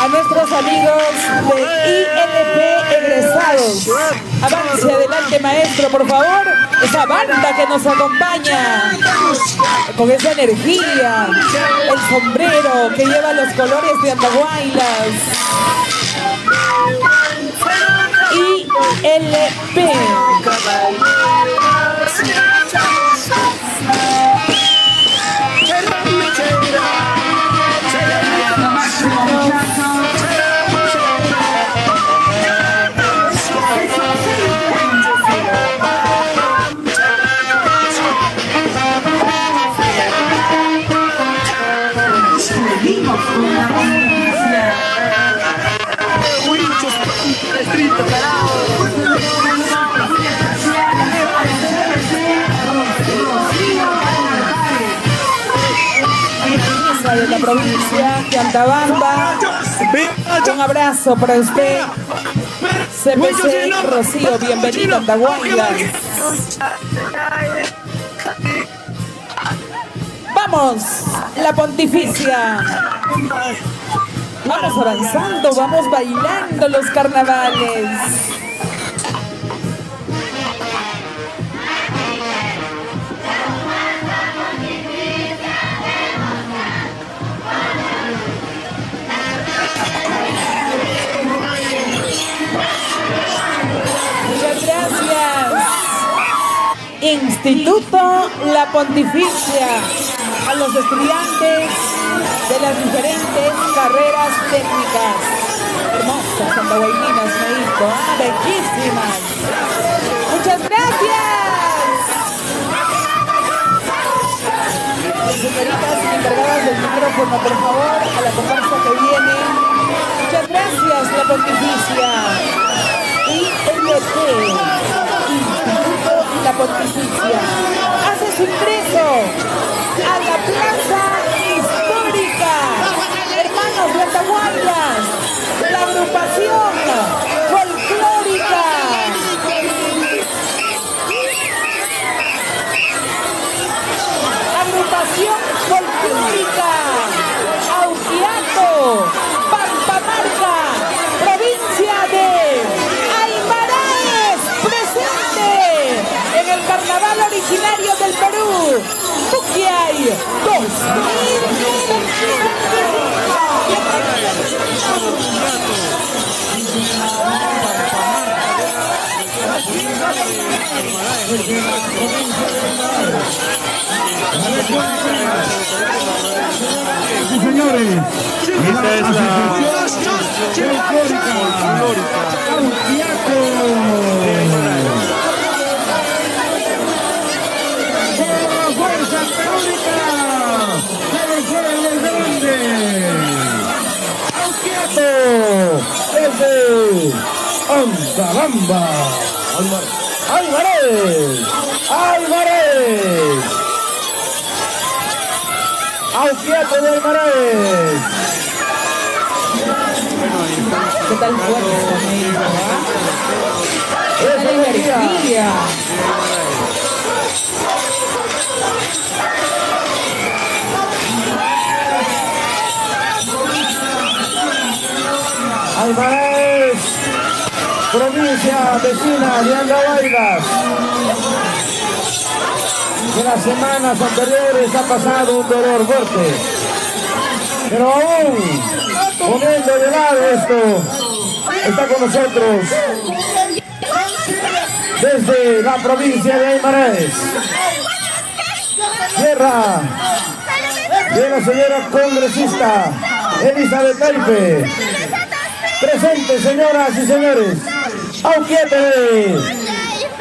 a nuestros amigos de ILP egresados. Avance adelante, maestro, por favor. Esa banda que nos acompaña con esa energía, el sombrero que lleva los colores de Andahuaylas. ILP. De la provincia de Antabamba, un abrazo para usted. CPC Rocío, bienvenido a Andahuaylas. Vamos, la pontificia. Vamos avanzando, vamos bailando los carnavales. Instituto La Pontificia, a los estudiantes de las diferentes carreras técnicas. Hermosas andahuaylinas, Meito, bellísimas. Muchas gracias. Señoritas encargadas del micrófono, por favor, a la comparsa que viene. Muchas gracias, La Pontificia. ILP. La Pontificia hace su ingreso a la plaza histórica. Hermanos de Andahuaylas, la agrupación folclórica. Agrupación folclórica Auquiato, Pampamarca, provincia de Aymaraes, presente en el carnaval originario del Perú, Tuquiay 2000. Sí, señores, esta es la folclórica Auquiato. ¡Fuerza Teórica! ¡Desde dónde! ¡Auquiato! Desde Antabamba. Álvarez. Álvarez. Auquiato de Álvarez. ¿Qué tal fuerza, Neito? ¿Qué tal energía? Álvarez, provincia vecina de Andahuaylas. En las semanas anteriores ha pasado un dolor fuerte, pero aún poniendo de lado esto, está con nosotros desde la provincia de Aymares, tierra de la señora congresista Elizabeth Taipe. Presente, señoras y señores, Auquiete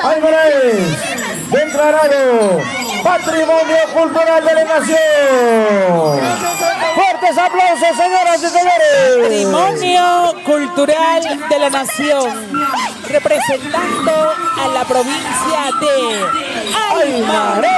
Aymares, declarado Patrimonio Cultural de la Nación. Fuertes aplausos, señoras y señores. Patrimonio Cultural de la Nación, representando a la provincia de Aymares.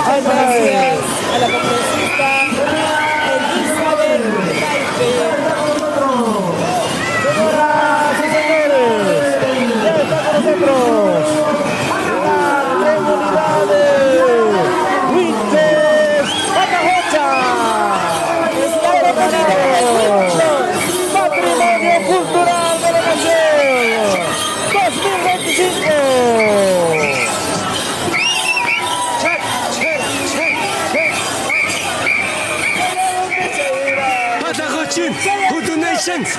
Gracias a la congresista Elizabeth Taipe. Señoras y señores, ya está con nosotros la comunidad de Huiches Patajocha. Patrimonio Cultural de la Nación 2025. Hutu Nations.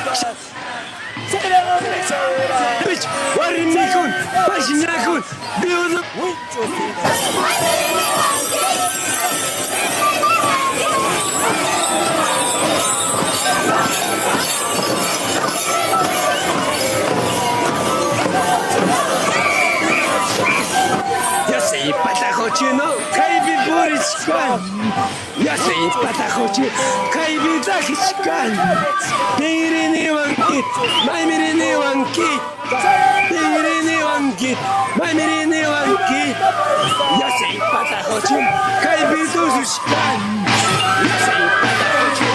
Warimikun, Pashinakun, Biudu. Ya sei Patajochino, Kaibi Boriskan. Ya sei Patajochi, Kaibi Dakiskan. Pirini Wankit, Mamirini Wankit. Pirini Wankit, Mamirini Wankit. Ya sei Patajochi, Kaibi Duzuskan. Ya sei Patajochi.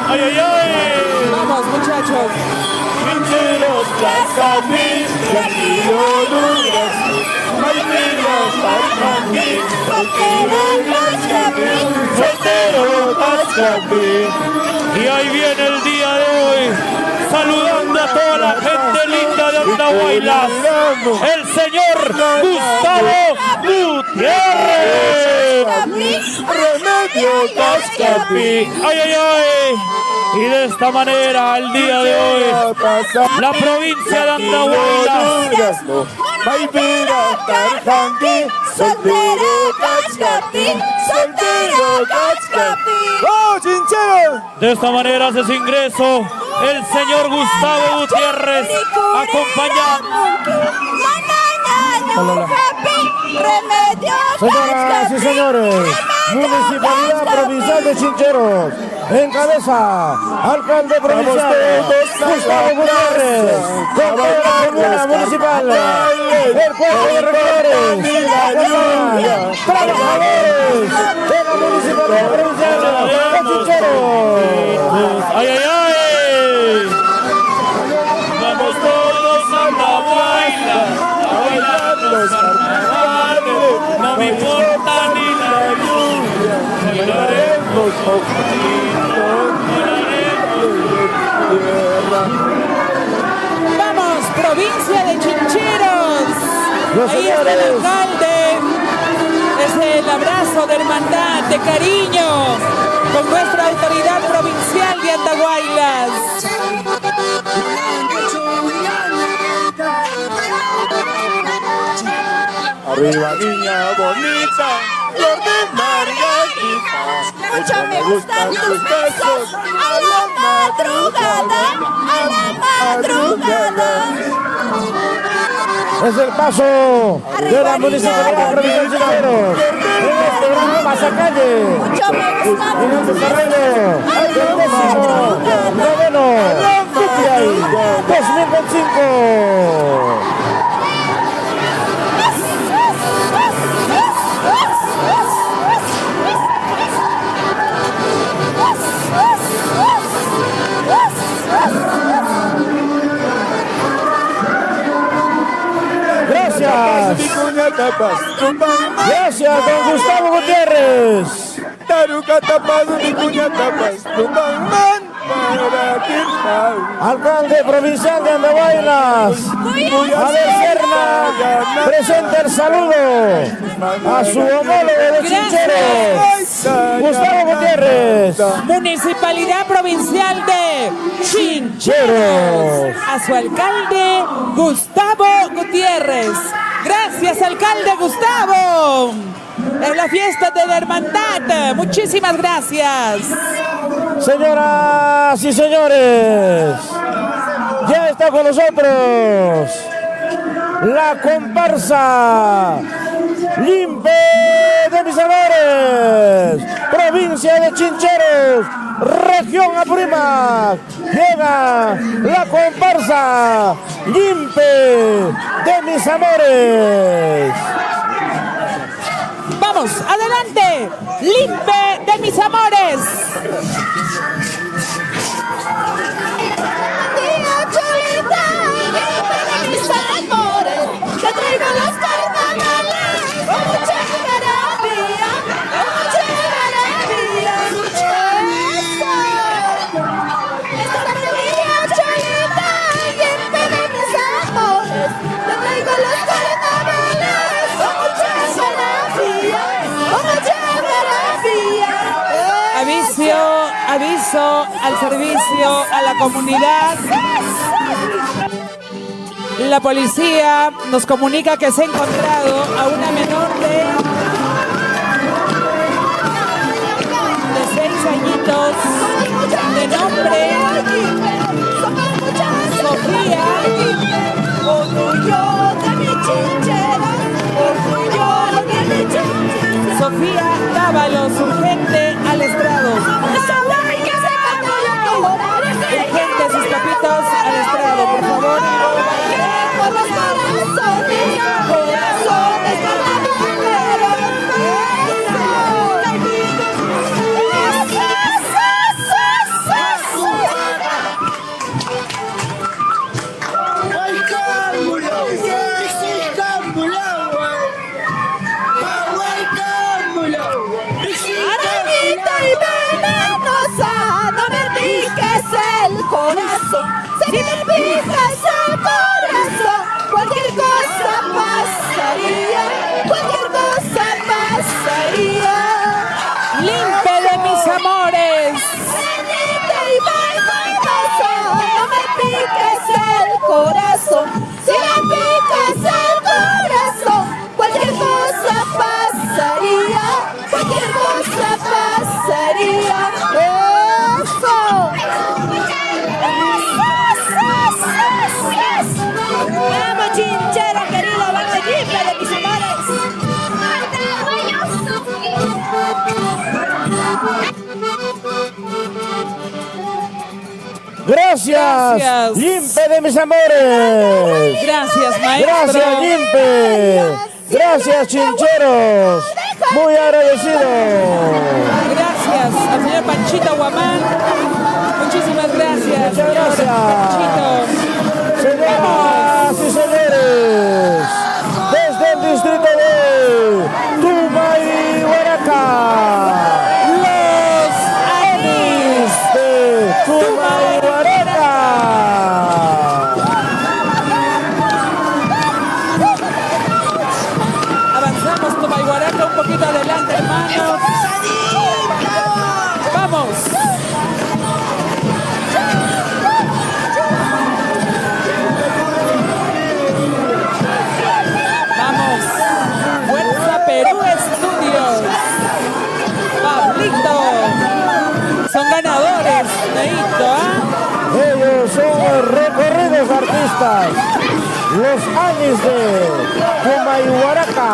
Ay, ay, ay. Vamos, muchachos. Chincheros, Cascapín, Blanquillo, Durazno, Maipilla, Cascapín, soltero, Cascapín. Y ahí viene el día de hoy, saludando a toda la gente linda de Andahuaylas, el señor Gustavo Gutiérrez. Remedio Cascapín. Ay, ay, ay. Y de esta manera, el día de hoy, la provincia de Andahuaylas, de esta manera hace su ingreso el señor Gustavo Gutiérrez, acompañado. Señoras y señores, Municipalidad Provincial de Chincheros, en cabeza, alcalde provincial Gustavo Gutiérrez, con toda la comuna municipal, el cuerpo de regidores, trabajadores de la Municipalidad Provincial de Chincheros. ¡Ay, ay, ay! Vamos todos a Andahuaylas, a bailar los carnavales, no me importa ni la lluvia, bailaremos Vamos, provincia de Chincheros. Ahí está el alcalde. Es el abrazo de hermandad, de cariño, con nuestra autoridad provincial de Andahuaylas. Arriba niña bonita, flor de margarita, mucho me gustan tus besos a la madrugada, Es el paso de la Municipalidad Provincial de Chincheros en este gran pasacalle en el desarrollo del 19º Tupiay 2025. Gracias. Gracias, don Gustavo Gutiérrez. Alcalde provincial de Andahuaylas, Abel Serna, presenta el saludo a su homólogo de Chincheros, Gustavo Gutiérrez. Municipalidad Provincial de Chincheros. A su alcalde, Gustavo Gutiérrez. Gracias, alcalde Gustavo. En la fiesta de la hermandad. Muchísimas gracias. Señoras y señores, ya está con nosotros la comparsa Limpe desde mis amores, provincia de Chincheros, región Apurímac, llega la comparsa Limpe de mis amores. Vamos, adelante, Limpe de mis amores. Te traigo los carnavales, mucha maravilla, mucha maravilla. Esta maravilla cholita, Limpe de mis amores. Te traigo los carnavales, mucha maravilla, mucha maravilla. Aviso al servicio, a la comunidad. La policía nos comunica que se ha encontrado a una menor de 6 añitos de nombre Sofía. Sofía Dávalos, urgente al estrado. Urgente, sus papitos al estrado, por favor. Por los corazones, corazones Arenita y venenosa, no me piques el corazón. Si me picas el corazón, cualquier cosa pasaría, cualquier cosa pasaría. Limpe de mis amores. Arenita y venenosa, no me piques el corazón. Si me picas el corazón, cualquier cosa pasaría, cualquier cosa pasaría. ¡Eso! Vamos, Chinchero querido, vamos, Limpe de mis amores. Gracias, Limpe de mis amores. Gracias, maestro. Gracias, Limpe. Gracias, Chincheros. Muy agradecido. Gracias al señor Panchito Guamán. Muchísimas gracias, Muchas gracias. Panchito. Señoras y señores, desde el distrito de Tumayhuaraca, los Anis de Tumayhuaraca. Avanzamos, Tumayhuaraca, un poquito adelante, hermanos. Vamos. Vamos. Fuerza Perú Estudios. Pablito. Son ganadores, Neito, ¿ah? Ellos son recorridos artistas, los Anis de Tumayhuaraca.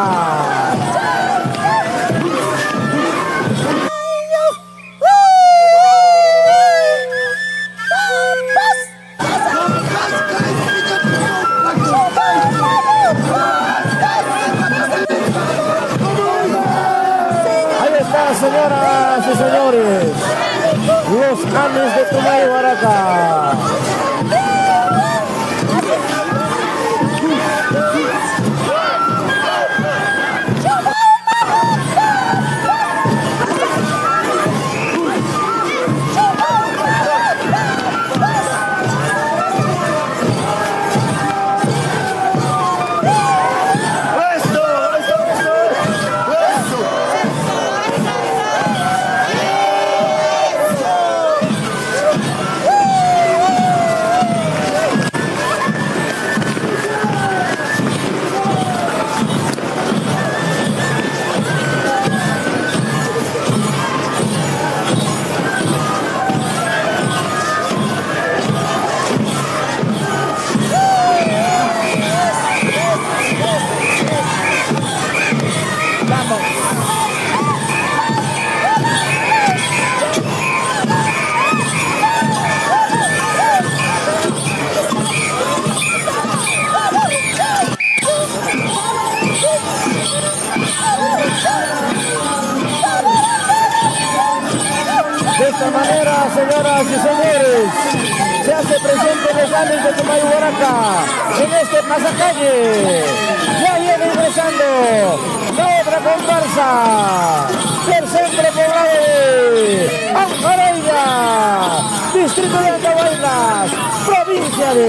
Ahí está, señoras y señores, los Anis de Tumayhuaraca. señoras y señores, se hace presente en los Andes de Tumayuaraca, en este pasacalle. Ya viene ingresando la otra comparsa del centro poblado de Andahuaylas, distrito de Andahuaylas, provincia de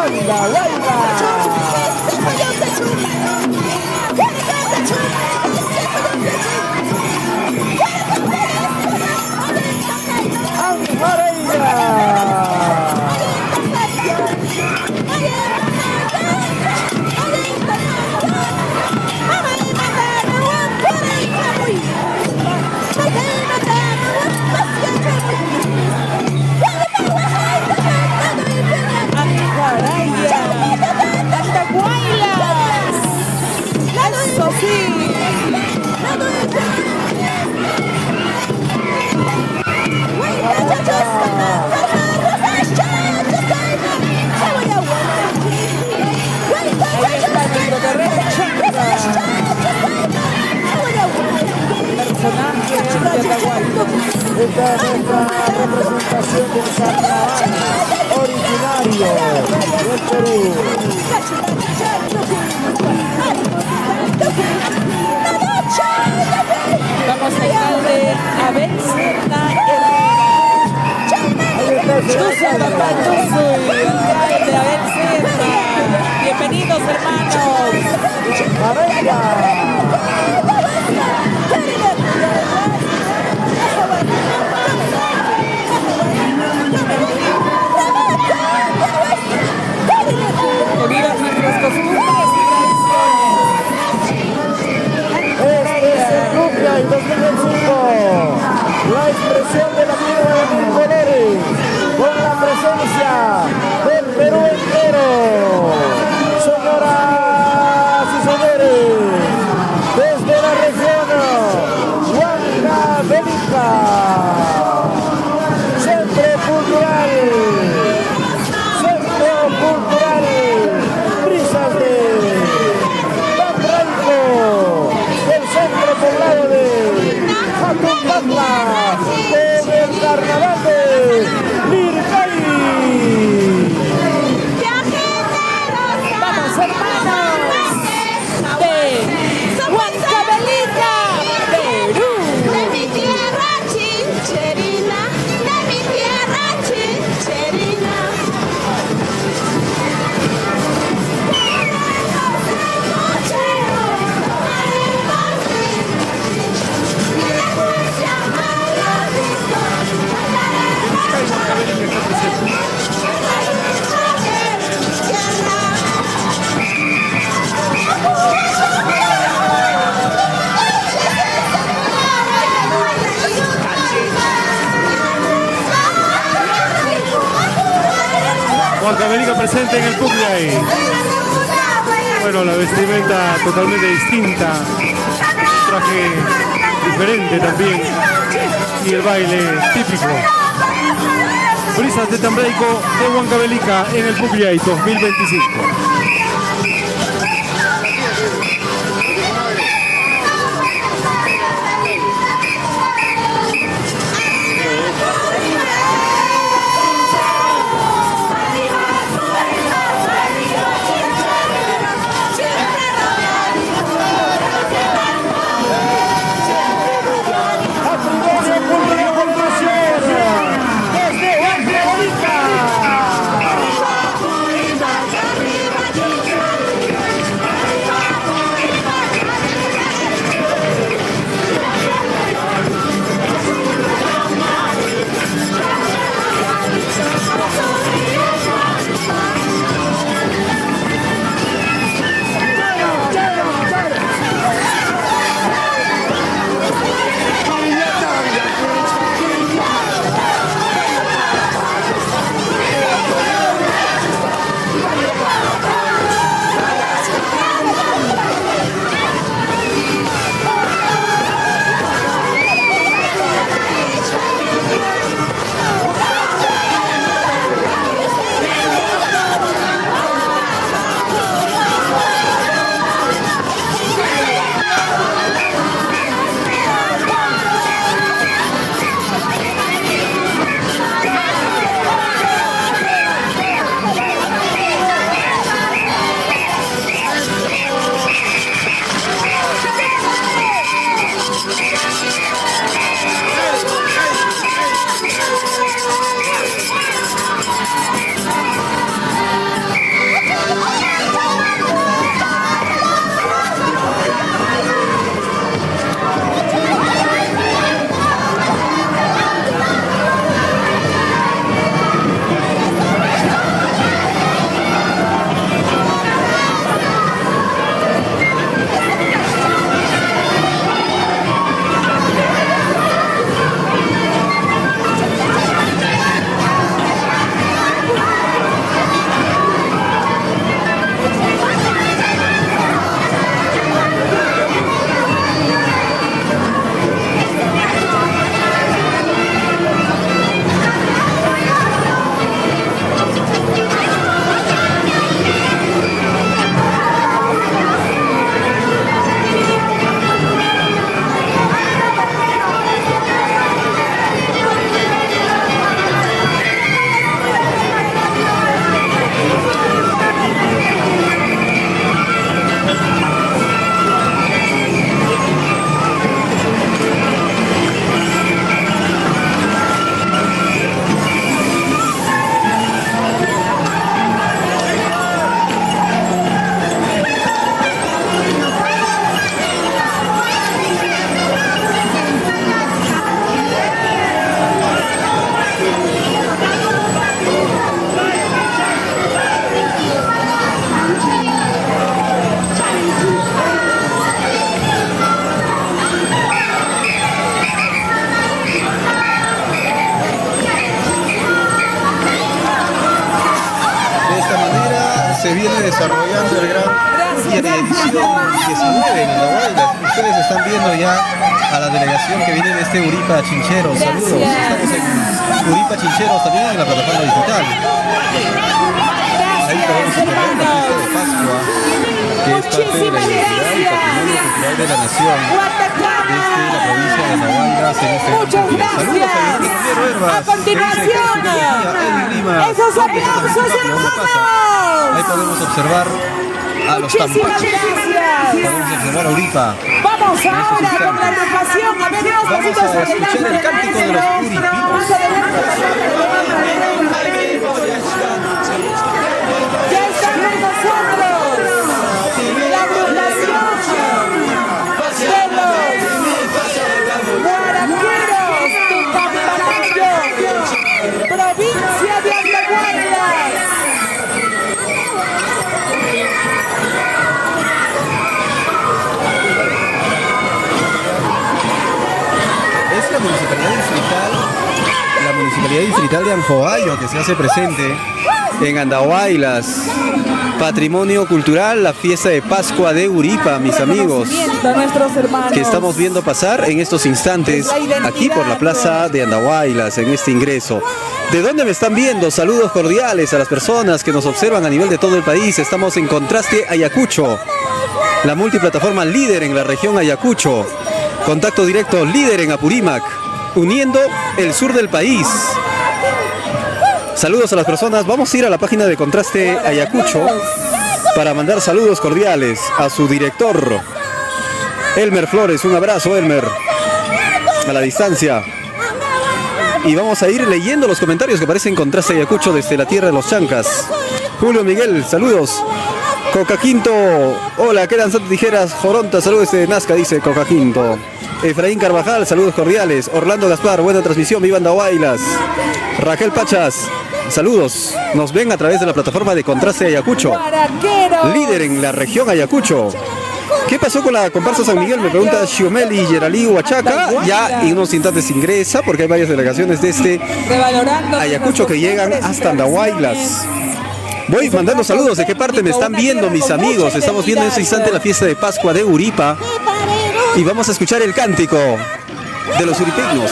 Andahuaylas. ¡Eso sí! Ahí está nuestro guerrero Changa. Personaje de Atahualpa. Esta es nuestra representación del carnaval originario del Perú. Vamos a alcalde Abel Serna Herrera. Tuzo, papá, Tuzo, alcalde Abel Serna. Bienvenidos, hermanos. Unidos nuestras costumbres y Cumbia y 2025, la expresión de la vida de mil colores, con la presencia del Perú entero. Señoras y señores, desde la región Huancavelica, Centro Cultural Brisas de Pambraico, del centro poblado de Jatumpatla, con el carnaval de Lircay. Vamos, hermanos, de Huancavelica, Perú. De mi tierra chincherina, de mi tierra chincherina. Huancavelica presente en el Pucllay. Bueno, la vestimenta totalmente distinta, un traje diferente también y el baile típico. Brisas de Tambraico de Huancavelica en el Pucllay 2025. Desde Huancavelica. esta manera se viene desarrollando el gran día de edición 19 en Andahuaylas. Ustedes están viendo ya a la delegación que viene de este Uripa Chincheros. Saludos. Estamos en Uripa Chincheros también en la plataforma digital. Ahí podemos ver la fiesta de Pascua, que es parte de la identidad y patrimonio cultural de la nación desde la provincia de Andahuaylas en este Muchas día. Saludos a gracias. A continuación, esos aplausos, hermanos. Ahí podemos observar a los tampachos. Podemos observar a Uripa. Vamos ahora con la agrupación. A ver, unos pasitos a escuchar el cántico de los uripinos. Más adelante. Ya están con nosotros la agrupación de los guaraqueros de Campanayo, provincia de Andahuaylas. Es la municipalidad distrital de Anjoayo que se hace presente en Andahuaylas. Patrimonio cultural, la fiesta de Pascua de Uripa, mis amigos, que estamos viendo pasar en estos instantes aquí por la plaza de Andahuaylas, en este ingreso. ¿De dónde me están viendo? Saludos cordiales a las personas que nos observan a nivel de todo el país. Estamos en Contraste Ayacucho, la multiplataforma líder en la región Ayacucho. Contacto directo líder en Apurímac, uniendo el sur del país. Saludos a las personas. Vamos a ir a la página de Contraste Ayacucho para mandar saludos cordiales a su director, Elmer Flores. Un abrazo, Elmer, a la distancia. Y vamos a ir leyendo los comentarios que aparecen en Contraste Ayacucho desde la tierra de los Chancas. Julio Miguel, saludos. Coca Quinto, hola, quedan Santa Tijeras, Joronta, saludos de Nazca, dice Coca Quinto. Efraín Carvajal, saludos cordiales. Orlando Gaspar, buena transmisión, viva Andahuaylas. Raquel Pachas, saludos. Nos ven a través de la plataforma de Contraste Ayacucho, líder en la región Ayacucho. ¿Qué pasó con la comparsa San Miguel? Me pregunta Xiomeli Yeralí Huachaca. Ya en unos instantes ingresa porque hay varias delegaciones de este Ayacucho que llegan hasta Andahuaylas. Voy mandando saludos. ¿De qué parte me están viendo, mis amigos? Estamos viendo en este instante la fiesta de Pascua de Uripa y vamos a escuchar el cántico de los uripeños.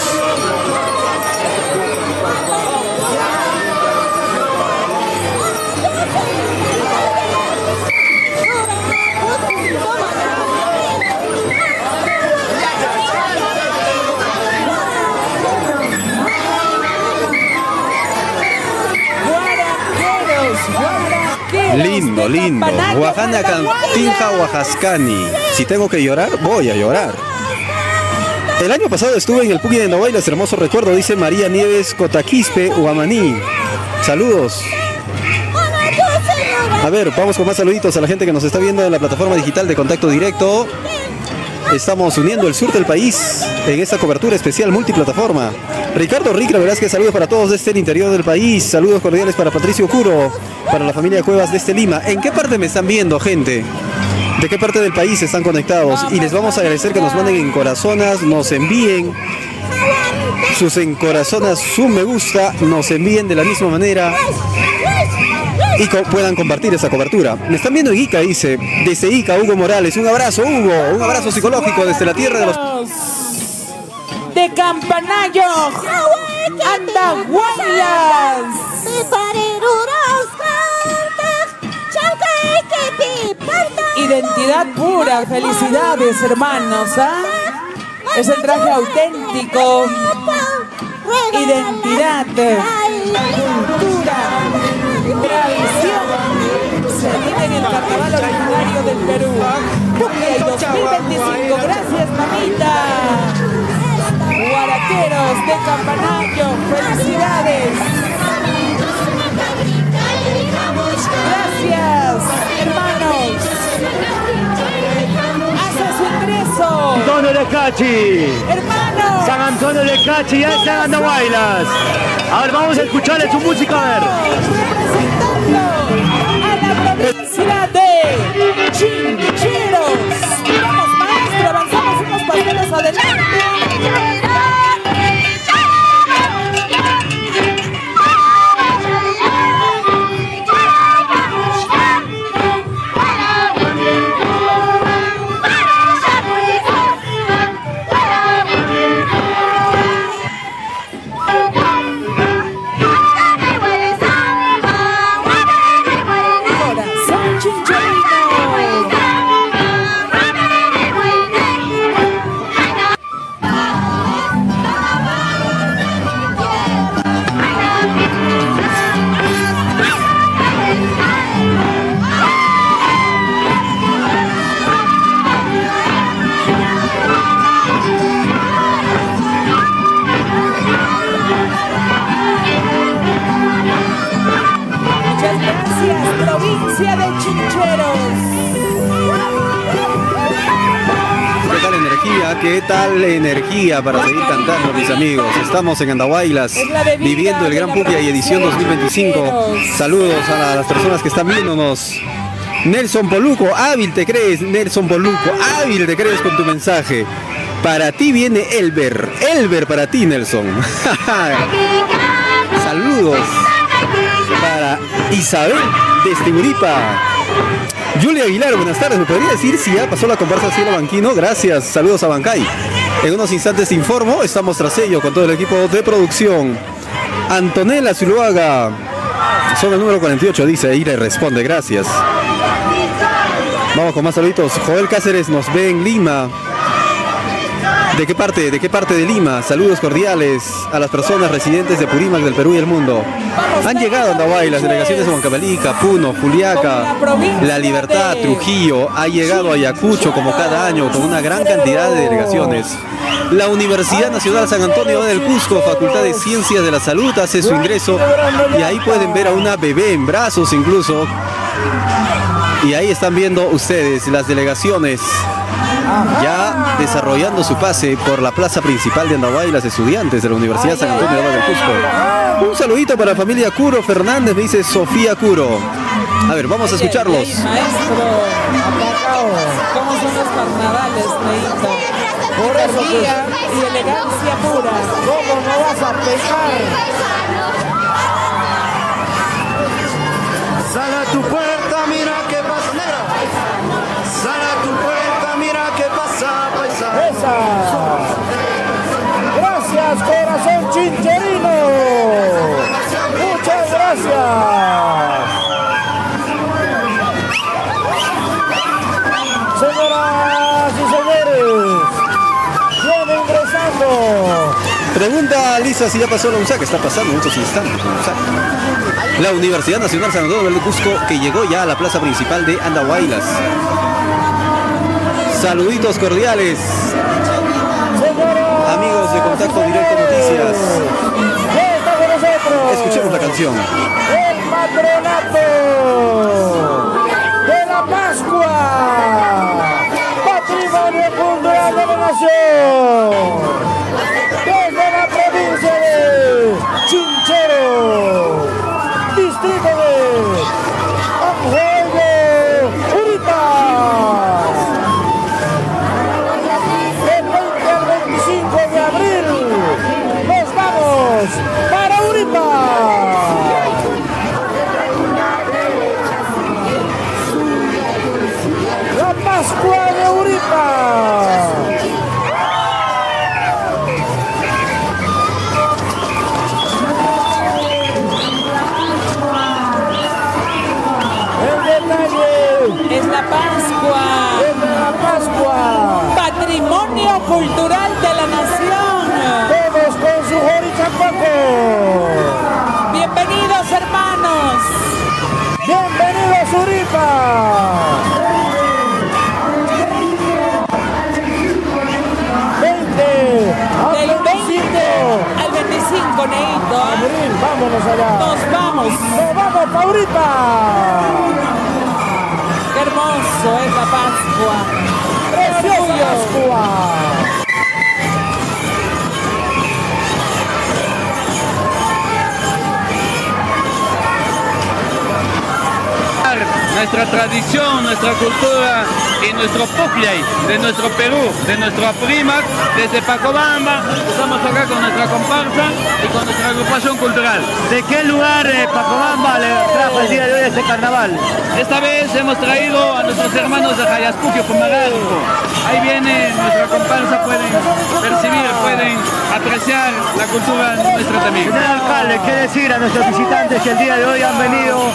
Lindo, lindo. Guajana Cantinja Oaxascani. Si tengo que llorar, voy a llorar. El año pasado estuve en el Puqui de Andahuaylas, hermoso recuerdo, dice María Nieves Cotaquispe, Huamaní. Saludos. A ver, vamos con más saluditos a la gente que nos está viendo en la plataforma digital de Contacto Directo. Estamos uniendo el sur del país en esta cobertura especial multiplataforma. Ricardo Ricra, verás que saludos para todos desde el interior del país. Saludos cordiales para Patricio Curo, para la familia Cuevas desde Lima. ¿En qué parte me están viendo, gente? ¿De qué parte del país están conectados? Y les vamos a agradecer que nos manden en corazonas, nos envíen sus encorazonas, su me gusta, nos envíen de la misma manera y puedan compartir esa cobertura. Me están viendo en Ica, dice, desde Ica, Hugo Morales. Un abrazo, Hugo, un abrazo psicológico desde la tierra de los... De Campanayo, Andahuaylas. Identidad pura, felicidades, hermanos, ¿ah? Es el traje auténtico. Identidad, cultura, tradición. Se vive en el carnaval originario del Perú. Puqui 2025. Gracias, mamita. Guaraqueros de Campanayo, felicidades. Gracias, hermanos. Hace su ingreso. Antonio de Cachi. Hermanos. San Antonio de Cachi, ya está en Andahuaylas. A ver, vamos a escucharle su música, a ver. Representando a la provincia de Chincheros. Vamos, maestro, avanzamos unos pasitos adelante. Gracias, provincia de Chincheros. ¿Qué tal energía? ¿Qué tal energía para seguir cantando, mis amigos? Estamos en Andahuaylas, viviendo el Gran Pupia y edición 2025. Saludos a las personas que están viéndonos. Nelson Poluco, hábil te crees, Nelson Poluco, hábil te crees con tu mensaje. Para ti viene Elber, Elber para ti, Nelson. Saludos para Isabel desde Uripa. Julia Aguilar, buenas tardes. ¿Me podría decir si ya pasó la comparsa Cielo Banquino? Gracias, saludos a Bancay. En unos instantes informo, estamos tras ello con todo el equipo de producción. Antonella Zuluaga, zona número 48, dice, y le responde, gracias. Vamos con más saluditos. Joel Cáceres nos ve en Lima. ¿De qué parte? ¿De qué parte de Lima? Saludos cordiales a las personas residentes de Purímac, del Perú y el mundo. Han llegado a Andahuay las delegaciones de Huancavelica, Puno, Juliaca, La Libertad, Trujillo. Ha llegado a Ayacucho como cada año con una gran cantidad de delegaciones. La Universidad Nacional San Antonio del Cusco, Facultad de Ciencias de la Salud, hace su ingreso y ahí pueden ver a una bebé en brazos incluso. Y ahí están viendo ustedes las delegaciones ya desarrollando su pase por la plaza principal de Andahuay, las estudiantes de la Universidad San Antonio del Cusco. Un saludito para la familia Curo Fernández, me dice Sofía Curo. A ver, vamos a escucharlos. Maestro, ¿cómo son los carnavales, Neito? Por energía y elegancia pura. ¿Cómo no vas a pecar? Sal a tu puerta, mira qué pasa, negro. Sal a tu puerta, mira qué pasa, paisa. ¡Esa! Gracias, corazón chincherino. Muchas gracias. Señoras y señores, viene ingresando. Pregunta Lisa si ya pasó la UNSAC. Está pasando en estos instantes la UNSAC. La Universidad Nacional San Antonio del Cusco, que llegó ya a la plaza principal de Andahuaylas. Saluditos cordiales. Amigos de Contacto Directo Noticias. Está con nosotros. Escuchemos la canción. El patronato de la Pascua, patrimonio cultural de la nación, desde la provincia de Chinchero, distrito de Anjoyo, Uripa. Del 20 al 25 de abril nos vamos para Uripa. La Pascua de Uripa. El detalle es la Pascua. Es la Pascua. Patrimonio cultural de la nación. Todos con su jorichapaco. Bienvenidos, hermanos. Bienvenidos, Uripa. 20 Del 20 al 25, Neito. Abril, vámonos allá. Nos vamos. Nos vamos para Uripa. Qué hermoso es la Pascua. Preciosa Pascua. Nuestra tradición, nuestra cultura y nuestro Pucllay de nuestro Perú, de nuestra Purímac, desde Pacobamba. Estamos acá con nuestra comparsa y con nuestra agrupación cultural. ¿De qué lugar Pacobamba le trajo el día de hoy este carnaval? Esta vez hemos traído a nuestros hermanos de Jayaspuquio, Pumagalco. Ahí viene nuestra comparsa, pueden percibir, pueden apreciar la cultura nuestra también. Señor alcalde, ¿qué decir a nuestros visitantes que el día de hoy han venido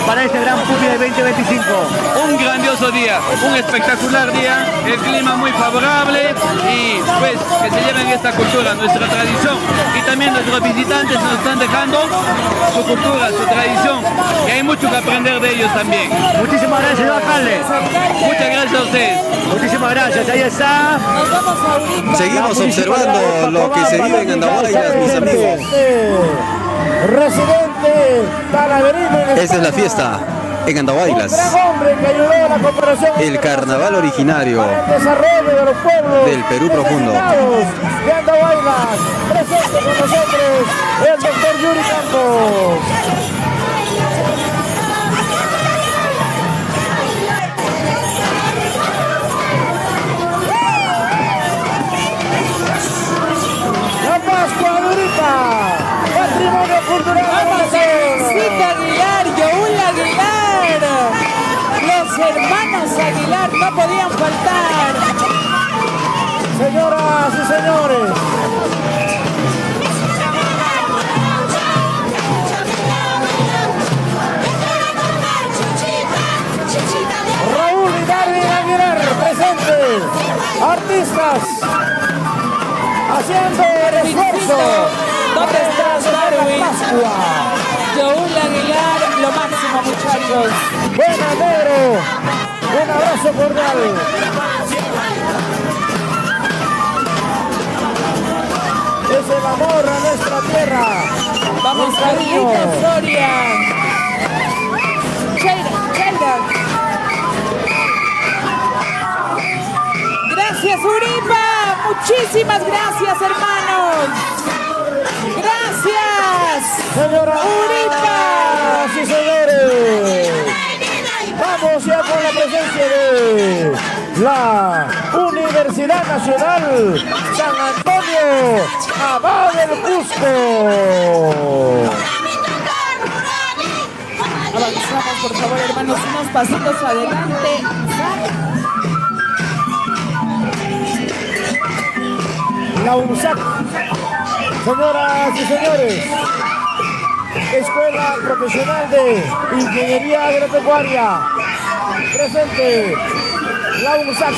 para este Gran Pupia de 2025? Un grandioso día, un espectacular día, el clima muy favorable y pues que se lleven esta cultura, nuestra tradición, y también nuestros visitantes nos están dejando su cultura, su tradición, y hay mucho que aprender de ellos también. Muchísimas gracias, señor alcalde. Muchas gracias a ustedes. Muchísimas gracias, ahí está. Seguimos observando lo que se vive en Andahuaylas, mis amigos. residente talaverino. Esta es la fiesta en Andahuaylas. Un gran hombre que ayudó a la cooperación. El carnaval originario El desarrollo de los pueblos del Perú profundo. De Andahuaylas. Presente con nosotros el doctor Yuri Campos. La Pascua de Uripa, patrimonio cultural. Cita Aguilar, Youl Aguilar. Los hermanos Aguilar no podían faltar. Señoras y señores. Raúl y Darwin Aguilar presentes. Artistas haciendo el esfuerzo. ¿Dónde estás, Darwin? Pascua. Youl Aguilar, lo máximo, muchachos. Buena, negro. Un abrazo cordial. Es el amor a nuestra tierra. Vamos, cariño. Carlita Soria. Cheira. Gracias, Uripa. Muchísimas gracias, hermanos. Gracias. Señora Uripa. Sí, señores. Vamos ya con la presencia de la Universidad Nacional San Antonio Abad del Cusco. Avanzamos, por favor, hermanos, unos pasitos adelante. La UNSAC. Señoras y señores, Escuela Profesional de Ingeniería Agropecuaria. Presente, la UNSAC.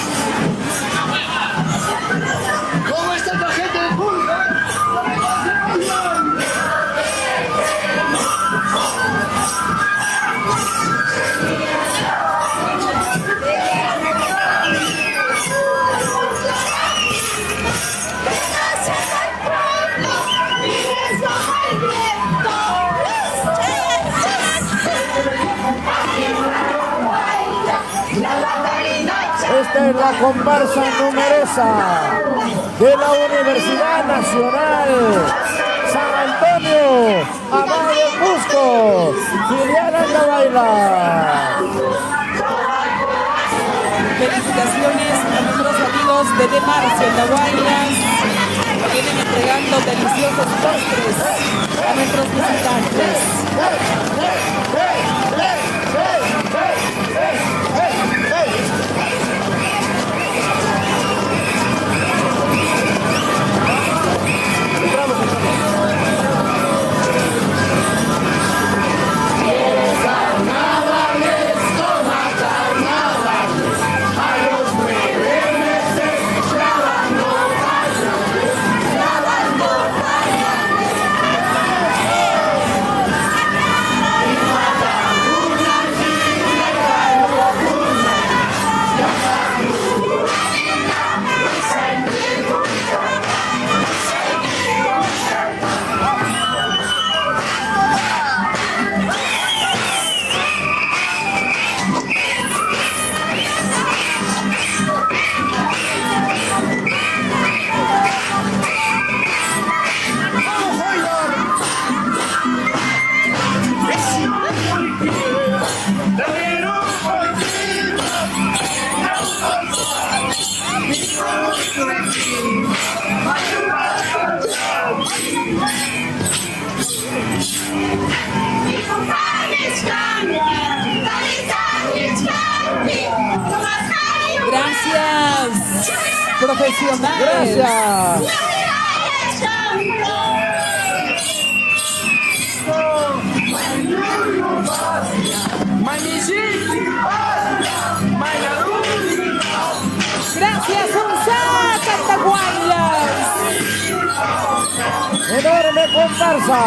¿Cómo está la gente del público? Esta es la comparsa numerosa de la Universidad Nacional San Antonio Abad del Cusco, filial Andahuaylas. Felicitaciones a nuestros amigos de Marcio Andahuaylas. Vienen entregando deliciosos postres a nuestros visitantes. Gracias, profesionales. Gracias. Gracias, UNSAC Andahuaylas. Enorme comparsa.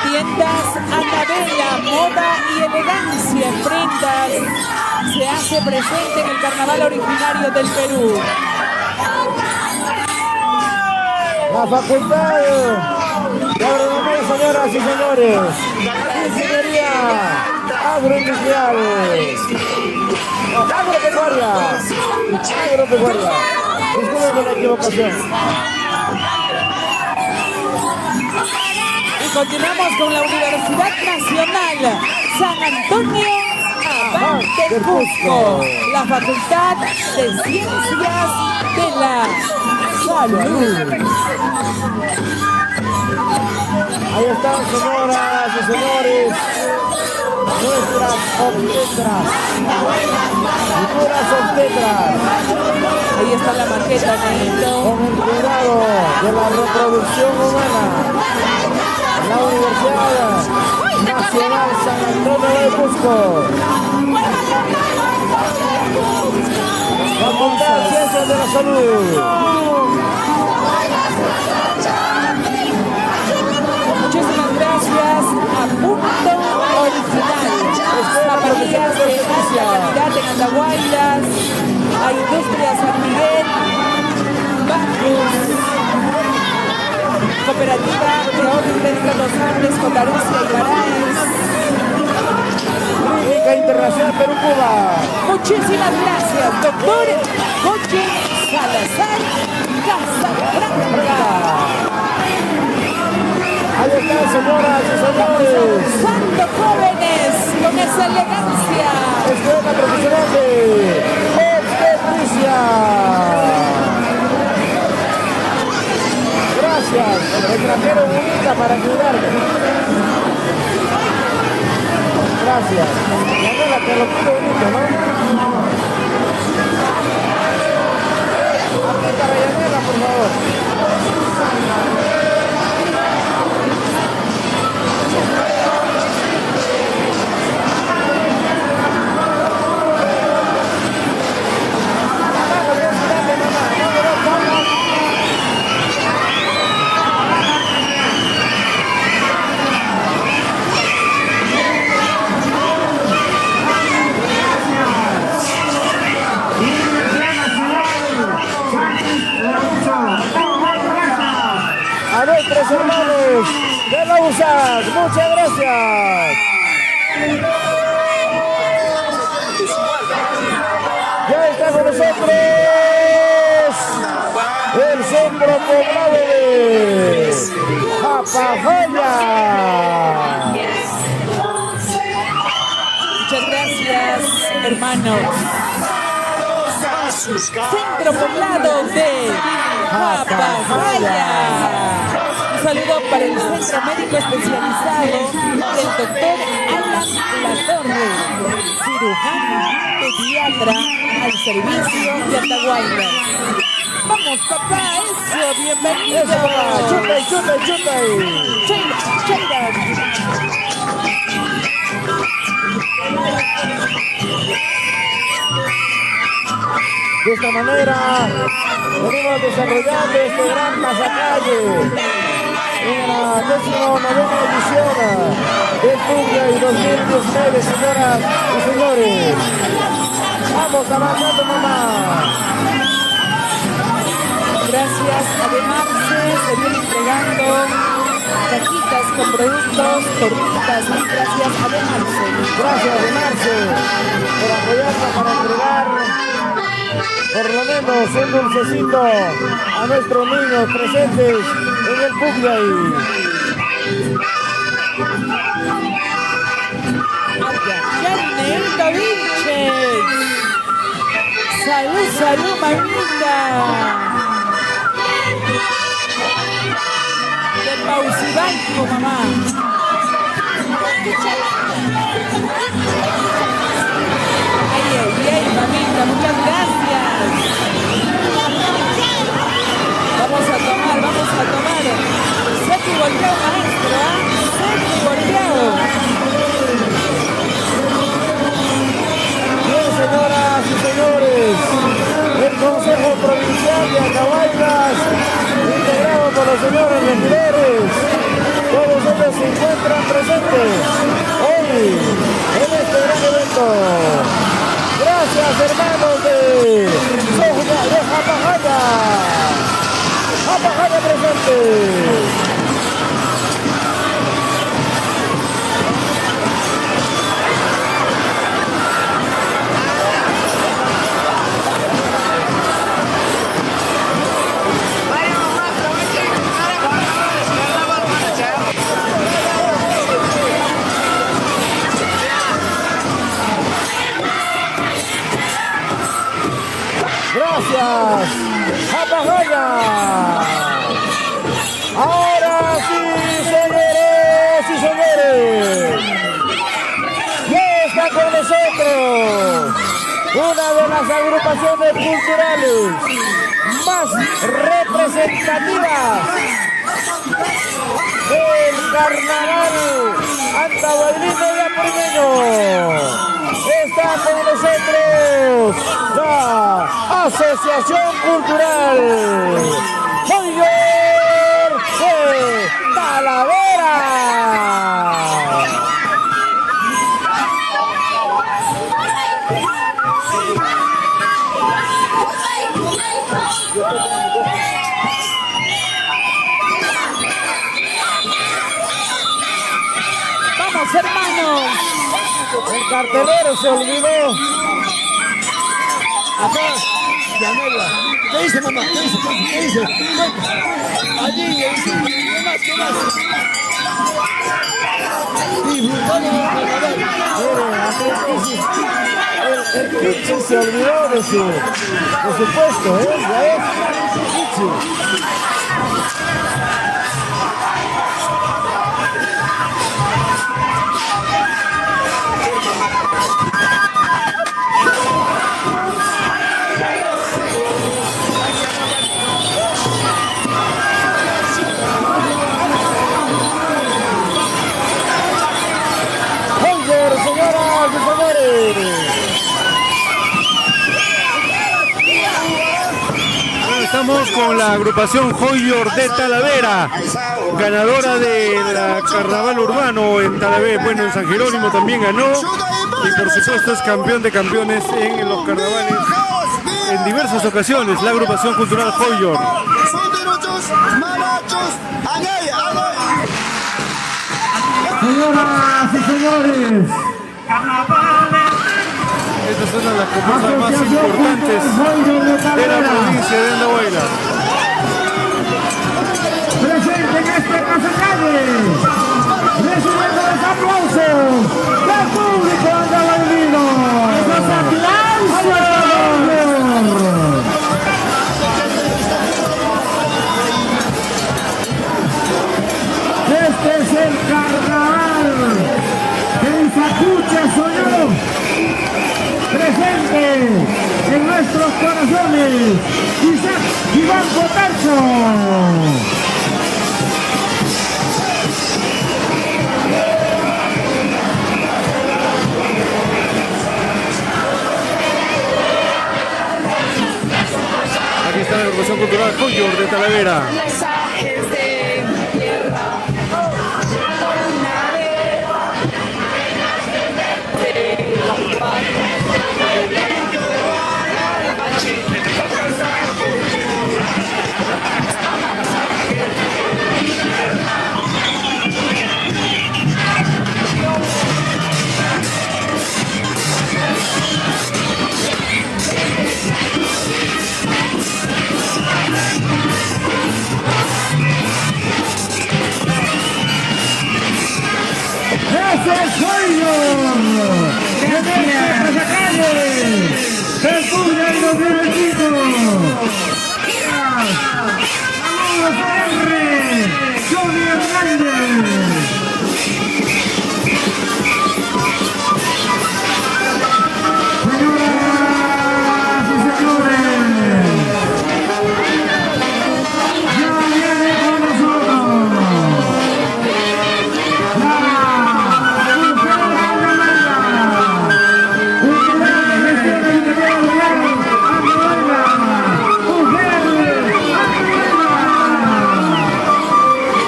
Tiendas Anabela, moda y elegancia en prendas. Se hace presente en el carnaval originario del Perú. La facultad de agronomía, señoras y señores. Ingeniería agroindustrial. Agropecuaria. Disculpen por la equivocación. Y continuamos con la Universidad Nacional San Antonio Abad del Cusco, la Facultad de Ciencias de la Salud. Ahí están, señoras y señores, nuestras obstetras, futuras obstetras. Ahí está la maqueta, Neito. Con el cuidado de la reproducción humana, la Universidad Nacional San Antonio del Cusco. Facultad de Ciencias de la Salud. Muchísimas gracias a Punto Original, zapatillas de alta calidad en Andahuaylas, a Industria San Miguel, Bacus, Cooperativa de Ahorro y Crédito Los Andes, Cotarusia y Baraes. Clínica Internacional Perú-Cuba. Muchísimas gracias, doctor Jorge Salazar Casablanca. Ahí están, señoras y señores. Usando jóvenes con esa elegancia. Escuela Profesional de Obstetricia. Gracias. Me trajeron unita para cuidarme. Gracias. Yanela, te lo pido bonito, ¿no? Aquí para Yanela, por favor. A nuestros hermanos de la USAC, muchas gracias. Ya está con nosotros el centro poblado de Japajaya. Muchas gracias, hermanos. Centro poblado de Japajaya. Un saludo para el Centro Médico Especializado del doctor Alan Latorre, cirujano pediatra al servicio de Andahuaylas. Vamos, papá, eso, bienvenido. Eso, papá, chuta. Cheira. De esta manera venimos desarrollando este gran pasacalle en la 19ª edición del Puglia y 2019, señoras y señores. Vamos avanzando, mamá. Gracias, además se viene entregando cajitas con productos, tortitas, gracias a Demarce. Gracias, Demarce, por apoyarnos para entregar por lo menos un dulcecito a nuestros niños presentes en el Puglia. Neito Vilches. Salud, mamita. De Pausibanco, mamá. Ay, mamita, muchas gracias. Vamos a tomar. Seco y volteado, maestro, ¿ah? Seco y volteado. Bien, señoras y señores, el Consejo Provincial de Andahuaylas, integrado por los señores regidores, todos ellos se encuentran presentes hoy en este gran evento. Gracias, hermanos de Japajaya. Japajaya presente. presente. Gracias, Japagaya. Ahora sí, señores y señores, ya está con nosotros una de las agrupaciones culturales más representativas del carnaval andahuaylino y apurimeño. Está con nosotros la Asociación Cultural Joyor de Talavera. Vamos, hermanos. El cartelero se olvidó. Acá, Yanela. ¿Qué dice, mamá? ¿Qué dice? ¿Qué dice? Allí, ¿qué más? ¿Qué más? Disfrutando del carnaval. El Kichi se olvidó de su puesto, ¿eh? Ya es Kichi. Señoras y señores. Estamos con la agrupación Joyor de Talavera, ganadora del carnaval urbano en Talavera, bueno, en San Jerónimo también ganó, y por supuesto es campeón de campeones en los carnavales en diversas ocasiones, la agrupación cultural Joyor. Señoras y señores, Estas son las comparsas más importantes de la provincia de Andahuayla. presente en este pasacalle, recibiendo los aplausos del público andahuaylino. ¡Esos aplausos! Este es el carnaval del Sacuche Soñó, presente en nuestros corazones, Iván Potarzo. Aquí está la agrupación cultural Joyor de Talavera. ¡Ese soy yo! ¡Que me calle! ¡El puño y los directitos! ¡Saludos a R! ¡Johnny Hernández! Señoras y señores, ya viene con nosotros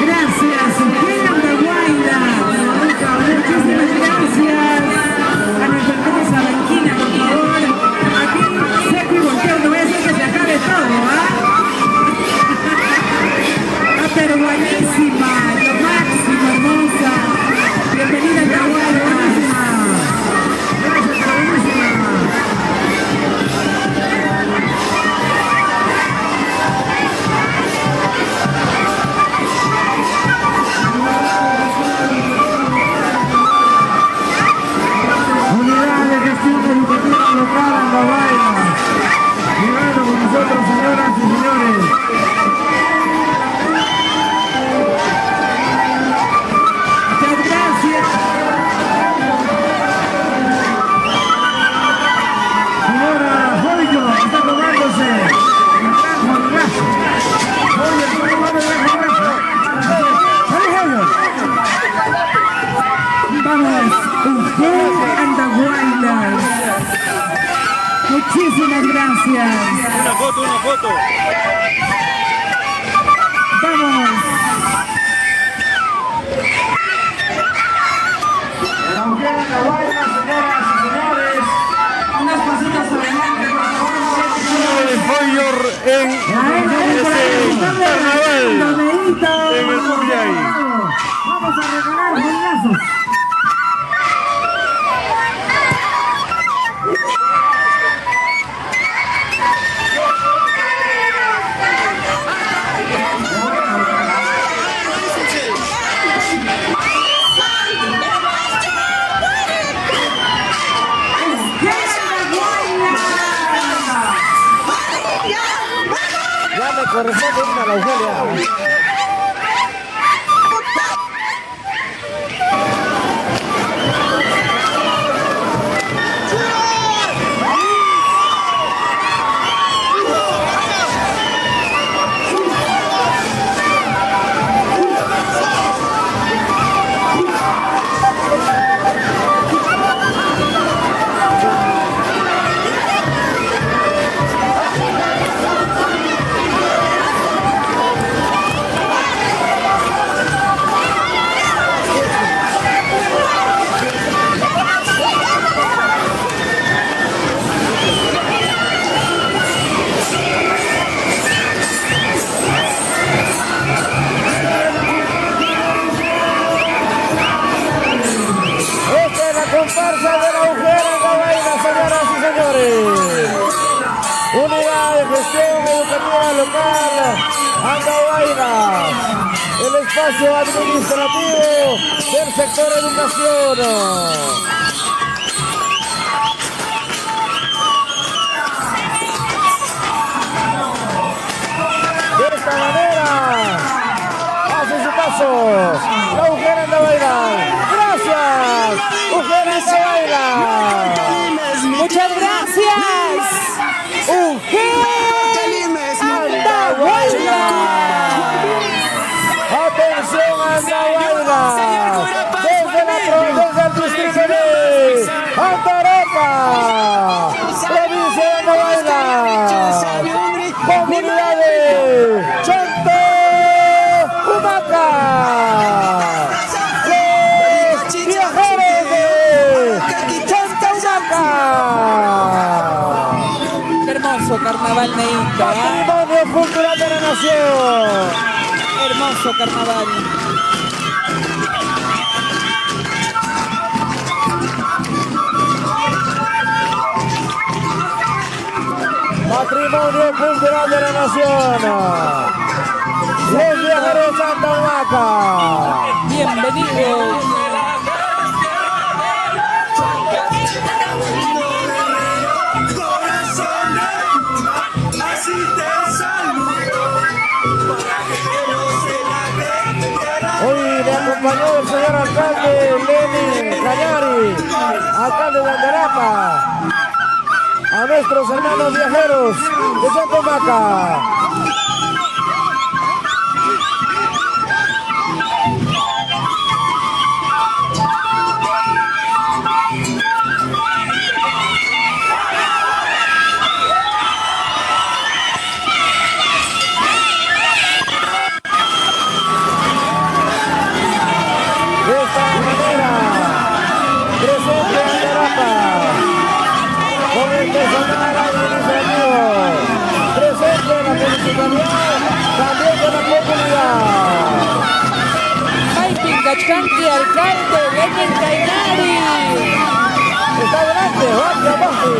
gracias, Andahuayla. Vamos, Ugel and the Wailers. Muchísimas gracias. Una foto, una foto. Vamos. La Ugel and the Wailers, señoras y señores. Unas pasitas adelante, por favor. El Foyor en carnaval. En el Cuyay. Vamos a regalar golazos. Ya me corresponde una a la Eugenia. Comparsa de la Ugel and the Wailers, señoras y señores. Unidad de Gestión Educativa Local and the Wailers. El espacio administrativo del sector educación. De esta manera hace su paso la Ugel and the Wailers. Gracias, Ugel and the Wailers. Muchas gracias. Ugel and the Wailers. Atención and the Wailers. Desde el distrito de Antaraca, provincia de the Wailers. Comunidad de Chonto, Humaca. Hermoso carnaval, Neito. Patrimonio cultural de la nación. Hermoso carnaval. Patrimonio cultural de la nación. Los viajeros de Santa Humaca. Bienvenidos. Hoy le acompañó el señor alcalde Lenin Cañari, alcalde de Andaraca, a nuestros hermanos viajeros de Santa Humaca. Presente la municipalidad, también de la comunidad. Maipin Cachcanqui, alcalde, Lenin Cainari. Está adelante, vaya, abajo.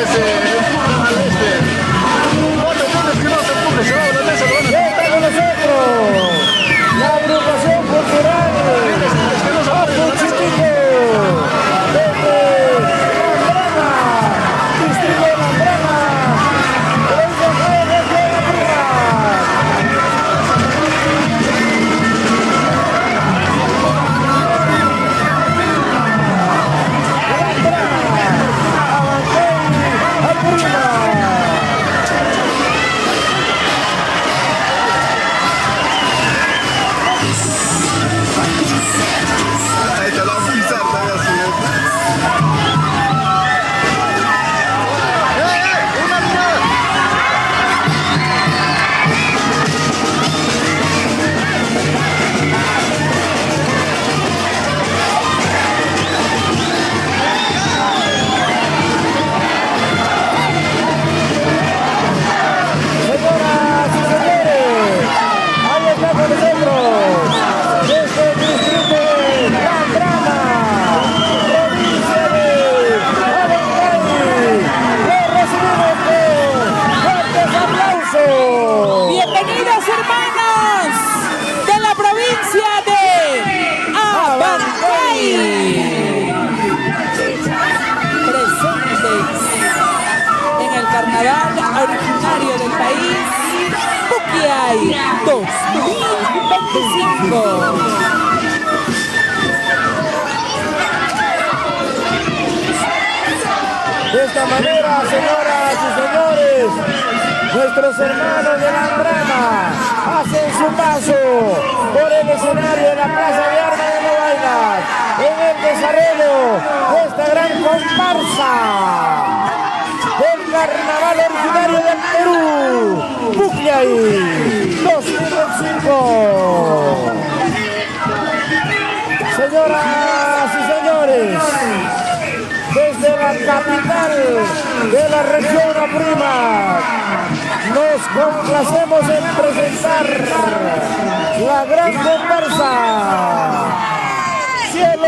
al este. Otro lunes que no se empuje, se va a la mesa, lo van a Ya está con nosotros la agrupación cultural Apuchichico desde Lambrana, distrito de Lambrana, provincia de Prima. Ahí te lo vas a pisar, todavía Señoras y señores, ahí está con nosotros, desde el distrito de Lambrana, provincia de Abancay, los recibimos con fuertes aplausos. Bienvenidos, hermanos de la provincia de Abancay. Presentes en el carnaval originario del país, Puquiay 2025. De esta manera, señoras y señores, nuestros hermanos de Lambrana hacen su paso por el escenario de la Plaza de Armas de Novailas en el desarrollo de esta gran comparsa del carnaval originario del Perú, Puquiay 2025. Señoras y señores, desde la capital de la región Apurímac, nos complacemos en presentar la gran comparsa Cielo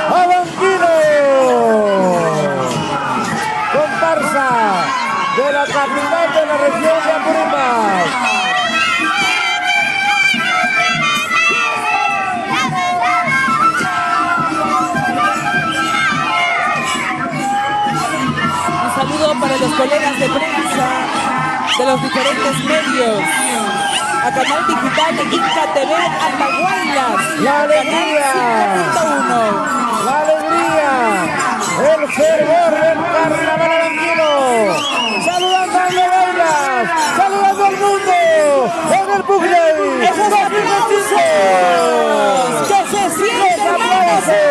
Abanquino, comparsa de la capital de la región de Apurímac. Saludo para los colegas de prensa de los diferentes medios. A Canal Digital Inca TV Andahuaylas. La alegría, la alegría, el fervor del carnaval abanquino. Saludando a Andahuaylas, saludando al mundo en el Puquiay. ¡Esos aplausos! ¡Que se sienten, hermanos, el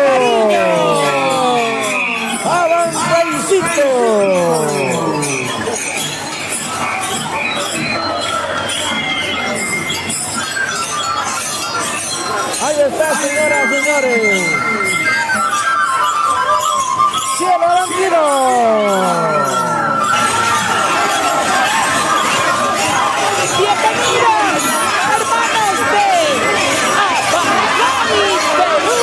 cariño! Ahí está, señoras y señores. Cielo Abanquino. Bienvenidos, hermanos de Abancay, Perú.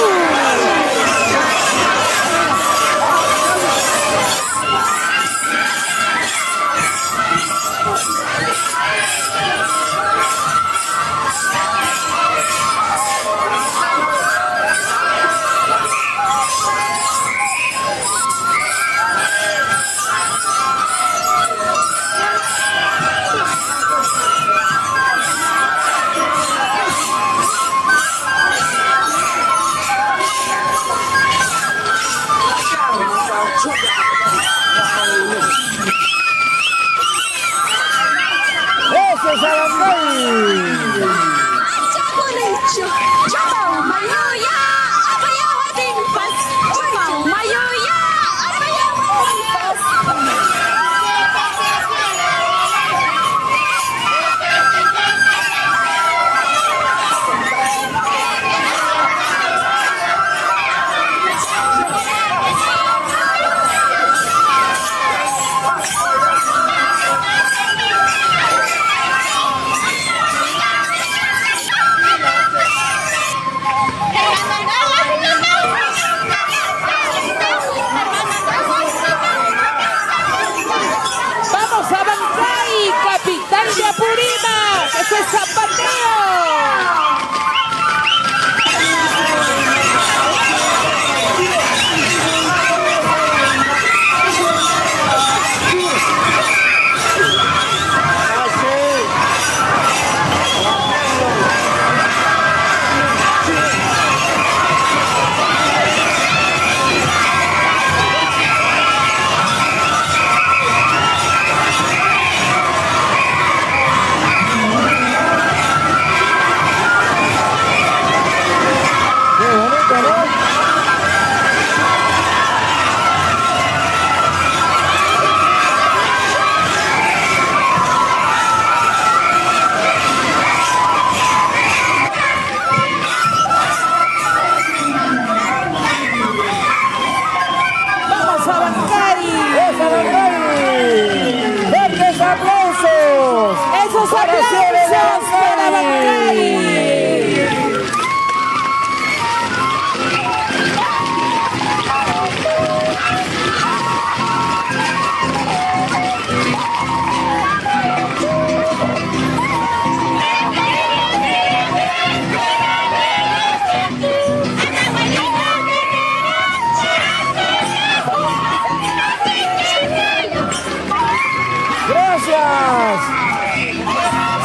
gracias.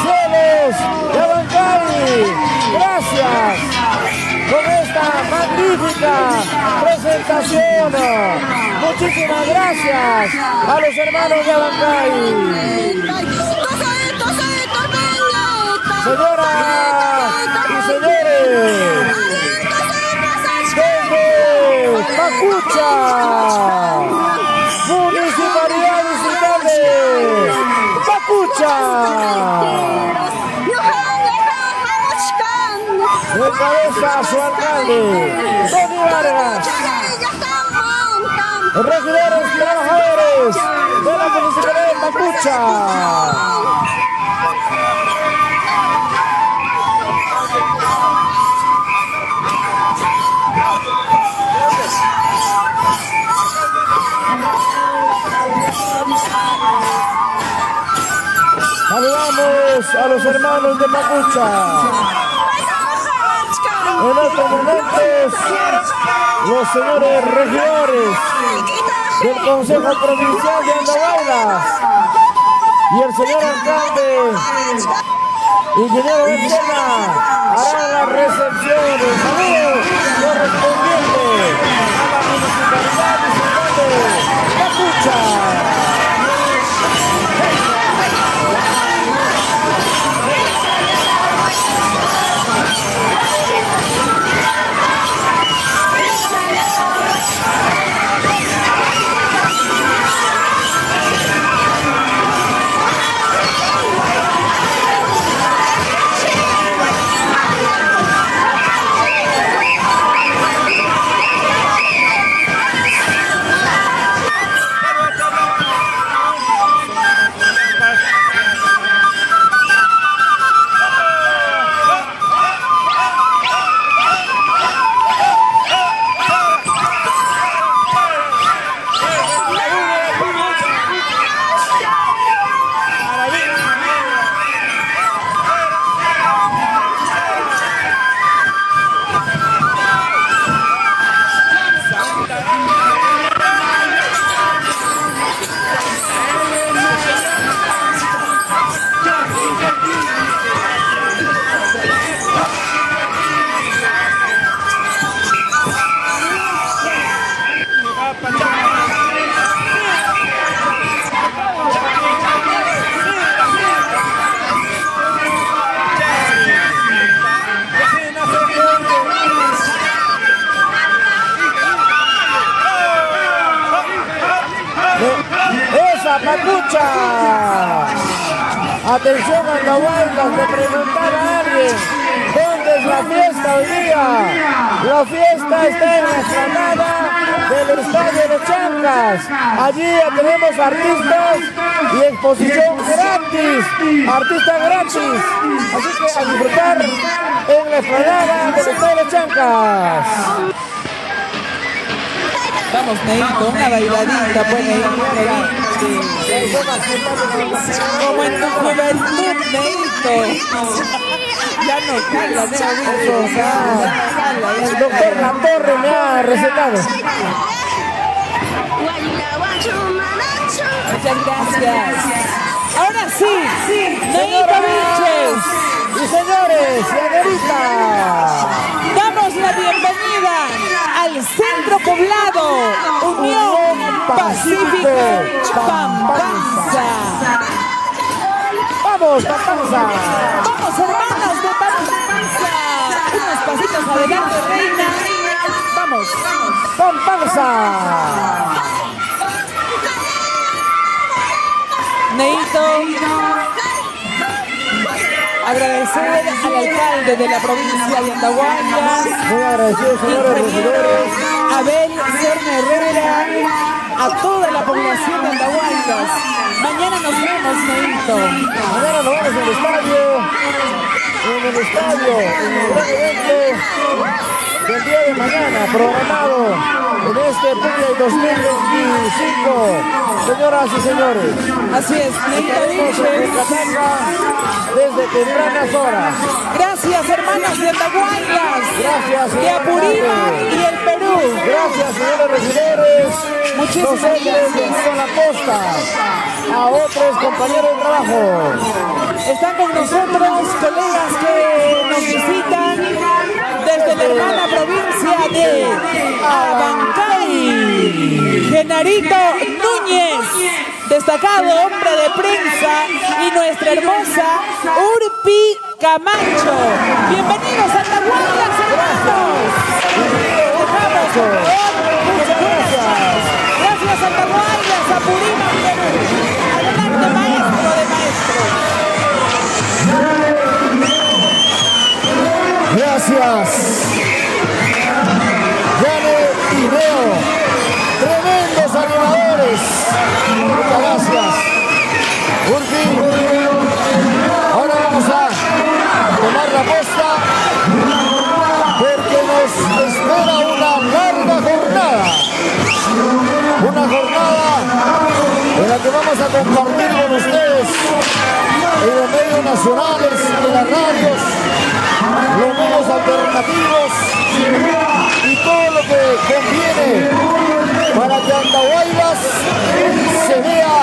Cielos de Abancay, gracias con esta magnífica presentación. Muchísimas gracias a los hermanos de Abancay. Señoras y señores, desde Pacucha, Municipalidad Distrital de Pacucha, encabeza su alcalde, Tony Vargas, regidores y trabajadores de la Municipalidad de Pacucha. Saludamos a los hermanos de Pacucha. En estos momentos, los señores regidores del Consejo Provincial de Andahuaylas y el señor alcalde, ingeniero Benzema, harán la recepción del saludo correspondiente a la Municipalidad Distrital de Pacucha. Pacucha. Atención a Andahuaylas, de preguntar a alguien dónde es la fiesta hoy día. La fiesta está en la explanada del Estadio de Chancas. Allí tenemos artistas y exposición gratis. Artistas gratis. Así que a disfrutar en la explanada del Estadio de Chancas. Vamos, Neito, una bailadita, pues, Neito. Como en tu juventud, Neito. Ya no cala, el doctor Latorre me ha recetado. Muchas gracias. Ahora sí, Neito Vilches. Y señores, señorita, damos la bienvenida al Centro Poblado Unión Pacífico Pampamsa. Vamos, Pampamsa. Vamos, hermanas de Pampamsa. Unos pasitos adelante, reina. Vamos, Pampamsa. Neito, agradecer al alcalde de la provincia de Andahuaylas, muy agradecido, señores regidores, Abel Serna Herrera, a toda la población de Andahuaylas. Mañana nos vemos, Neito. Mañana nos vemos en el estadio, en el gran evento del día de mañana, programado en este Puglia 2025. Señoras y señores, así es, Neito Vilches, desde tempranas horas. Gracias, hermanas de Andahuaylas. Gracias, de Apurímac y el Perú. Gracias, señores regidores. Muchísimas gracias. De la costa. a otros compañeros de trabajo. Están con nosotros colegas que nos visitan desde la hermana provincia de Abancay. Genarito Núñez, destacado hombre de prensa, y nuestra hermosa Urpi Camacho. Bienvenidos a Atahualpas, hermanos. Dejamos, por favor, muchas gracias. Gracias a Atahualpas, a Purímac, Perú. Adelante, maestro de maestros. Gracias. Yane y Leo, tremendos animadores. Muchas gracias. Urbi, ahora vamos a tomar la posta porque nos espera una larga jornada. Una jornada en la que vamos a compartir con ustedes en los medios nacionales, en las radios, los medios alternativos y todo lo que conviene para que Andahuaylas se vea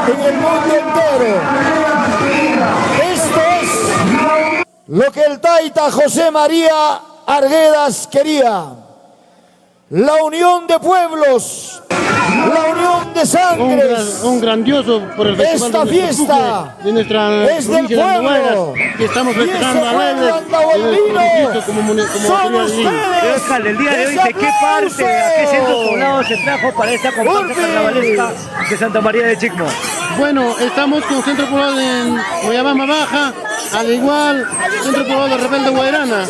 en el mundo entero. Esto es lo que el taita José María Arguedas quería. La unión de pueblos, la unión de sangres. Un grandioso por el festival esta fiesta de nuestra es del pueblo. Que estamos festejando alegres Son ustedes. Alcalde, el día de hoy, ¿de qué parte, a qué centro poblado se trajo para esta comparsa carnavalesca de Santa María de Chicmo? Bueno, estamos con Centro Poblado en Guayabamba Baja, al igual Centro Poblado de Rebelde Guairana.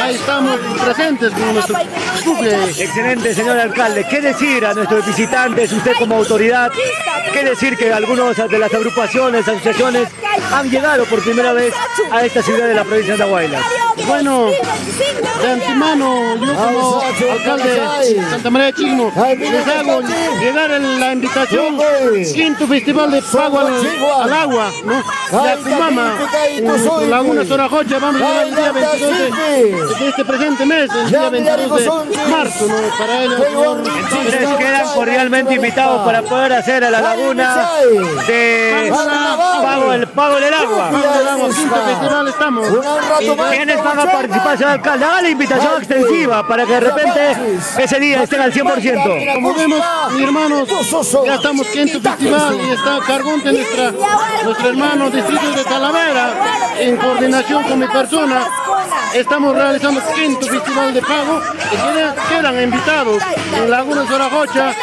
Ahí estamos presentes con nuestro cumple. Excelente, señor alcalde. ¿Qué decir a nuestros visitantes, usted como autoridad? ¿Qué decir que algunos de las agrupaciones, asociaciones han llegado por primera vez a esta ciudad de la provincia de Andahuaylas? Bueno, de antemano, yo como alcalde de Santa María de Chicmo, les hago llegar la invitación, quinto festival de pago al agua, ¿no? De Acumama, en Laguna Sorajocha, vamos a llegar el día 22 de este presente mes, el día 22 de marzo, ¿no? Para ellos. Entonces quedan cordialmente invitados para poder hacer a la laguna de pago del agua. Quinto festival estamos. ¿Quiénes van a participar, señor alcalde? Haga la invitación extensiva para que de repente ese día estén al 100%. Como vemos, mis hermanos, ya estamos quinto festival y está Cargonte, nuestro hermano distrito de Talavera, en coordinación con mi persona. Estamos realizando quinto festival de pago y quedan invitados en Laguna Sorajocha.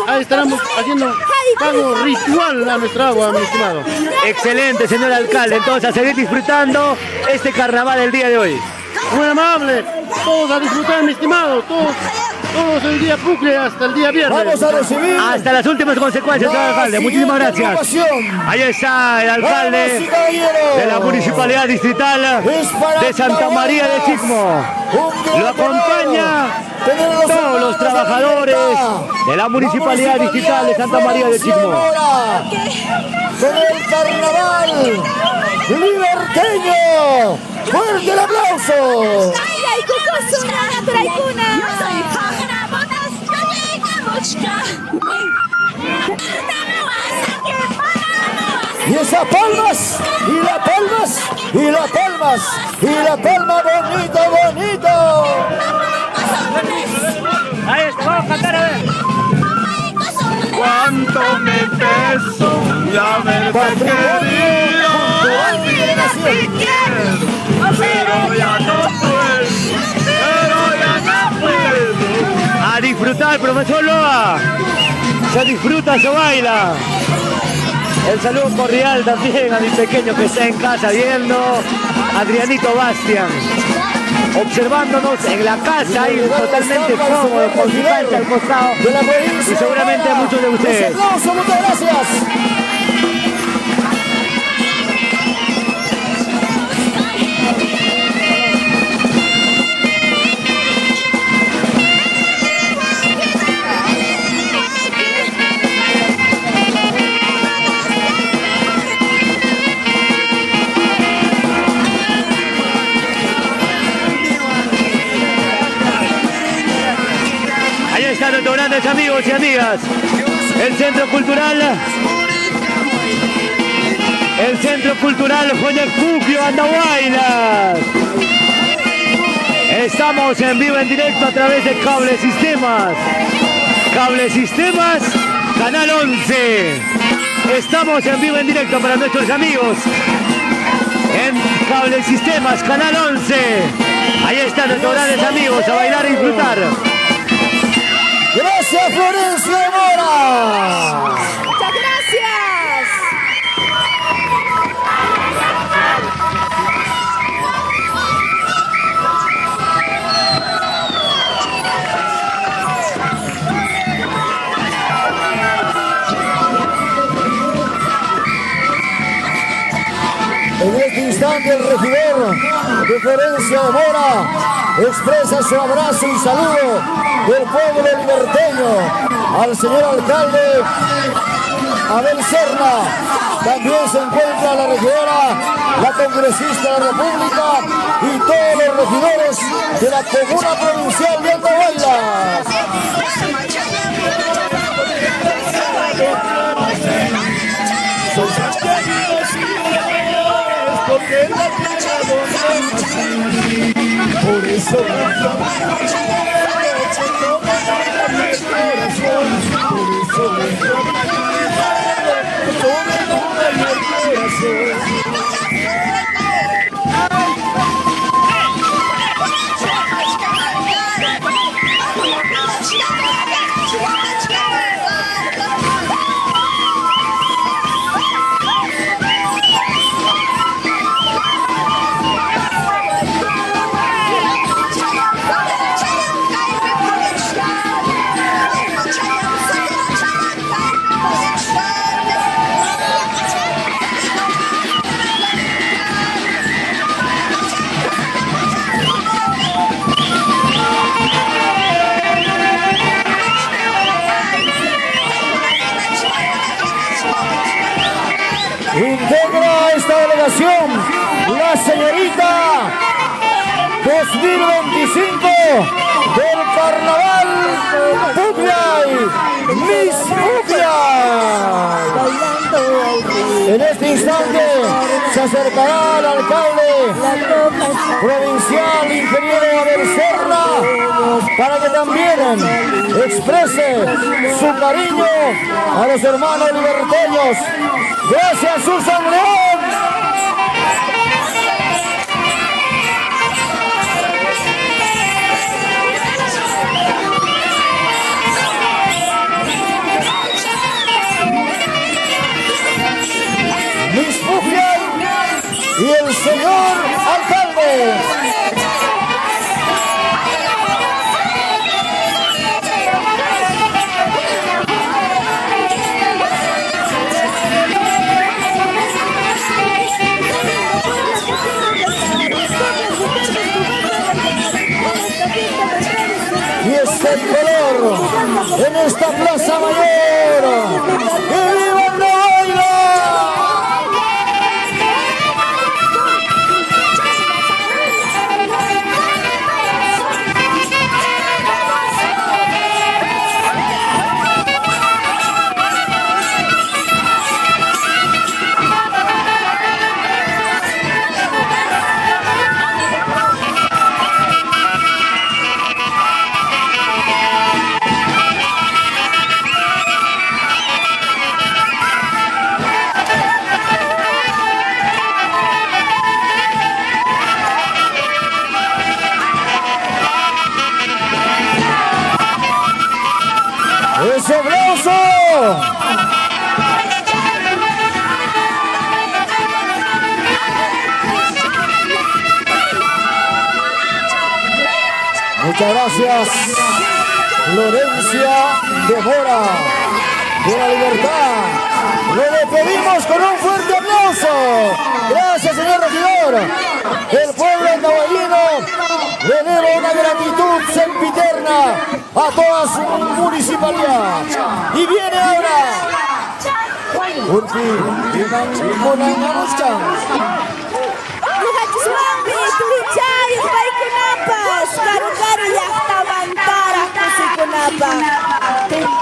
Ahí estaremos haciendo pago ritual a nuestra agua, mi estimado. Excelente, señor alcalde. Entonces, a seguir disfrutando este carnaval el día de hoy. Muy amable, todos a disfrutar, mi estimado, todos el día pucle hasta el día viernes. Vamos a recibir hasta las últimas consecuencias, señor alcalde. Muchísimas gracias. Ahí está el alcalde de la Municipalidad Distrital de Santa María de Chicmo. Lo acompaña todos los trabajadores de la Municipalidad Distrital de Santa María de Chicmo. Con el carnaval liberteño. ¡Fuerte el aplauso! Y esas palmas, y las palmas, y las palmas, y la palma, bonito, bonito. Ahí está, vamos a cantar a ver. Cuánto me peso de haberte querido, olvídate quiero, pero ya no puedo, A disfrutar, profesor Loa. Se disfruta, se baila. El saludo cordial también a mi pequeño que está en casa viendo, Adrianito Bastian, observándonos en la casa, ahí totalmente cómodo, con su cancha al costado, y seguramente muchos de ustedes. Un aplauso, muchas gracias. Ahí están nuestros grandes amigos y amigas El Centro Cultural Joyacupio Andahuaylas. Estamos en vivo en directo a través de Cable Sistemas. Cable Sistemas, Canal 11. Estamos en vivo en directo para nuestros amigos en Cable Sistemas, Canal 11. Ahí están nuestros grandes amigos a bailar y disfrutar. Gracias, Florencia Mora. Muchas gracias. En este instante el regidor de Florencia de Mora expresa su abrazo y saludo del pueblo liberteño al señor alcalde Abel Serna. También se encuentra la regidora, la congresista de la República y todos los regidores de la comuna provincial de Andahuaylas. Porque la tierra donde nací, por eso integra esta delegación la señorita 2025 del Carnaval Pupiay, Miss Pupiay. En este instante se acercará al alcalde provincial, ingeniero Abel Serna, para que también exprese su cariño a los hermanos liberteños. Gracias, Susan León. Luis Pupiay y el señor alcalde. Y este color en esta plaza mayor. ¡Y viva Andahuaylas! ¡Ese aplauso! Muchas gracias, Florencia de Mora, de la Libertad. Lo despedimos con un fuerte aplauso. Gracias, señor regidor. El pueblo andahuayino le debe una gratitud sempiterna a toda su municipalidad. Y viene ahora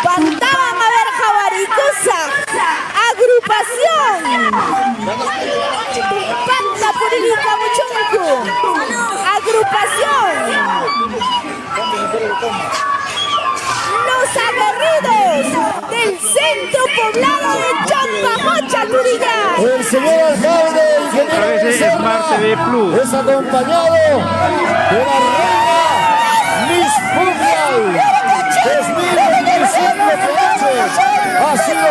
Pantaban a ver jaguar Centro Poblado de Champajocha, Turilla. El señor alcalde, ingeniero Smart TV Plus, es acompañado de la reina Miss Mundial 2025 ha sido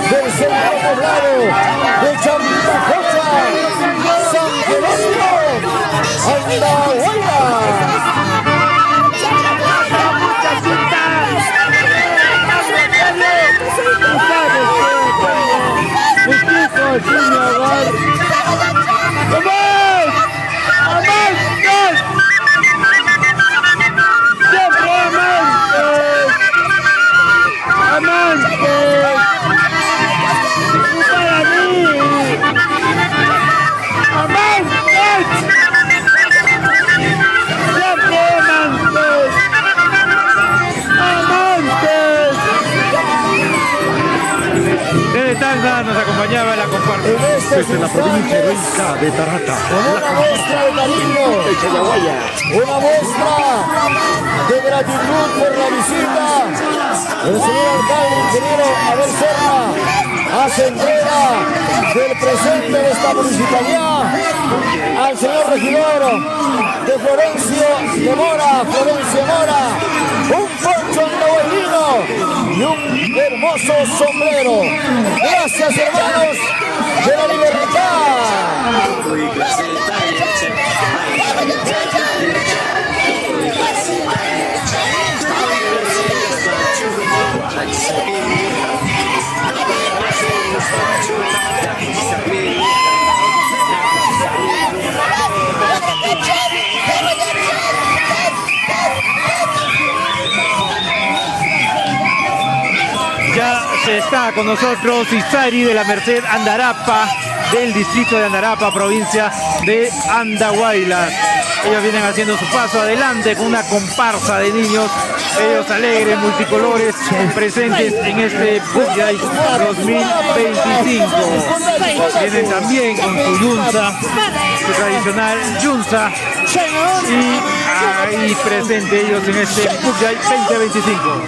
del Centro Poblado de Champajocha, San Jerónimo, Andahuayla. Desde Tacna nos acompañaba la comparsa. Desde la provincia heroica de Tarata. Una muestra de cariño, una muestra de gratitud por la visita. El señor alcalde, ingeniero Abel Serna, hace entrega del presente de esta municipalidad al señor regidor de Florencio Mora, un poncho andahuaylino y un hermoso sombrero. Gracias, hermanos de la libertad. Ya se está con nosotros Isari de la Merced Andarapa, del distrito de Andarapa, provincia de Andahuaylas. Ellos vienen haciendo su paso adelante con una comparsa de niños, ellos alegres, multicolores, presentes en este Pujay 2025. Vienen también con su yunza, su tradicional yunza, y ahí presente ellos en este Pujay 2025.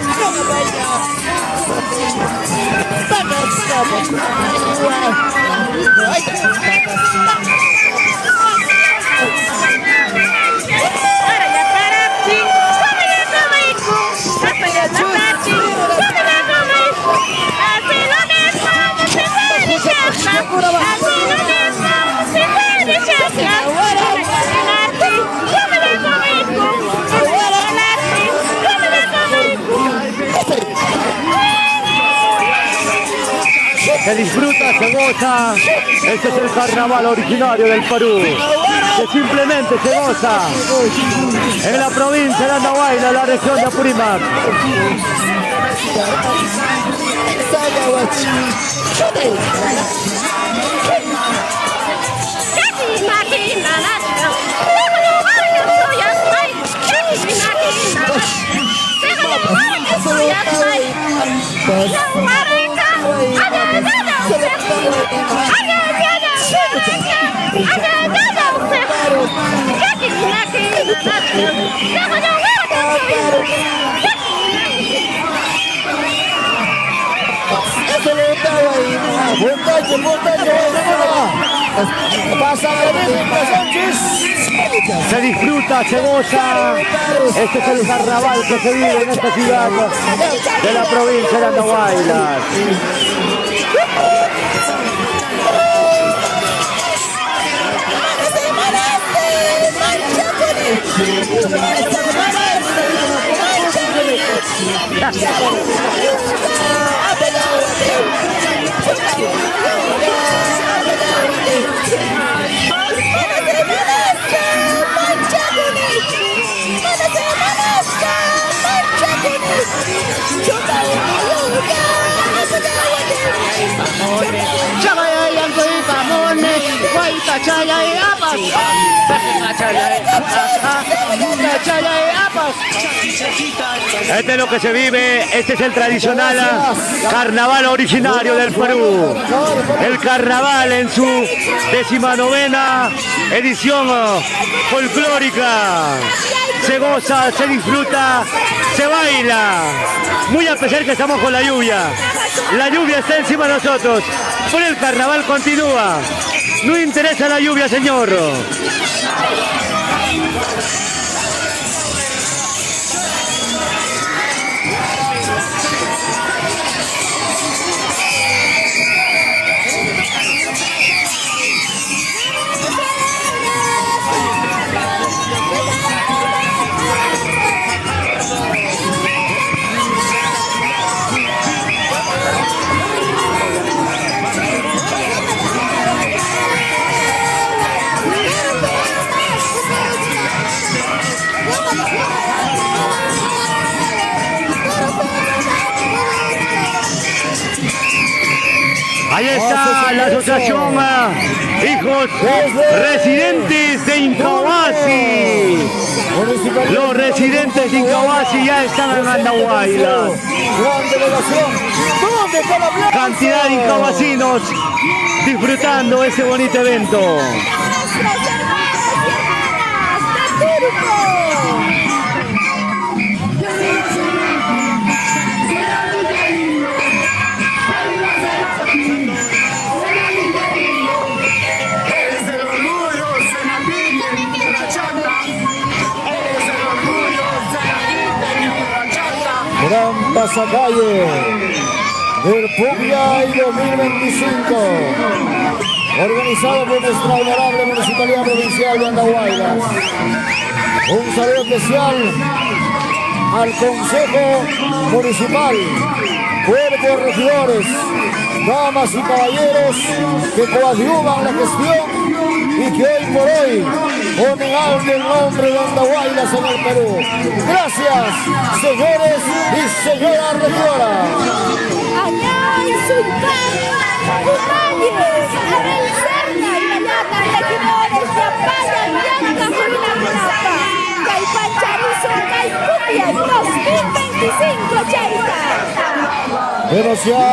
Se disfruta, se goza. Este es el carnaval originario del Perú, que simplemente se goza en la provincia de Andahuayla, la región de Apurímac. Se disfruta, se goza. Este es el carnaval que se vive en esta ciudad de la provincia de Andahuaylas. Este es lo que se vive, este es el tradicional carnaval originario del Perú. El carnaval en su 19ª edición folclórica. Se goza, se disfruta, se baila. Muy a pesar que estamos con la lluvia. La lluvia está encima de nosotros, pero el carnaval continúa. No interesa la lluvia, señor. Ahí está la asociación Hijos Residentes de Incahuasi. Los residentes de Incahuasi ya están en Andahuaylas. Cantidad de incahuasinos disfrutando ese bonito evento. Gran pasacalle del Puglia y 2025, organizado por nuestra honorable Municipalidad Provincial de Andahuaylas. Un saludo especial al Consejo Municipal, cuerpo de regidores, damas y caballeros que coadyuvan la gestión y que hoy por hoy ponen alto el nombre de Andahuaylas en el Perú. Gracias, señores y señoras regidoras. Allá en Sultán, Cumañez, Abel Serna y Mayata, regidores de Apaya, Bianca, Julián Junapa, Caipancharizo, Caicupia, 2025, Chaita. Vemos ya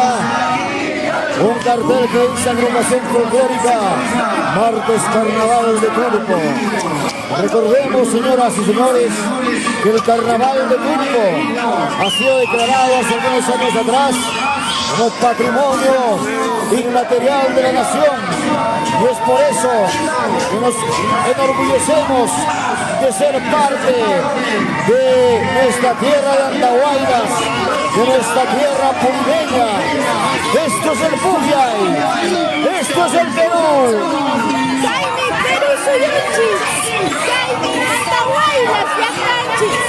un cartel que dice agrupación folclórica, martes carnaval de Turco. Recordemos, señoras y señores, que el carnaval de Turco ha sido declarado hace algunos años atrás como patrimonio inmaterial de la nación. Y es por eso que nos enorgullecemos de ser parte de nuestra tierra de Andahuaylas, de nuestra tierra purimeña. Esto es el Puyay, esto es el Perú. Jaime Perú Suyunchis, Jaime Andahuaylas Yacanchis,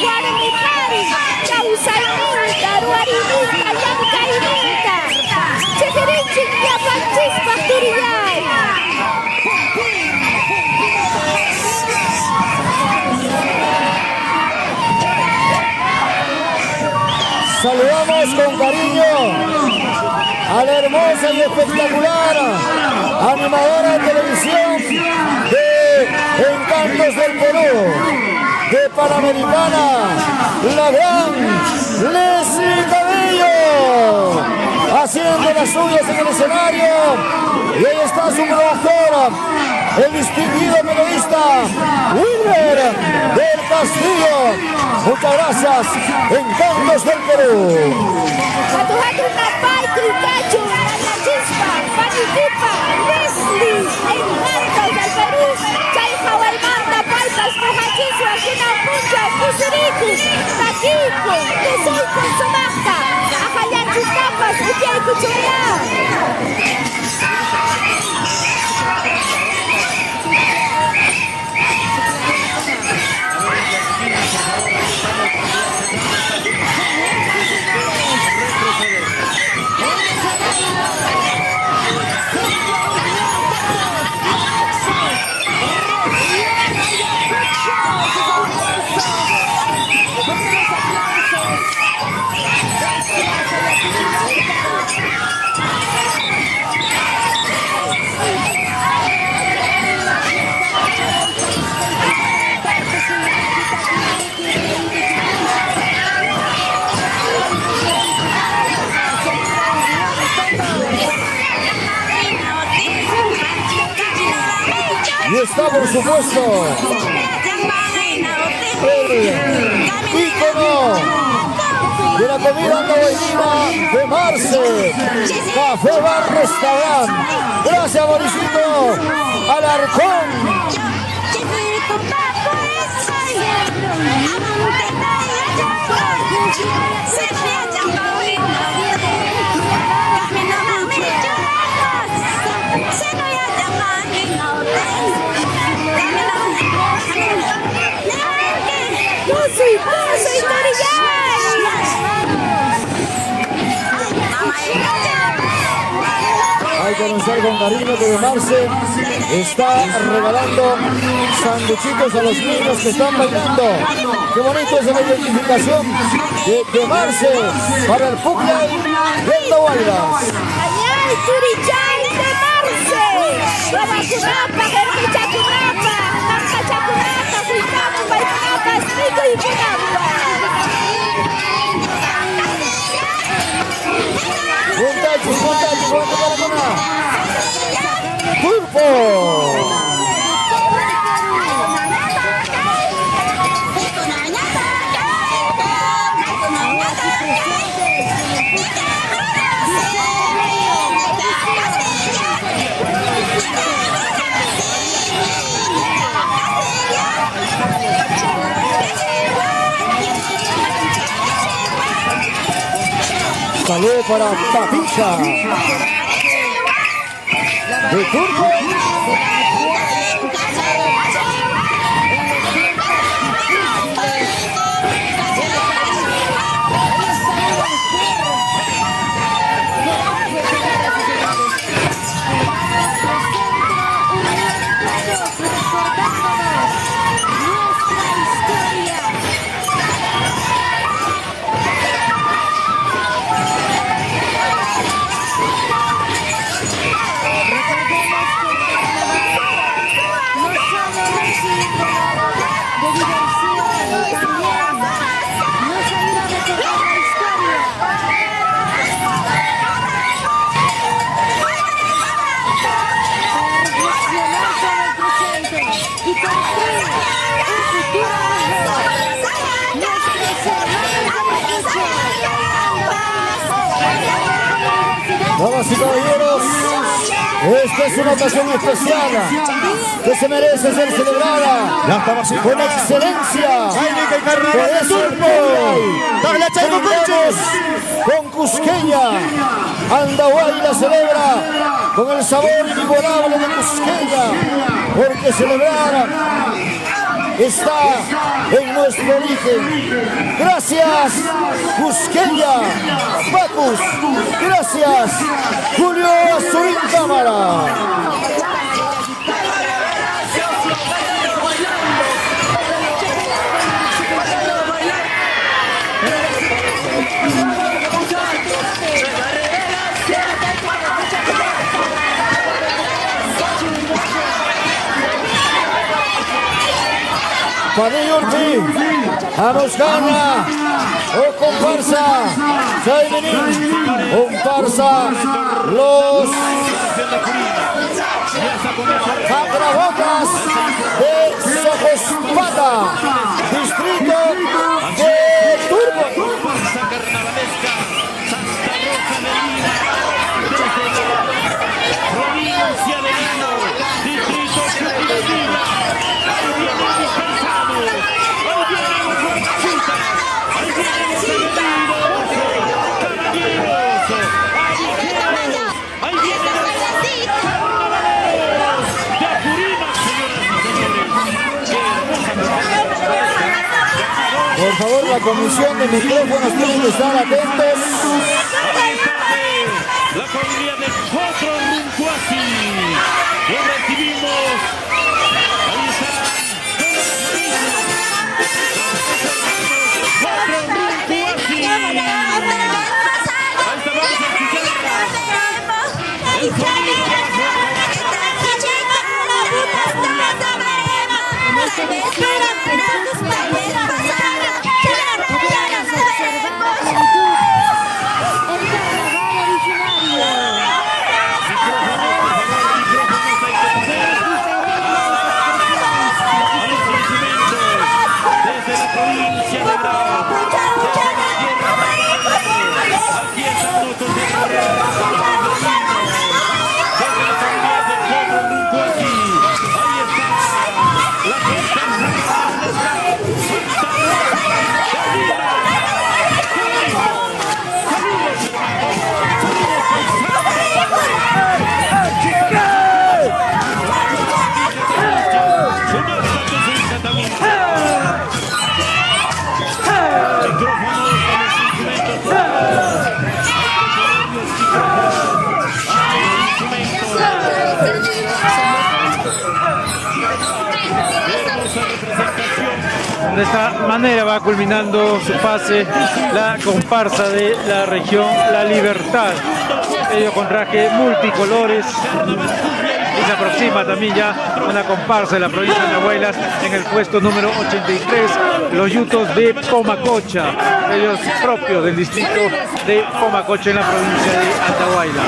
Guaramipari, Causaiminta, Ruarimita, Yancaiminta, Chequerinchis, Yapanchis, Pasturillay. Saludamos con cariño a la hermosa y espectacular animadora de televisión de Encantos del Perú, de Panamericana, la gran Leslie Cabello, haciendo las suyas en el escenario. Y ahí está su productora, el distinguido periodista Wilmer del Castillo. Muchas gracias, Encantos del Perú. Hatu-hatu Napay, Cricacho, Nana Chispa, Panitipa, Leslie, Encantos del Perú, Chay Hawaimanta, Paitas, Pujachisua, Quinapuncha, Pusiriku, Taquico, Tusoy con Somacta, Ajayanchu Capas, Upiay Cuchuriá. está, por supuesto, el ícono de la comida andahuaylina de Marce, Café Bar Restaurant. Gracias, Mauricito Alarcón. Hay que anunciar con cariño que de Marce está regalando sanduchitos a los niños que están bailando. Qué bonito es la identificación de Marce para el Pucllay de Andahuaylas. ¡Ay, Turichay de Marce! ¡Ramacunapa, Germichacunapa! ¡Nancachacunapa, Huitapa, Paicunapa, Escrito y Cunapa! ¡Montachos, ¡Pulpo! Salud para Papicha de Turco. Damas y caballeros, esta es una ocasión especial que se merece ser celebrada con excelencia. Por eso el brindamos con Cusqueña. Andahuaylas celebra con el sabor inigualable de Cusqueña, porque celebrar está en nuestro origen. Gracias, Cusqueña, Bacus. Gracias, Julio Azurín Cámara. Padilla Ortiz, Anoscana, o comparsa, Saimení, comparsa, los Cabrabocas de Socospata, distrito de Turbo. Por favor, la comisión de micrófonos tiene que estar atentos. La familia de Potro Runcuasi. Lo recibimos. Ahí están. Potro Runcuasi. Ahí está, vamos a escuchar. El sonido de la De esta manera va culminando su fase la comparsa de la región La Libertad. Ellos con traje multicolores. Y se aproxima también ya una comparsa de la provincia de Andahuaylas en el puesto número 83, los yutos de Pomacocha, ellos propios del distrito de Pomacocha en la provincia de Andahuaylas.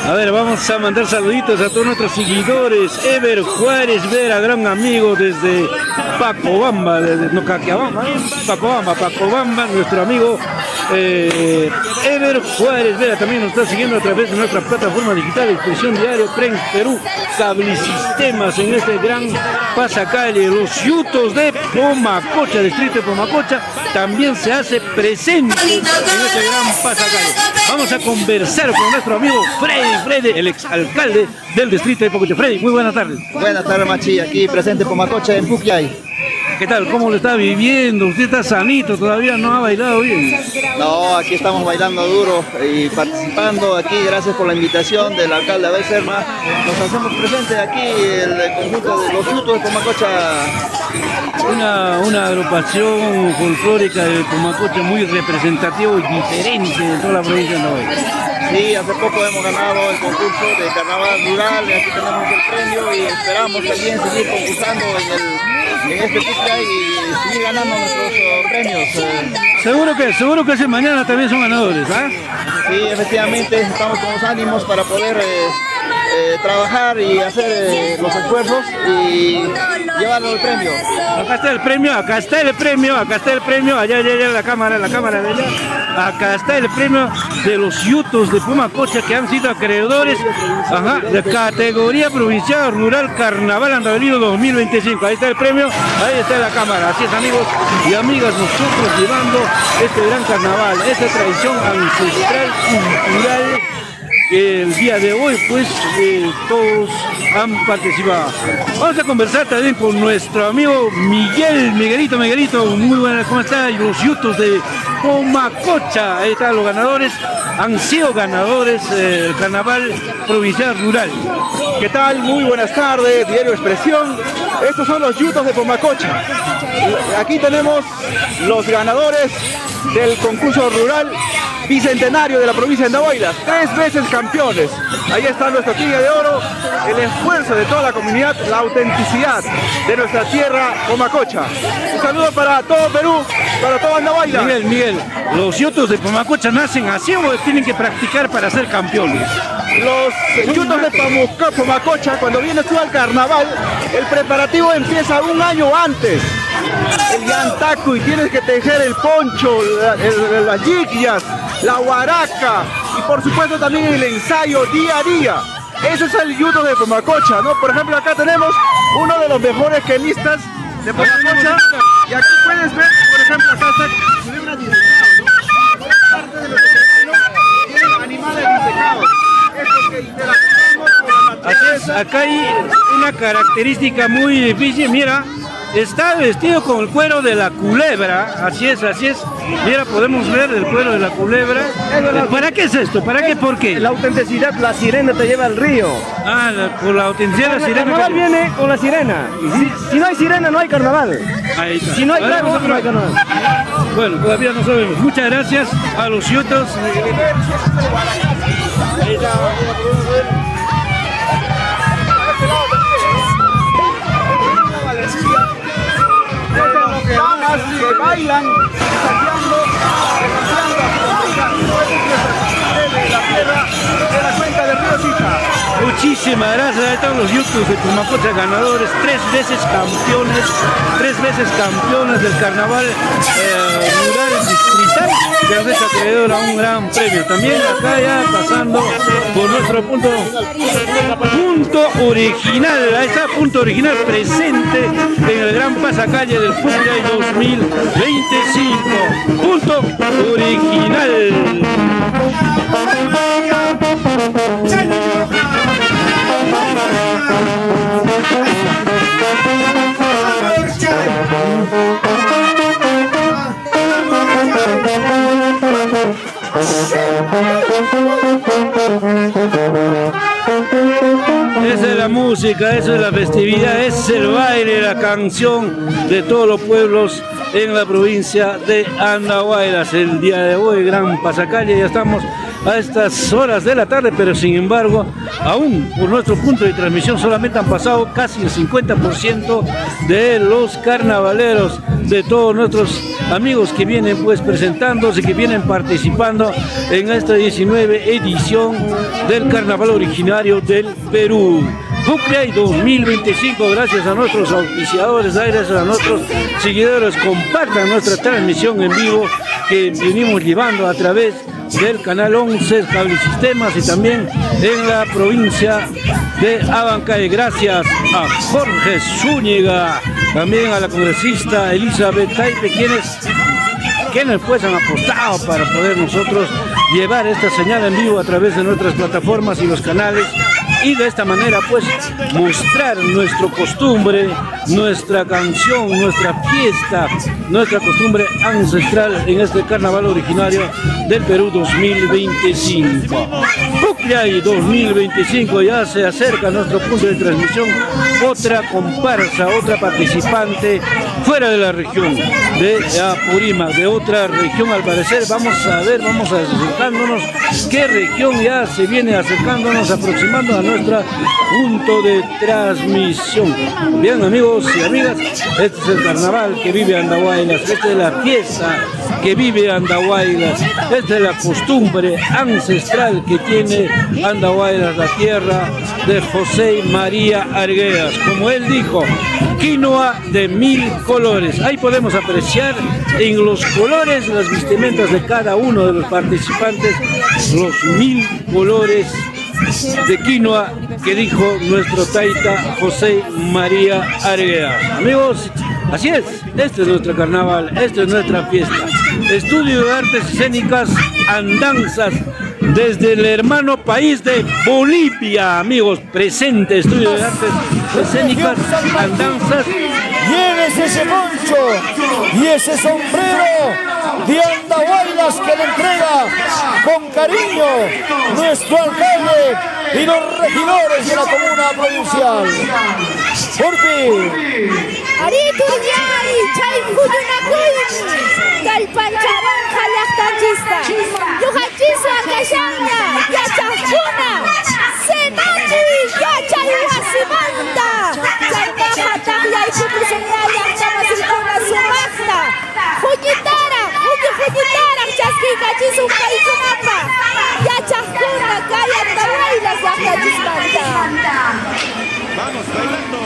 A ver, vamos a mandar saluditos a todos nuestros seguidores. Ever Juárez Vera, gran amigo desde Pacobamba, desde Nocaquiabamba, Pacobamba, nuestro amigo Ever Juárez Vera también nos está siguiendo a través de nuestra plataforma digital de Expresión Diario, Prensa Perú, Cablesistemas en este gran pasacalle. Los yutos de Pomacocha, distrito de Pomacocha, también se hace presente en este gran pasacalle. Vamos a conversar con nuestro amigo Freddy, el exalcalde del distrito de Pomacocha. Freddy, muy buenas tardes. Buenas tardes, Machi, aquí presente Pomacocha en Pucllay. ¿Qué tal? ¿Cómo lo está viviendo? Usted está sanito, todavía no ha bailado bien. No, aquí estamos bailando duro y participando aquí, gracias por la invitación del alcalde Abel Serma. Nos hacemos presentes aquí el conjunto de los yutos de Pomacocha. Una agrupación folclórica de Pomacocha muy representativo y diferente de toda la provincia de Andahuaylas. Sí, hace poco hemos ganado el concurso de carnaval rural y aquí tenemos el premio y esperamos también seguir concursando en este Pucllay y seguir ganando nuestros premios. Seguro que ese mañana también son ganadores, ¿ah? Sí, efectivamente, estamos con los ánimos para poder trabajar y hacer los esfuerzos y llevarnos el premio. Acá está el premio, allá la cámara de allá. Acá está el premio de los yutos de Pomacocha que han sido acreedores de categoría provincial rural Carnaval Andahuaylas 2025. Ahí está el premio, ahí está la cámara. Así es, amigos y amigas, nosotros llevando este gran carnaval, esta tradición ancestral, cultural. El día de hoy, pues, todos han participado. Vamos a conversar también con nuestro amigo Miguelito, muy buenas, ¿cómo está? Y los yutos de Pomacocha, ahí están los ganadores, han sido ganadores del Carnaval Provincial Rural. ¿Qué tal? Muy buenas tardes, Diario Expresión. Estos son los yutos de Pomacocha. Aquí tenemos los ganadores del concurso rural bicentenario de la provincia de Andahuaylas, 3 veces campeones. Ahí está nuestra tigre de oro, el esfuerzo de toda la comunidad, la autenticidad de nuestra tierra Pomacocha. Un saludo para todo Perú, para todo Andahuaylas. Miguel, ¿los yutos de Pomacocha nacen así o tienen que practicar para ser campeones? Los yutos de Pomacocha, cuando vienes tú al carnaval, el preparativo empieza un año antes. El yantaku, y tienes que tejer el poncho, las yiquillas, la huaraca y por supuesto también el ensayo día a día. Ese es el yuto de Pomacocha, ¿no? Por ejemplo, acá tenemos uno de los mejores quemistas de Pomacocha y aquí puedes ver, por ejemplo, acá está culebra disecado, ¿no? Parte de los tienen animales disecados. Esto que interactuamos con la naturaleza. Así es, acá hay una característica muy difícil, mira. Está vestido con el cuero de la culebra, así es. Mira, podemos ver el cuero de la culebra. ¿Para qué es esto? ¿Para qué? ¿Por qué? La autenticidad, la sirena te lleva al río. Por la autenticidad de la sirena. El carnaval viene con la sirena. Si no hay sirena, no hay carnaval. Ahí está. Si no hay dragón, no hay carnaval. Bueno, todavía no sabemos. Muchas gracias a los yutos. Ahí está. Damas que bailan, saqueando, de la tierra Muchísimas gracias a todos los youtubers de Pumacocha, ganadores, 3 veces campeones del carnaval rural distrital, que nos deja acreedor a un gran premio. También acá ya pasando por nuestro punto original. Ahí está, punto original presente en el gran pasacalle del Pucllay 2025. Punto original. Esa es la música, esa es la festividad, ese es el baile, la canción de todos los pueblos en la provincia de Andahuaylas. El día de hoy, gran pasacalle, ya estamos a estas horas de la tarde, pero sin embargo, aún por nuestro punto de transmisión solamente han pasado casi el 50% de los carnavaleros, de todos nuestros amigos que vienen pues presentándose, que vienen participando en esta 19 edición del carnaval originario del Perú. Pucllay 2025, gracias a nuestros auspiciadores, gracias a nuestros seguidores, compartan nuestra transmisión en vivo que venimos llevando a través del canal 11 Cable Sistemas y también en la provincia de Abancay. Gracias a Jorge Zúñiga, también a la congresista Elizabeth Taipe, quienes pues han apostado para poder nosotros llevar esta señal en vivo a través de nuestras plataformas y los canales, y de esta manera pues mostrar nuestra costumbre, nuestra canción, nuestra fiesta, nuestra costumbre ancestral en este carnaval originario del Perú 2025. Pucllay 2025, ya se acerca a nuestro punto de transmisión otra comparsa, otra participante fuera de la región de Apurímac, de otra región al parecer. Vamos acercándonos qué región ya se viene acercándonos, aproximando a nuestro punto de transmisión. Bien, amigos y amigas, este es el carnaval que vive Andahuaylas, esta es la fiesta que vive Andahuaylas, esta es la costumbre ancestral que tiene Andahuaylas, la tierra de José María Arguedas. Como él dijo, quinoa de 1000 colores. Ahí podemos apreciar en los colores, las vestimentas de cada uno de los participantes, los 1000 colores de quinoa que dijo nuestro taita José María Arguedas. Amigos, así es, este es nuestro carnaval, esta es nuestra fiesta. Estudio de Artes Escénicas Andanzas desde el hermano país de Bolivia, amigos, presente Estudio de Artes Escénicas Andanzas. Llévese ese poncho y ese sombrero de Andahuaylas que le entrega con cariño nuestro alcalde y los regidores de la comuna provincial. Por fin. Vamos bailando.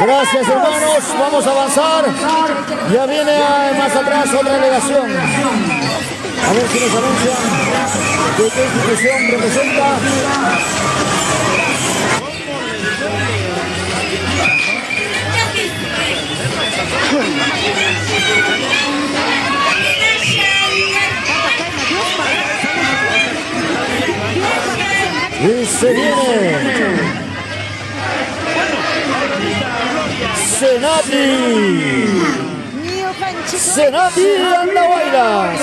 Gracias, hermanos, vamos a avanzar. Ya viene más atrás otra delegación. A ver si nos anuncian de qué institución representa. Se viene Senati Andahuaylas.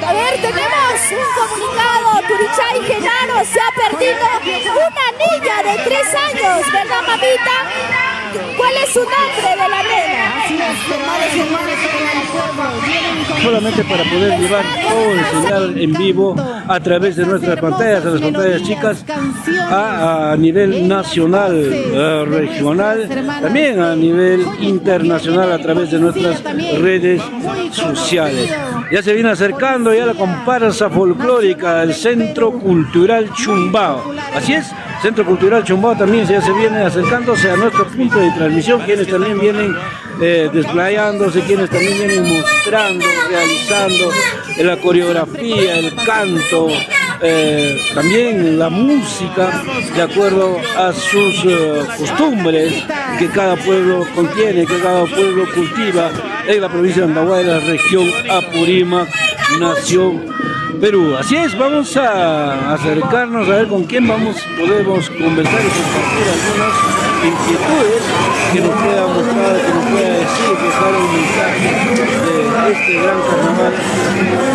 A ver, tenemos un comunicado. Turichay Genaro se ha perdido una niña de 3 años, ¿verdad, mamita? ¿Cuál es su nombre de la nena? Solamente para poder llevar todo el señal en vivo a través de nuestras pantallas, a las pantallas chicas, a nivel nacional, regional, también a nivel internacional a través de nuestras redes sociales. Ya se viene acercando ya la comparsa folclórica del Centro Cultural Chumbao. Así es, Centro Cultural Chumbao también ya se viene acercándose a nuestro punto de transmisión, quienes también vienen desplayándose, quienes también vienen mostrando, realizando la coreografía, el canto, también la música, de acuerdo a sus costumbres que cada pueblo contiene, que cada pueblo cultiva en la provincia de Andahuaylas, región Apurímac, nación Perú. Así es, vamos a acercarnos a ver con quién podemos conversar y compartir algunas inquietudes que nos pueda mostrar, que nos pueda decir, que dar un mensaje de este gran carnaval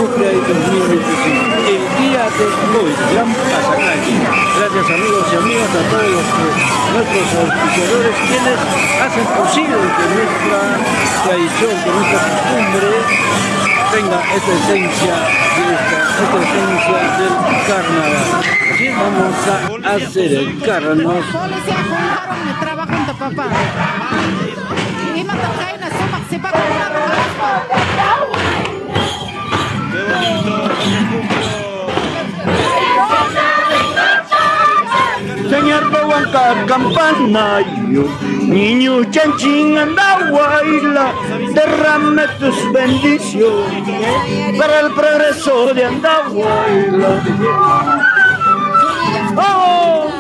Pucllay 2025. El día de hoy, Gran Pasacalle. Gracias amigos y amigas a todos nuestros auspiciadores quienes hacen posible que nuestra tradición, que nuestra costumbre tenga esta esencia del carnaval. Así vamos a acercarnos. Señor de Huanca, campanario, niño chanchín Andahuayla, derrame tus bendiciones para el progreso de Andahuayla. ¡Oh!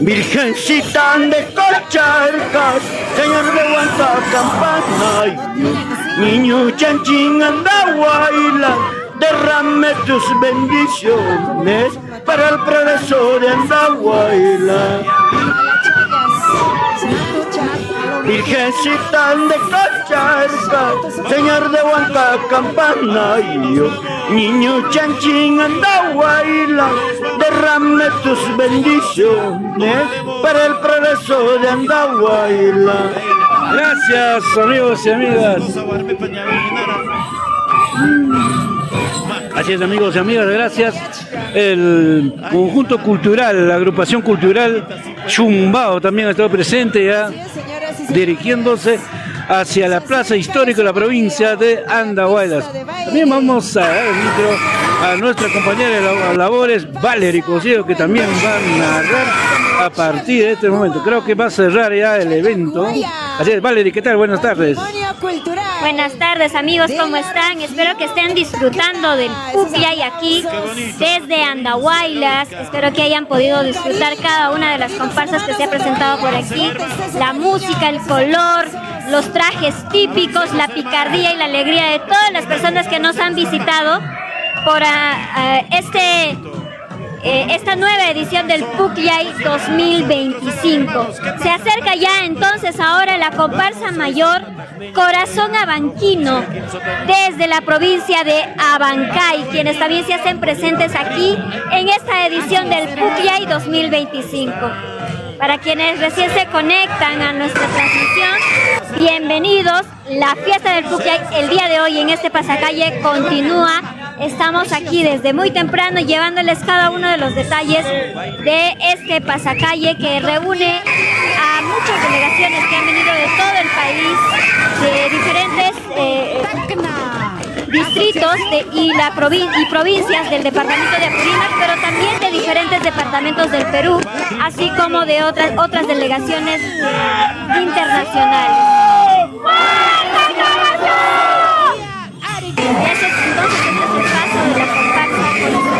Virgencita de Cocharcas, señor de Huanca, campanario, niño chanchín Andahuayla, derrame tus bendiciones para el progreso de Andahuayla. Virgencita de Cocharcas, señor de Huanca, campanario, niño chanchín Andahuayla, derrame tus bendiciones para el progreso de Andahuayla. Gracias amigos y amigas. Así es amigos y amigas, gracias. El conjunto cultural, la agrupación cultural Chumbao también ha estado presente ya, dirigiéndose hacia la plaza histórica de la provincia de Andahuaylas. También vamos a dar el micro a nuestra compañera de labores, Valery Cosío, que también va a narrar a partir de este momento. Creo que va a cerrar ya el evento. Así es, Valery, ¿qué tal? Buenas tardes. Buenas tardes amigos, ¿cómo están? Espero que estén disfrutando del Pucllay aquí desde Andahuaylas. Espero que hayan podido disfrutar cada una de las comparsas que se ha presentado por aquí. La música, el color, los trajes típicos, la picardía y la alegría de todas las personas que nos han visitado por esta nueva edición del Pucllay 2025. Se acerca ya entonces ahora la comparsa mayor Corazón Abanquino desde la provincia de Abancay, quienes también se hacen presentes aquí en esta edición del Pucllay 2025. Para quienes recién se conectan a nuestra transmisión, bienvenidos. La fiesta del Pucllay el día de hoy en este pasacalle continúa. Estamos aquí desde muy temprano llevándoles cada uno de los detalles de este pasacalle que reúne a muchas delegaciones que han venido de todo el país, de diferentes distritos y provincias del departamento de Apurímac, pero también de diferentes departamentos del Perú, así como de otras delegaciones internacionales. Entonces este es el paso de la comparsa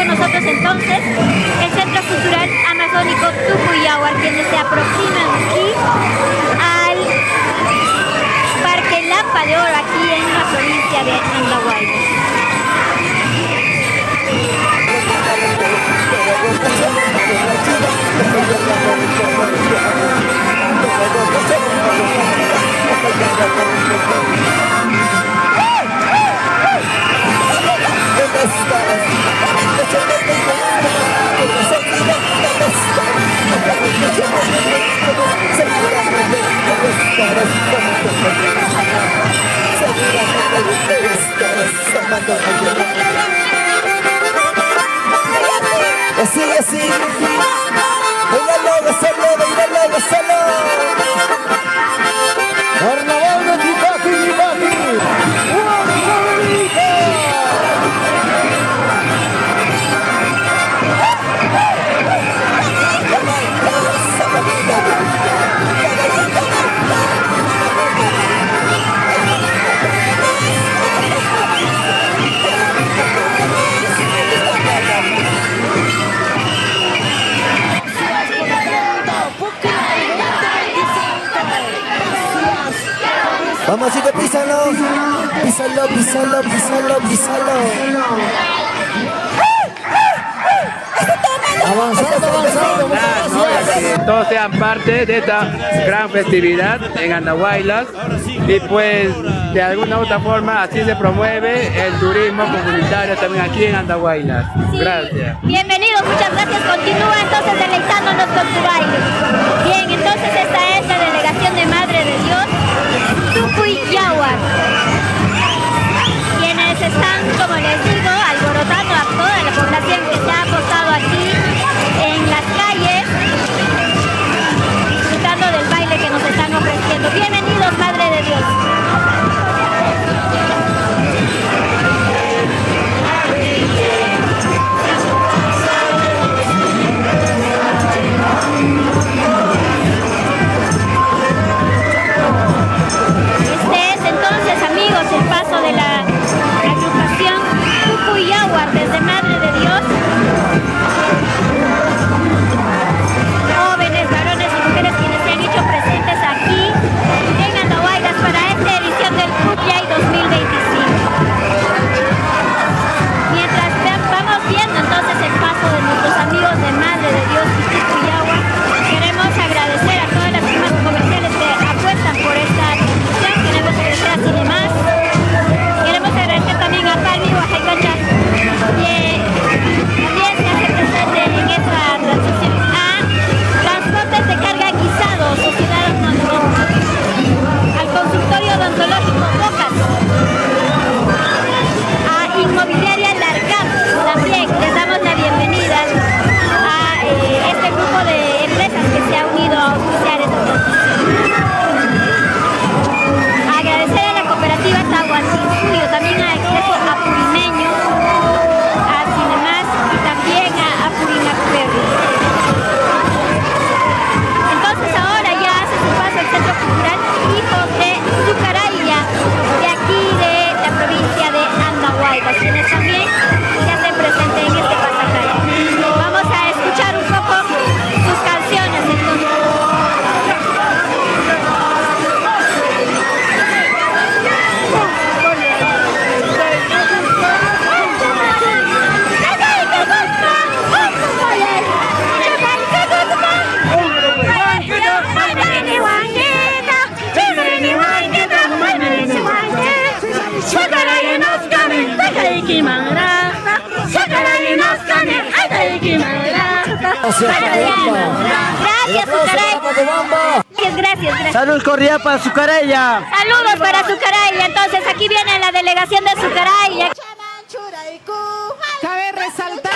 con nosotros entonces el Centro Cultural Amazónico Tucuyahuar, quienes se aproximan aquí al Parque Lampa de Oro, aquí en la provincia de Andahuaylas. Así, así. Bailalo, gozalo. Carnaval de Tibati, Tibati. Vamos, chicos, písalo. Písalo, písalo, písalo, písalo. Avanzando, avanzando. Que todos sean parte de esta gran festividad en Andahuaylas y pues de alguna u otra forma así se promueve el turismo comunitario también aquí en Andahuaylas. Sí. Gracias. Bienvenidos, muchas gracias. Continúa entonces deleitándonos con tu baile. Bien, entonces esta es la delegación de Madre de Dios Tucuyahuar, quienes están, como les digo, alborotando a toda la población que se ha apostado aquí en las calles, disfrutando del baile que nos están ofreciendo. Bienvenidos, Madre de Dios. Entonces, amigos, el paso de la agrupación Tucuyahuar desde Madre de Dios. Jóvenes, varones y mujeres quienes se han hecho presentes aquí en Andahuaylas para esta edición del Pucllay 2025. Mientras vamos viendo entonces el paso de nuestros amigos de Madre de Dios y Tucuyahuar, queremos agradecer a todas las firmas comerciales que apuestan por esta transmisión. Queremos agradecer a Cinemás, queremos agradecer también a Palmi Huajecocha, que también se hace presente en esta transmisión, a Transportes de Carga Guisado, Sociedad Anónima, al Consultorio Odontológico Bocas, a Inmobiliaria Larcam, también les damos la bienvenida a este grupo de empresas que se ha unido a auspiciar esta transmisión. Agradecer a la cooperativa Tahuantinsuyo, también a Acceso Apurimeño, a Cinemás y también a Apurimac Ferry. Entonces ahora ya hace su paso el Centro Cultural Hijos de Sucaraya, de aquí de la provincia de Andahuaylas, quienes también se hacen presentes en este pasacalle. Vamos a escuchar un poco sus canciones entonces. Gracias. Saludos cordiales para Sucaraya. Saludos para Sucaraya. Entonces aquí viene la delegación de Sucaraya. Cabe resaltar.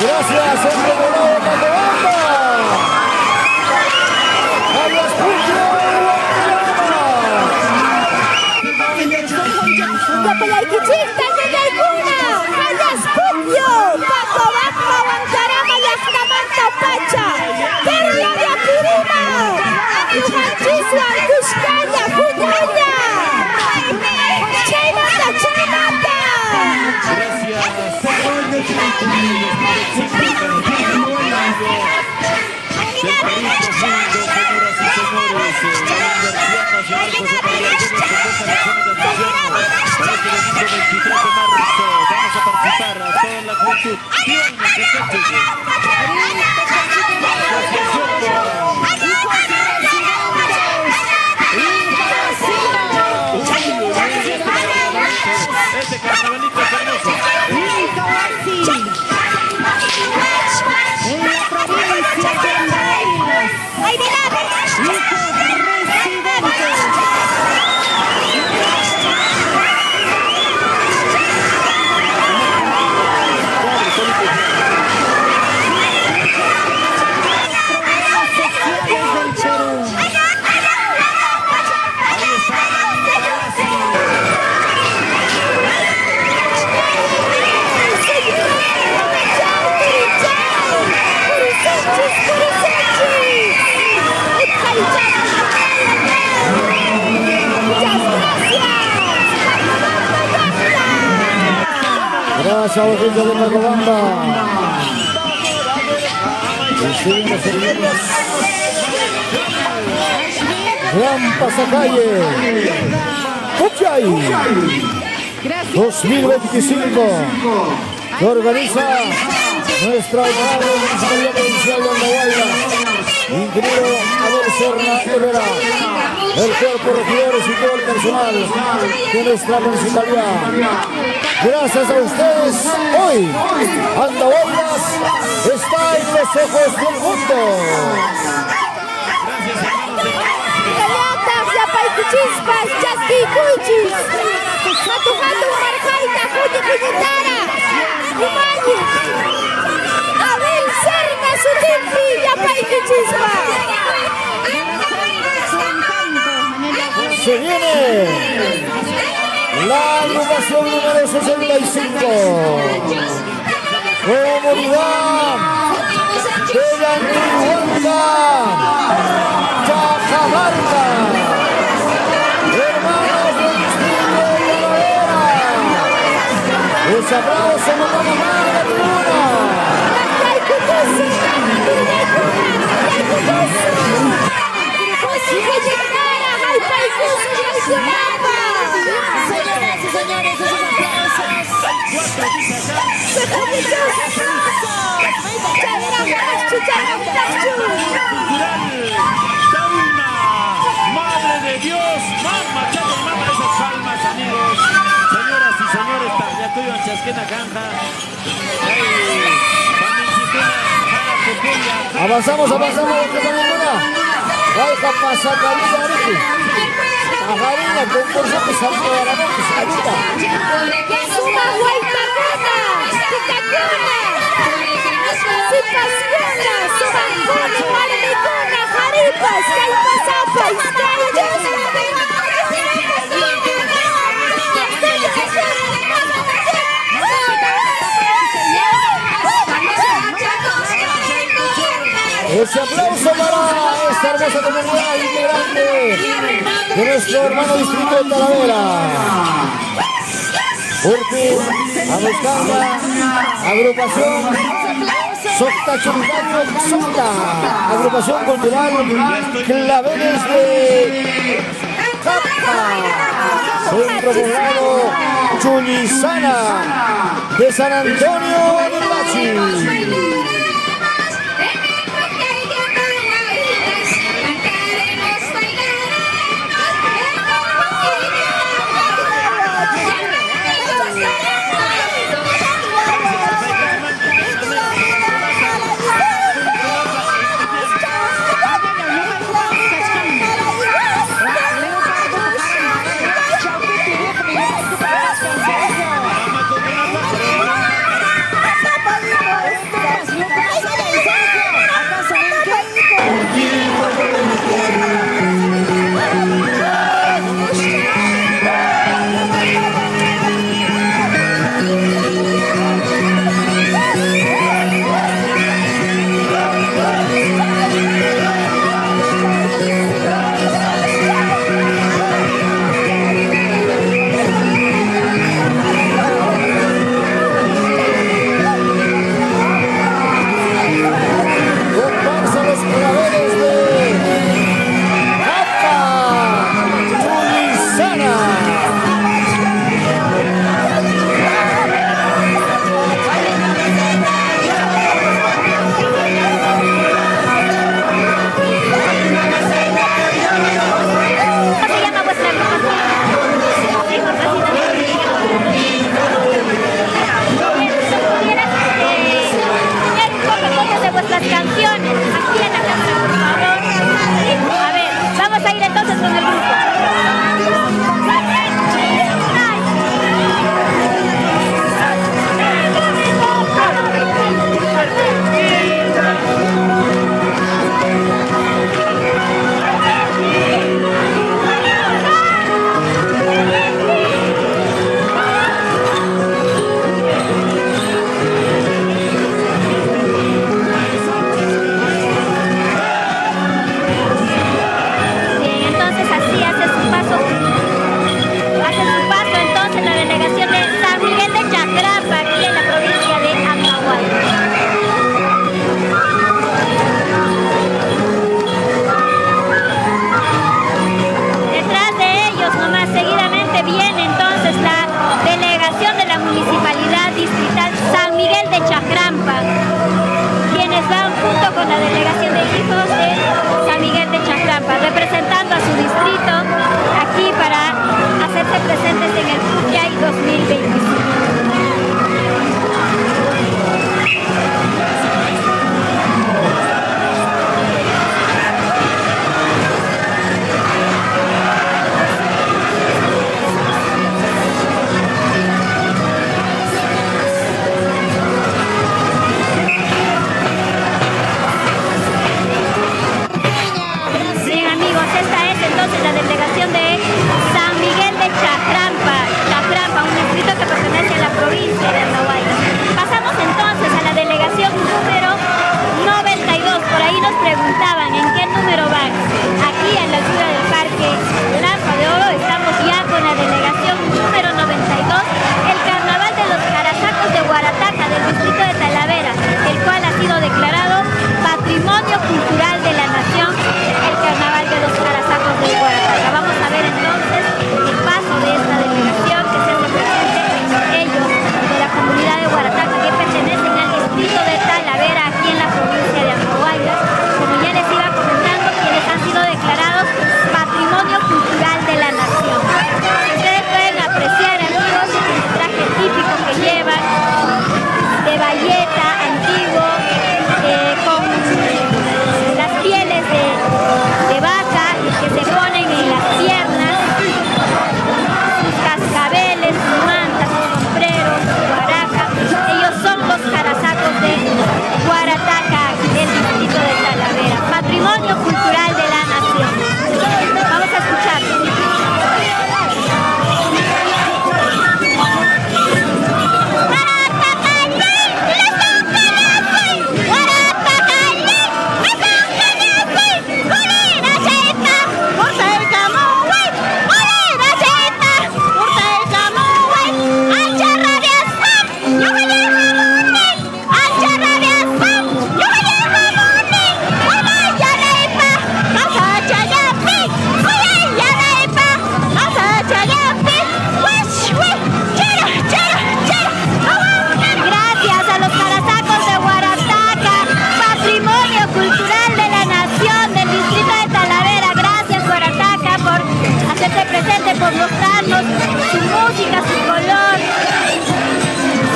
Gracias, hombre de la Cochabamba. ¡A los Pucllay! Yapayaykichikta yuyaykuna, Hallaspukyo, Paco Bamba, Huancarama, Llaqtamanta Pacha, Perla de Apurima, Yujanchiswan, Kushkaya, Juñuña, Chaymata, Chaymata. Este carnavalito es hermoso. En la provincia de Andahuaylas. ¡Ay, mira! Gracias, Ojillo de Macobamba. Y seguimos seguimos. Gran pasacalle. Puchay 2025. Que organiza nuestra honorable Municipalidad Provincial de Andahuaylas. Ingeniero Abel Serna Herrera, el cuerpo de regidores y todo el personal de nuestra municipalidad. Gracias a ustedes, hoy Andahuaylas está en los ojos del mundo. Galatas, Yapaykuchispas, Chasquiykuchis, Hatu Marjaita, Juñitara, Yumañi, Abel Serna, Sutimpi, Yapaykuchispa. Se viene la agrupación número 65. Comunidad de Yanquihuanca, Cajamarca. Hermanos del distrito de Talavera. Ese aplauso no va a ganar la tribuna. Señoras y señores, esos Madre de Dios, mamá, esas palmas, amigos. Señoras y señores, ya estoy en Chasquena Canja. Avanzamos, que no ninguna. Raja pasacalida, Ricky. Agarina, concurso que salió de la noche, salita. Suma Guaitacuna, Titacuna, Sipascuna, Subanguna, Marmicuna, Jaripas, Caipazapas, Ese aplauso para esta hermosa comunidad integrante de nuestro hermano distrito de Talavera. Urpi, Aguscanga, agrupación Socta Chuncayo Socta, agrupación cultural Claveles de Capa, Centro Poblado Chullizana de San Antonio del Bachi. Andarapa, representando a su distrito aquí para hacerse presentes en el Pucllay 2025. Entonces la delegación de San Miguel de Chacrampa, un distrito que pertenece a la provincia de Andahuaylas. Pasamos entonces a la delegación número 92. Por ahí nos preguntaban en qué número van. Aquí a la altura del Parque Lampa de Oro estamos ya con la delegación número 92, el Carnaval de los Carasacos de Guarataca del distrito de Talavera, el cual ha sido declarado Patrimonio Cultural de la Nación, el Carnaval de los Carasacos de Guarataca. Vamos a ver entonces el paso de esta delegación que se hace presente ellos de la comunidad de Guarataca que pertenecen al distrito de Talavera aquí en la provincia de Andahuaylas. Como ya les iba comentando, quienes han sido declarados Patrimonio Cultural de la Nación. Ustedes pueden apreciar, amigos, el traje típico que llevan de bayeta antiguo, con las pieles de vaca que se ponen en las piernas, sus cascabeles, sus mantas, sus sombreros, su guaraca. Ellos son los carasacos de Guarataca, del distrito de Talavera, Patrimonio Cultural de la Nación. Vamos a escucharlo. Presente por mostrarnos su música, su color,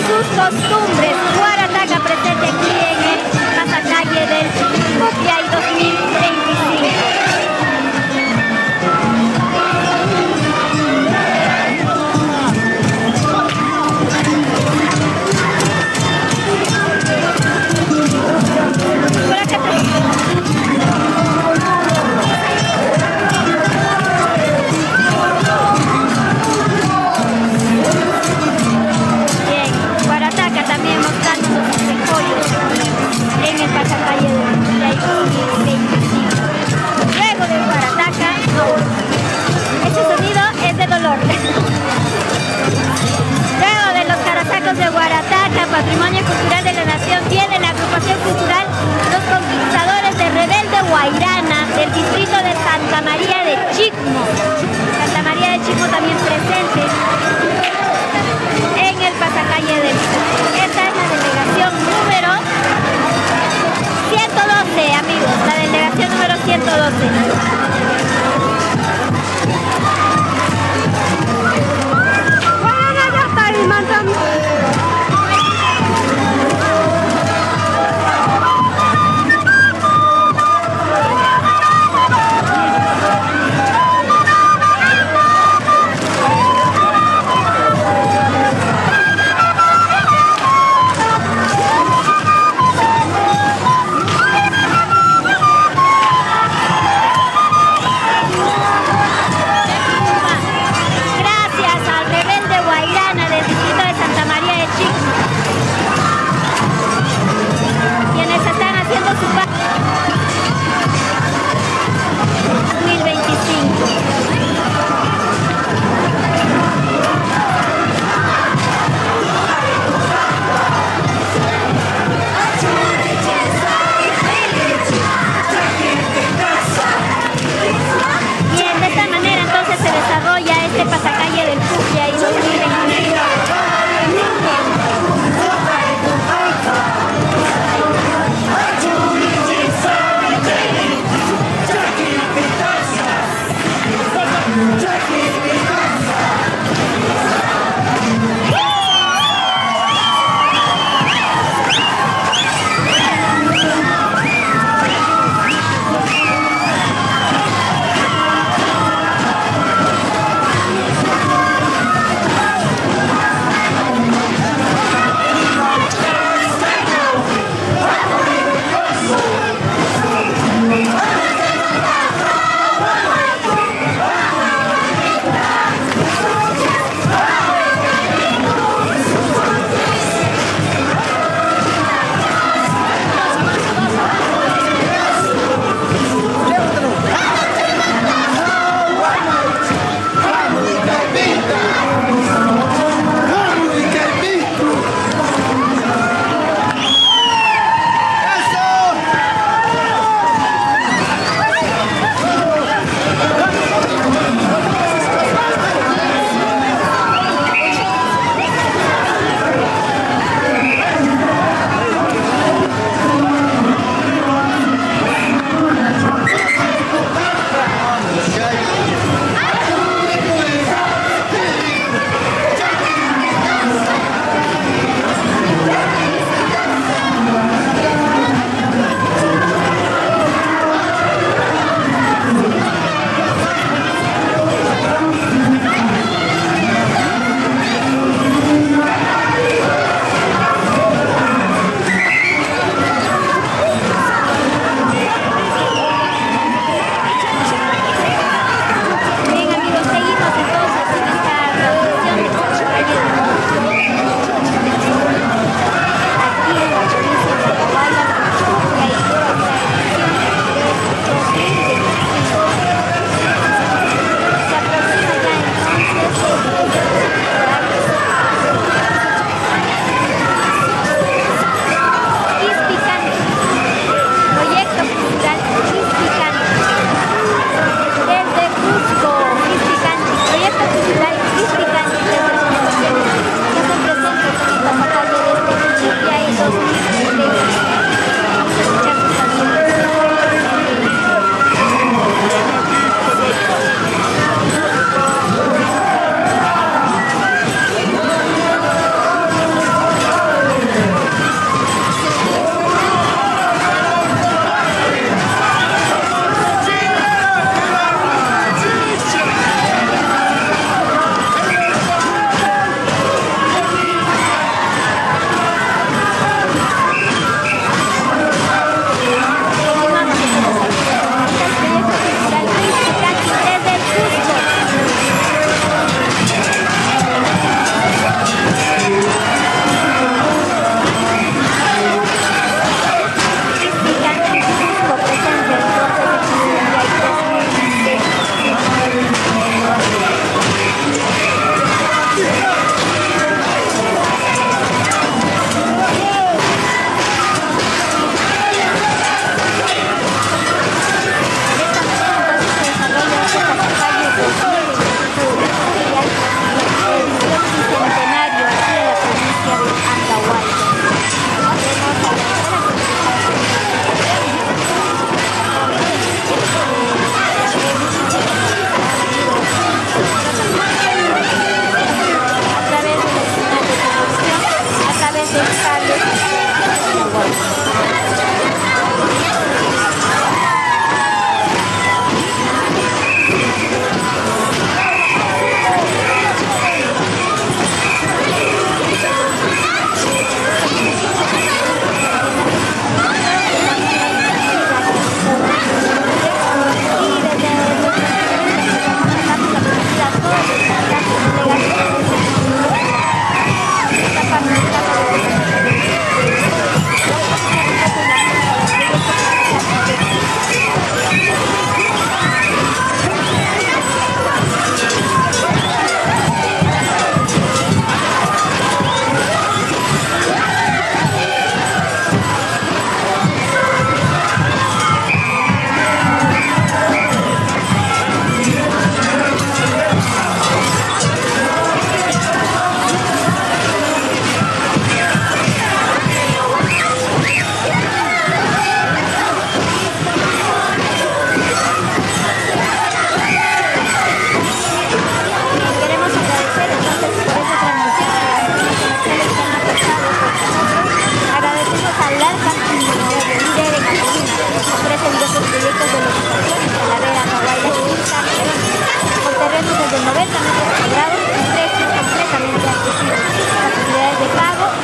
sus costumbres. Guarataca presente aquí en el pasacalle del Pucllay 2025. En el pasacalle de Pucllay 2025. Luego de Guarataca, ese sonido es de dolor. Luego de los carasacos de Guarataca, Patrimonio Cultural de la Nación, viene la agrupación cultural Los Conquistadores de Rebelde Guairana del distrito de Santa María de Chicmo. Santa María de Chicmo también presente en el pasacalle del Pucllay. Esta es la delegación número 112, amigos, la delegación número 112.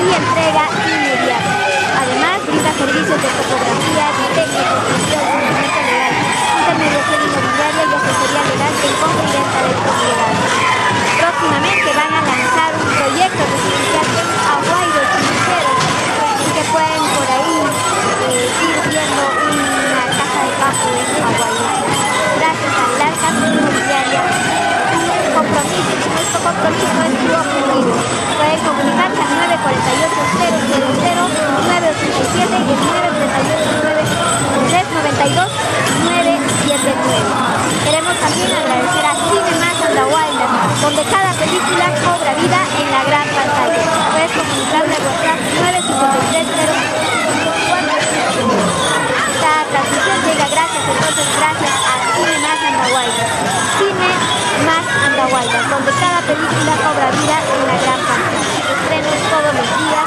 y entrega inmediata. Además, brinda servicios de fotografía, diseño, construcción, cumplimiento legal, intermediación inmobiliaria y asesoría legal en compra y venta de propiedades. Próximamente van a lanzar un proyecto residencial en Aguairo, Chinchero, que pueden por ahí ir viendo una casa de campo en Aguairo. Gracias a la casa inmobiliaria, nuestro compromiso es su objetivo. Pueden comunicarse al 948-000-987 y el 938-392-979. Queremos también agradecer a Cinemas Andahuaylas, donde cada película cobra vida en la gran pantalla. Puedes comunicarte al WhatsApp 953-054. Esta transmisión llega gracias a Cinemas Andahuaylas. Cine Más Andahuaylas, donde cada película cobra vida en la gran pantalla. Estrenos todos los días,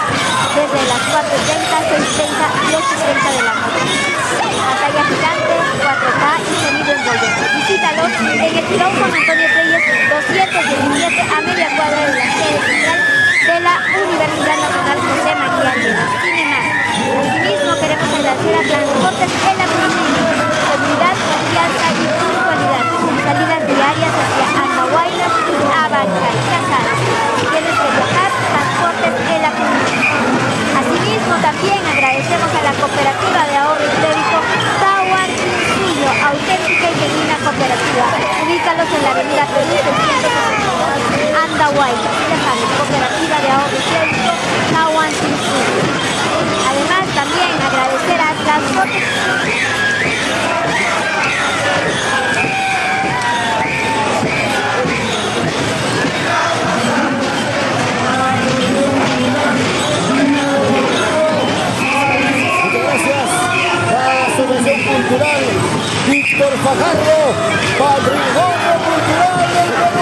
desde las 4:30, 6:30 y 8:30 de la noche. Pantalla gigante, 4K y sonido envolvente. Visítalos en el Tirón Juan Antonio Reyes 217, a media cuadra de la sede central de la Universidad Nacional José María Lleras. Cine Más. Asimismo, queremos agradecer a Transportes en la Provincia. Seguridad, confianza y puntualidad. Salidas diarias hacia Andahuaylas y Abancay. Ya sabes, si tienes que viajar, Transportes en la Provincia. Asimismo, también agradecemos a la Cooperativa de Ahorro y Crédito Tawar Suyo, auténtica y genuina cooperativa. Ubícalos en la avenida Perú 662, Andahuaylas. Ya sabes, Cooperativa de Ahorro y Crédito Tawar Suyo. Además, también agradecer a Transportes. Asociación Cultural Víctor Fajardo, Patrimonio Cultural del Perú.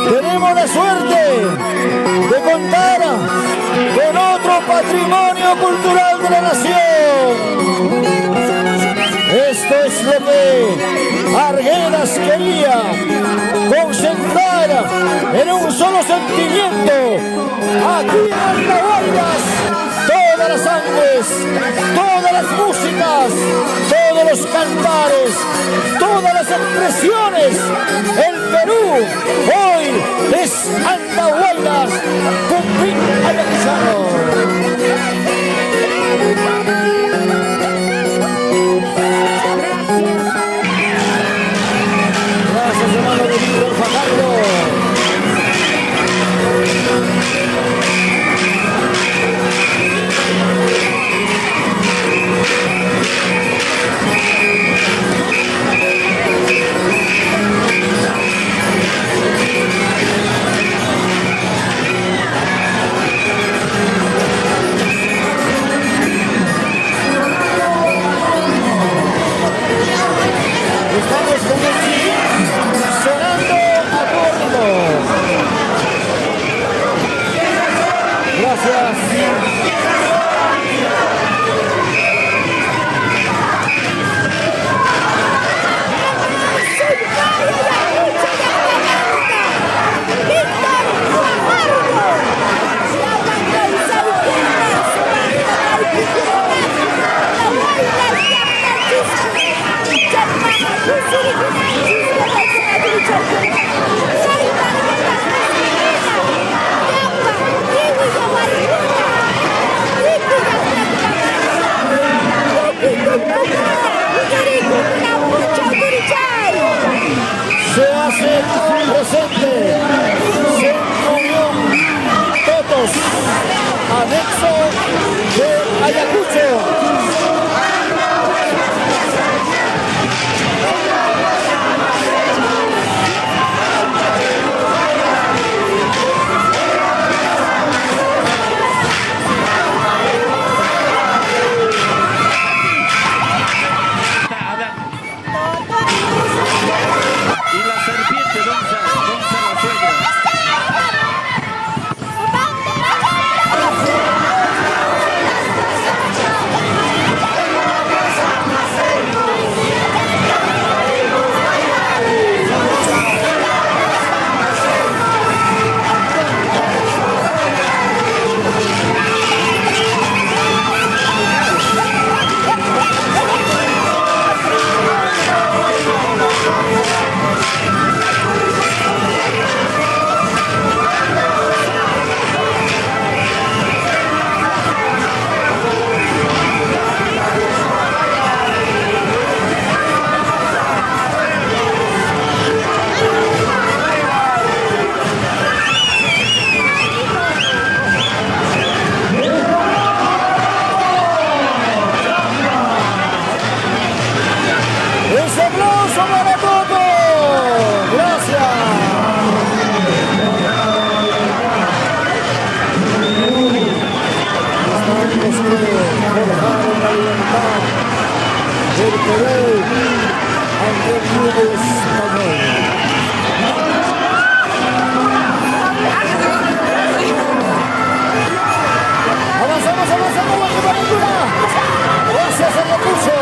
Tenemos la suerte de contar con otro patrimonio cultural de la nación. Esto es lo que Arguedas quería, concentrar en un solo sentimiento. Aquí en Andahuaylas, todas las sangres, todas las músicas, todos los cantares, todas las expresiones. El Perú hoy es Andahuaylas, Cumpín Ayaquizano. Gracias, hermano de Víctor Fajardo. del Perú ante el club español. Avanzamos, la temperatura. Gracias al recurso.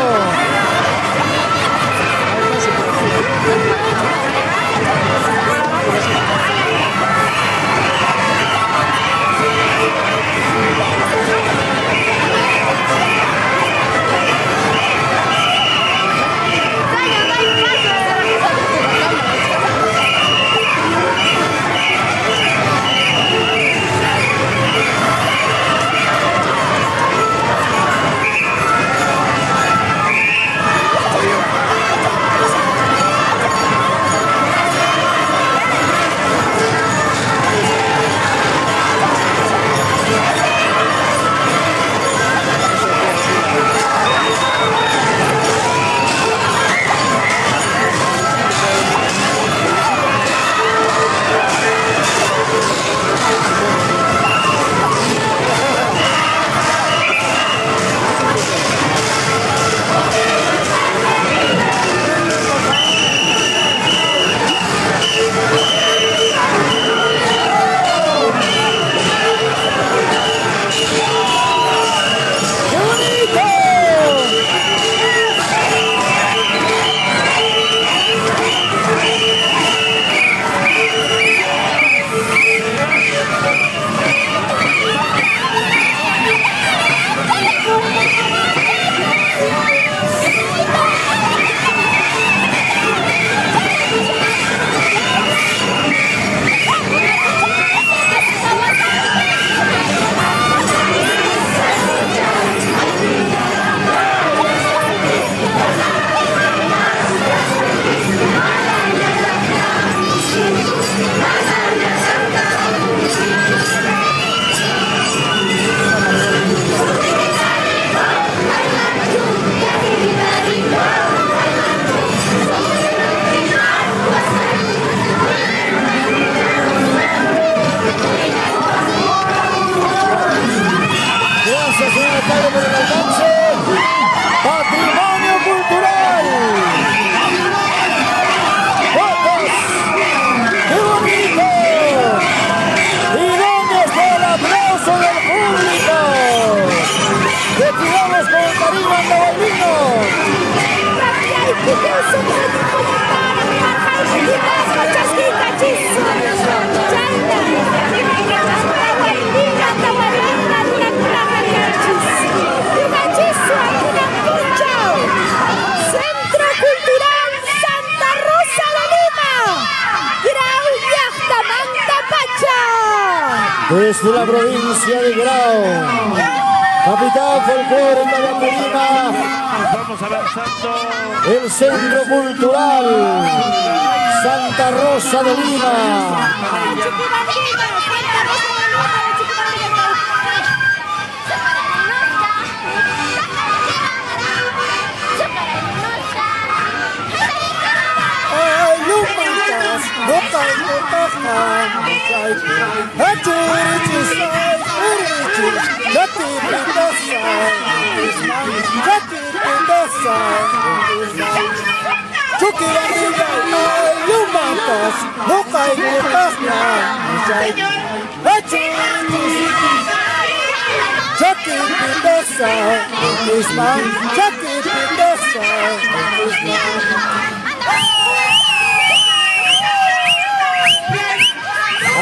Desde la provincia de Grau, capital folclórica de Apurímac, vamos avanzando. El Centro Cultural Santa Rosa de Lima.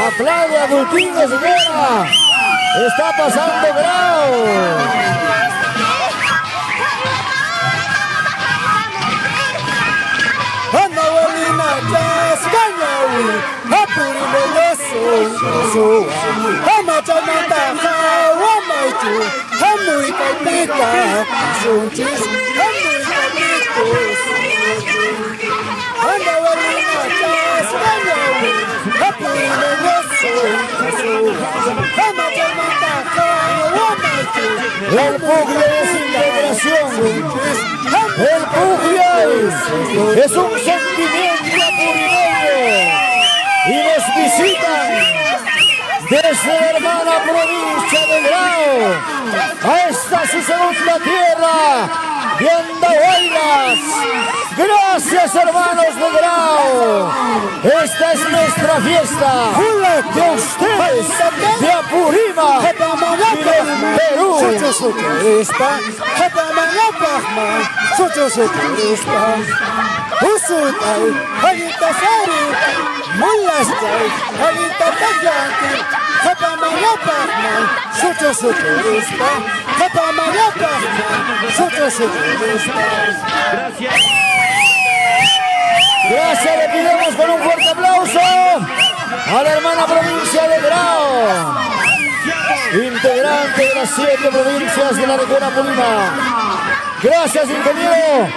Aplaude a Agustín de señora. Está pasando Grau. Anda Bolina, Jazz, Cañawi, Apuri Meloso, Amachamata, Wamaichu, Hamui Kaipika, Sunchis, Hamui Kaipikus. Anda Bolina, Jazz, Cañawi, Apuri Meloso, Amachamata, Wamaichu. El Puglia es integración. El Puglia es un sentimiento apurimeño. Y nos visitan desde la hermana provincia de Grau a esta su segunda tierra de Andahuaylas. más. Gracias, hermanos de Grau. Esta es nuestra fiesta de ustedes, de Apurímac y del Perú. Gracias, le pidamos con un fuerte aplauso a la hermana provincia de Grau, integrante de las 7 provincias de la región Apurímac. Gracias, ingeniero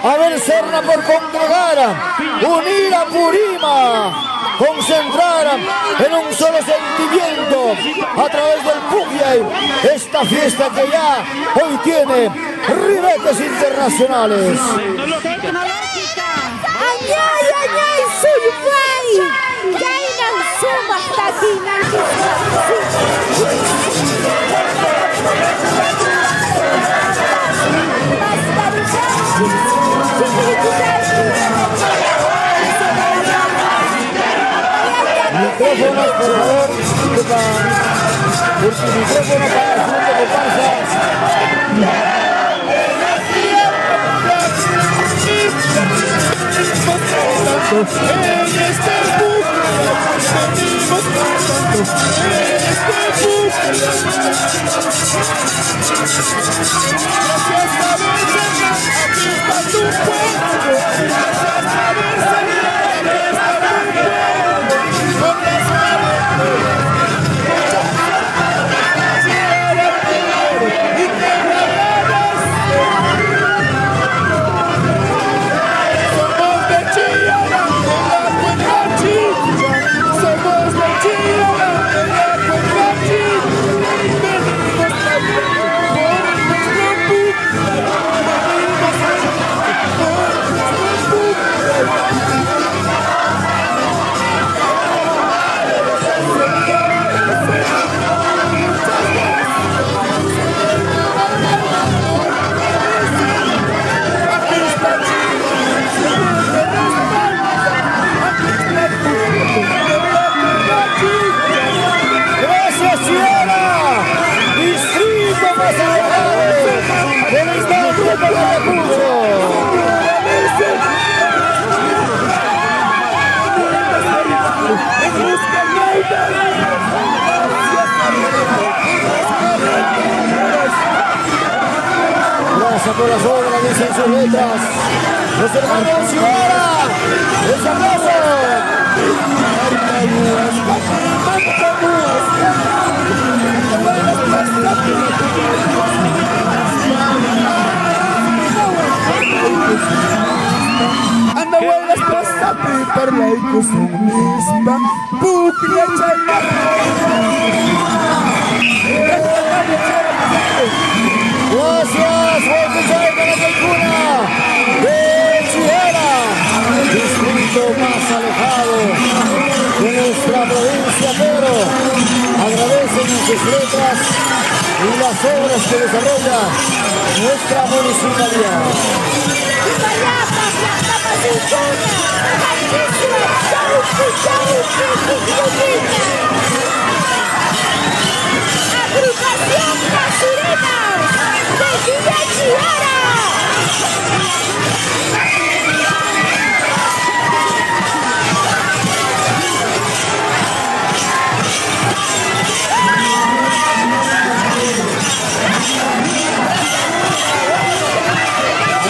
Abel Serna, por congregar, unir a Apurímac, concentrar en un solo sentimiento a través del Pukyay, esta fiesta que ya hoy tiene ribetes internacionales. Añay, añay, suyuay, kainan sumas takinan. Micrófonos, por favor, micrófono para la segunda comparsa. Gracias por las obras, dicen sus letras. Los hermanos Ibarra, ¡ese aplauso! Andahuaylas pasate per la ecosonista, Pukyay Gracias, Huaycay para la Calcuna de Chihara, distrito más alejado de nuestra provincia, pero agradecen sus letras y las obras que desarrolla nuestra municipalidad. Agrupación Casurena de Villa Chihara.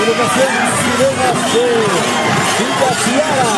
Agrupación Sirenas de Villa Chihara.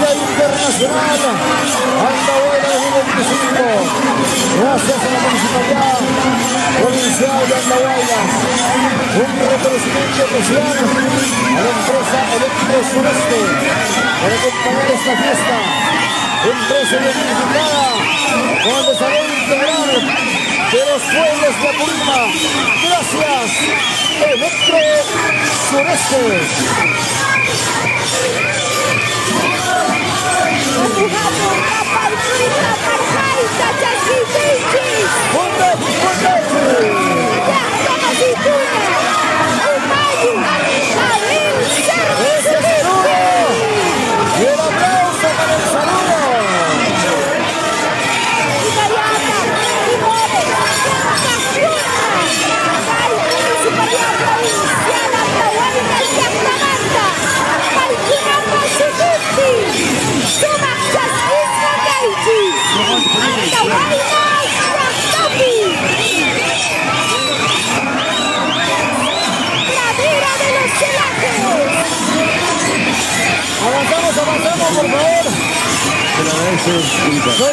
Internacional Andahuaylas 2025. Gracias a la Municipalidad Provincial de Andahuaylas. Un reconocimiento especial a la empresa Electro Sureste por acompañar esta fiesta. Empresa identificada con el desarrollo integral de los pueblos de Apurímac. Gracias, Electro Sureste. Avanzamos, por favor. Soy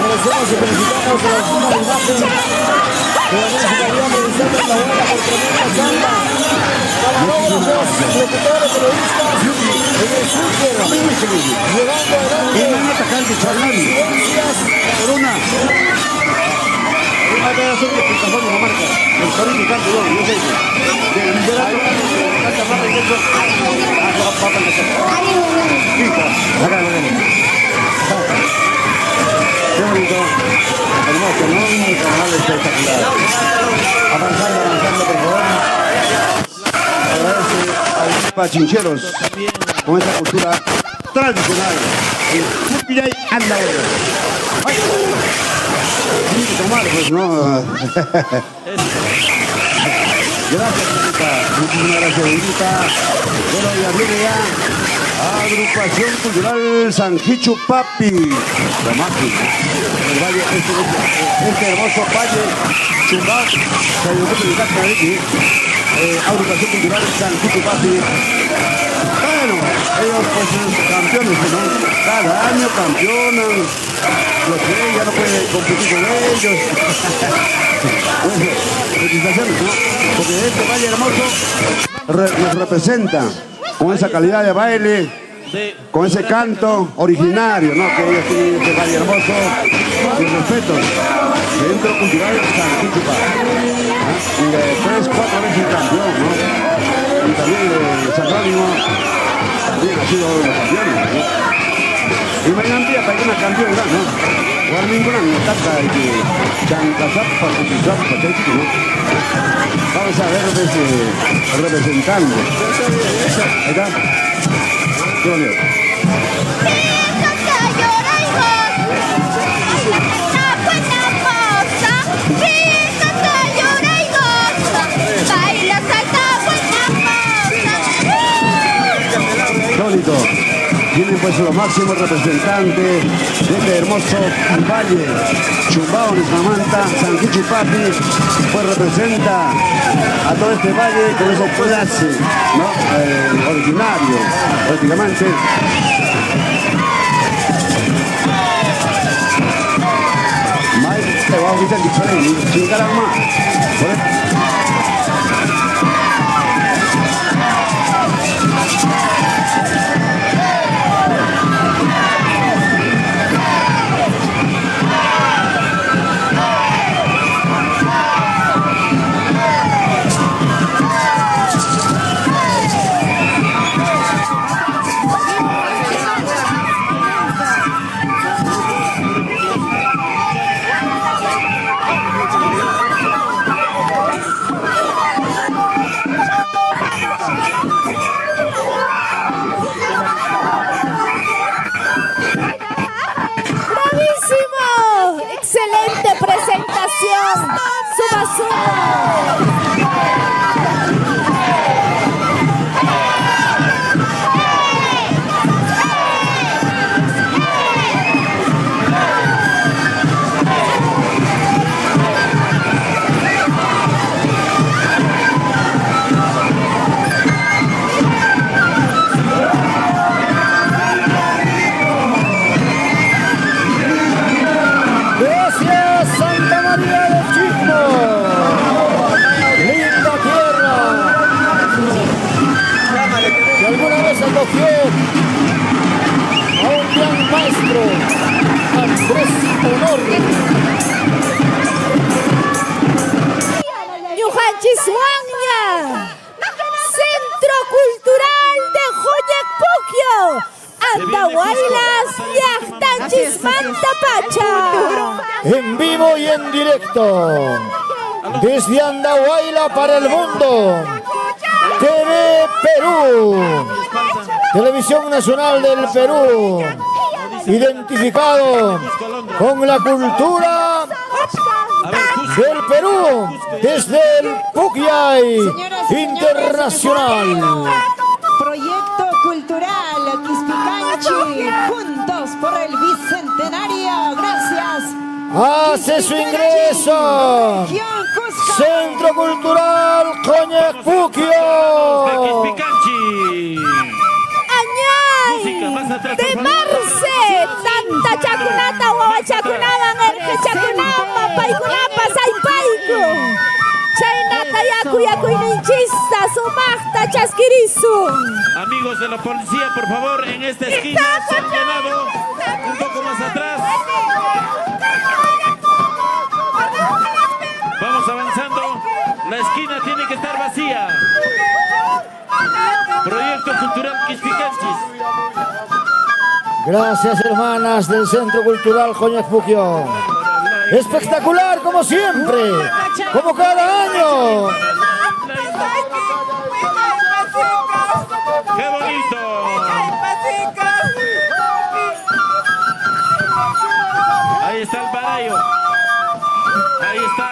agradecemos y felicitamos a la Junta de Imagen de la Municipalidad Provincial de Andahuaylas por tremenda chamba. Camarógrafos, locutores, periodistas en el súper, llevando adelante incidencias por una. Hay que hacer que plataforma una marca. El Corinthians canto yo sé que. De liberar tanta marca y eso. Acá lo vemos. Qué bonito, hermoso, ¿no? Un carnaval espectacular. Avanzando, por favor. Agradece a los pachincheros con esa cultura tradicional. El Pucllay Andahuaylas. ¡Ay! Tiene que tomar, pues, ¿no? Gracias, Benita. Muchísimas gracias, Benita. Bueno, ya viene ya. Agrupación Cultural Sanjichu Papi. La máquina. El valle, este hermoso valle Chumbao. Agrupación Cultural Sanjichu Papi. Bueno, ellos pues son campeones, ¿no? Cada año campeonan. Los que ya no pueden competir con ellos. Bueno, felicitaciones, ¿no? Porque este valle hermoso nos representa con esa calidad de baile, con ese canto originario, ¿no? Que ellos tienen este valle hermoso. Mis respetos. Centro Cultural Sanjichu Papi. 3, 4 veces campeón, ¿no? Y también San Jerónimo también ha sido uno de los campeones, ¿no? Y mañana día para una campeón, ¿no? Guarninguna no tata y que Chancazapa, Cuchizapa, ¿no? Vamos a ver representando. Ahí está. Qué bonito. Bonito. Tienen pues los máximos representantes de este hermoso valle, Chumbao, Nismamanta, Sanjichu Papi, pues representa a todo este valle con esa clase, ¿no? Originario, prácticamente. Mike, te voy a quitar el diferente, chingar más. Andahuaylas, Yachtanchis Mantapacha. En vivo y en directo, desde Andahuayla para el mundo, TV Perú, Televisión Nacional del Perú, identificado con la cultura del Perú desde el Pukyay Internacional. Proyecto cultural Quispicanchi, juntos por el bicentenario. Gracias. Hace su ingreso Centro Cultural Coñacuquio. Añay de Marce, tanta chacunata, guachacunada, merque chacunama, paikunapa, saipaiku. Chaynata yaku ininchista, sumachta chasquirizu. Amigos de la policía, por favor, en esta esquina se han llenado un poco más atrás. Vamos avanzando. La esquina tiene que estar vacía. Proyecto Cultural Quispicanchis. Gracias, hermanas del Centro Cultural Coñacuquio. Espectacular como siempre, como cada año. ¡Qué bonito! Ahí está el barayo. Ahí está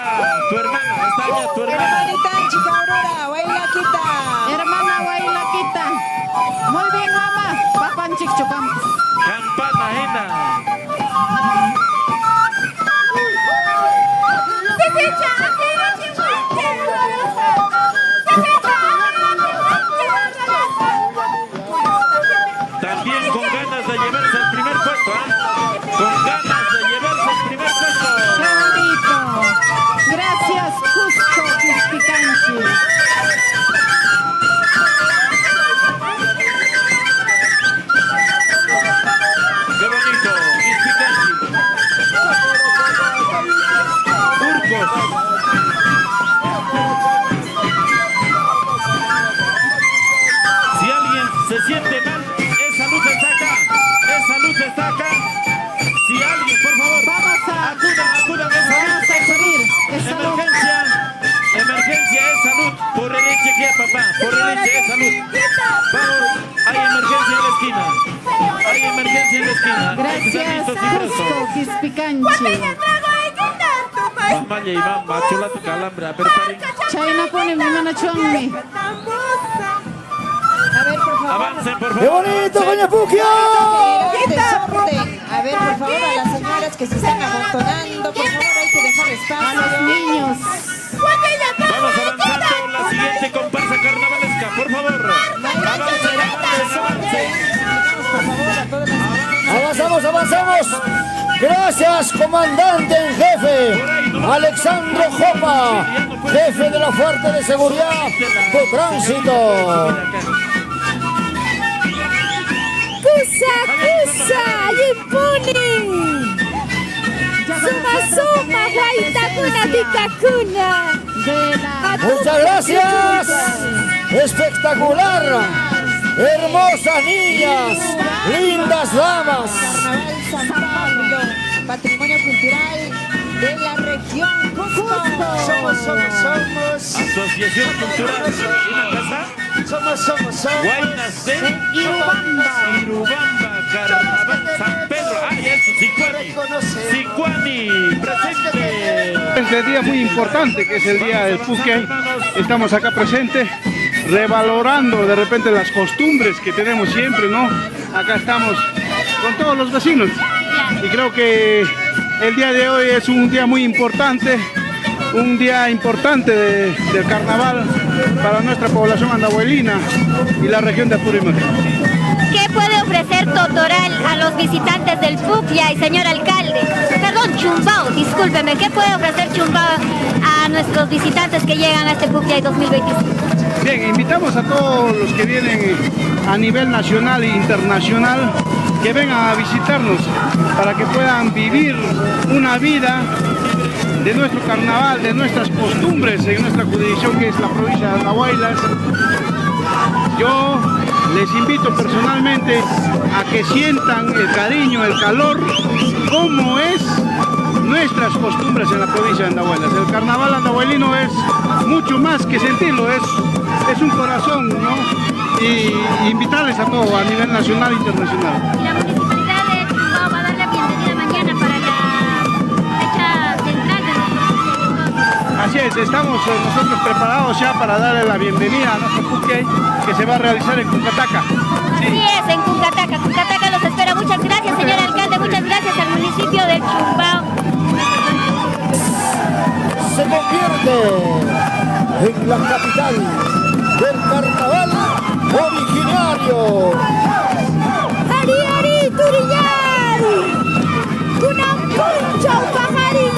tu hermana. Está allá tu hermana. Hermana Guaylaquita. Muy bien, mamá. Papan Chichucam. Campana, Jena. También con ganas de llevarse el primer puesto, ¿eh? Con ganas de llevarse el primer puesto. ¡Qué bonito! Gracias, Cusco Quispicanchi. ¡Qué bonito! Quispicanchi. Turcos. Si alguien se siente mal, esa luz está acá. Esa luz está acá. Si alguien, por favor, acudan esa luz. Emergencia. Emergencia es salud. Por el Echequia, papá. Por el Eche es salud. Vamos. Hay emergencia en la esquina. Hay emergencia en la esquina. Gracias, Cusco Quispicanchi. Mamá y mamá, chula tu calambra. Preparen. Chayna pone mi mano chonmi. A ver, por favor. Avancen, por favor. ¡Qué bonito, Coñacuquio! A ver, por favor, a las señoras que se están amontonando, por favor, hay que dejar espacio. A los niños. Vamos avanzando. La siguiente comparsa carnavalesca, por favor. Avanzamos. Gracias, comandante en jefe, Alexandro Jopa, jefe de la Fuerza de Seguridad de Tránsito. Cusa, Yimpuni. Suma, Guaitacuna, Ticacuna. Muchas gracias. Espectacular. Hermosas niñas, lindas damas. San Pablo, patrimonio cultural de la región Cusco. Somos Asociación Cultural. Somos. Guaynas de Irubamba, Carnaval, San Pedro. Ya es Sicuani, presente. Este día muy importante que es el día del Pukyay. Estamos acá presentes, revalorando de repente las costumbres que tenemos siempre, ¿no? Acá estamos con todos los vecinos y creo que el día de hoy es un día muy importante, un día importante del carnaval para nuestra población andahuaylina y la región de Apurímac. ¿Qué puede ofrecer Totoral a los visitantes del Pukyay, señor alcalde? Perdón, Chumbao, discúlpeme. ¿Qué puede ofrecer Chumbao a nuestros visitantes que llegan a este Pukyay 2025? Bien, invitamos a todos los que vienen a nivel nacional e internacional que vengan a visitarnos para que puedan vivir una vida de nuestro carnaval, de nuestras costumbres en nuestra jurisdicción que es la provincia de Andahuaylas. Yo les invito personalmente a que sientan el cariño, el calor, como es nuestras costumbres en la provincia de Andahuaylas. El carnaval andahuaylino es mucho más que sentirlo, es un corazón, ¿no? Y invitarles a todos a nivel nacional e internacional. La Municipalidad de Chumbao va a dar la bienvenida mañana para la fecha central de nuestro Pucllay. Así es, estamos nosotros preparados ya para darle la bienvenida a nuestro Pucllay que se va a realizar en Cuncataca. Sí. Así es, en Cuncataca. Cuncataca los espera. Muchas gracias, señor alcalde. Muchas gracias al municipio de Chumbao. Se convierte en la capital del carnaval originario. Ari Ari Turillari, Kunam Punchau Pajarín,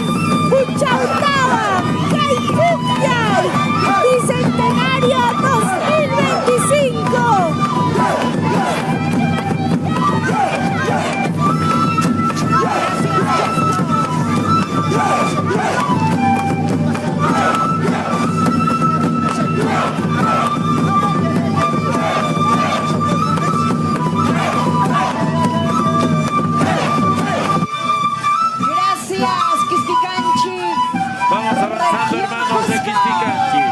Punchau Tawa, Kay Pucllay, Bicentenario 2025. Vamos avanzando, hermanos de Quisquicanchi.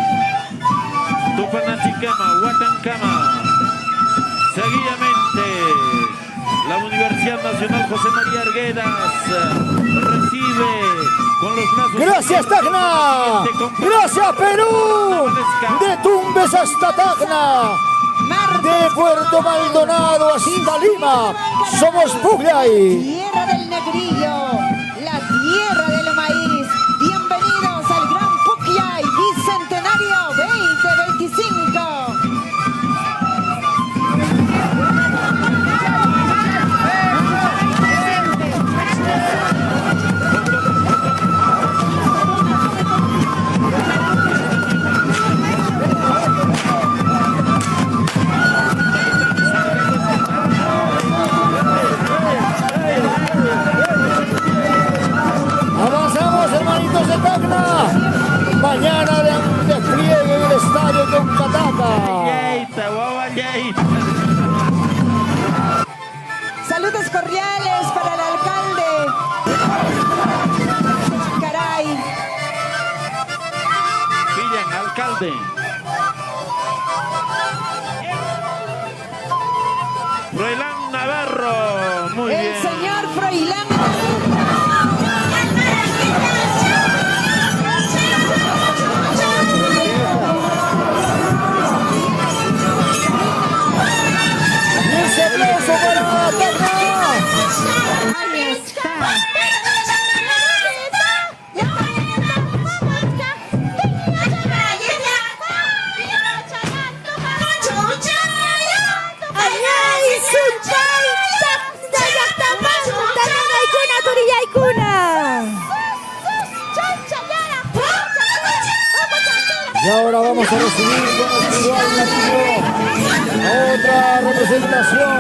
Tupanachicama, Huatancama. Seguidamente, la Universidad Nacional José María Arguedas recibe con los brazos. Gracias, Tacna. Gracias, Perú. De Tumbes hasta Tacna. De Puerto Maldonado hasta Lima. Somos Pucllay. Tierra del Negrillo, la tierra del maíz. Bienvenidos al Gran Pucllay Bicentenario 2025. Avanzamos, hermanitos de Tacna. Mañana de despliegue en el estadio Cuncataca. Saludos cordiales para el alcalde. Caray. Pillan, alcalde. Froilán Navarro. Muy bien. El señor Froilán. ¡Ese aplauso para Tacna! Ahí está. Y ahora vamos a recibir con el igual nativo a otra representación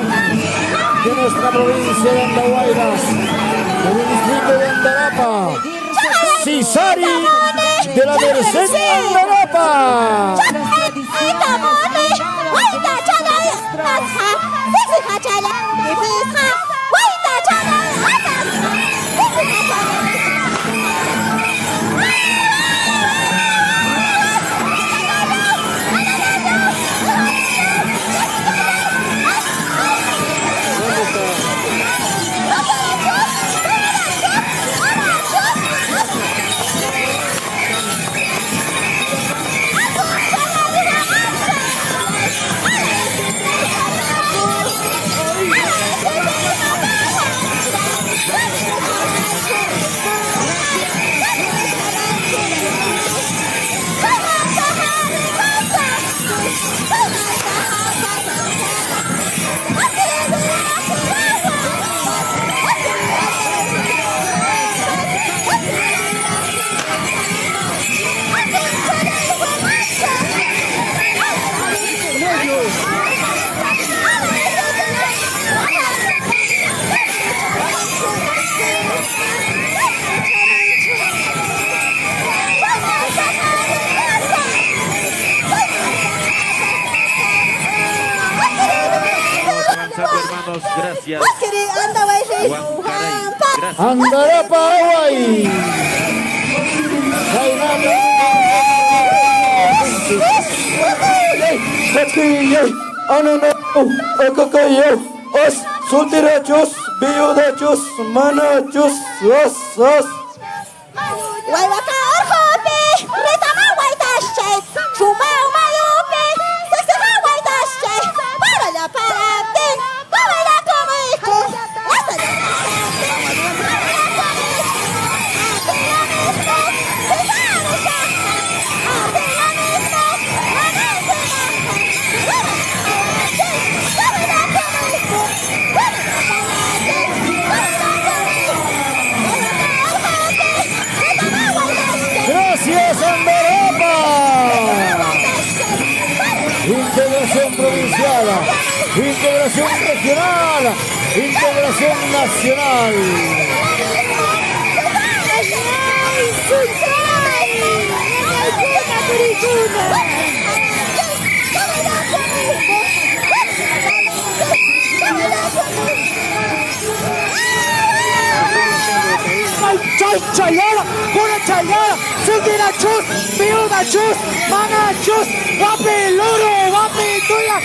de nuestra provincia de Andahuaylas, del distrito de Andarapa, Cisari de la Merced Andarapa. Gracias. Andarapa, Paraguay. Os, solterachos, viudachos, manachos, os. Gracias, Andarapa. Integración provincial, integración regional, integración nacional. Chayala, pura chayala, sentirachos, viudachos, manachos, guapi loro, guapi tuya,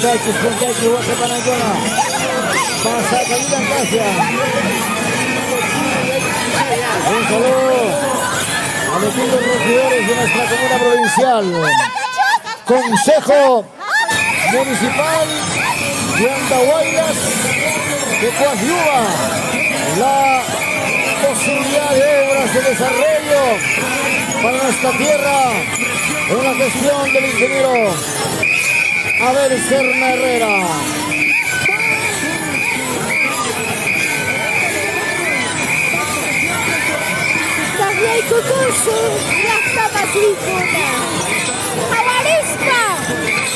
Muchachos, Guaje Panayona. Pasa Camila Gracia. Un saludo a los regidores de nuestra comuna provincial. Consejo Municipal de Andahuaylas que coadyuva la posibilidad de obras de desarrollo para nuestra tierra en la gestión del ingeniero Abel Serna Herrera. También Cucuzu, Yasta Maslicuna. Jawarispa,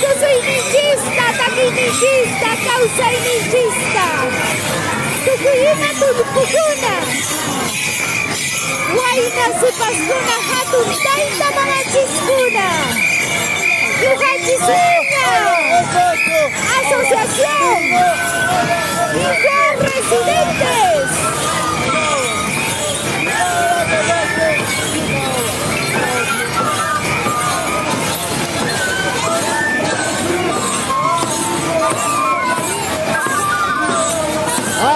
yo soy nichista, también nichista, causa y nichista. Tucuyuna, Tucuyuna. Guayna, Supascuna, Hatun, Taita, Manachiskuna. Asociación de Residentes.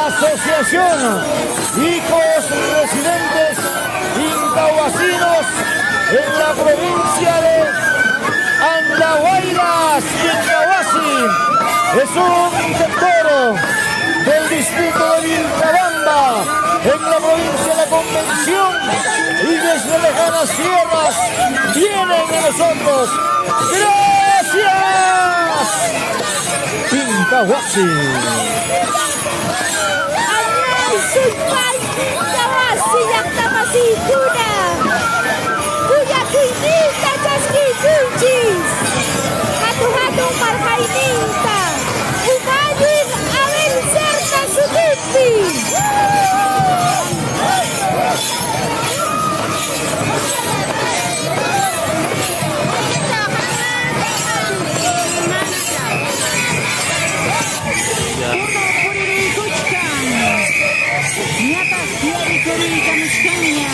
Asociación Hijos Residentes Incahuasinos en la provincia de Andahuaylas, Incahuasi. Es un sector del distrito de Vilcabamba, en la provincia de la Convención, y desde lejanas tierras vienen a nosotros. ¡Gracias! Incahuasi. Hatu markaininta, umayuin Abel Serna Sutipi. Nyata siari kuri kamuskanya.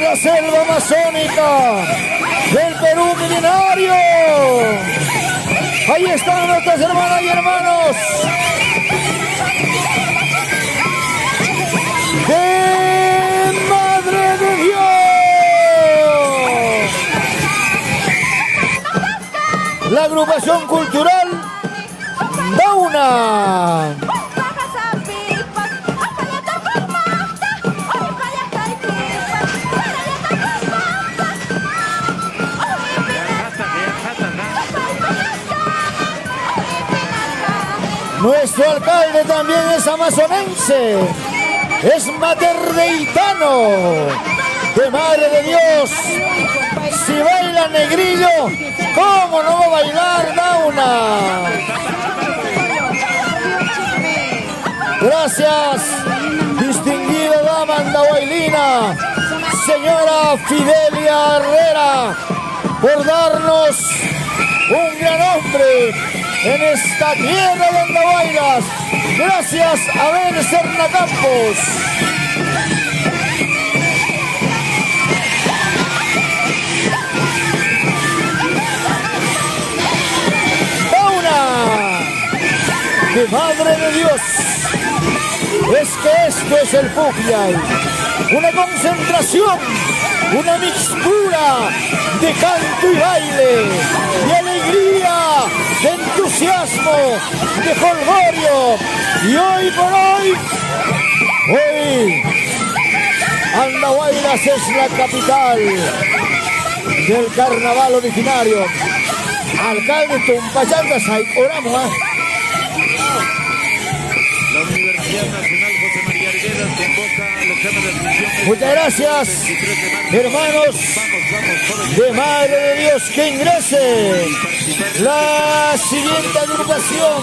la selva amazónica del Perú milenario. Ahí están nuestras hermanas y hermanos de Madre de Dios. La agrupación cultural Dauna. Nuestro alcalde también es amazonense, es materdeitano, de Madre de Dios. Si baila Negrillo, ¿cómo no va a bailar Dauna? Gracias, distinguida dama andahuaylina, señora Fidelia Herrera, por darnos un gran hombre en esta tierra de Andahuaylas. Gracias a Abel Serna Campos. Dauna, de Madre de Dios. Es que esto es el Pucllay, una concentración, una mixtura de canto y baile, de alegría, de entusiasmo, de jolgorio. Y hoy por hoy, Andahuaylas es la capital del carnaval originario. Alcalde Tumpachangas, oramos, La Universidad Nacional José María Arguedas convoca al examen de admisión. muchas gracias, hermanos de Madre de Dios, que ingrese la siguiente agrupación.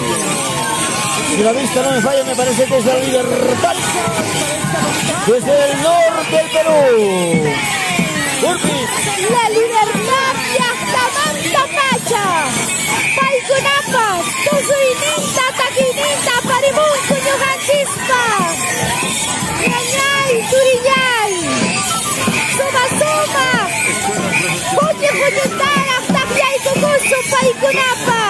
Si la vista no me falla, me parece que es la Libertad, desde el norte del Perú. La Libertad Yajtamanta Pacha, Paicunapas, Tuzuinita, Taquinita, Parimun, Cuñujanchispa, Ñañay, Turillay, Suma Suma, Puñu Puñutara, Taquillay, Cucusu, Paicunapa.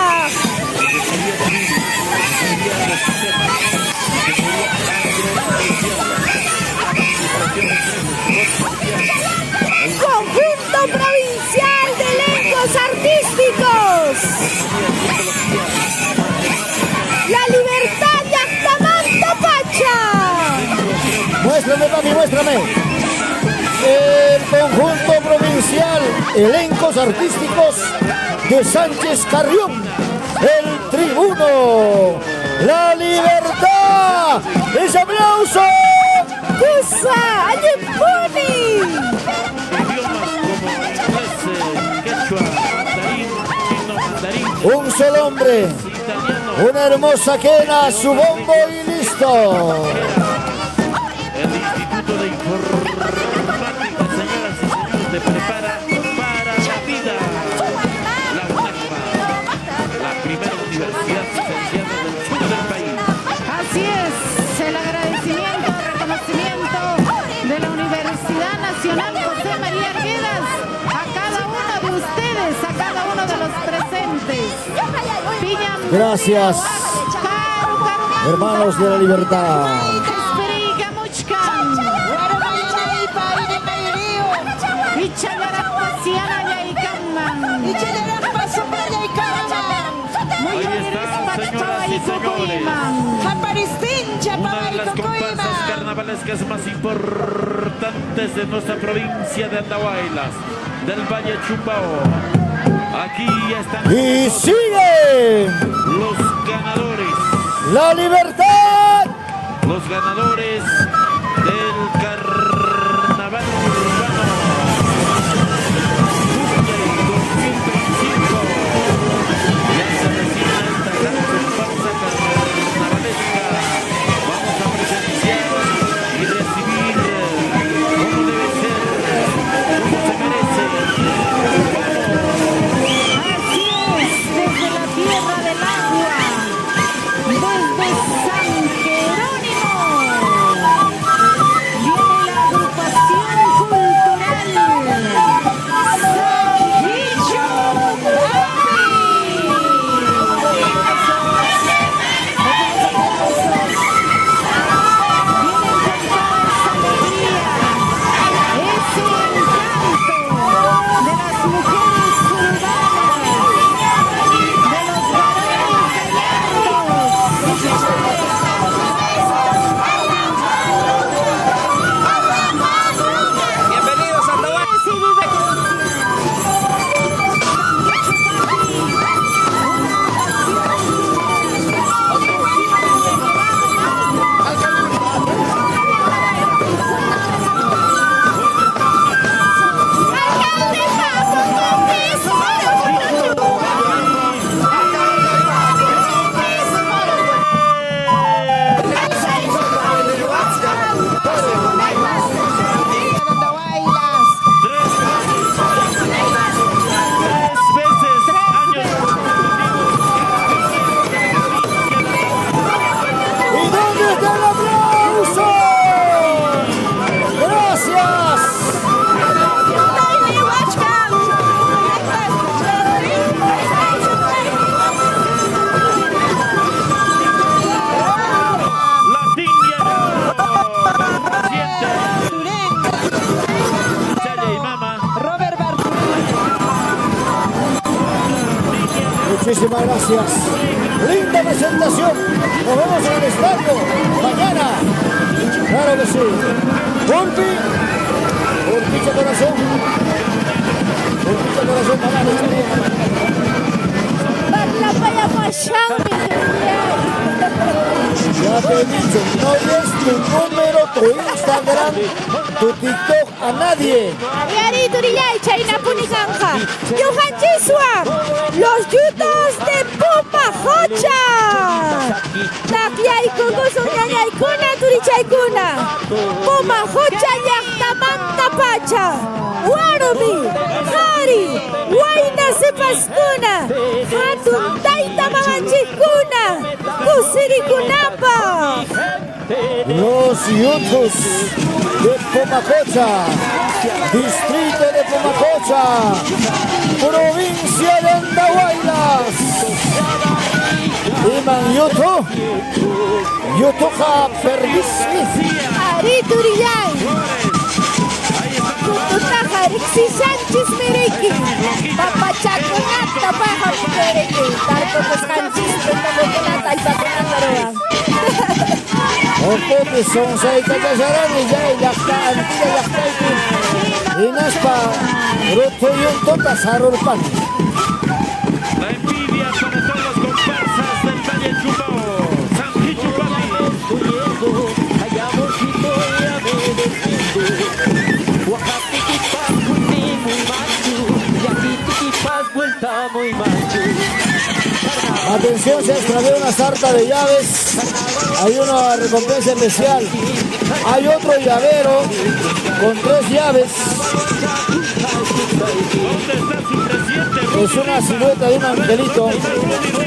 Conjunto Provincial de Elencos Artísticos. La Libertad Yajtamanta Pacha. Muéstrame, papi, muéstrame. El conjunto provincial Elencos Artísticos de Sánchez Carrión, el tribuno. La Libertad. ¡Ese aplauso! ¡Cusa! ¡Ayipuni! Un solo hombre, una hermosa quena, su bombo y listo. El Instituto de Informática, señoras y señores, te prepara para la vida. La UNACPA, la primera universidad licenciada del sur del país. Así es, el agradecimiento, reconocimiento de la Universidad Nacional José María Arguedas a cada uno de ustedes, a cada uno de los presentes. Gracias, hermanos de la Libertad. Una de las comparsas carnavalescas más importantes de nuestra provincia de Andahuaylas, del Valle Chumbao. Aquí ya están. Y sigue los ganadores. La Libertad. Los ganadores del carnaval urbano. Pucllay 2025. Ya se avecina esta gran comparsa carnavalesca. Vamos a presenciar y recibir como debe ser, como se merece. Así es, desde la tierra del agua, desde San Jerónimo. Muchísimas gracias. Linda presentación. Nos vemos en el estadio mañana. Claro que sí. Urquiza Corazón. Urquiza Corazón mañana. Ya te he dicho, no des tu número, tu Instagram, tu TikTok a nadie. Yari Turiyay, Chayna Punicanja. Johan Chisua, los yutos de Pumajocha. Takyay Kukusun Yayay Kuna Turichay Kuna. Pumajocha Yachtamanta Pacha. Warumi, Hari, Waina Sepaskuna. Hatun Taita Mamanchikuna. Kusirikunapa. Los yutos de Pumacocha, distrito de Pumacocha, provincia de Andahuaylas. Iman Yutuja Pervismi. Ari Turiyay. Tututaja Rixi Sánchez Mereki. Papachaconata Baja Mereki. Tarpo Pescanchis, Pentaboconata y Paconata. Oke, son saya kajasarani jai yakta antila yakta itu. Inaspa ruto yunto sarur pan. La envidia para todas las comparsas del Valle Chupao. Sanjichu Papi. Atención, se extravió una sarta de llaves. Hay una recompensa especial. Hay otro llavero con 3 llaves. Es una silueta de un angelito.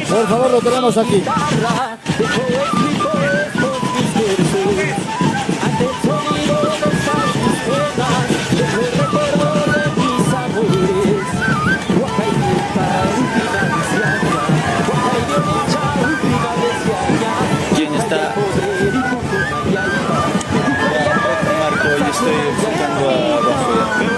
Por favor, lo tenemos aquí. ¿Quién está? Marco, yo estoy enfocando a Rafael.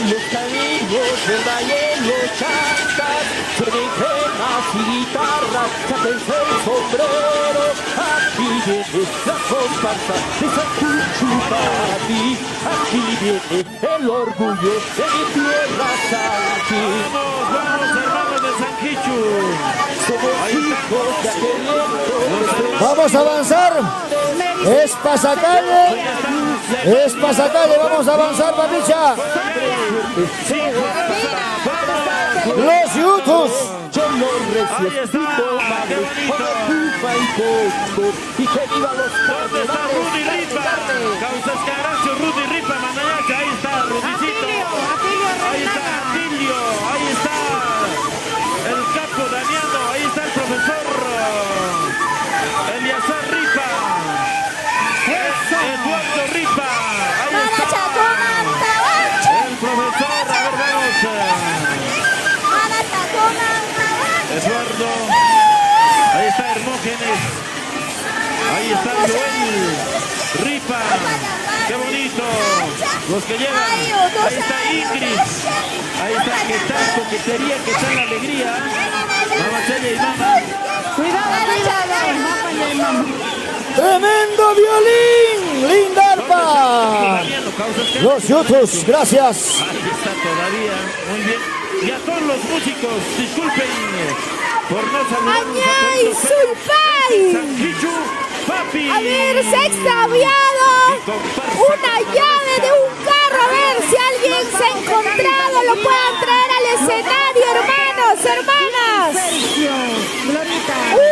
Los amigos del valle, los chantas, tienen gemas y guitarras, sáquense el sombrero, aquí viene la comparsa de Sanjichu Papi, aquí viene el orgullo de mi tierra Sanji. Vamos hermanos de Sanjichu, somos hijos de aquel viento. Vamos a avanzar. Es pasacalle. Es pasacalle. Vamos a avanzar, papicha. Los yutos. Yo no necesito madre, ocupa y poco, y que viva los carnavales. Rudy Ripa, causas Caracio, Rudy Ripa, Manayaca, ahí está, Rudicito. Ahí está Atilio, ahí está el capo Damiano, ahí está el profesor Eliazar Ripa, Eduardo Ripa, ahí está el profesor, a ver, vamos. Eduardo, ahí está Hermógenes, ahí está Joel Ripa, qué bonito, los que llevan, ahí está Ingrid, ahí está que tanto que quería que está la alegría, mamacella y mama. Cuidado, cuidado. Tremendo violín, linda arpa. Los yutos, gracias. Ahí está todavía, muy bien. Y a todos los músicos, disculpen por no saludar. ¡Añay, Sulpay! Sanjichu Papi. A ver, se ha extraviado una llave de un carro. A ver si alguien se ha encontrado, lo puedan traer al escenario, hermanos, hermanas.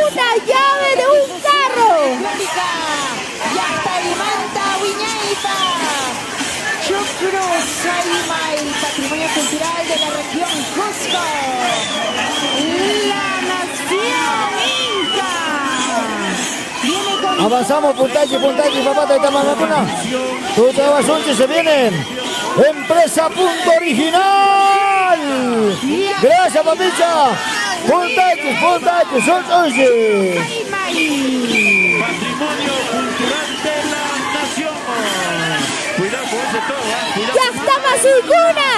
Una llave de un carro. Patrimonio cultural de la región Cusco. La Avanzamos, puntaje, papata de Tamamacuna. Tú te vas, se vienen. Empresa Punto Original. Gracias, papicha. Puntaje, son 11. Patrimonio cultural de la nación. Cuidado con ese todo, cuidado. Yachtamasicuna,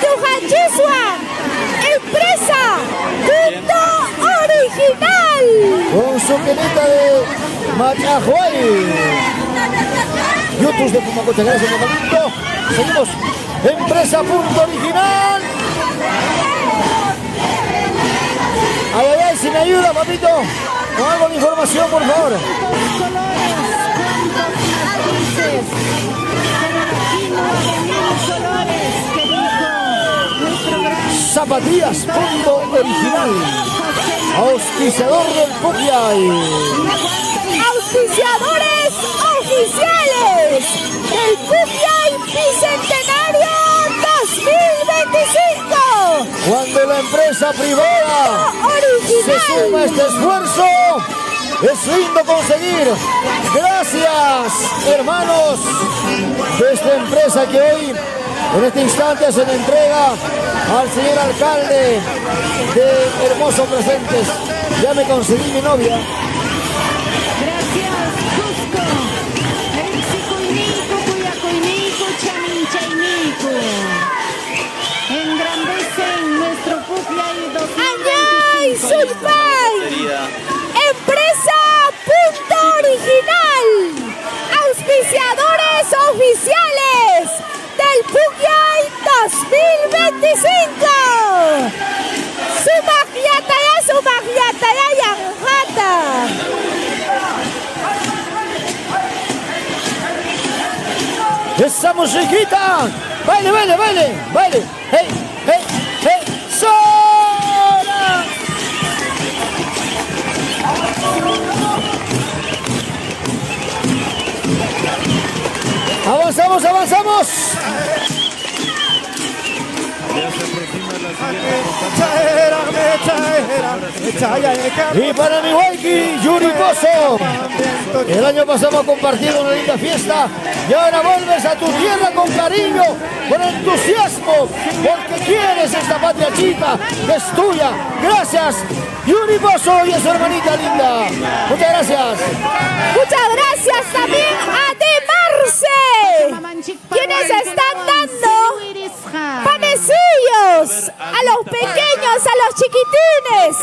Yuhanchisua, Empresa Punto Original. Con su quenita de Machajuay. YouTube de Pumacocha, gracias, papito. Seguimos. Empresa Punto Original. Ay, si me ayuda, papito. Con algo de información, por favor. Zapatillas Punto Original. Auspiciador del Pukyay. Auspiciadores oficiales del Pukyay Bicentenario 2025. Cuando la empresa privada se suma a este esfuerzo, es lindo conseguir. Gracias, hermanos, de esta empresa que hoy, en este instante, se le entrega al señor alcalde de hermosos presentes. Ya me conseguí mi novia. Gracias, Cusco. Erixicuynico, Cuyacuynico, Chaminchaynico. Engrandecen nuestro Pukyay 2025. Sulpay. Empresa Punto Original. Auspiciadores oficiales del Pukyay 2025. Sumagiataya, Yanjata. Esa musiquita. Baile. Hey. Sola. Avanzamos. Y para mi Waiki, Yuri Pozo. El año pasado hemos compartido una linda fiesta y ahora vuelves a tu tierra con cariño, con entusiasmo, porque quieres esta patria chica que es tuya. Gracias, Yuri Pozo y a su hermanita linda. Muchas gracias. Muchas gracias también a Demarce, quienes están dando panecillos a los pequeños, a los chiquitines,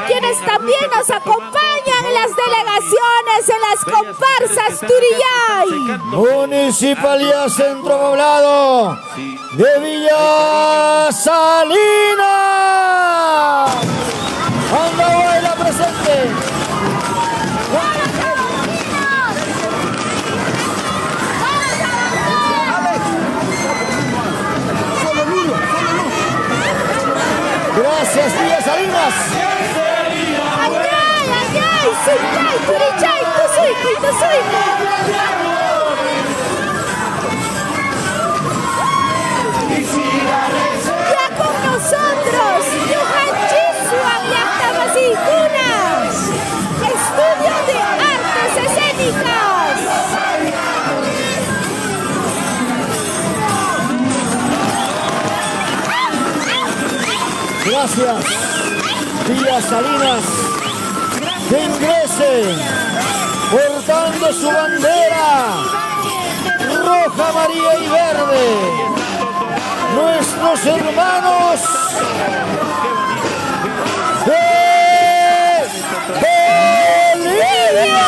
quienes también nos acompañan en las delegaciones, en las comparsas Turillay. Municipalidad Centro Poblado de Villa Salina. Andahuayla presente. Gracias, Villa Salinas. Ay, Sulpay, Turichay, Tusuico. Ya con nosotros, Yuhanchisua, Yachtamasicuna, Estudio de Artes Escénicas. Gracias, Villa Salinas, que ingrese portando su bandera roja, amarilla y verde. Nuestros hermanos de Bolivia.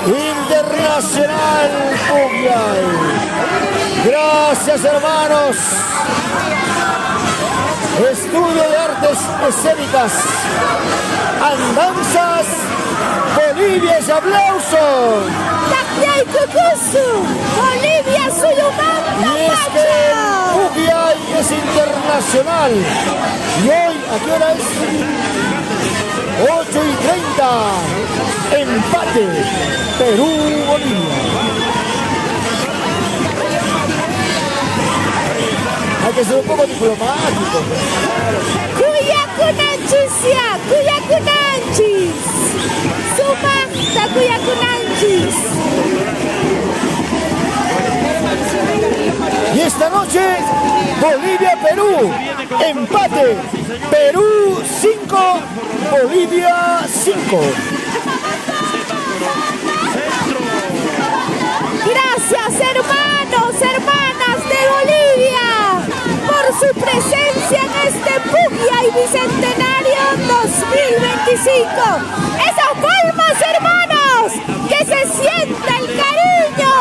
Internacional Pukyay. Gracias, hermanos. Estudio de Artes Escénicas, Andanzas, Bolivia es aplauso. Takyay Kukusu, Bolivia Suyumanta. Y es que Pukyay es internacional. Y hoy, ¿a qué hora es? 8:30. Empate, Perú-Bolivia. Hay que ser un poco diplomático. Cuya noche, Bolivia-Perú. Empate. Perú 5, Bolivia 5. Gracias, hermanos, hermanas de Bolivia, por su presencia en este Pucllay Bicentenario 2025. ¡Esas palmas, hermanos! ¡Que se sienta el cariño!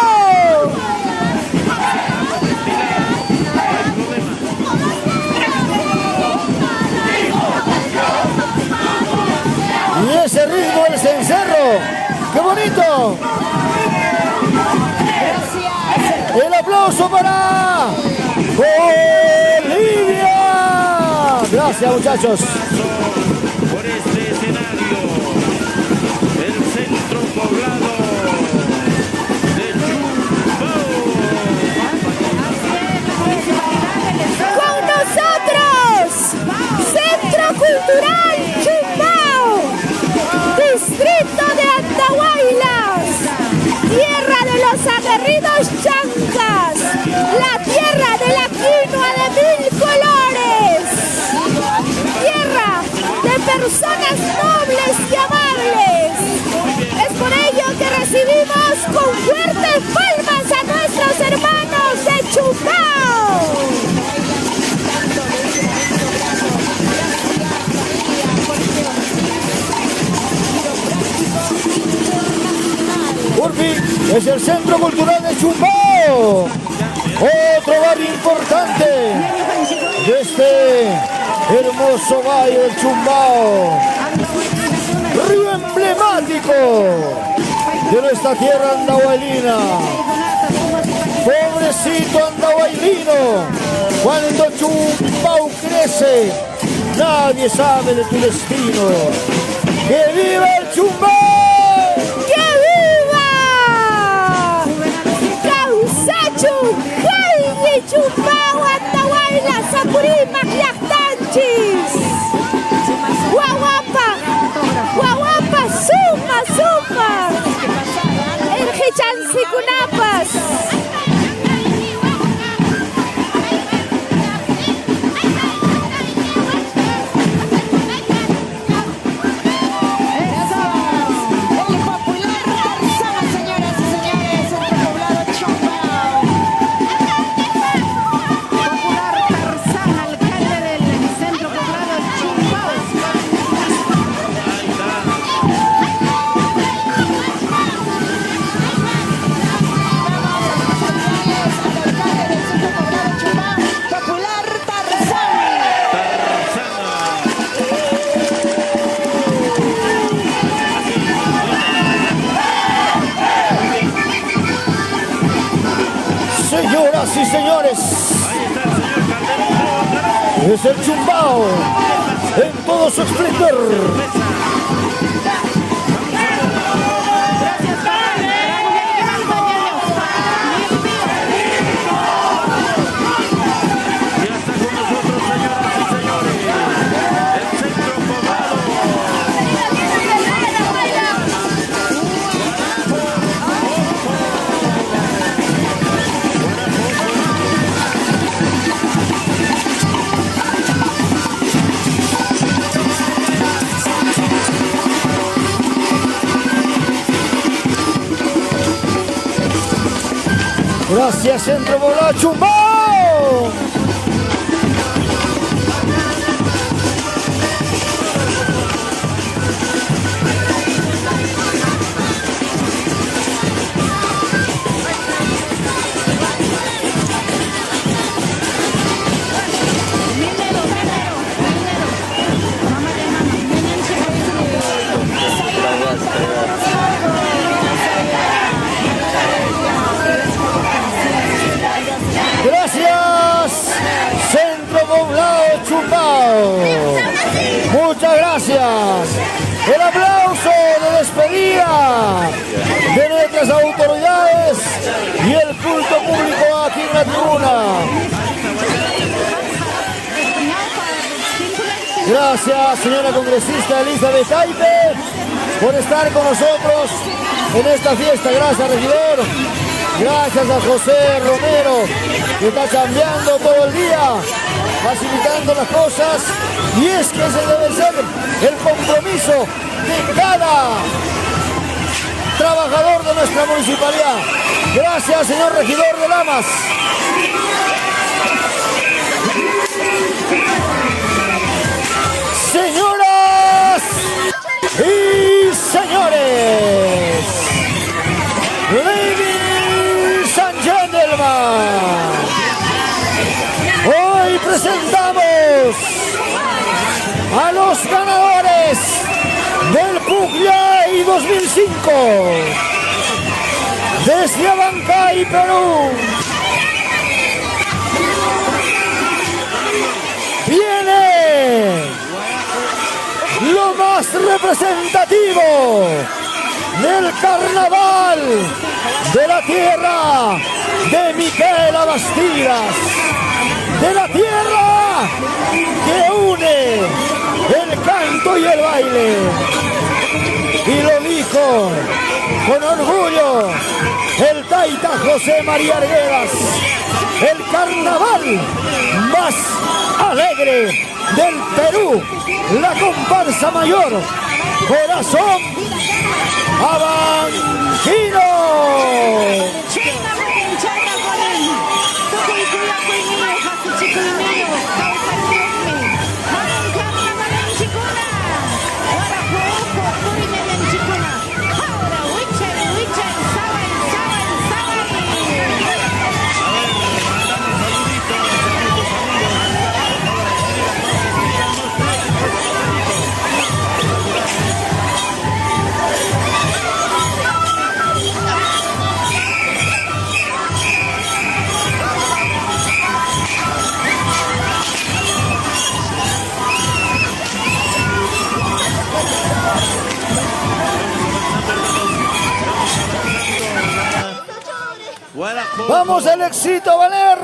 Y ese ritmo del cencerro. ¡Qué bonito! El aplauso para Bolivia. Gracias, muchachos. Por este escenario, el centro poblado de Chumbao. Con nosotros, Centro Cultural Chumbao, Distrito de Andahuaylas, tierra de los aguerridos chancas, la tierra de la quinoa de 1000 colores, tierra de personas nobles y amables. Es por ello que recibimos con fuertes palmas a nuestros hermanos de Chumbao. Urbi es el Centro Cultural de Chumbao. Otro barrio importante de este hermoso valle del Chumbao. Río emblemático de nuestra tierra andahuaylina. Pobrecito andahuaylino, cuando Chumbao crece, nadie sabe de tu destino. ¡Que viva el Chumbao! ¡Que viva! ¡Causachu! ¡Jaime Chumbao! ¡Andahuaylas! ¡Apurímac! ¡Llactanchis! ¡Guaguapa! ¡Guaguapa! ¡Suma! ¡Suma! ¡Ergechancicunapas! Señoras y señores, es el Chumbao en todo su esplendor. Gracias, Centro Poblado Chumbao. Gracias, Centro Poblado Chumbao. Muchas gracias. El aplauso de despedida de nuestras autoridades y el culto público aquí en la tribuna. Gracias, señora congresista Elizabeth Taipe, por estar con nosotros en esta fiesta. Gracias, regidor. Gracias a José Romero, que está cambiando todo el día, facilitando las cosas. Y es que ese debe ser el compromiso de cada trabajador de nuestra municipalidad. Gracias, señor regidor de Lamas. Señoras y señores, ladies and gentlemen, hoy presentamos a los ganadores del PUCLAY 2005 desde Abancay, Perú. Viene lo más representativo del carnaval de la tierra de Micaela Bastidas, de la tierra que une el canto y el baile. Y lo dijo con orgullo el taita José María Arguedas, el carnaval más alegre del Perú, la comparsa mayor, Corazón Abanquino. Vamos al éxito, Valer.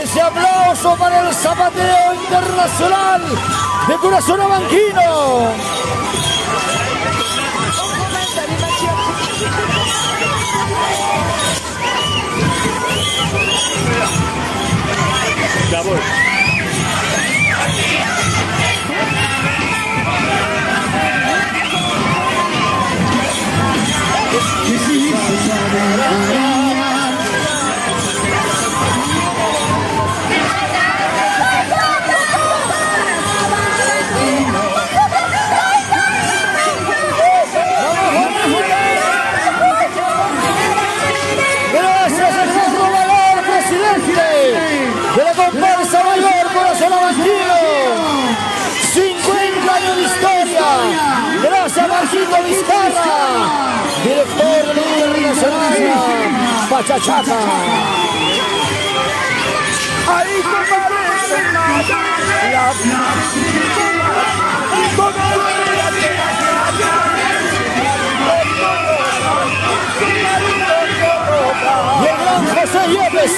Ese aplauso para el zapateo internacional de Corazón Abanquino. Ya voy. Gracias a Carlos Valor, presidente de la comparsa mayor Corazón Abanquino. 50 años de historia. Gracias a Marquito Vizcarra, director del Internacional Pachachaca. Ahí compadre, y el gran José Yepes.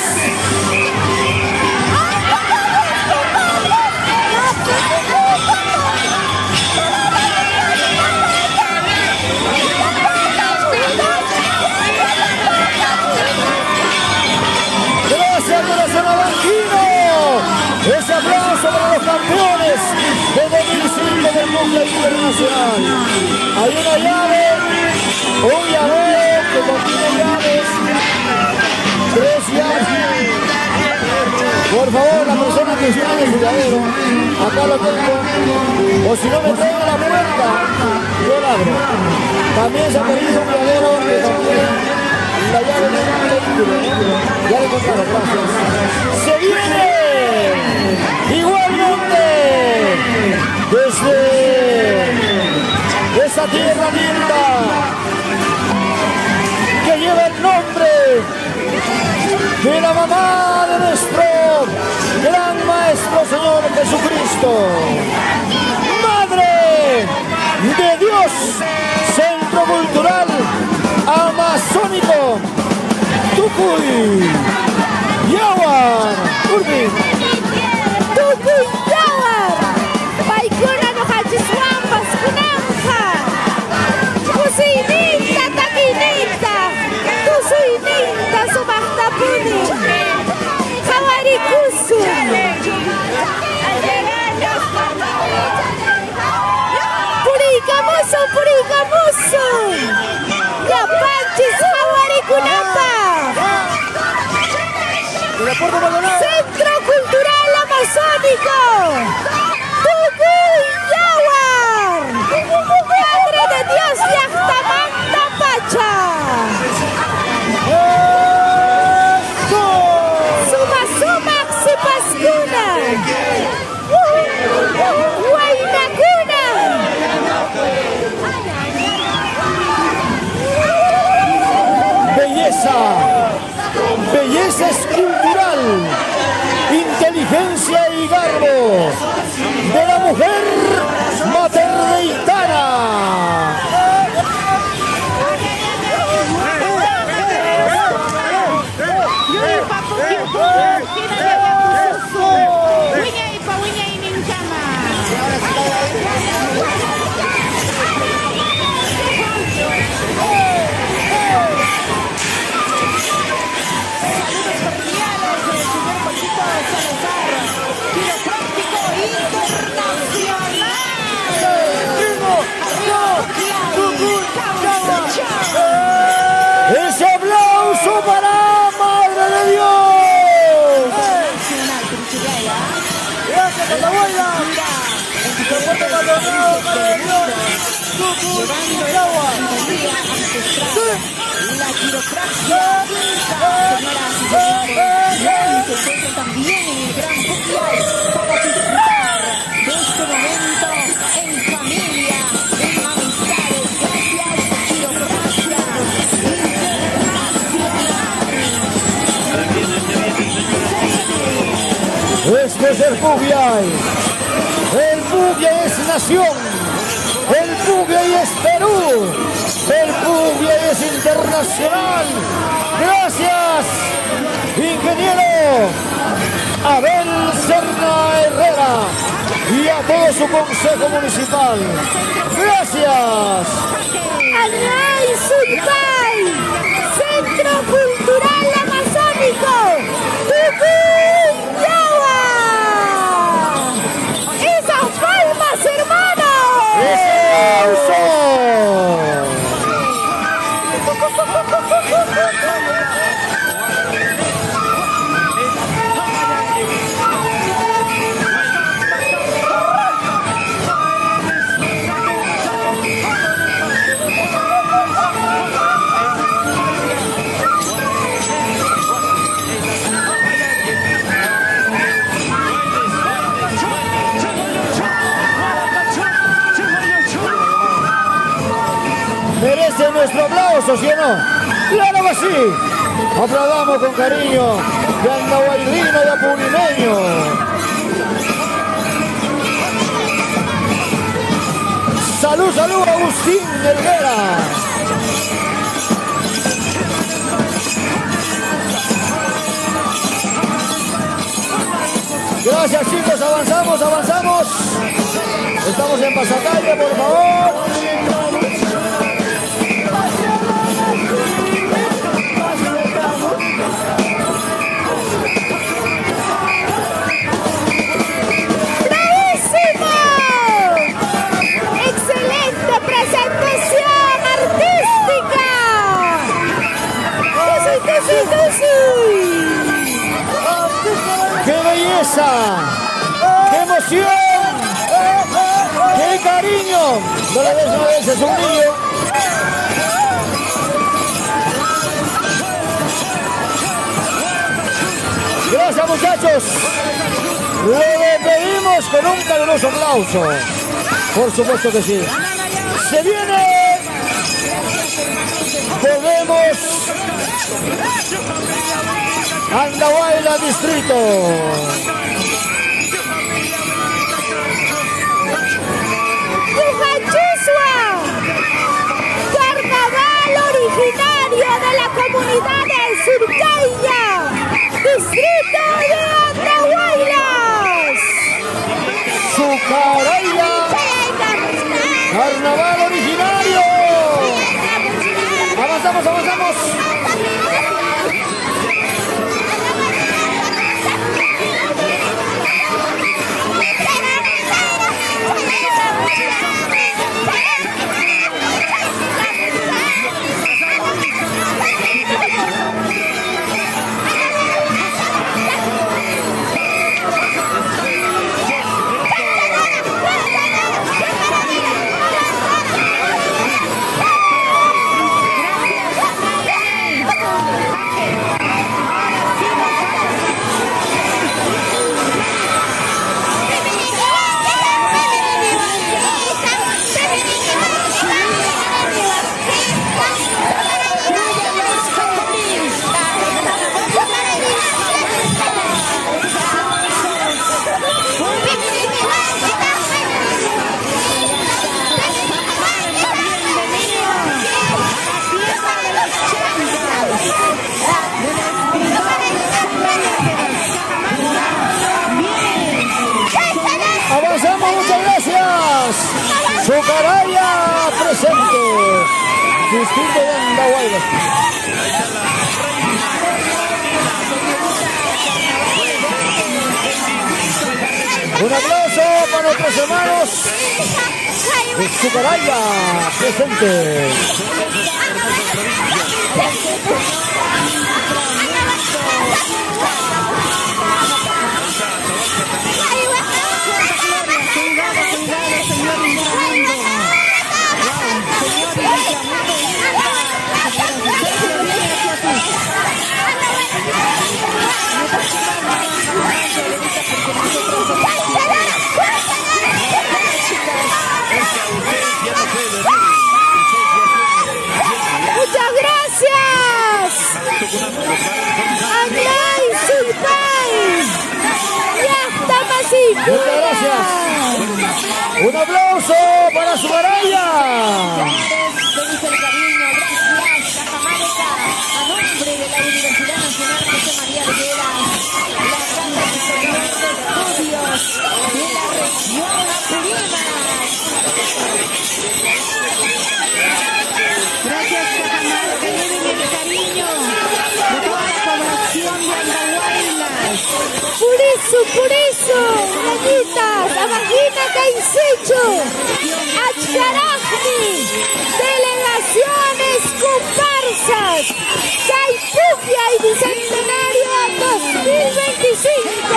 Gracias, Corazón Abanquino. Ese aplauso para los campeones de 2005 del PUCLAY Internacional. Hay una llave, un llavero que contiene llaves, 3 llaves. Por favor, la persona que está en el llavero, acá lo tengo. O si no me trae la puerta, yo la abro. También se ha perdido un llavero que contiene la llave de un vehículo. Ya le contaron, gracias. Se viene igualmente desde esa tierra linda que lleva el nombre de la mamá de nuestro gran maestro Señor Jesucristo, Madre de Dios, Centro Cultural Amazónico Tucuy Yawar Urbi. Tucuy Yawar, Paikuna no Hachiswampas Kunanja. Centro Cultural Amazónico. Tucuyawar. Madre de Dios Yactamanta Pacha. Suma Sumac Sipascuna. Huaynacuna. Belleza, belleza escultural, inteligencia y garbo de la mujer materdeitana. ¡Ese aplauso para Madre de Dios! ¡Gracias por la abuela! ¡Soporte Maldonado, Madre de Dios! La quiropraxia, señoras y señores, que se encuentran también en el Gran Pucllay para disfrutar de este momento en familia, en amistades. Gracias, quiropraxia internacional. Este es el Pucllay. El Pucllay es nación. El Pucllay es Perú. El Pucllay es internacional. Gracias, ingeniero Abel Serna Herrera y a todo su consejo municipal. Gracias. Anay Sultay, Centro Cultural Amazónico, Tucuyawar. ¡Esas palmas, hermanos! ¡Ese aplauso! ¿Merece nuestro aplauso, sí o no? ¡Claro que sí! Aplaudamos con cariño de andahuaylino y apurimeño. Salud, salud, Agustín Helguera. Gracias, chicos, avanzamos, avanzamos. Estamos en pasacalle, por favor. ¡Qué belleza! ¡Qué emoción! ¡Qué cariño! No le des una vez, es un niño. Gracias, muchachos. Le pedimos con un caluroso aplauso. Por supuesto que sí. Se viene. Podemos. Andahuayla Distrito. Pujachusua, carnaval originario de la comunidad de Surcaya, distrito de Andahuaylas. Sucaraya, carnaval originario. Avanzamos, avanzamos. Un aplauso para nuestros hermanos de Sucaraya presentes. Muchas gracias. Anay Sulpay. Ya está Masito. Muchas gracias. Un aplauso para Sucaraya. Feliz el cariño, gracias, Cajamarca, a nombre de la Universidad Nacional José María Arguedas, la Casa Superior de Estudios de la región Apurímac. Gracias, Cajamarca, lleven el cariño de toda la población de Andahuaylas. Por eso, rayitas, Abajina Caicecho, Achcarajni, delegaciones, comparsas, Caipufia y Bicentenario 2025,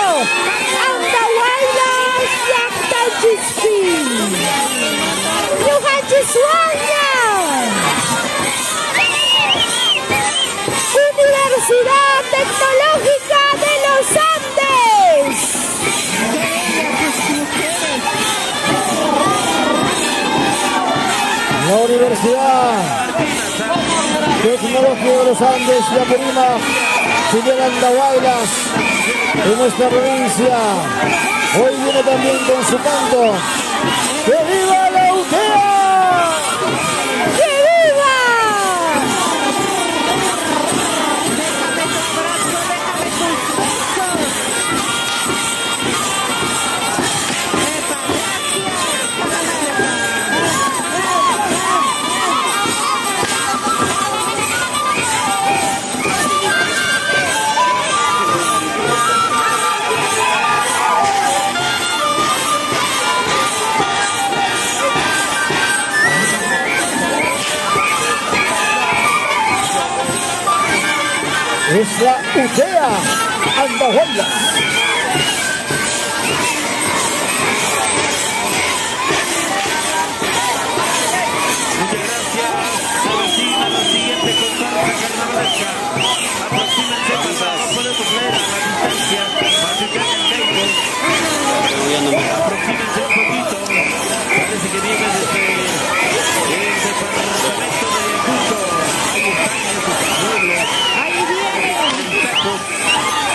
Andahuaylas, Yactachisquín, Yuhachisuaña, Universidad Tecnológica de los Andes. La Universidad Tecnológica de los Andes de Apurímac, filial Andahuaylas, en nuestra provincia. Hoy viene también con su canto. ¡Que viva la UTEA! ¡Que viva! Es la UTEA Andahuaylas. Aproxímense un poquito. Parece que viene desde el departamento de Cusco. Ahí están en sus pueblos. Ahí vienen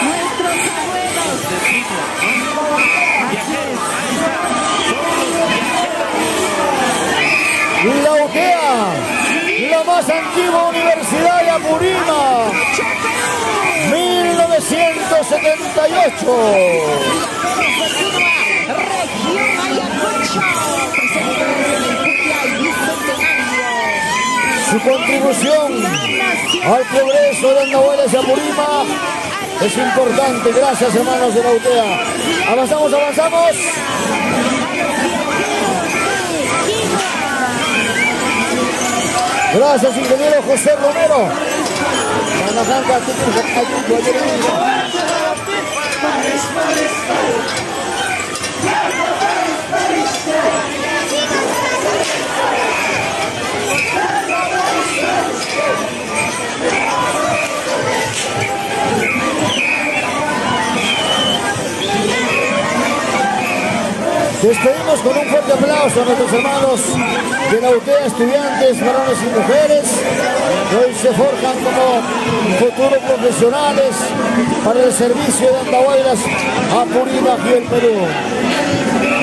nuestros abuelos. Viajeros, ahí está. Son los viajeros. La UTEA, la más antigua universidad de Apurímac, 1978. Región Ayacucho, presentadores del Pucla y Bicentenario. Su contribución al progreso de Andahuaylas y Apurímac es importante. Gracias, hermanos de la UTEA. Avanzamos, avanzamos. Gracias, ingeniero José Romero. Despedimos con un fuerte aplauso a nuestros hermanos de la UTEA, estudiantes, varones y mujeres, que hoy se forjan como futuros profesionales para el servicio de Andahuaylas, Apurímac y el Perú.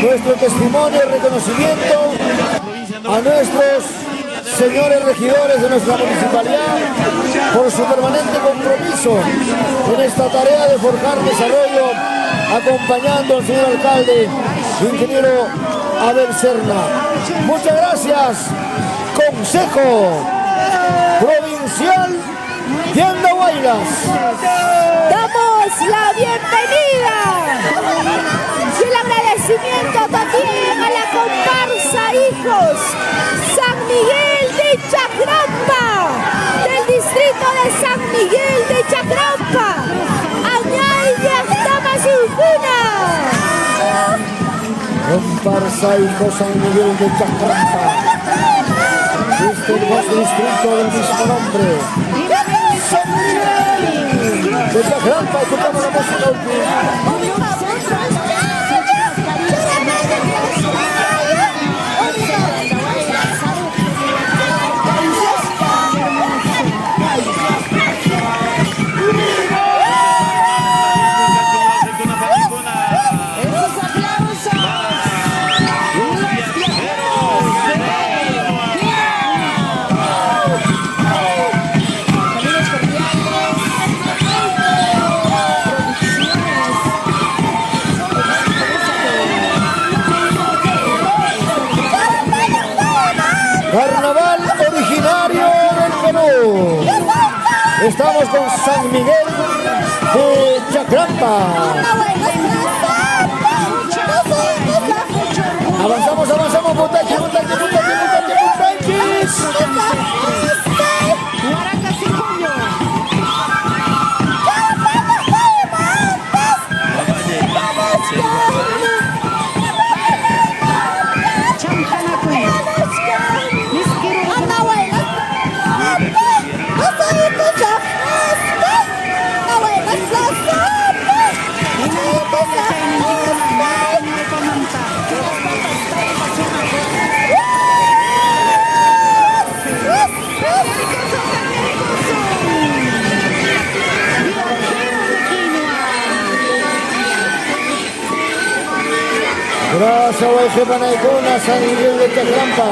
Nuestro testimonio y reconocimiento a nuestros señores regidores de nuestra municipalidad por su permanente compromiso en esta tarea de forjar desarrollo, acompañando al señor alcalde, ingeniero Abel Serna. Muchas gracias, Consejo Provincial de Andahuaylas. Damos la bienvenida y el agradecimiento Chacrampa. Añaya Tamasukuna. Comparsa Hijo San Miguel de Chacrampa. Este es el distrito del mismo nombre. San Miguel de Chacrampa. Escuchamos la música última. Carnaval originario del Perú. Estamos con San Miguel de Chacrampa. Avanzamos, Montaña. Gracias, Guayjepanaicona, San Miguel de Chacrampa.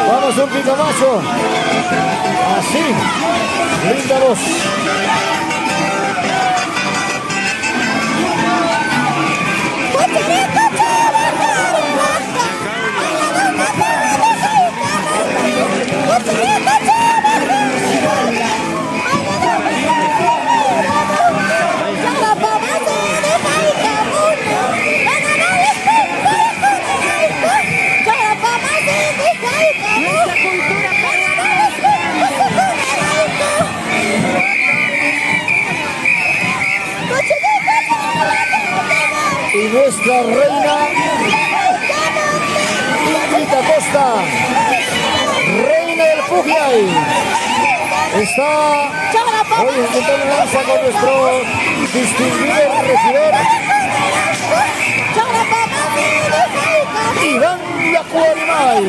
Vamos un picamazo. Así. Linda voz. Y nuestra reina Ingrid Acosta, reina del Pugiay, está hoy intentando lanza con nuestro distinguido regidor Iván Yacuarimay.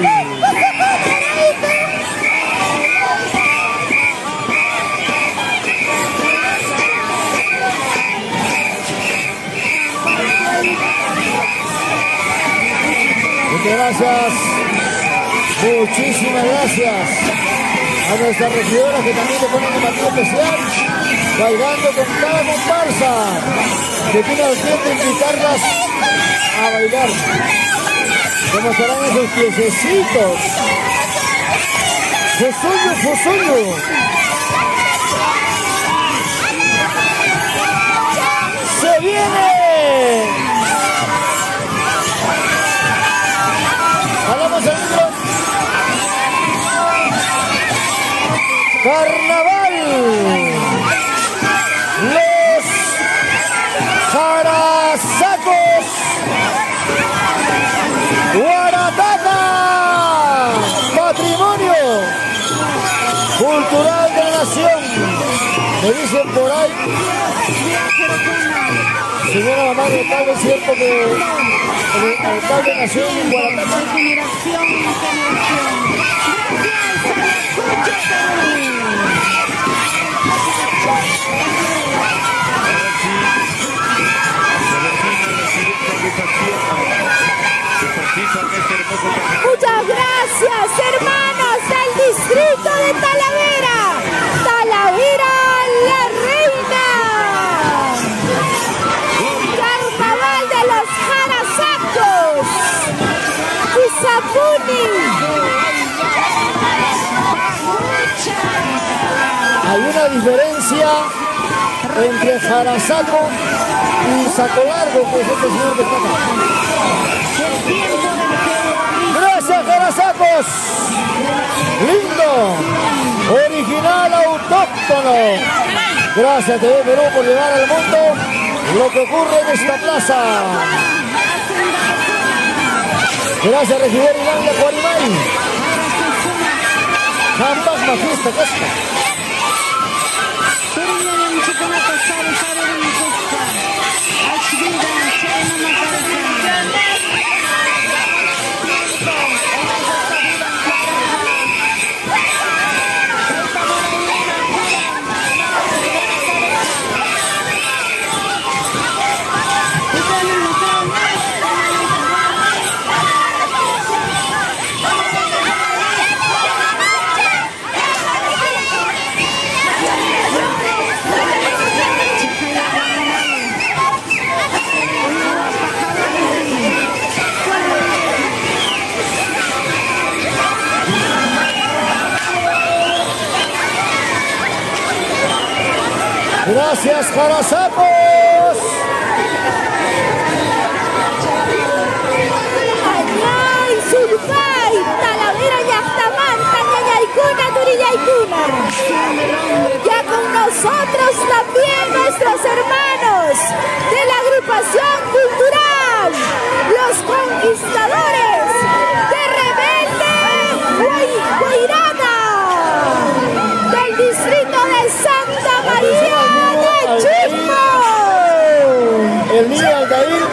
Muchas gracias, muchísimas gracias a nuestras regidoras que también le ponen un partido especial, bailando con cada comparsa, que tiene al tiempo invitarlas a bailar. ¿Cómo estarán esos piececitos? ¡Fosuyo! ¡Se viene! ¡Hablamos el libro! ¡Carnaval! ¡Los Jarasacos! ¡Guarataca! ¡Patrimonio Me dicen por ahí, señora mamá del alcalde, es cierto que el alcalde nació en Guaratama. Muchas gracias, hermanos del distrito de Talavera. Talavera la reina. Carnaval de los Jarasacos. Quizapuni. Hay una diferencia entre Jarasaco y Saco Largo, que es este señor que está acá. Gracias, Jarasacos. Lindo, original, autóctono. Gracias, TV Perú, por llevar al mundo lo que ocurre en esta plaza. Gracias, regidor Iván de Cuarimay. Jamás majista, casca. Gracias, Jarasacos. Ay, Surpay, Talavera, Yachtamanta, Ñañaykuna, Turillaykuna. Ya con nosotros también nuestros hermanos de la agrupación cultural, los conquistadores de Rebelde Guairada, del distrito de Santa María de Chimbo. El niño Aldair,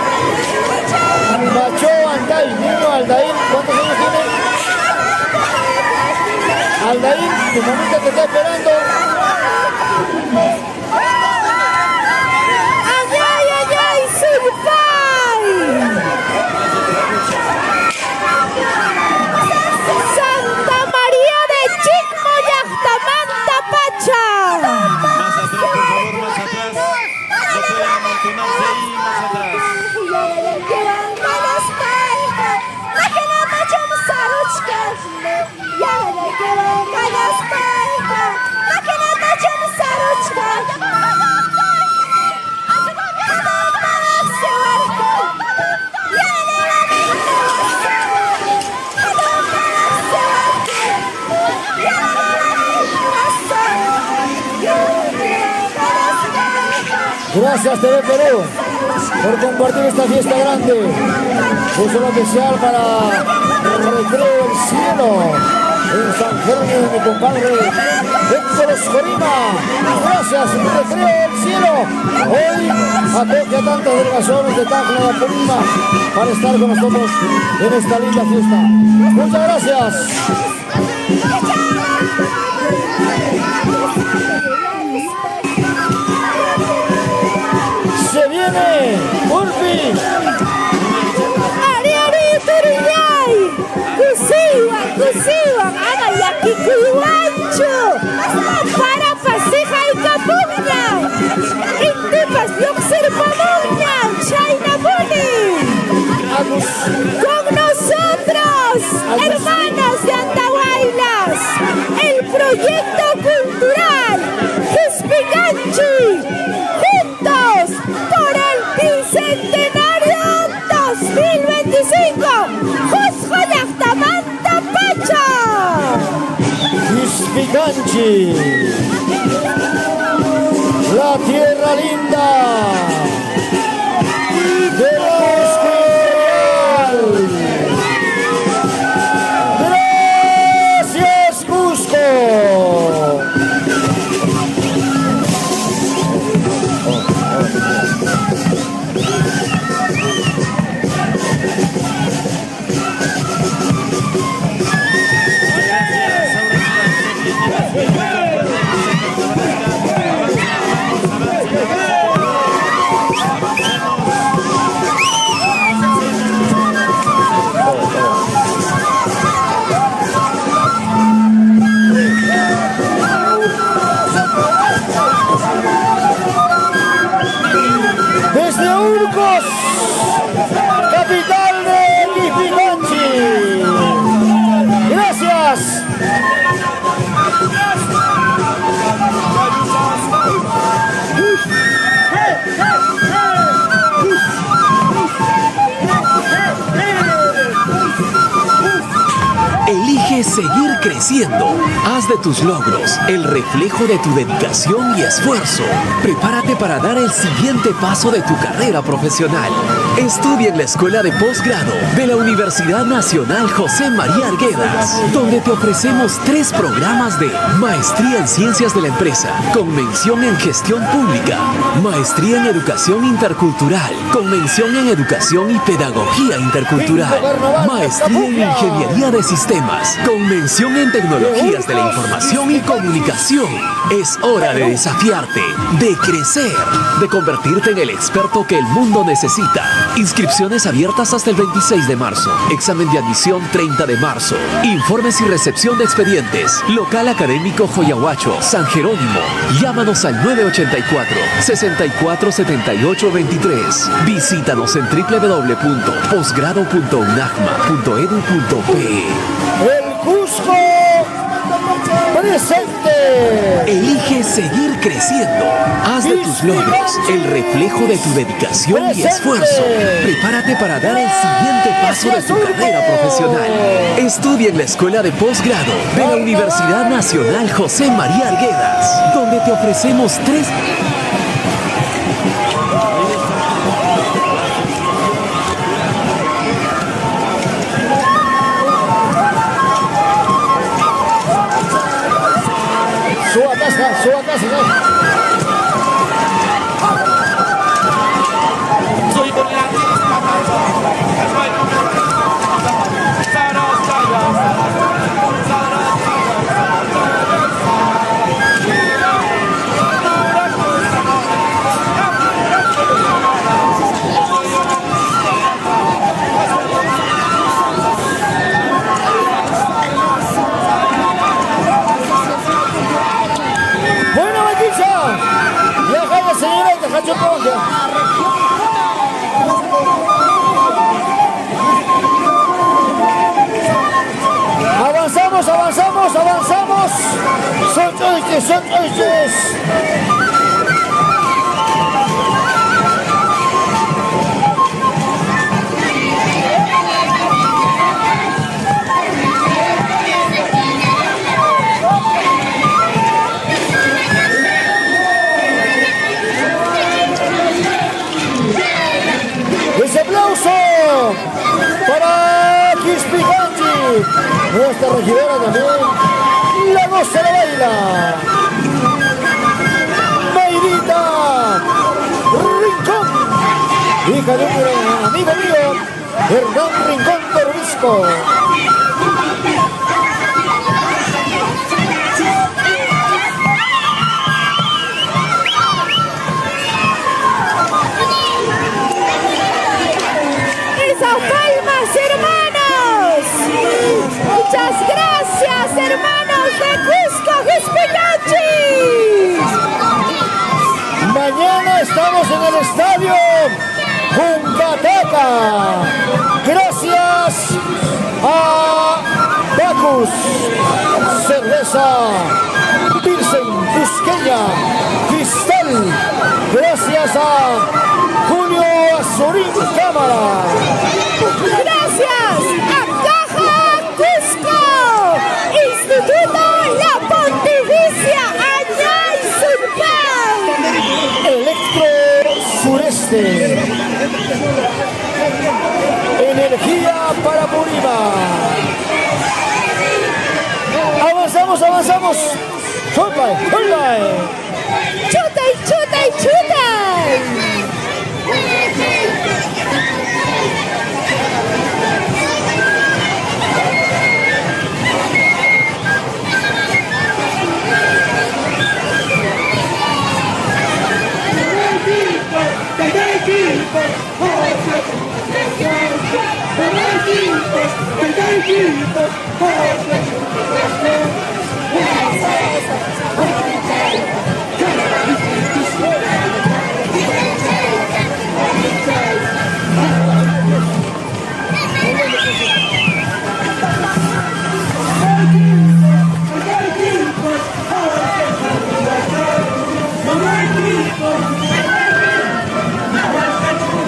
Macho Anday, niño Aldair, ¿cuántos años tiene? Aldair, tu mamita te está esperando. ¡Ay, ay, ay, Surpay! Santa María de Chimbo, Yachtamanta, Pacha. Más atrás, por favor, más atrás. No pueden amontonarse ahí, más atrás. Gracias, TV Perú, por compartir esta fiesta grande. Un saludo especial para Recreo El Cielo en San Jerónimo, mi compadre Héctor Escorima. Gracias, Recreo El Cielo. Hoy acoge a tantas delegaciones de Tacna y Apurímac para estar con nosotros en esta linda fiesta. Muchas gracias. Se viene Urpi. Ariari Turillay, Kusiwan, Amayaki Kuyuancho, para Paseja y Capugna, Intipas Yoxerpamuña, Chayna Buni. Con nosotros, hermanos de Andahuaylas, el proyecto cultural Hispicanchi, juntos por el bicentenario 2025, Jusco Yachtamanta, Pacha. Hispicanchi, la tierra linda del Cusco Imperial. Gracias, Cusco. Surcos, capital de Quispicanchi. Gracias. Elige seguir creciendo. Haz de tus logros el reflejo de tu dedicación y esfuerzo. Prepárate para dar el siguiente paso de tu carrera profesional. Estudia en la Escuela de Posgrado de la Universidad Nacional José María Arguedas, donde te ofrecemos 3 programas de Maestría en Ciencias de la Empresa, con mención en Gestión Pública, Maestría en Educación Intercultural, con mención en Educación y Pedagogía Intercultural, Maestría en Ingeniería de Sistemas, con mención en Tecnologías de la Información y Comunicación. Es hora de desafiarte, de crecer, de convertirte en el experto que el mundo necesita. Inscripciones abiertas hasta el 26 de marzo. Examen de admisión 30 de marzo. Informes y recepción de expedientes. Local Académico Joyahuacho, San Jerónimo. Llámanos al 984-647823. Visítanos en www.posgrado.unagma.edu.pe. El Cusco presente. Elige seguir creciendo. Haz de tus logros el reflejo de tu dedicación y esfuerzo. Prepárate para dar el siguiente paso de tu carrera profesional. Estudia en la Escuela de Posgrado de la Universidad Nacional José María Arguedas, donde te ofrecemos 3... Suba casa. Avanzamos. Son oches. Ese aplauso para Quispicanchi, nuestra regidora también. La goza la baila. Mayrita Rincón, hija de un amigo mío, Hernán Rincón Torbisco. ¡Esas palmas, hermanos! Muchas gracias, hermanos de Cusco, Quispicanchi. Mañana estamos en el estadio Juncataca. Gracias a Bacus, cerveza Pilsen Cusqueña, Cristal. Gracias a Julio Azorín Cámara. Gracias a Caja Cusco, Instituto La Pontificia Añay Sulpan. Electro Sureste. Energía para Purima. Avanzamos. Chuta.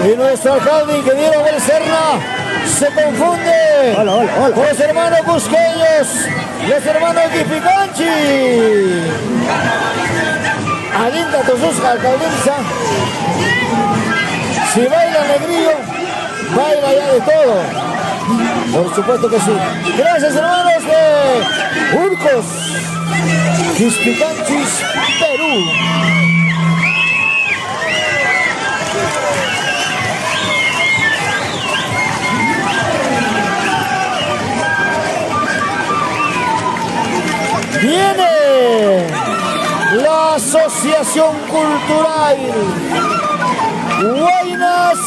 Y nuestro alcalde ingeniero Abel Serna se confunde con los hermanos cusqueños, los hermanos Quipicanchi. Alinda Tosusca, alcaldesa. Si baila Negrillo, baila ya de todo. Por supuesto que sí. Gracias, hermanos de Urcos, Quispicanchis, Perú. Viene la Asociación Cultural Huaynas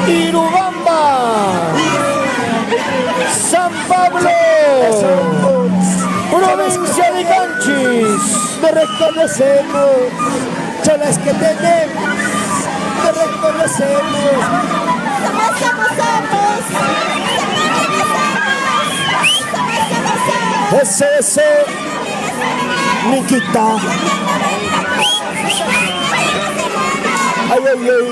Irubamba, San Pablo, provincia de Canchis. Te reconocemos, cholas que tenemos, te reconocemos. Ese, Nikita. Ay, ay, ay.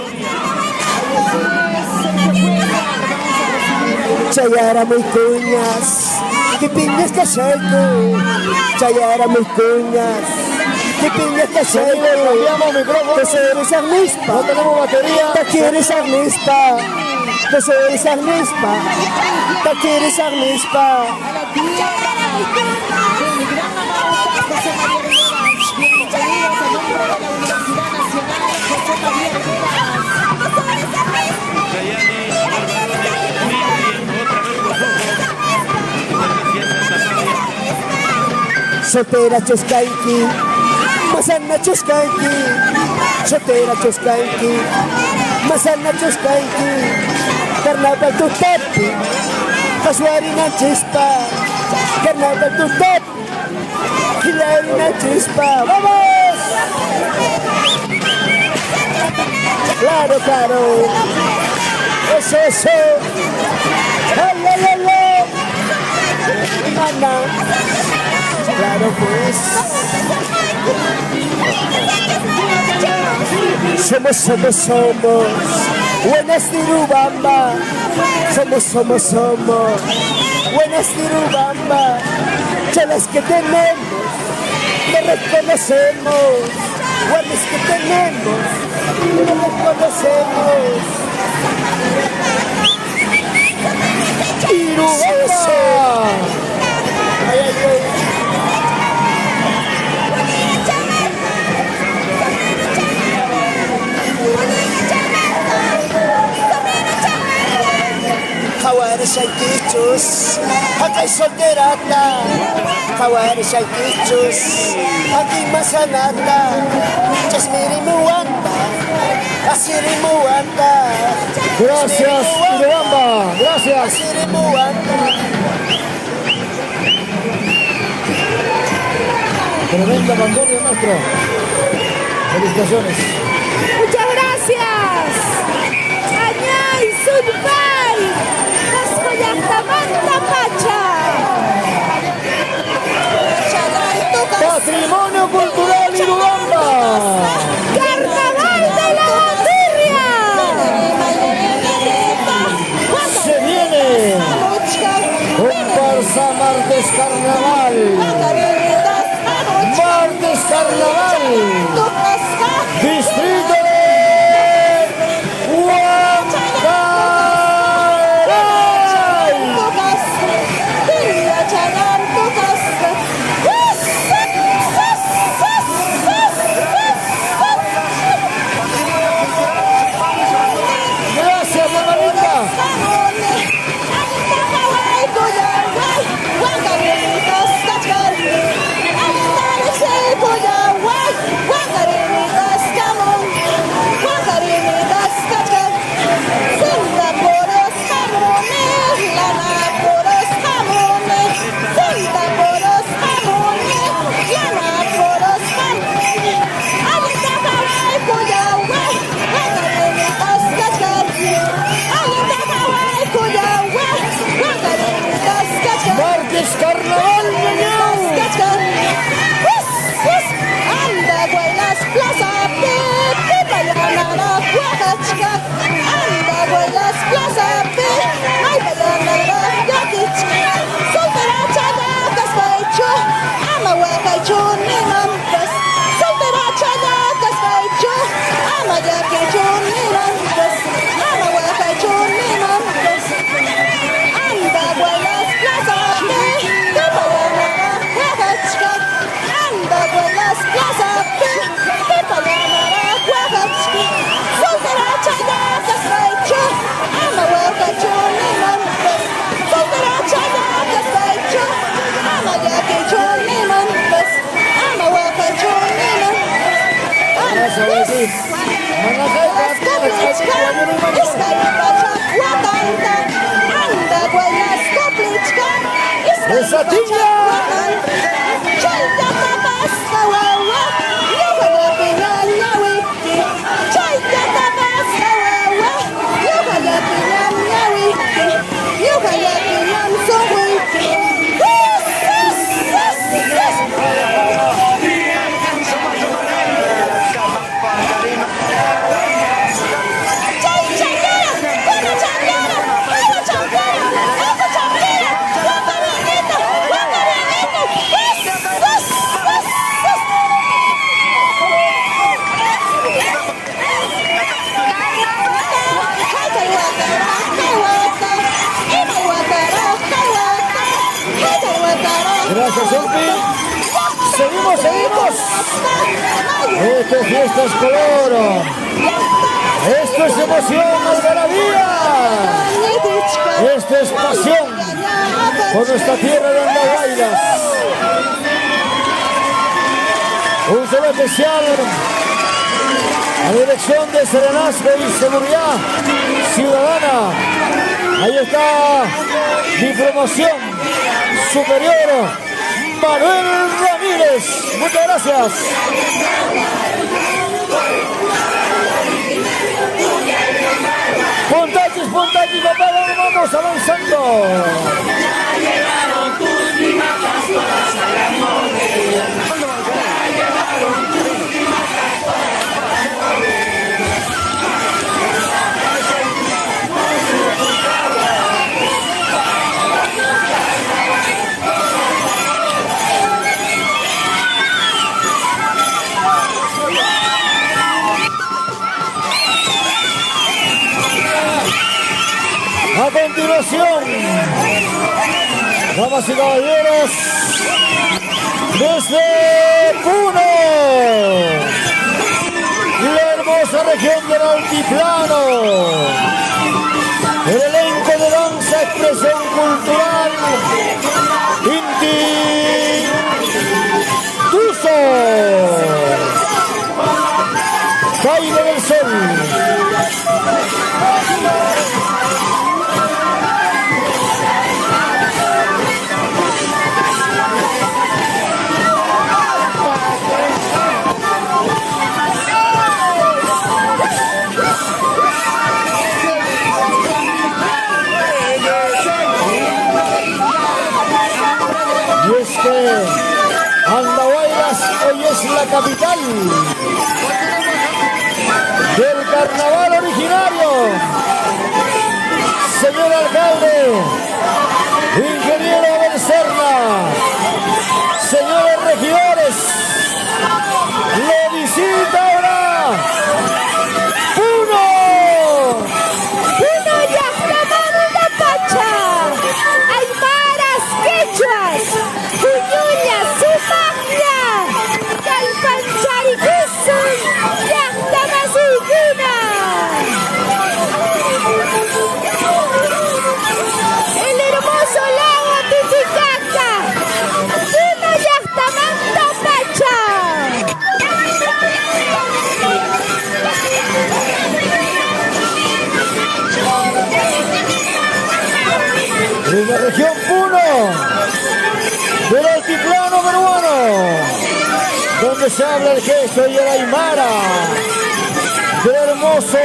Chayara muy cuñas, que piñas que seco. Chayara muy cuñas, que piñas que seco. Cambiamos micrófono. Que se eres arnispa. No tenemos batería. Te quieres arnispa. Que se eres arnispa. Te quieres arnispa. Sotera Choskanki, Masana Choskanki, Sotera Choskanki, Masana Choskanki, Carnaval tu tapi, Casuarina Chispa, Carnaval tu tapi, Hilarina Chispa, ¡vamos! Claro, claro, eso, ¡alala! Ana. Claro pues. Somos Buenas Tirubamba. Somos Buenas Tirubamba. Chalas que tenemos, te reconocemos. Buenas que tenemos, te reconocemos. Tirubamba. Ay, ay, ay. Jaguares hay quichos, acá hay solterata. Jaguares hay quichos, aquí Mazanata. Chasmiri Muanda, Asiri Muanda. Gracias, Irubamba, gracias. Asiri Muanda. Tremenda bandera, maestro. Felicitaciones. Muchas gracias. Añay, Sulpay. Cascoyastamanta Pacha. Patrimonio Cultural Irubamba. Carnaval de la Bandurria. Se viene comparsa Martes Carnaval. Martes Carnaval. Distrito de Huancaray. Satiña. Gracias, Orpi. Seguimos. Esto es fiesta, es color. Esto es emoción, algarabía. Esto es pasión por nuestra tierra de Andahuaylas. Un saludo especial a la dirección de Serenazgo y Seguridad Ciudadana. Ahí está mi promoción superior, Manuel Ramírez. Muchas gracias. Puntaches, papá, vamos avanzando. A continuación, damas y caballeros, desde Puno, la hermosa región del Altiplano, el elenco de danza, expresión cultural, Inti Tuzo, Baile del Sol. Y es que Andahuaylas hoy es la capital del carnaval originario. Señor alcalde, ingeniero Abel Serna, señores regidores, le visita ahora Puno. Puno Yajtamanta Pacha, Aymaras, Quechuas, Puñuñas, Sumagna, Calpancharicusun, Yajtamasuguna. El hermoso lago Titicaca, Puno Yajtamanta Pacha. De la región Puno, del altiplano peruano, donde se habla el gesto y el aymara, del hermoso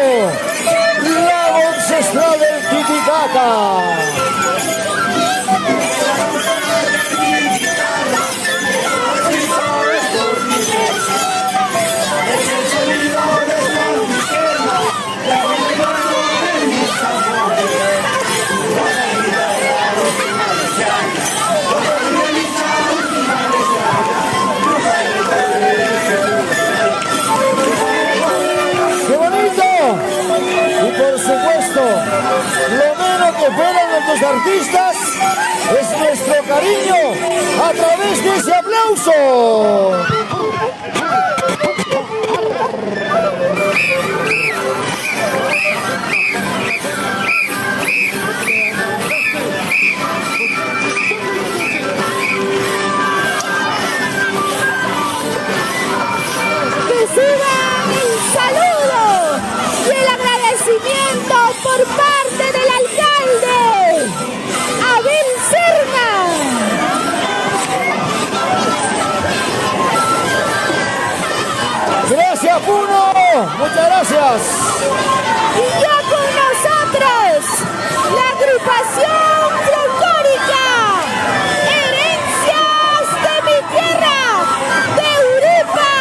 lago ancestral del Titicaca. ¡Qué bonito! Y por supuesto, lo menos que esperan nuestros artistas es nuestro cariño a través de ese aplauso. Reciba el saludo y el agradecimiento por parte del alcalde Abel Serna. Muchas gracias. Y ya con nosotros, la agrupación folclórica Herencias de mi tierra, de Uripa,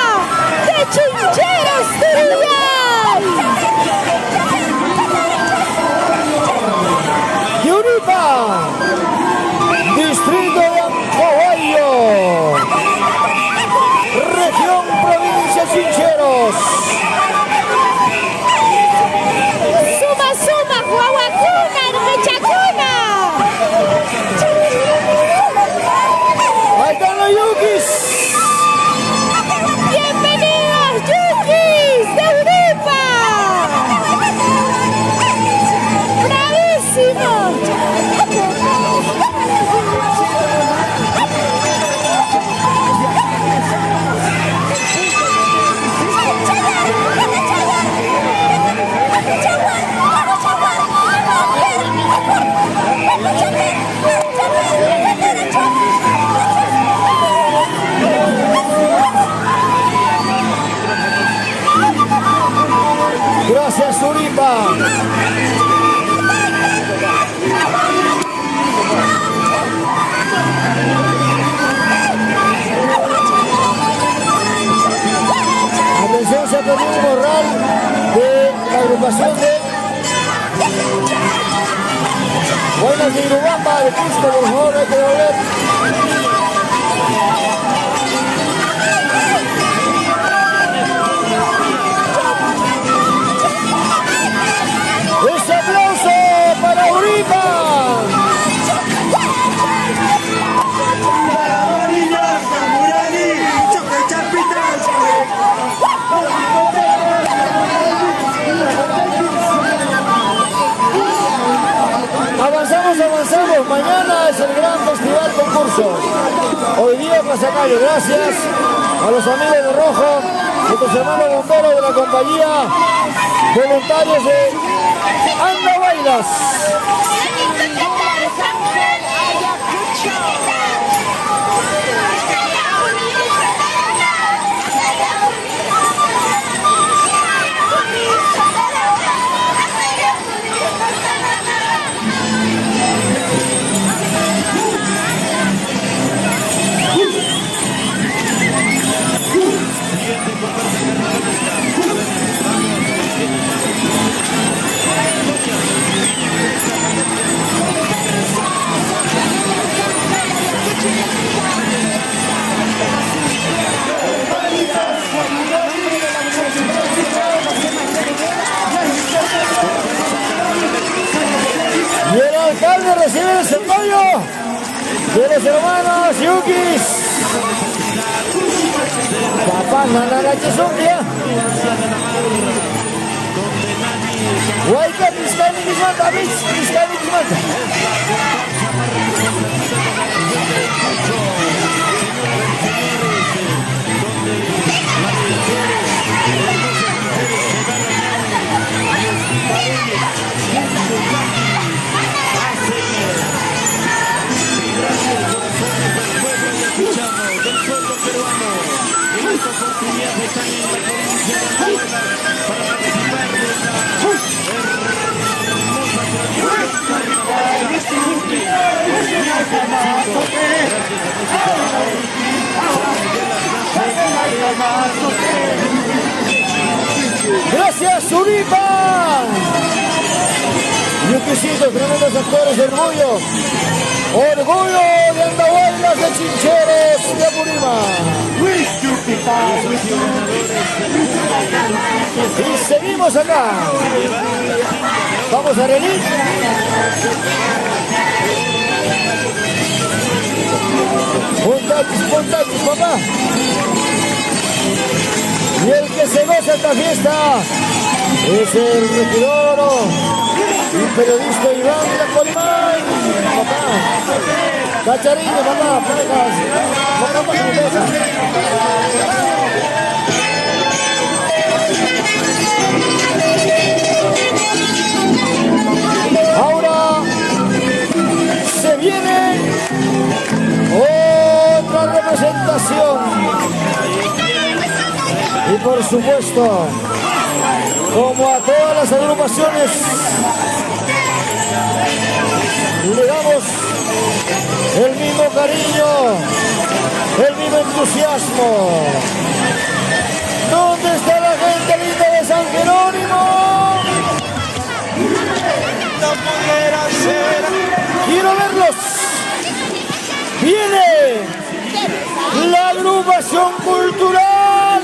de Chincheros de Uruguay. De Uripa, distrito de Ancahuayo, región, provincia Chincheros. Suma, suma, Huahuacuna, Mechacuna. Ahí están los yukis. Bienvenidos, yukis de Uripa. Bravísimo. Gracias, Uripa. Atención, se ha perdido un morral de la agrupación de Buenas de Irubamba, de Cusco, por favor, hay que devolver. ¡Ese aplauso para Uripa! Avanzamos. Mañana es el gran festival concurso. Hoy día Pasacalle. Gracias a los amigos de Rojo, nuestros hermanos bomberos de la compañía, voluntarios de Andahuaylas. Y el alcalde recibe el apoyo de los hermanos Yukis. Papá, nana, Chesumbia. Guayca, Piscani, Kismanta, Piscani, Kismanta. Gracias, Uripa. Yuquisitos, tremendos actores de orgullo. Orgullo de Andahuaylas, de Chincheros, de Apurímac. Y seguimos acá. Vamos a reír. Pontatis, papá. Y el que se goza esta fiesta es el regidor y periodista Iván de la Colimay. Papá. Cacharino, papá. Plagas. Papá, cerveza. Ahora se viene otra representación y por supuesto como a todas las agrupaciones, le damos el mismo cariño, el mismo entusiasmo. ¿Dónde está la gente linda de San Jerónimo? No pudiera ser. Quiero verlos. Viene la agrupación cultural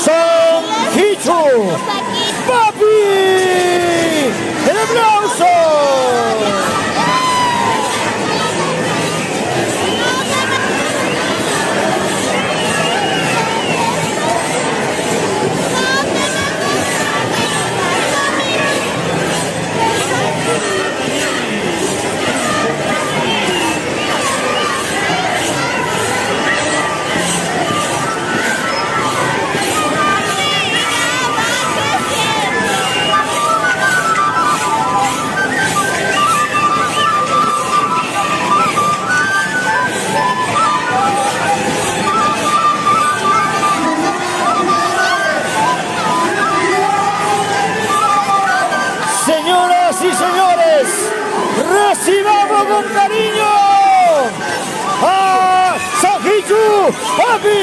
San Hichu. ¡Papi! ¡El aplauso! Señoras y señores, recibamos con cariño a San Hichu Papi.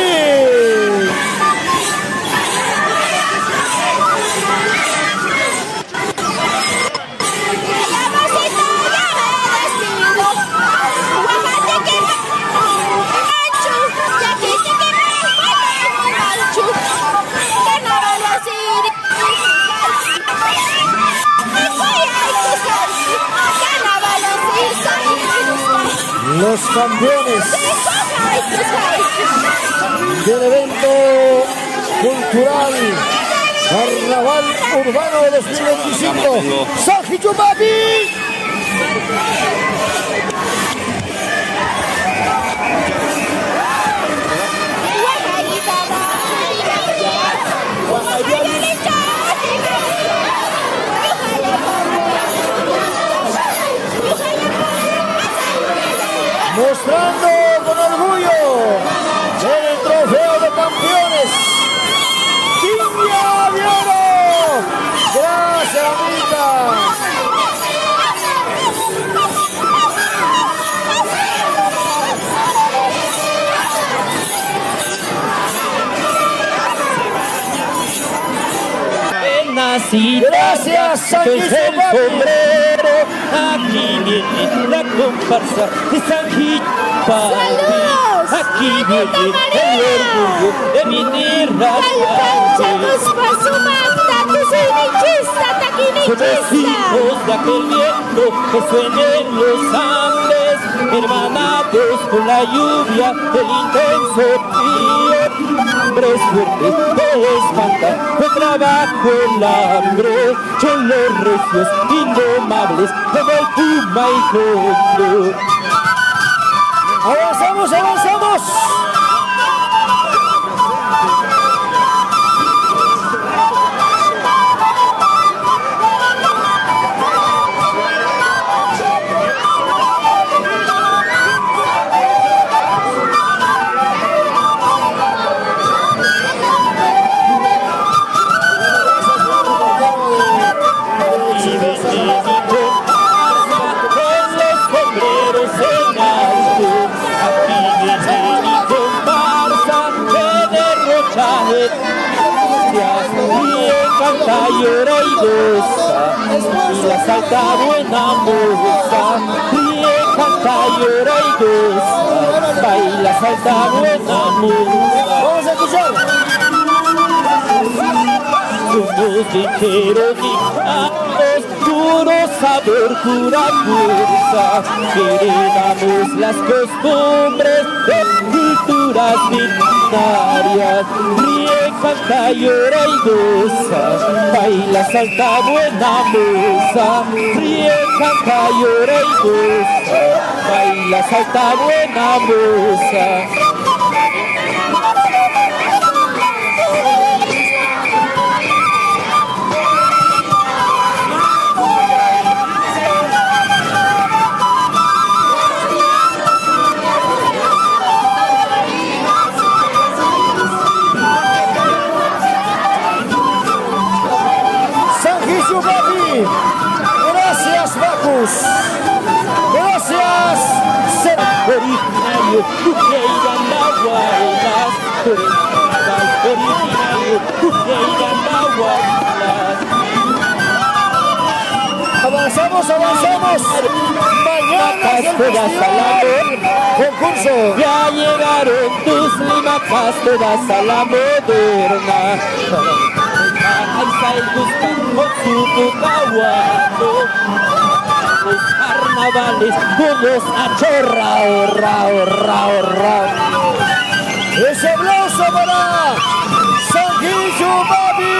Los campeones del evento cultural Carnaval Urbano 2025, San Hichu Papi. Mostrando con orgullo el trofeo de campeones. ¡Tiña de oro! Gracias, amiga. Gracias, San Hichu sombrero. Aquí viene la comparsa de San Hichu Papi. Aquí viene el orgullo de mi tierra. Somos hijos de aquel viento que suena en los Andes, hermanados con la lluvia del intenso frío. Hombres fuertes que espantan con trabajo el hambre, son los recios indomables como el puma y cóndor. ¡Avanzamos, avanzamos! Canta, llora y goza, y la salta buena moza. Ríe, canta, llora y goza, baila, salta buena moza. Vamos a escuchar. Somos ligeros y ambos, puro sabor, pura fuerza. Heredamos las costumbres de culturas milenarias. Ríe, canta, llora y goza, baila, salta buena moza. Ríe, canta, llora y goza, baila, salta buena moza. Cruz. Gracias. Originario, Cuqueira, Andahuaylas. Por el carnaval originario, Cuqueira, Andahuaylas. Avanzamos. Mañana es el festival. Concurso. Ya llegaron tus limacas todas a la moderna. Alza el gusto con su bucahuato. Los carnavales todos a chorrao, rao. Ese aplauso para Sanguillo Papi.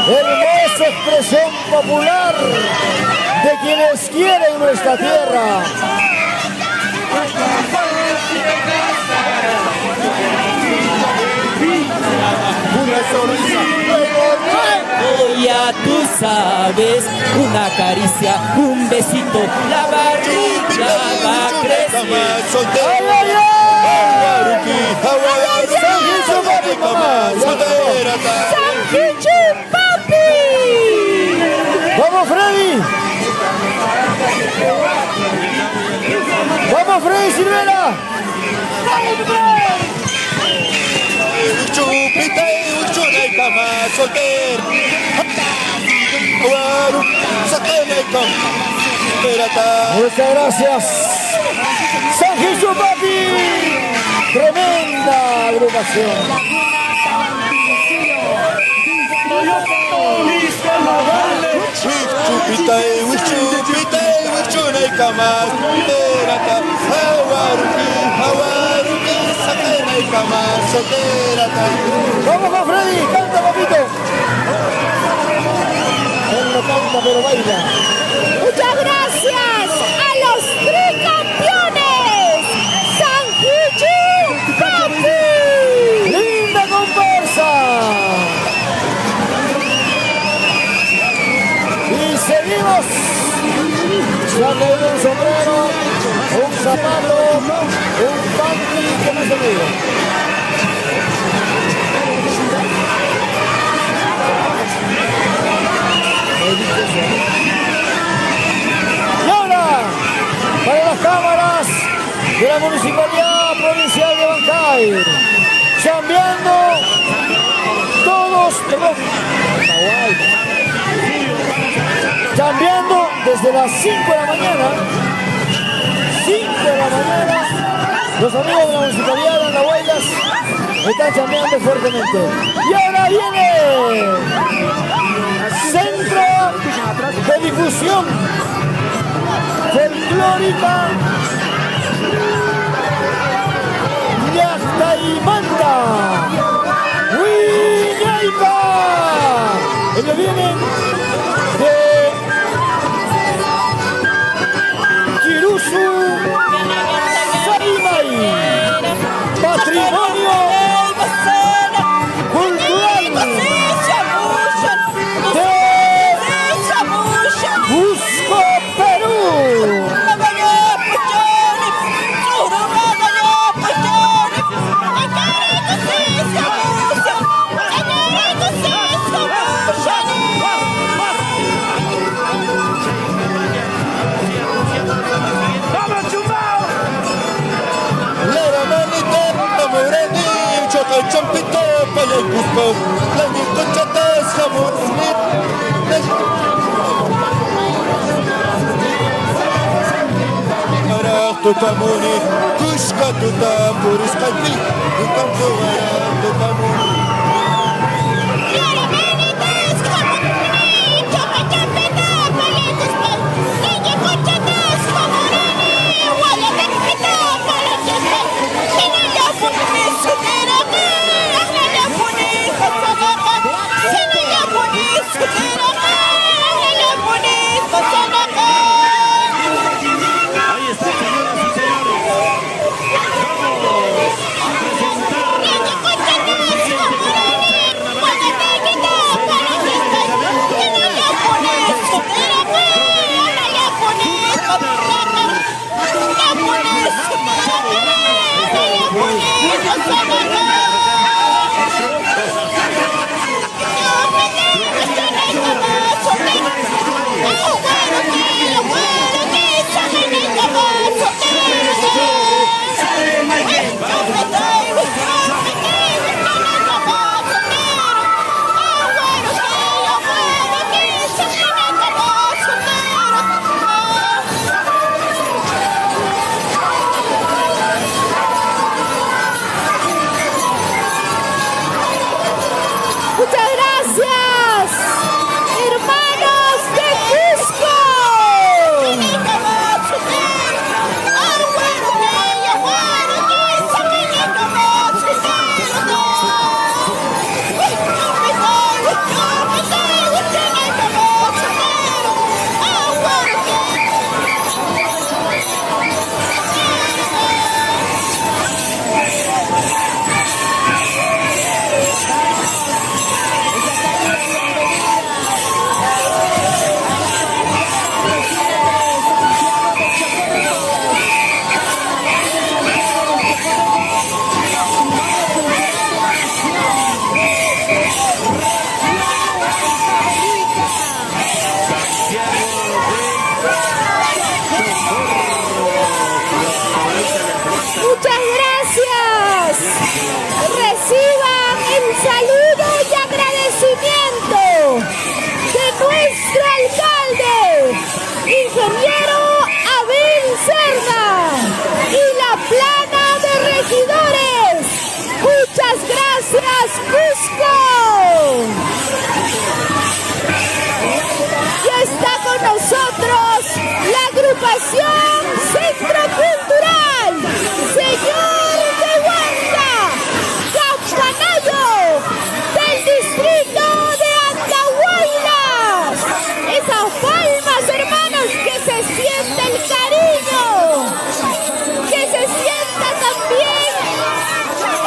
Hermosa expresión popular de quienes quieren nuestra tierra. Una sonrisa. Ya tú sabes, una caricia, un besito, la barriga va creciendo. ¡Sanguillo Papi, mamá! ¡Sanguillo Papi! ¡Vamos, Freddy! ¡Vamos, Freddy Silvera! Muchas gracias. Sanguillo Papi. Tremenda agrupación. Vamos con Freddy, canta papito. Él no canta pero baila. Muchas gracias a los tricampeones. Sanguillo Papi. Linda comparsa. Y seguimos. Se ha caído un sombrero, un zapato, un panty, ¿qué más se digo? Y ahora, para las cámaras de la Municipalidad Provincial de Bancay, chambeando todos, chambeando desde las 5 de la mañana. 5 de la mañana, los amigos de la Municipalidad de Andahuaylas están chambeando fuertemente. Y ahora viene Centro de Difusión Folclórica Llactaymanta. ¡Huiñaipa! Ellos vienen de Quirusu Sarimay, patrimonio cultural de Cusco, Perú. Champito para el Cusco, la niña chatas jamón. Ahora tu tamuni, Cusco tu tapuris calpi, tu tampo tu tamuni. Cusco. Ya está con nosotros la agrupación Centro Cultural Señor de Huanca, Campanayo, del distrito de Andahuaylas. Esas palmas, hermanos, que se siente el cariño, que se sienta también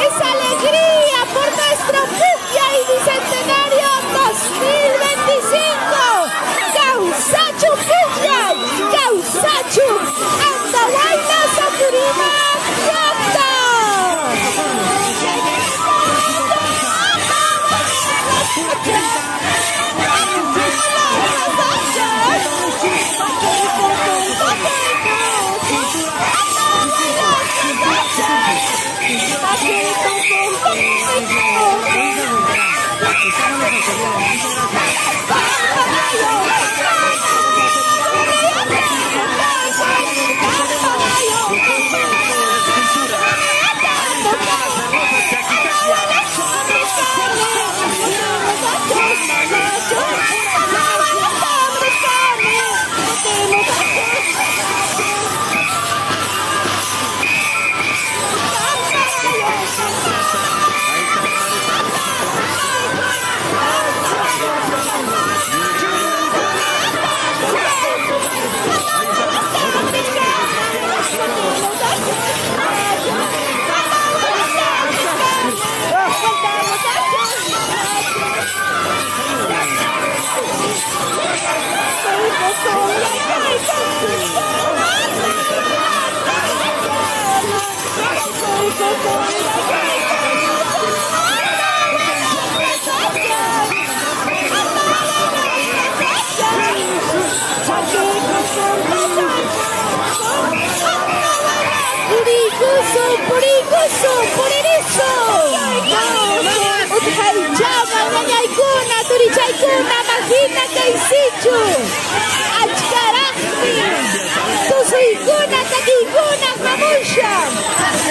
esa alegría por nuestro Puclla y Bicentenario 2025. Causachu Puclla, Causachu Andahuaylas, Apurímac, Huanca.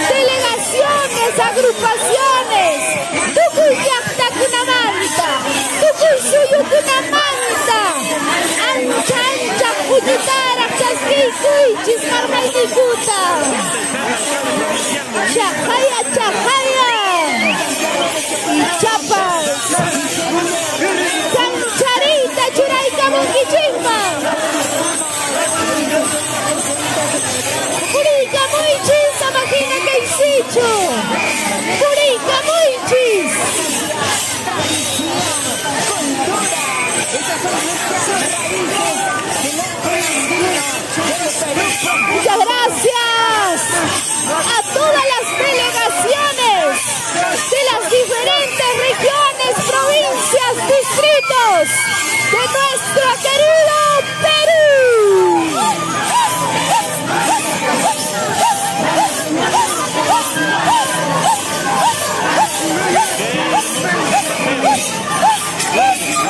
Delegaciones, agrupaciones, Tucuy Yacta Cunamanta, Tucuy Suyu Cunamanta, Ancha Ancha Cuyutara, Chasquikuy, Chismarmay Nicuta, Chajaya, Chajaya, y Chapas, Sancharita, Churaica, Bunquichimba. Purica Muichis, Amajina Caicicho. Purica Muichis. Muchas gracias a todas las delegaciones de las diferentes regiones, provincias, distritos de nuestro querido Perú.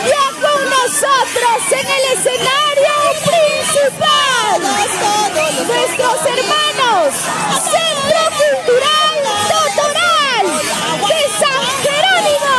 Ya con nosotros en el escenario principal, nuestros hermanos, Centro Cultural Totoral de San Jerónimo.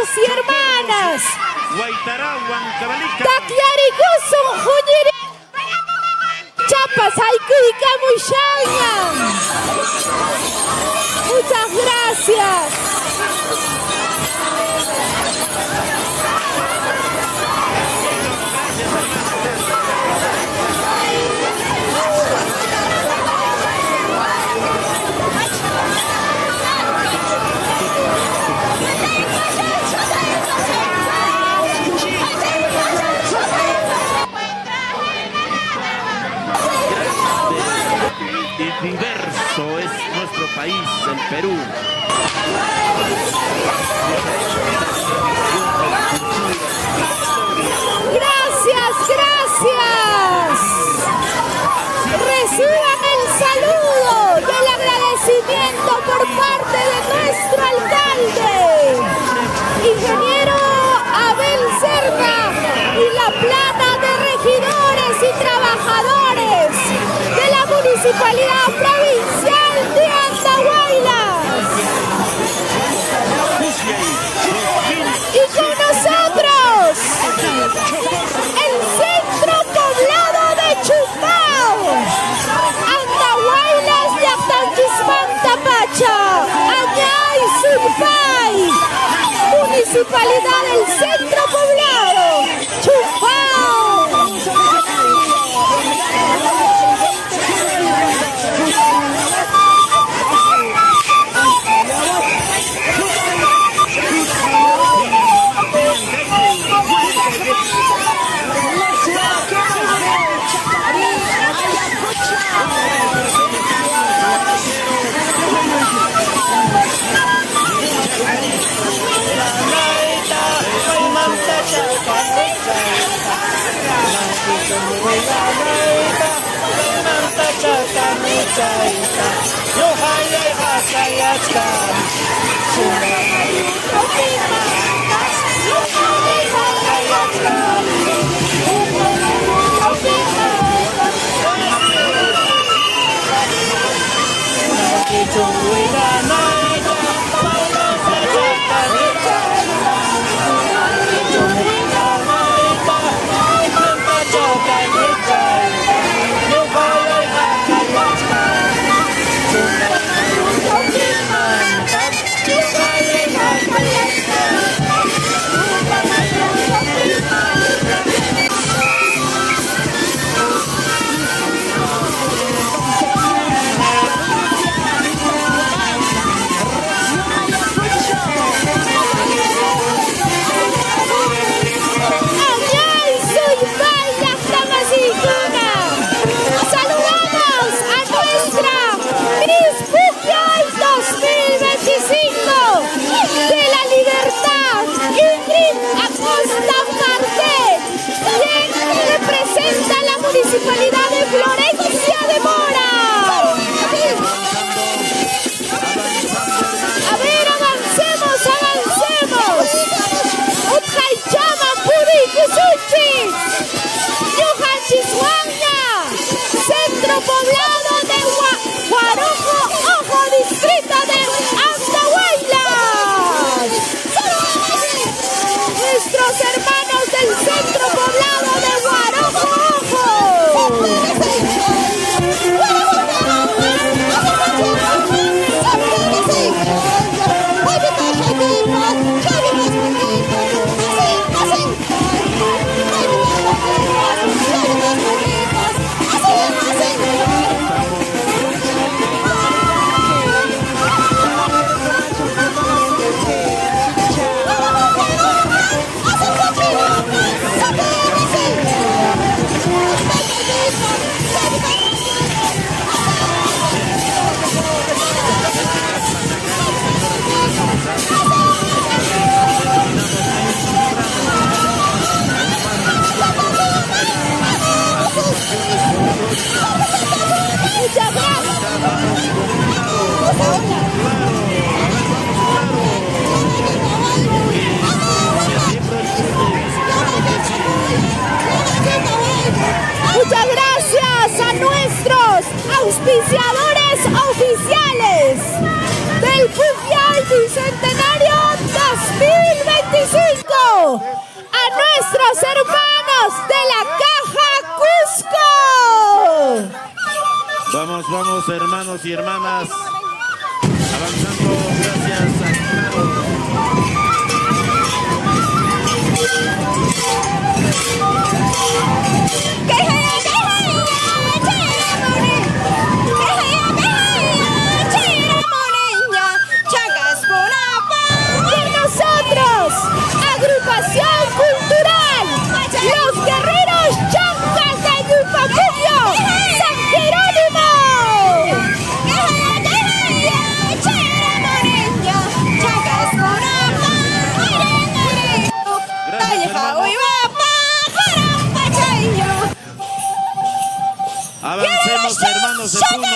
hermanos y hermanas. Takyarikusun Juniri. Chapas, Haikuika Mushanya. Muchas gracias. Diverso es nuestro país, el Perú. Gracias, gracias. Reciban el saludo y el agradecimiento por parte de nuestro alcalde, ingeniero Abel Cerda, y la plana de regidores y trabajadores de la Municipalidad Provincial de Andahuaylas. Y con nosotros, el centro poblado de Chumbao, Andahuaylas de Atanquispan Tapacha, Añay Surpay, Municipalidad del Centro Poblado, Chumbao. Municipalidad de Florencia de Mora. A ver, avancemos, avancemos. Utjaichama, Puri, Kusuchi, Yuhan Chishuaña, centro poblado de Guarojo, Ojo, distrito de Andahuaylas. Nuestros hermanos del centro poblado de Guarojo, muchas gracias a nuestros auspiciadores oficiales del Pupiay Bicentenario 2023. Vamos, hermanos y hermanas, avanzando gracias a Con nosotros, agrupación cultural, los guerreros chancas de Yupacuyo, San Jerónimo. Avancemos, hermanos de Puno.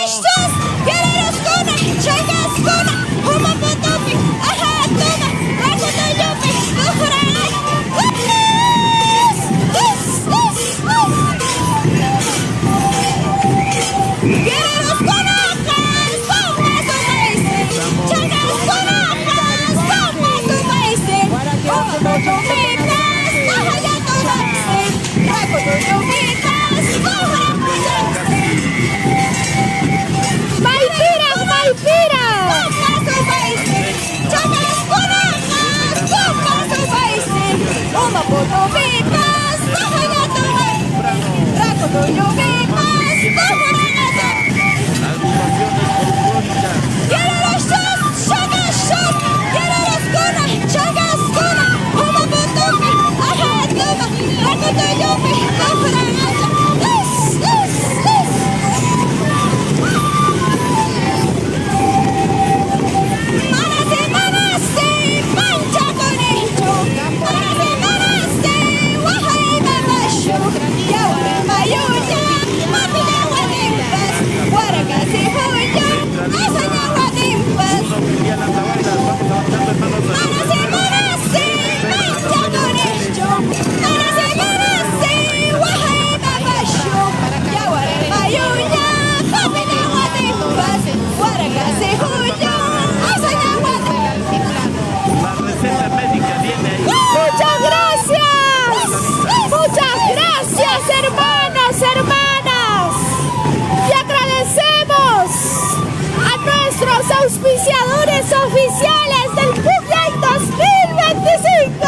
Auspiciadores oficiales del Pucllay 2025.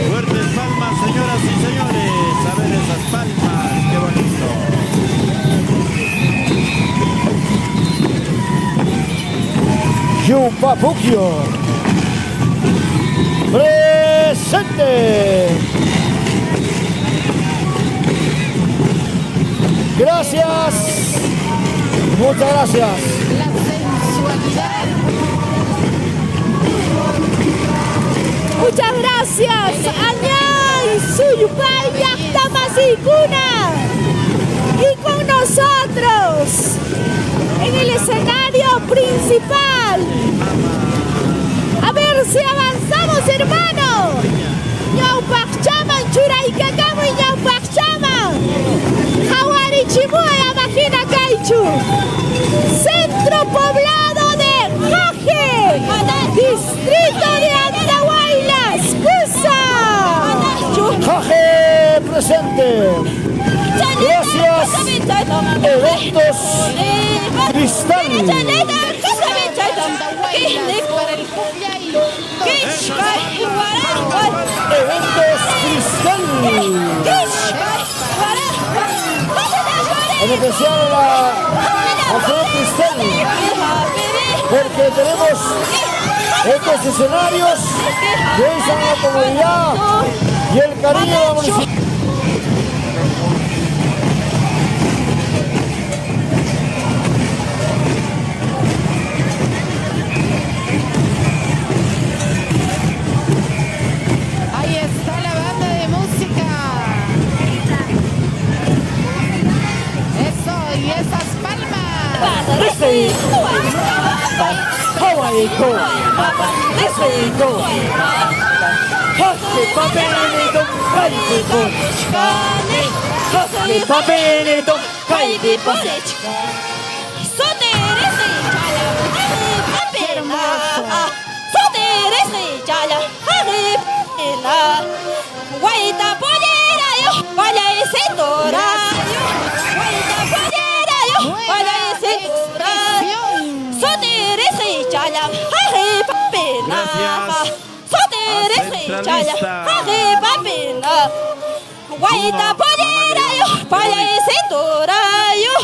Fuertes palmas, señoras y señores. A ver esas palmas, qué bonito. Yupapuquio presente. Gracias. Muchas gracias. Muchas gracias. Añay, Suyupay, Yactamasicuna. Y con nosotros, en el escenario principal. A ver si avanzamos, hermano. Ñaupachama, Churaikakamu y Ñaupachama. Jawari Chimuya, Majina Caichu. Centro poblado de Jaje. Distrito de Andahuaylas. Cusa. Jaje presente. Gracias. Eventos Cristal. Eventos Cristal. En especial a Cristal. Porque tenemos estos escenarios que usan la comunidad y el cariño de la municipalidad. Ahí está la banda de música. Eso, y esas palmas. Guaita pollera yo, vaya ese torayo. Guaita pollera yo, vaya ese torayo. Sotere se chaya, jaje papena. Sotere se chaya, jaje papena. Guaita pollera yo, vaya ese torayo.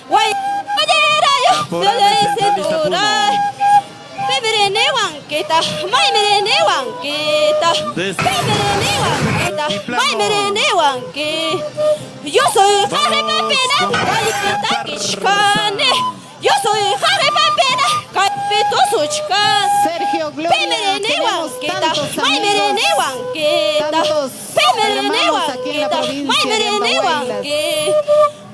Guaita pollera yo, vaya ese torayo. Peberene wanqueta, may merene wanqueta. Peberene wanqueta, may merene wanque. Yo soy Jare Papena, Caipeta Kishkane. Yo soy Jare Papena, Caipeto Suchkan. Sergio Gloria, Peberene wanqueta, may merene wanqueta. Peberene wanqueta, may merene wanque.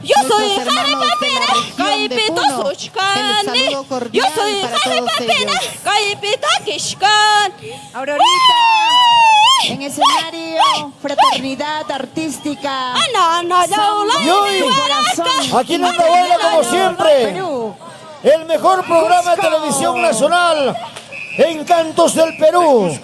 Yo soy Jare Papena, Caipeta Suchkan. Yo soy Jare Papena, Caipeta Kishkan. Aurorita, en escenario, fraternidad artística. Aquí en Andahuayla, como siempre, el mejor programa de televisión nacional, Encantos del Perú.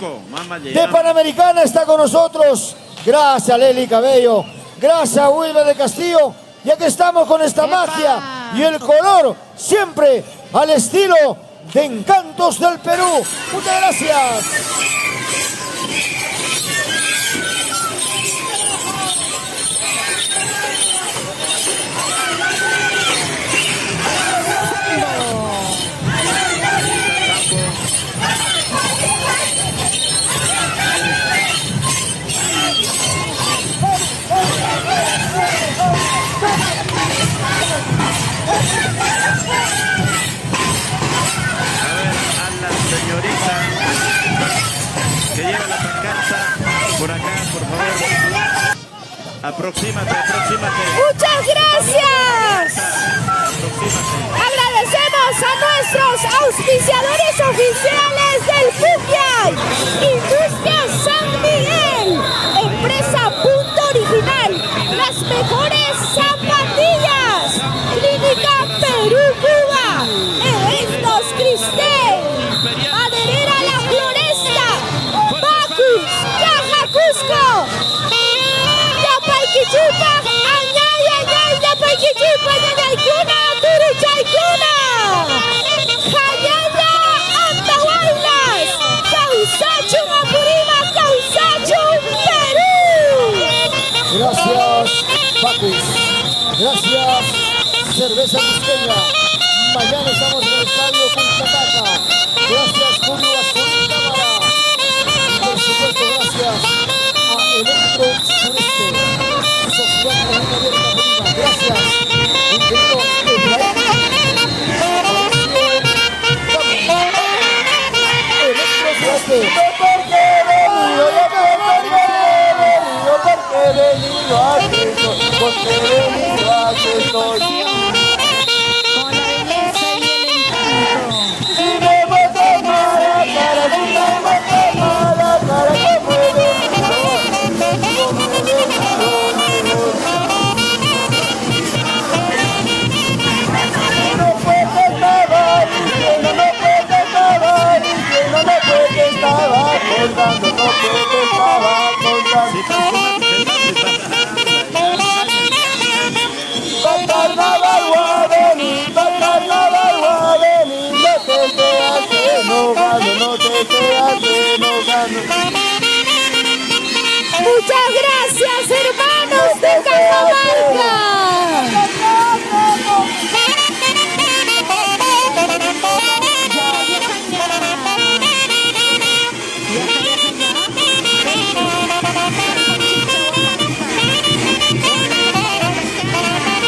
De Panamericana está con nosotros. Gracias, Leli Cabello. Gracias, Wilber de Castillo. Y aquí estamos con esta magia y el color, siempre al estilo de Encantos del Perú. Muchas gracias. Que lleva la pancarta por acá, por favor. Aproxímate. Muchas gracias. Agradecemos a nuestros auspiciadores oficiales del Pukyay, Industria San Miguel, Empresa Punto Original, las mejores zapatillas, Clínica Perú-Cuba, Eventos Cristel, Maderera La Floresta, Bacus, Caja Cusco, Yapayquichupa, Añay, Yapayquichupa, Ñañaykuna, Turuchaykuna, Jayaya, Andahuaylas, Causachun, Apurima, Causachun, Perú. Gracias, Bacus. Gracias, Cerveza Quisqueña. Mañana estamos en el estadio Cuncataca. Gracias, Julio Azul Cámara. Y por supuesto, gracias a Electro Sureste. Sociedad Común Abierta Prima. Gracias, mi querido Efraín. Electro Sureste. Porque he venido aquí estoy. Muchas gracias, hermanos de Cajamarca.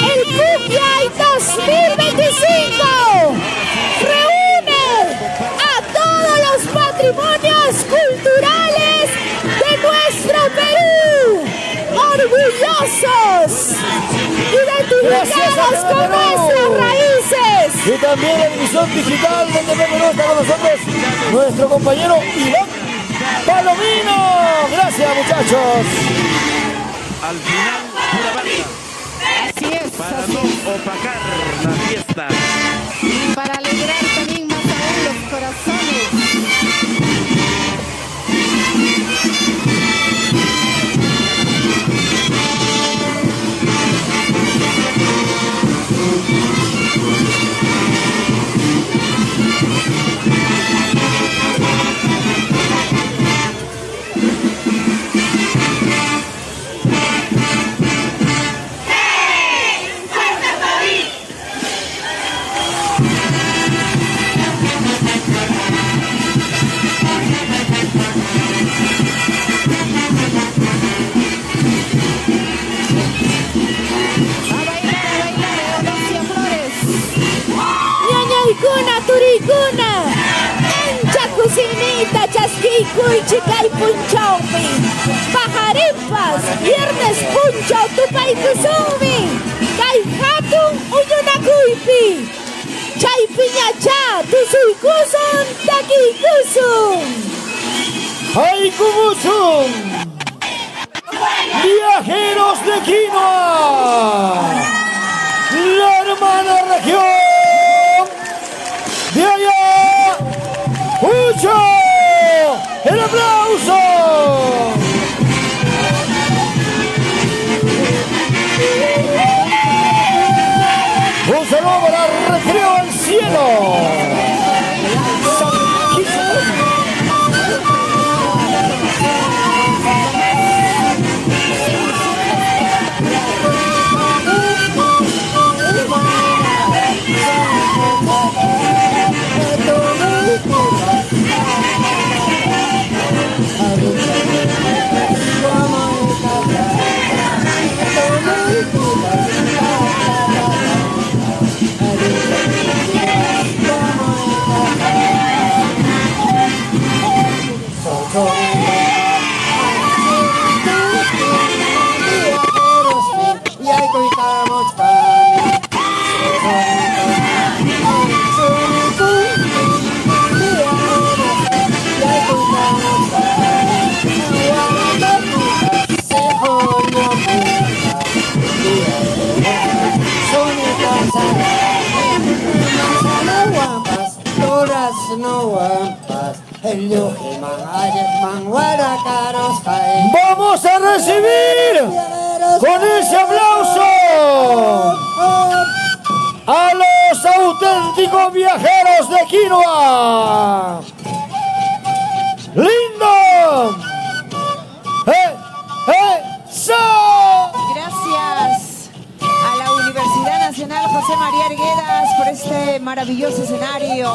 El Pukyay 2025 reúne a todos los patrimonios culturales de nuestro Perú, orgullosos, identificados con nuestras raíces. Y también la división digital donde está con nosotros nuestro compañero Iván Palomino. Gracias, muchachos. Al final, pura banda. Así es. Para así no es. opacar la fiesta. Y para alegrar también más aún los corazones. Turicuna, ancha cocinita, chasquicuy, chicay punchaupi, pajarimpas, viernes puncho, tupay kusumi, kay hatun uyunakuypi, chay piñacha, tusuykusun, takiykusun. ¡Ay, Kubusun! Viajeros de Quinoa, la hermana región. ¡De allá! ¡Mucho! ¡El aplauso! Un saludo para Recreo al Cielo. Vamos a recibir con ese aplauso a los auténticos viajeros de Quinoa. ¡Lindo! Gracias a la Universidad Nacional José María Arguedas por este maravilloso escenario.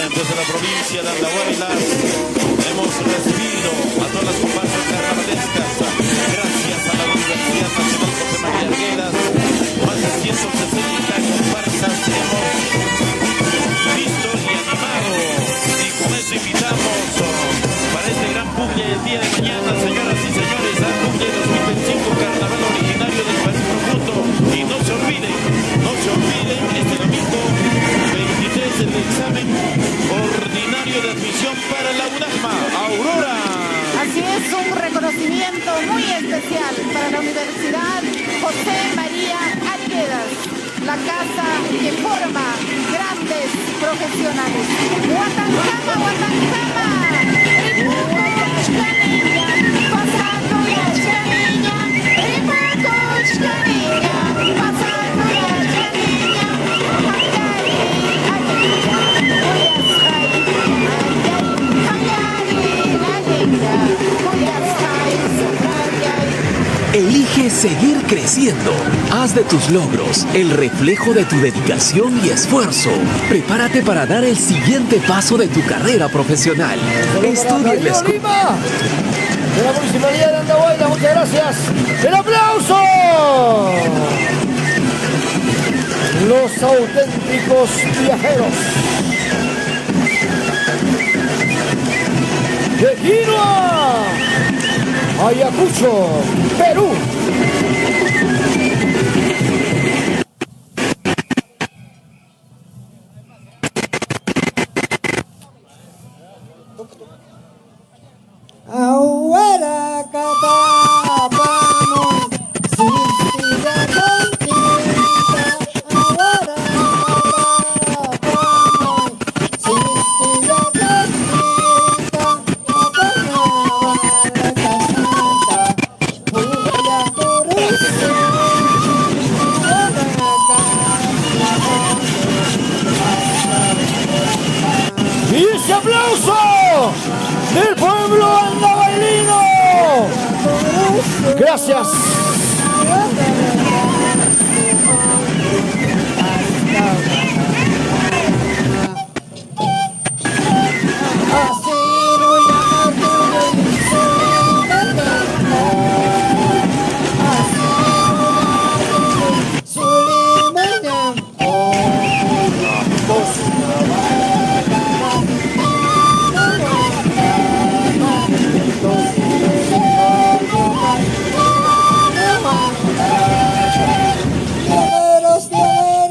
Desde la provincia de Andahuaylas hemos recibido a todas las comparsas carnavalescas gracias a la Universidad Nacional José María Arguedas. Más de 160 comparsas hemos visto y animado, y con eso invitamos para este gran puñe el día de mañana, señoras y señores, al puñe 2025 carnaval originario del país profundo. Y no se olviden este domingo 23 el examen ordinario de admisión para la UNAJMA, Aurora. Así es, un reconocimiento muy especial para la Universidad José María Arguedas, la casa que forma grandes profesionales. Guatancama, Guatancama, pasando la chanilla, pasando la chanilla, Elige seguir creciendo. Haz de tus logros el reflejo de tu dedicación y esfuerzo. Prepárate para dar el siguiente paso de tu carrera profesional. Estudia en la escuela De la Municipalidad de Andahuaylas, muchas gracias. ¡El aplauso! Los auténticos viajeros de Quinoa, Ayacucho, Perú. Ahora catapamos, Sicilia contenta. Ahora catapamos, Sicilia contenta. La casanta, voy a corazón. Y ese aplauso del pueblo andahuaylino. Gracias.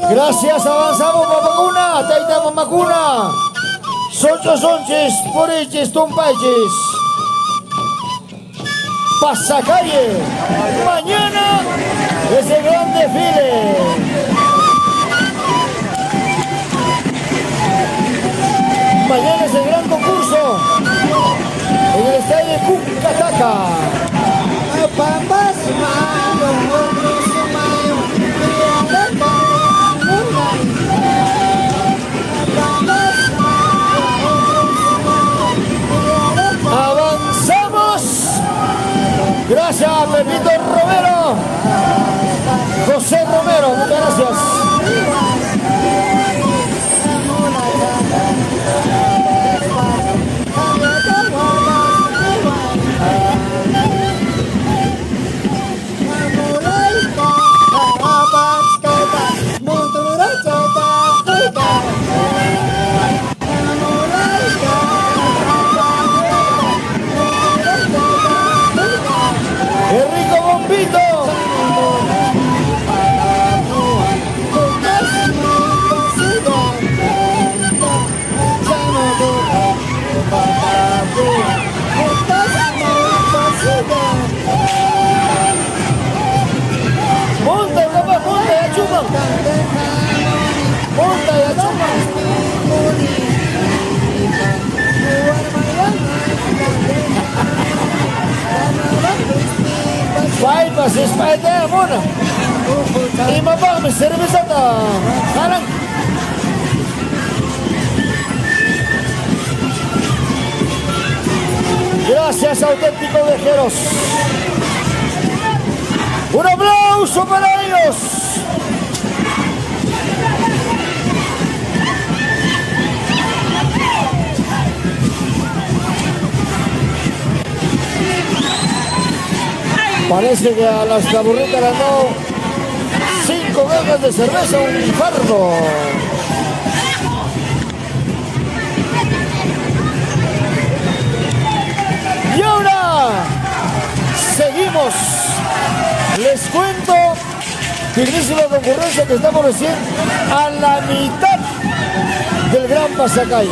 Gracias, avanzamos, Mapacuna, Taita Mamacuna, Sonchos Sonches, Poreches, Tumpayches, Pasacalle, mañana es el gran desfile. Mañana es el gran concurso en el estadio de Cucataca. Avanzamos. Gracias, Pepito Romero. José Romero, muchas gracias. ¡Qué rico bombito! Monta, papá, monta, ya chupan. Monta, ya chupan. Paipas, espalda, mona. Y mamá, me cerveza ta. Jalan. Gracias, auténticos viajeros. Un aplauso para ellos. Parece que a las caburritas le han dado 5 cajas de cerveza, un fardo. Y ahora seguimos. Les cuento, dignísima concurrencia, que estamos recién a la mitad del gran pasacalle.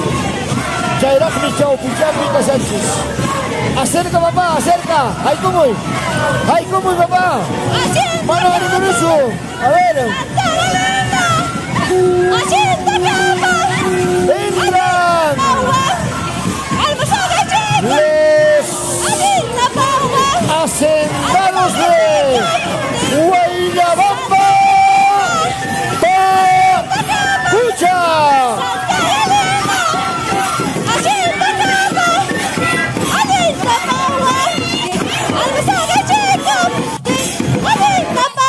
Chairajmi, Chaupichami, Sánchez. Acerca, papá, acerca. Ahí como voy. Ahí como voy, papá. Mano, vení con eso. A ver. Entran los hacendados de Huayrabamba. Pacucha. ¡Papá!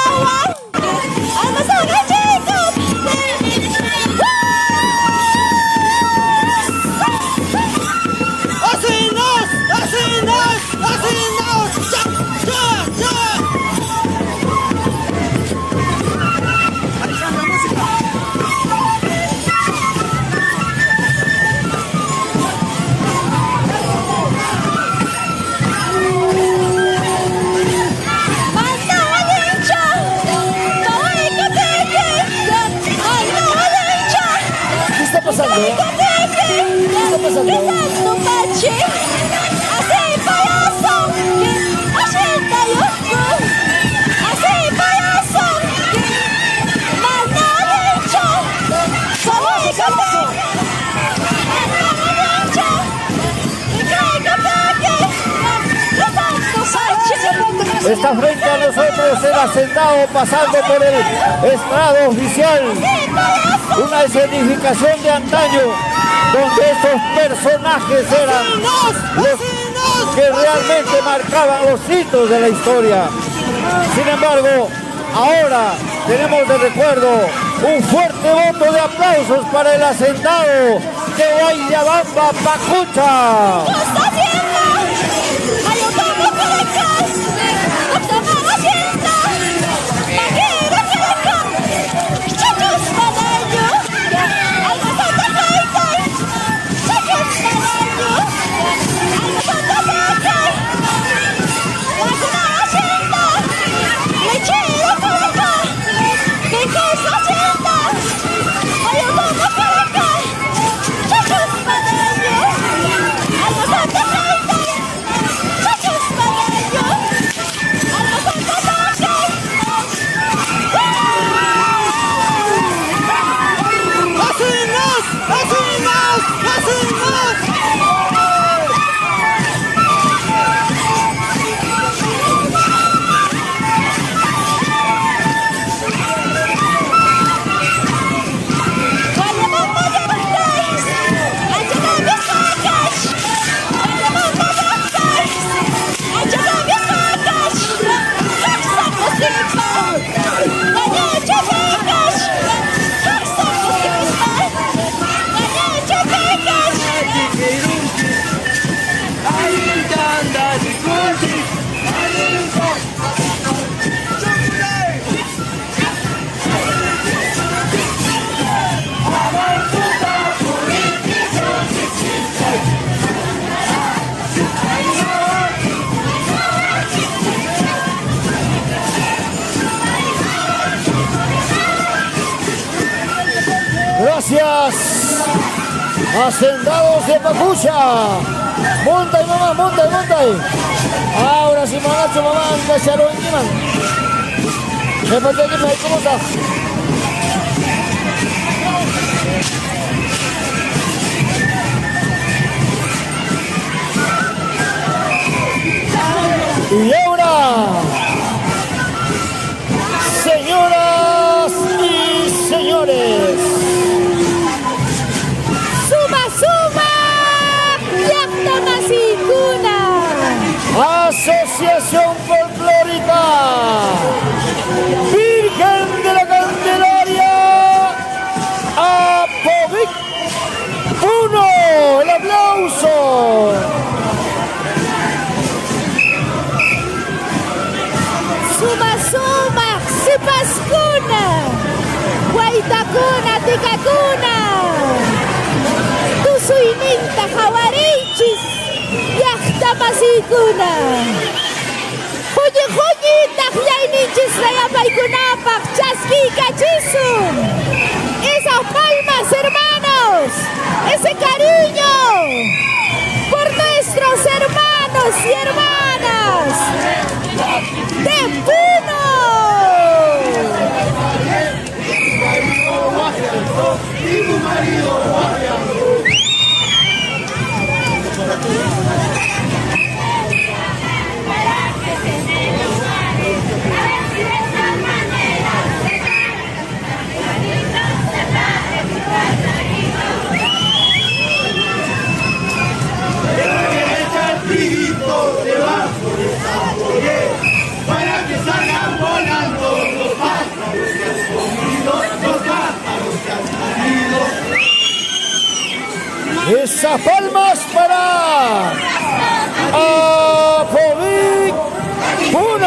pasando? ¿Qué está pasando? Está frente a nosotros el hacendado pasando por el estrado oficial. Una escenificación de antaño donde estos personajes eran los que realmente marcaban los hitos de la historia. Sin embargo, ahora tenemos de recuerdo un fuerte voto de aplausos para el hacendado de Guayabamba, Pacucha. Gracias, hacendados de Pacucha. Monta y mamá, monta y monta. Ahora sí, manacho, mamá, me se lo encima. Me falta aquí, ¿cómo está? Y ahora, señoras y señores, Asociación Folclórica Virgen de la Candelaria, Apovic 1, el aplauso. Suma, Sipascuna, Guaitacuna, Ticacuna, Tusuininta, Jawarichis, Yachtapasikuna, Joyita, Yaynichis, Rayapaikunapach, Chaskicachisun. Esas palmas, hermanos, ese cariño por nuestros hermanos y hermanas de Puno. Para que salgan volando los pájaros que has comido, los pájaros que has comido. Esas palmas para Apovic 1.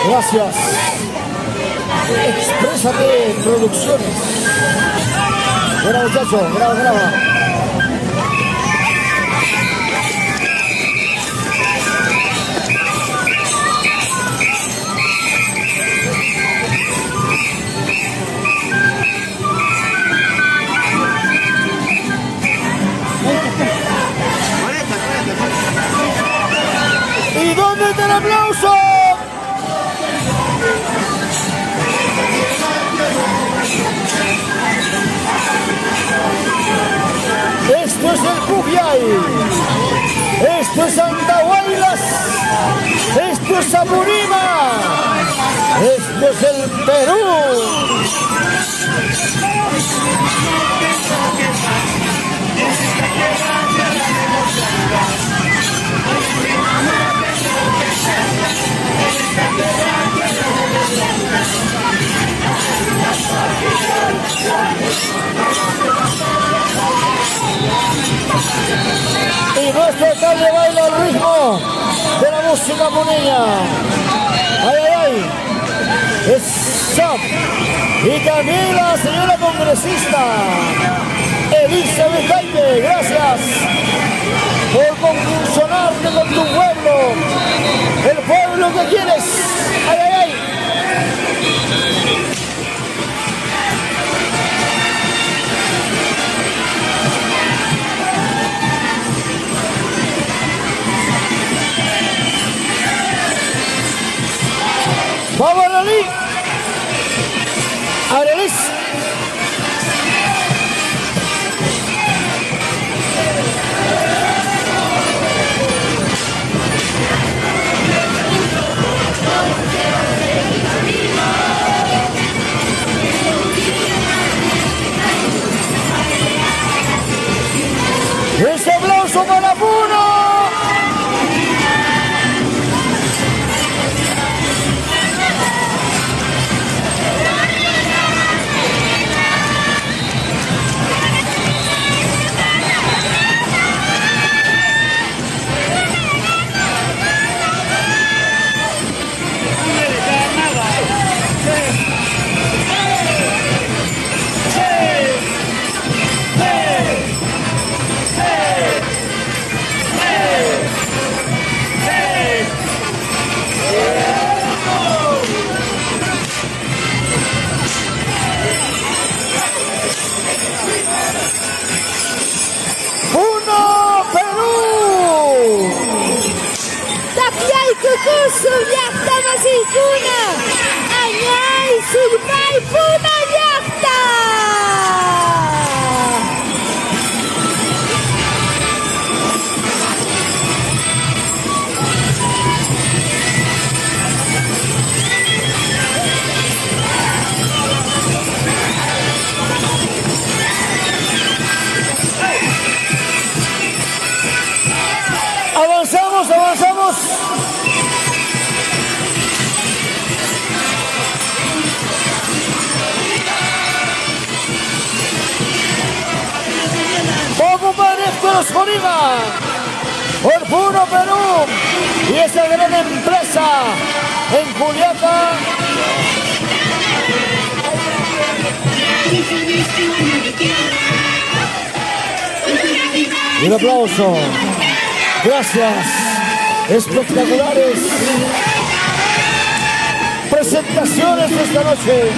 Gracias. Exprésate Producciones. Graba, muchacho, graba. fuerte el aplauso. Esto es el Cujay, esto es Andahuaylas, esto es Apurima, esto es el Perú. Y nuestro alcalde baila al ritmo de la música puneña. ¡Ay, ay, ay! ¡Eso! Y también la señora congresista Elizabeth Jaime, gracias por concursionarte con tu pueblo, el pueblo que quieres. ¡Ay, ay, ay! ¡Vamos, Arely! ¡Arelis! ¡Ese aplauso para Puno! Avanzamos, avanzamos. Los Jorima, por Puno, Perú, y esa gran empresa en Juliaca. Un aplauso. Gracias. Espectaculares presentaciones de esta noche.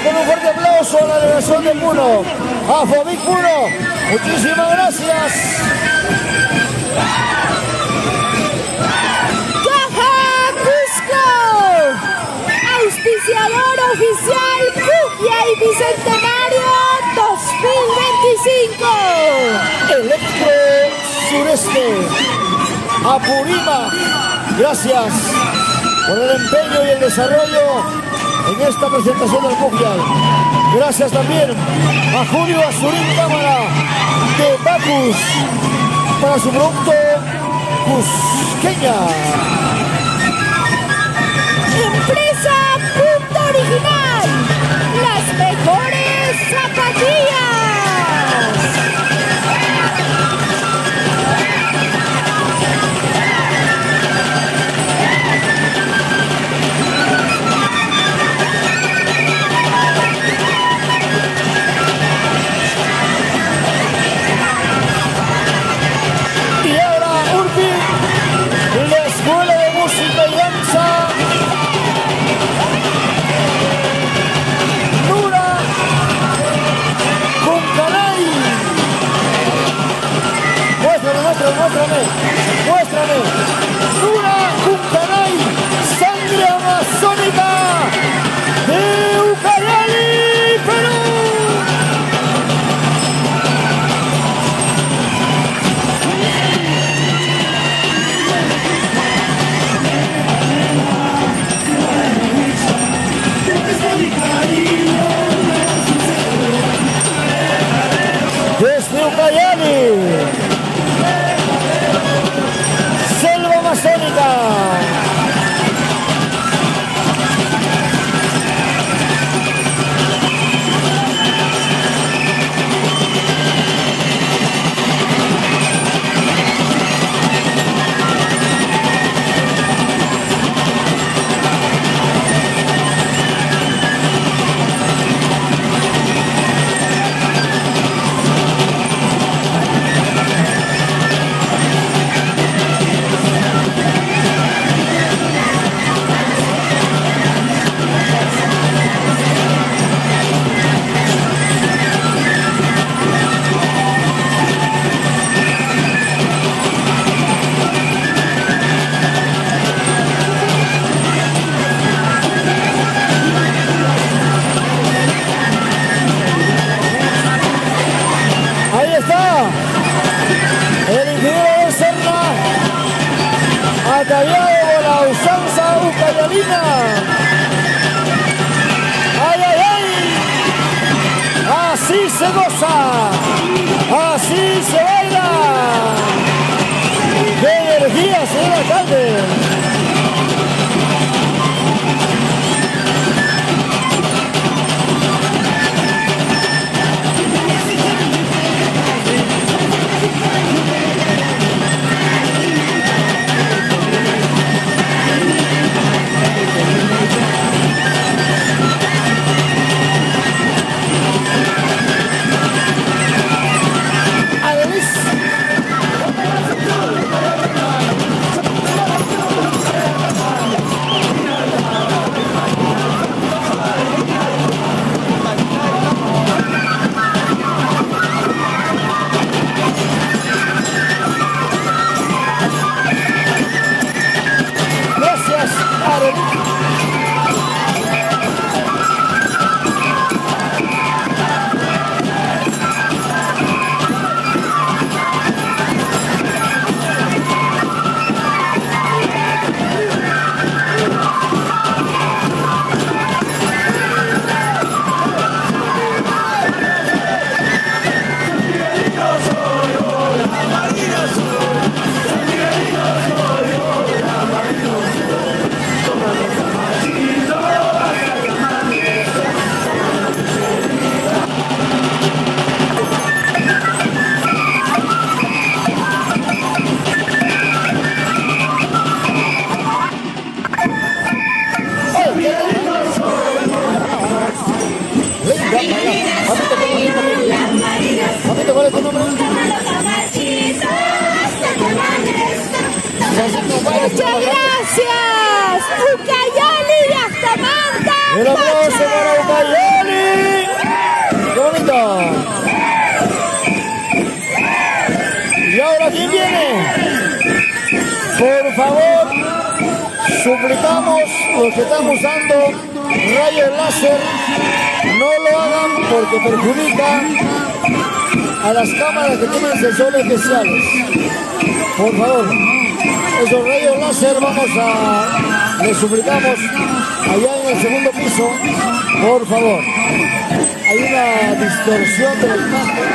Con un fuerte aplauso a la delegación de Puno, a Fobic Puno, muchísimas gracias. Caja Cusco, auspiciador oficial Cujay Bicentenario 2025. Electro Sureste, Apurima, gracias por el empeño y el desarrollo en esta presentación del Cujay. Gracias también a Julio Azurín Cámara de Bacus para su producto cusqueña. Empresa Punto Original, las mejores zapatillas. Y ahora Urbi, la Escuela de Música y Danza. Nura Cuncanay. Muéstrame. Nura Cuncanay, sangre amazónica de Ucayali, Perú. Desde Ucayali, selva amazónica. Ahí está el ingeniero Serna, ataviado por la usanza ucayalina. ¡Ay, ay, ay! Así se goza, así se baila. ¡Qué energía, señor alcalde! Gracias, Aaron. Papito, ¿cuál es tu nombre? Muchas gracias, Ucayali de Astamanta. Un aplauso para Ucayali. ¡Qué bonito! ¿Y ahora quién viene? Por favor, suplicamos los que están usando rayos láser, no lo hagan porque perjudica a las cámaras que tienen sensores especiales. Por favor, esos rayos láser les suplicamos allá en el segundo piso, por favor. Hay una distorsión de la imagen.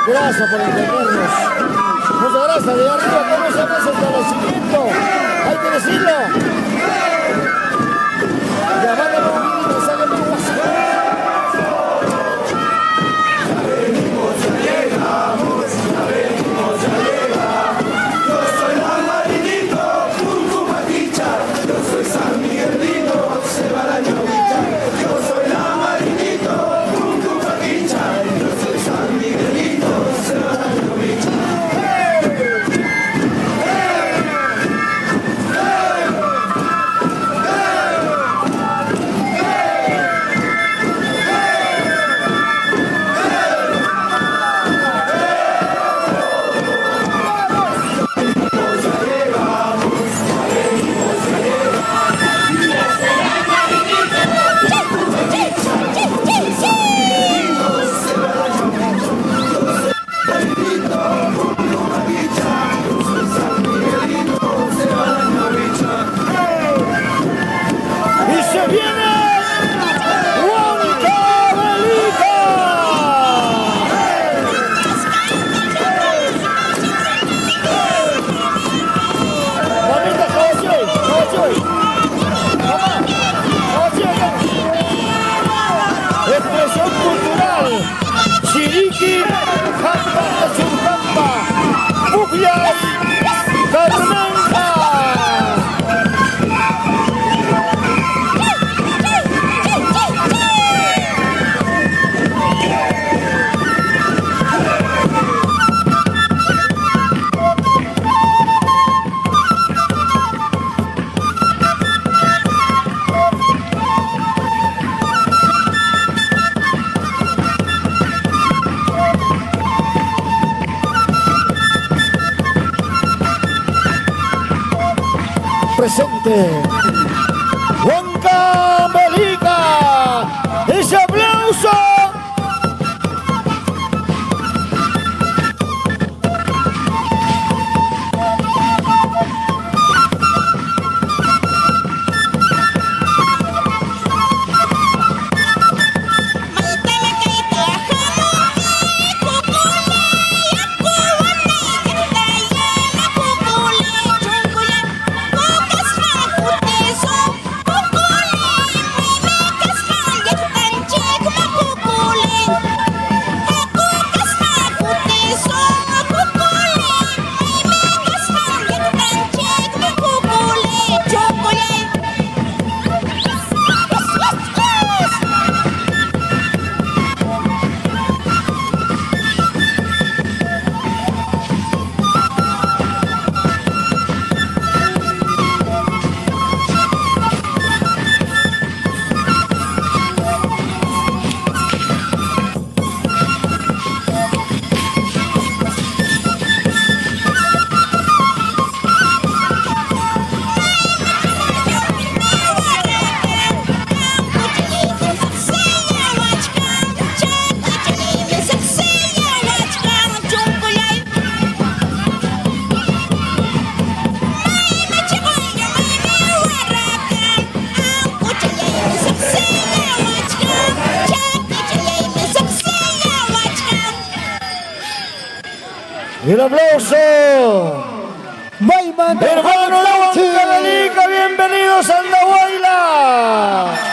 Gracias por entendernos. Muchas gracias. De arriba, ¿cómo se llama ese establecimiento? Hay que decirlo. Ya, mándame un mensaje en mi WhatsApp. Expresión cultural, Chiriquí, Jamba de Churcamba, Pugliay, Carmenca. Presente Huancavelica, ese aplauso. Y el aplauso. Hermano de Huancavelica, bienvenidos a Andahuayla.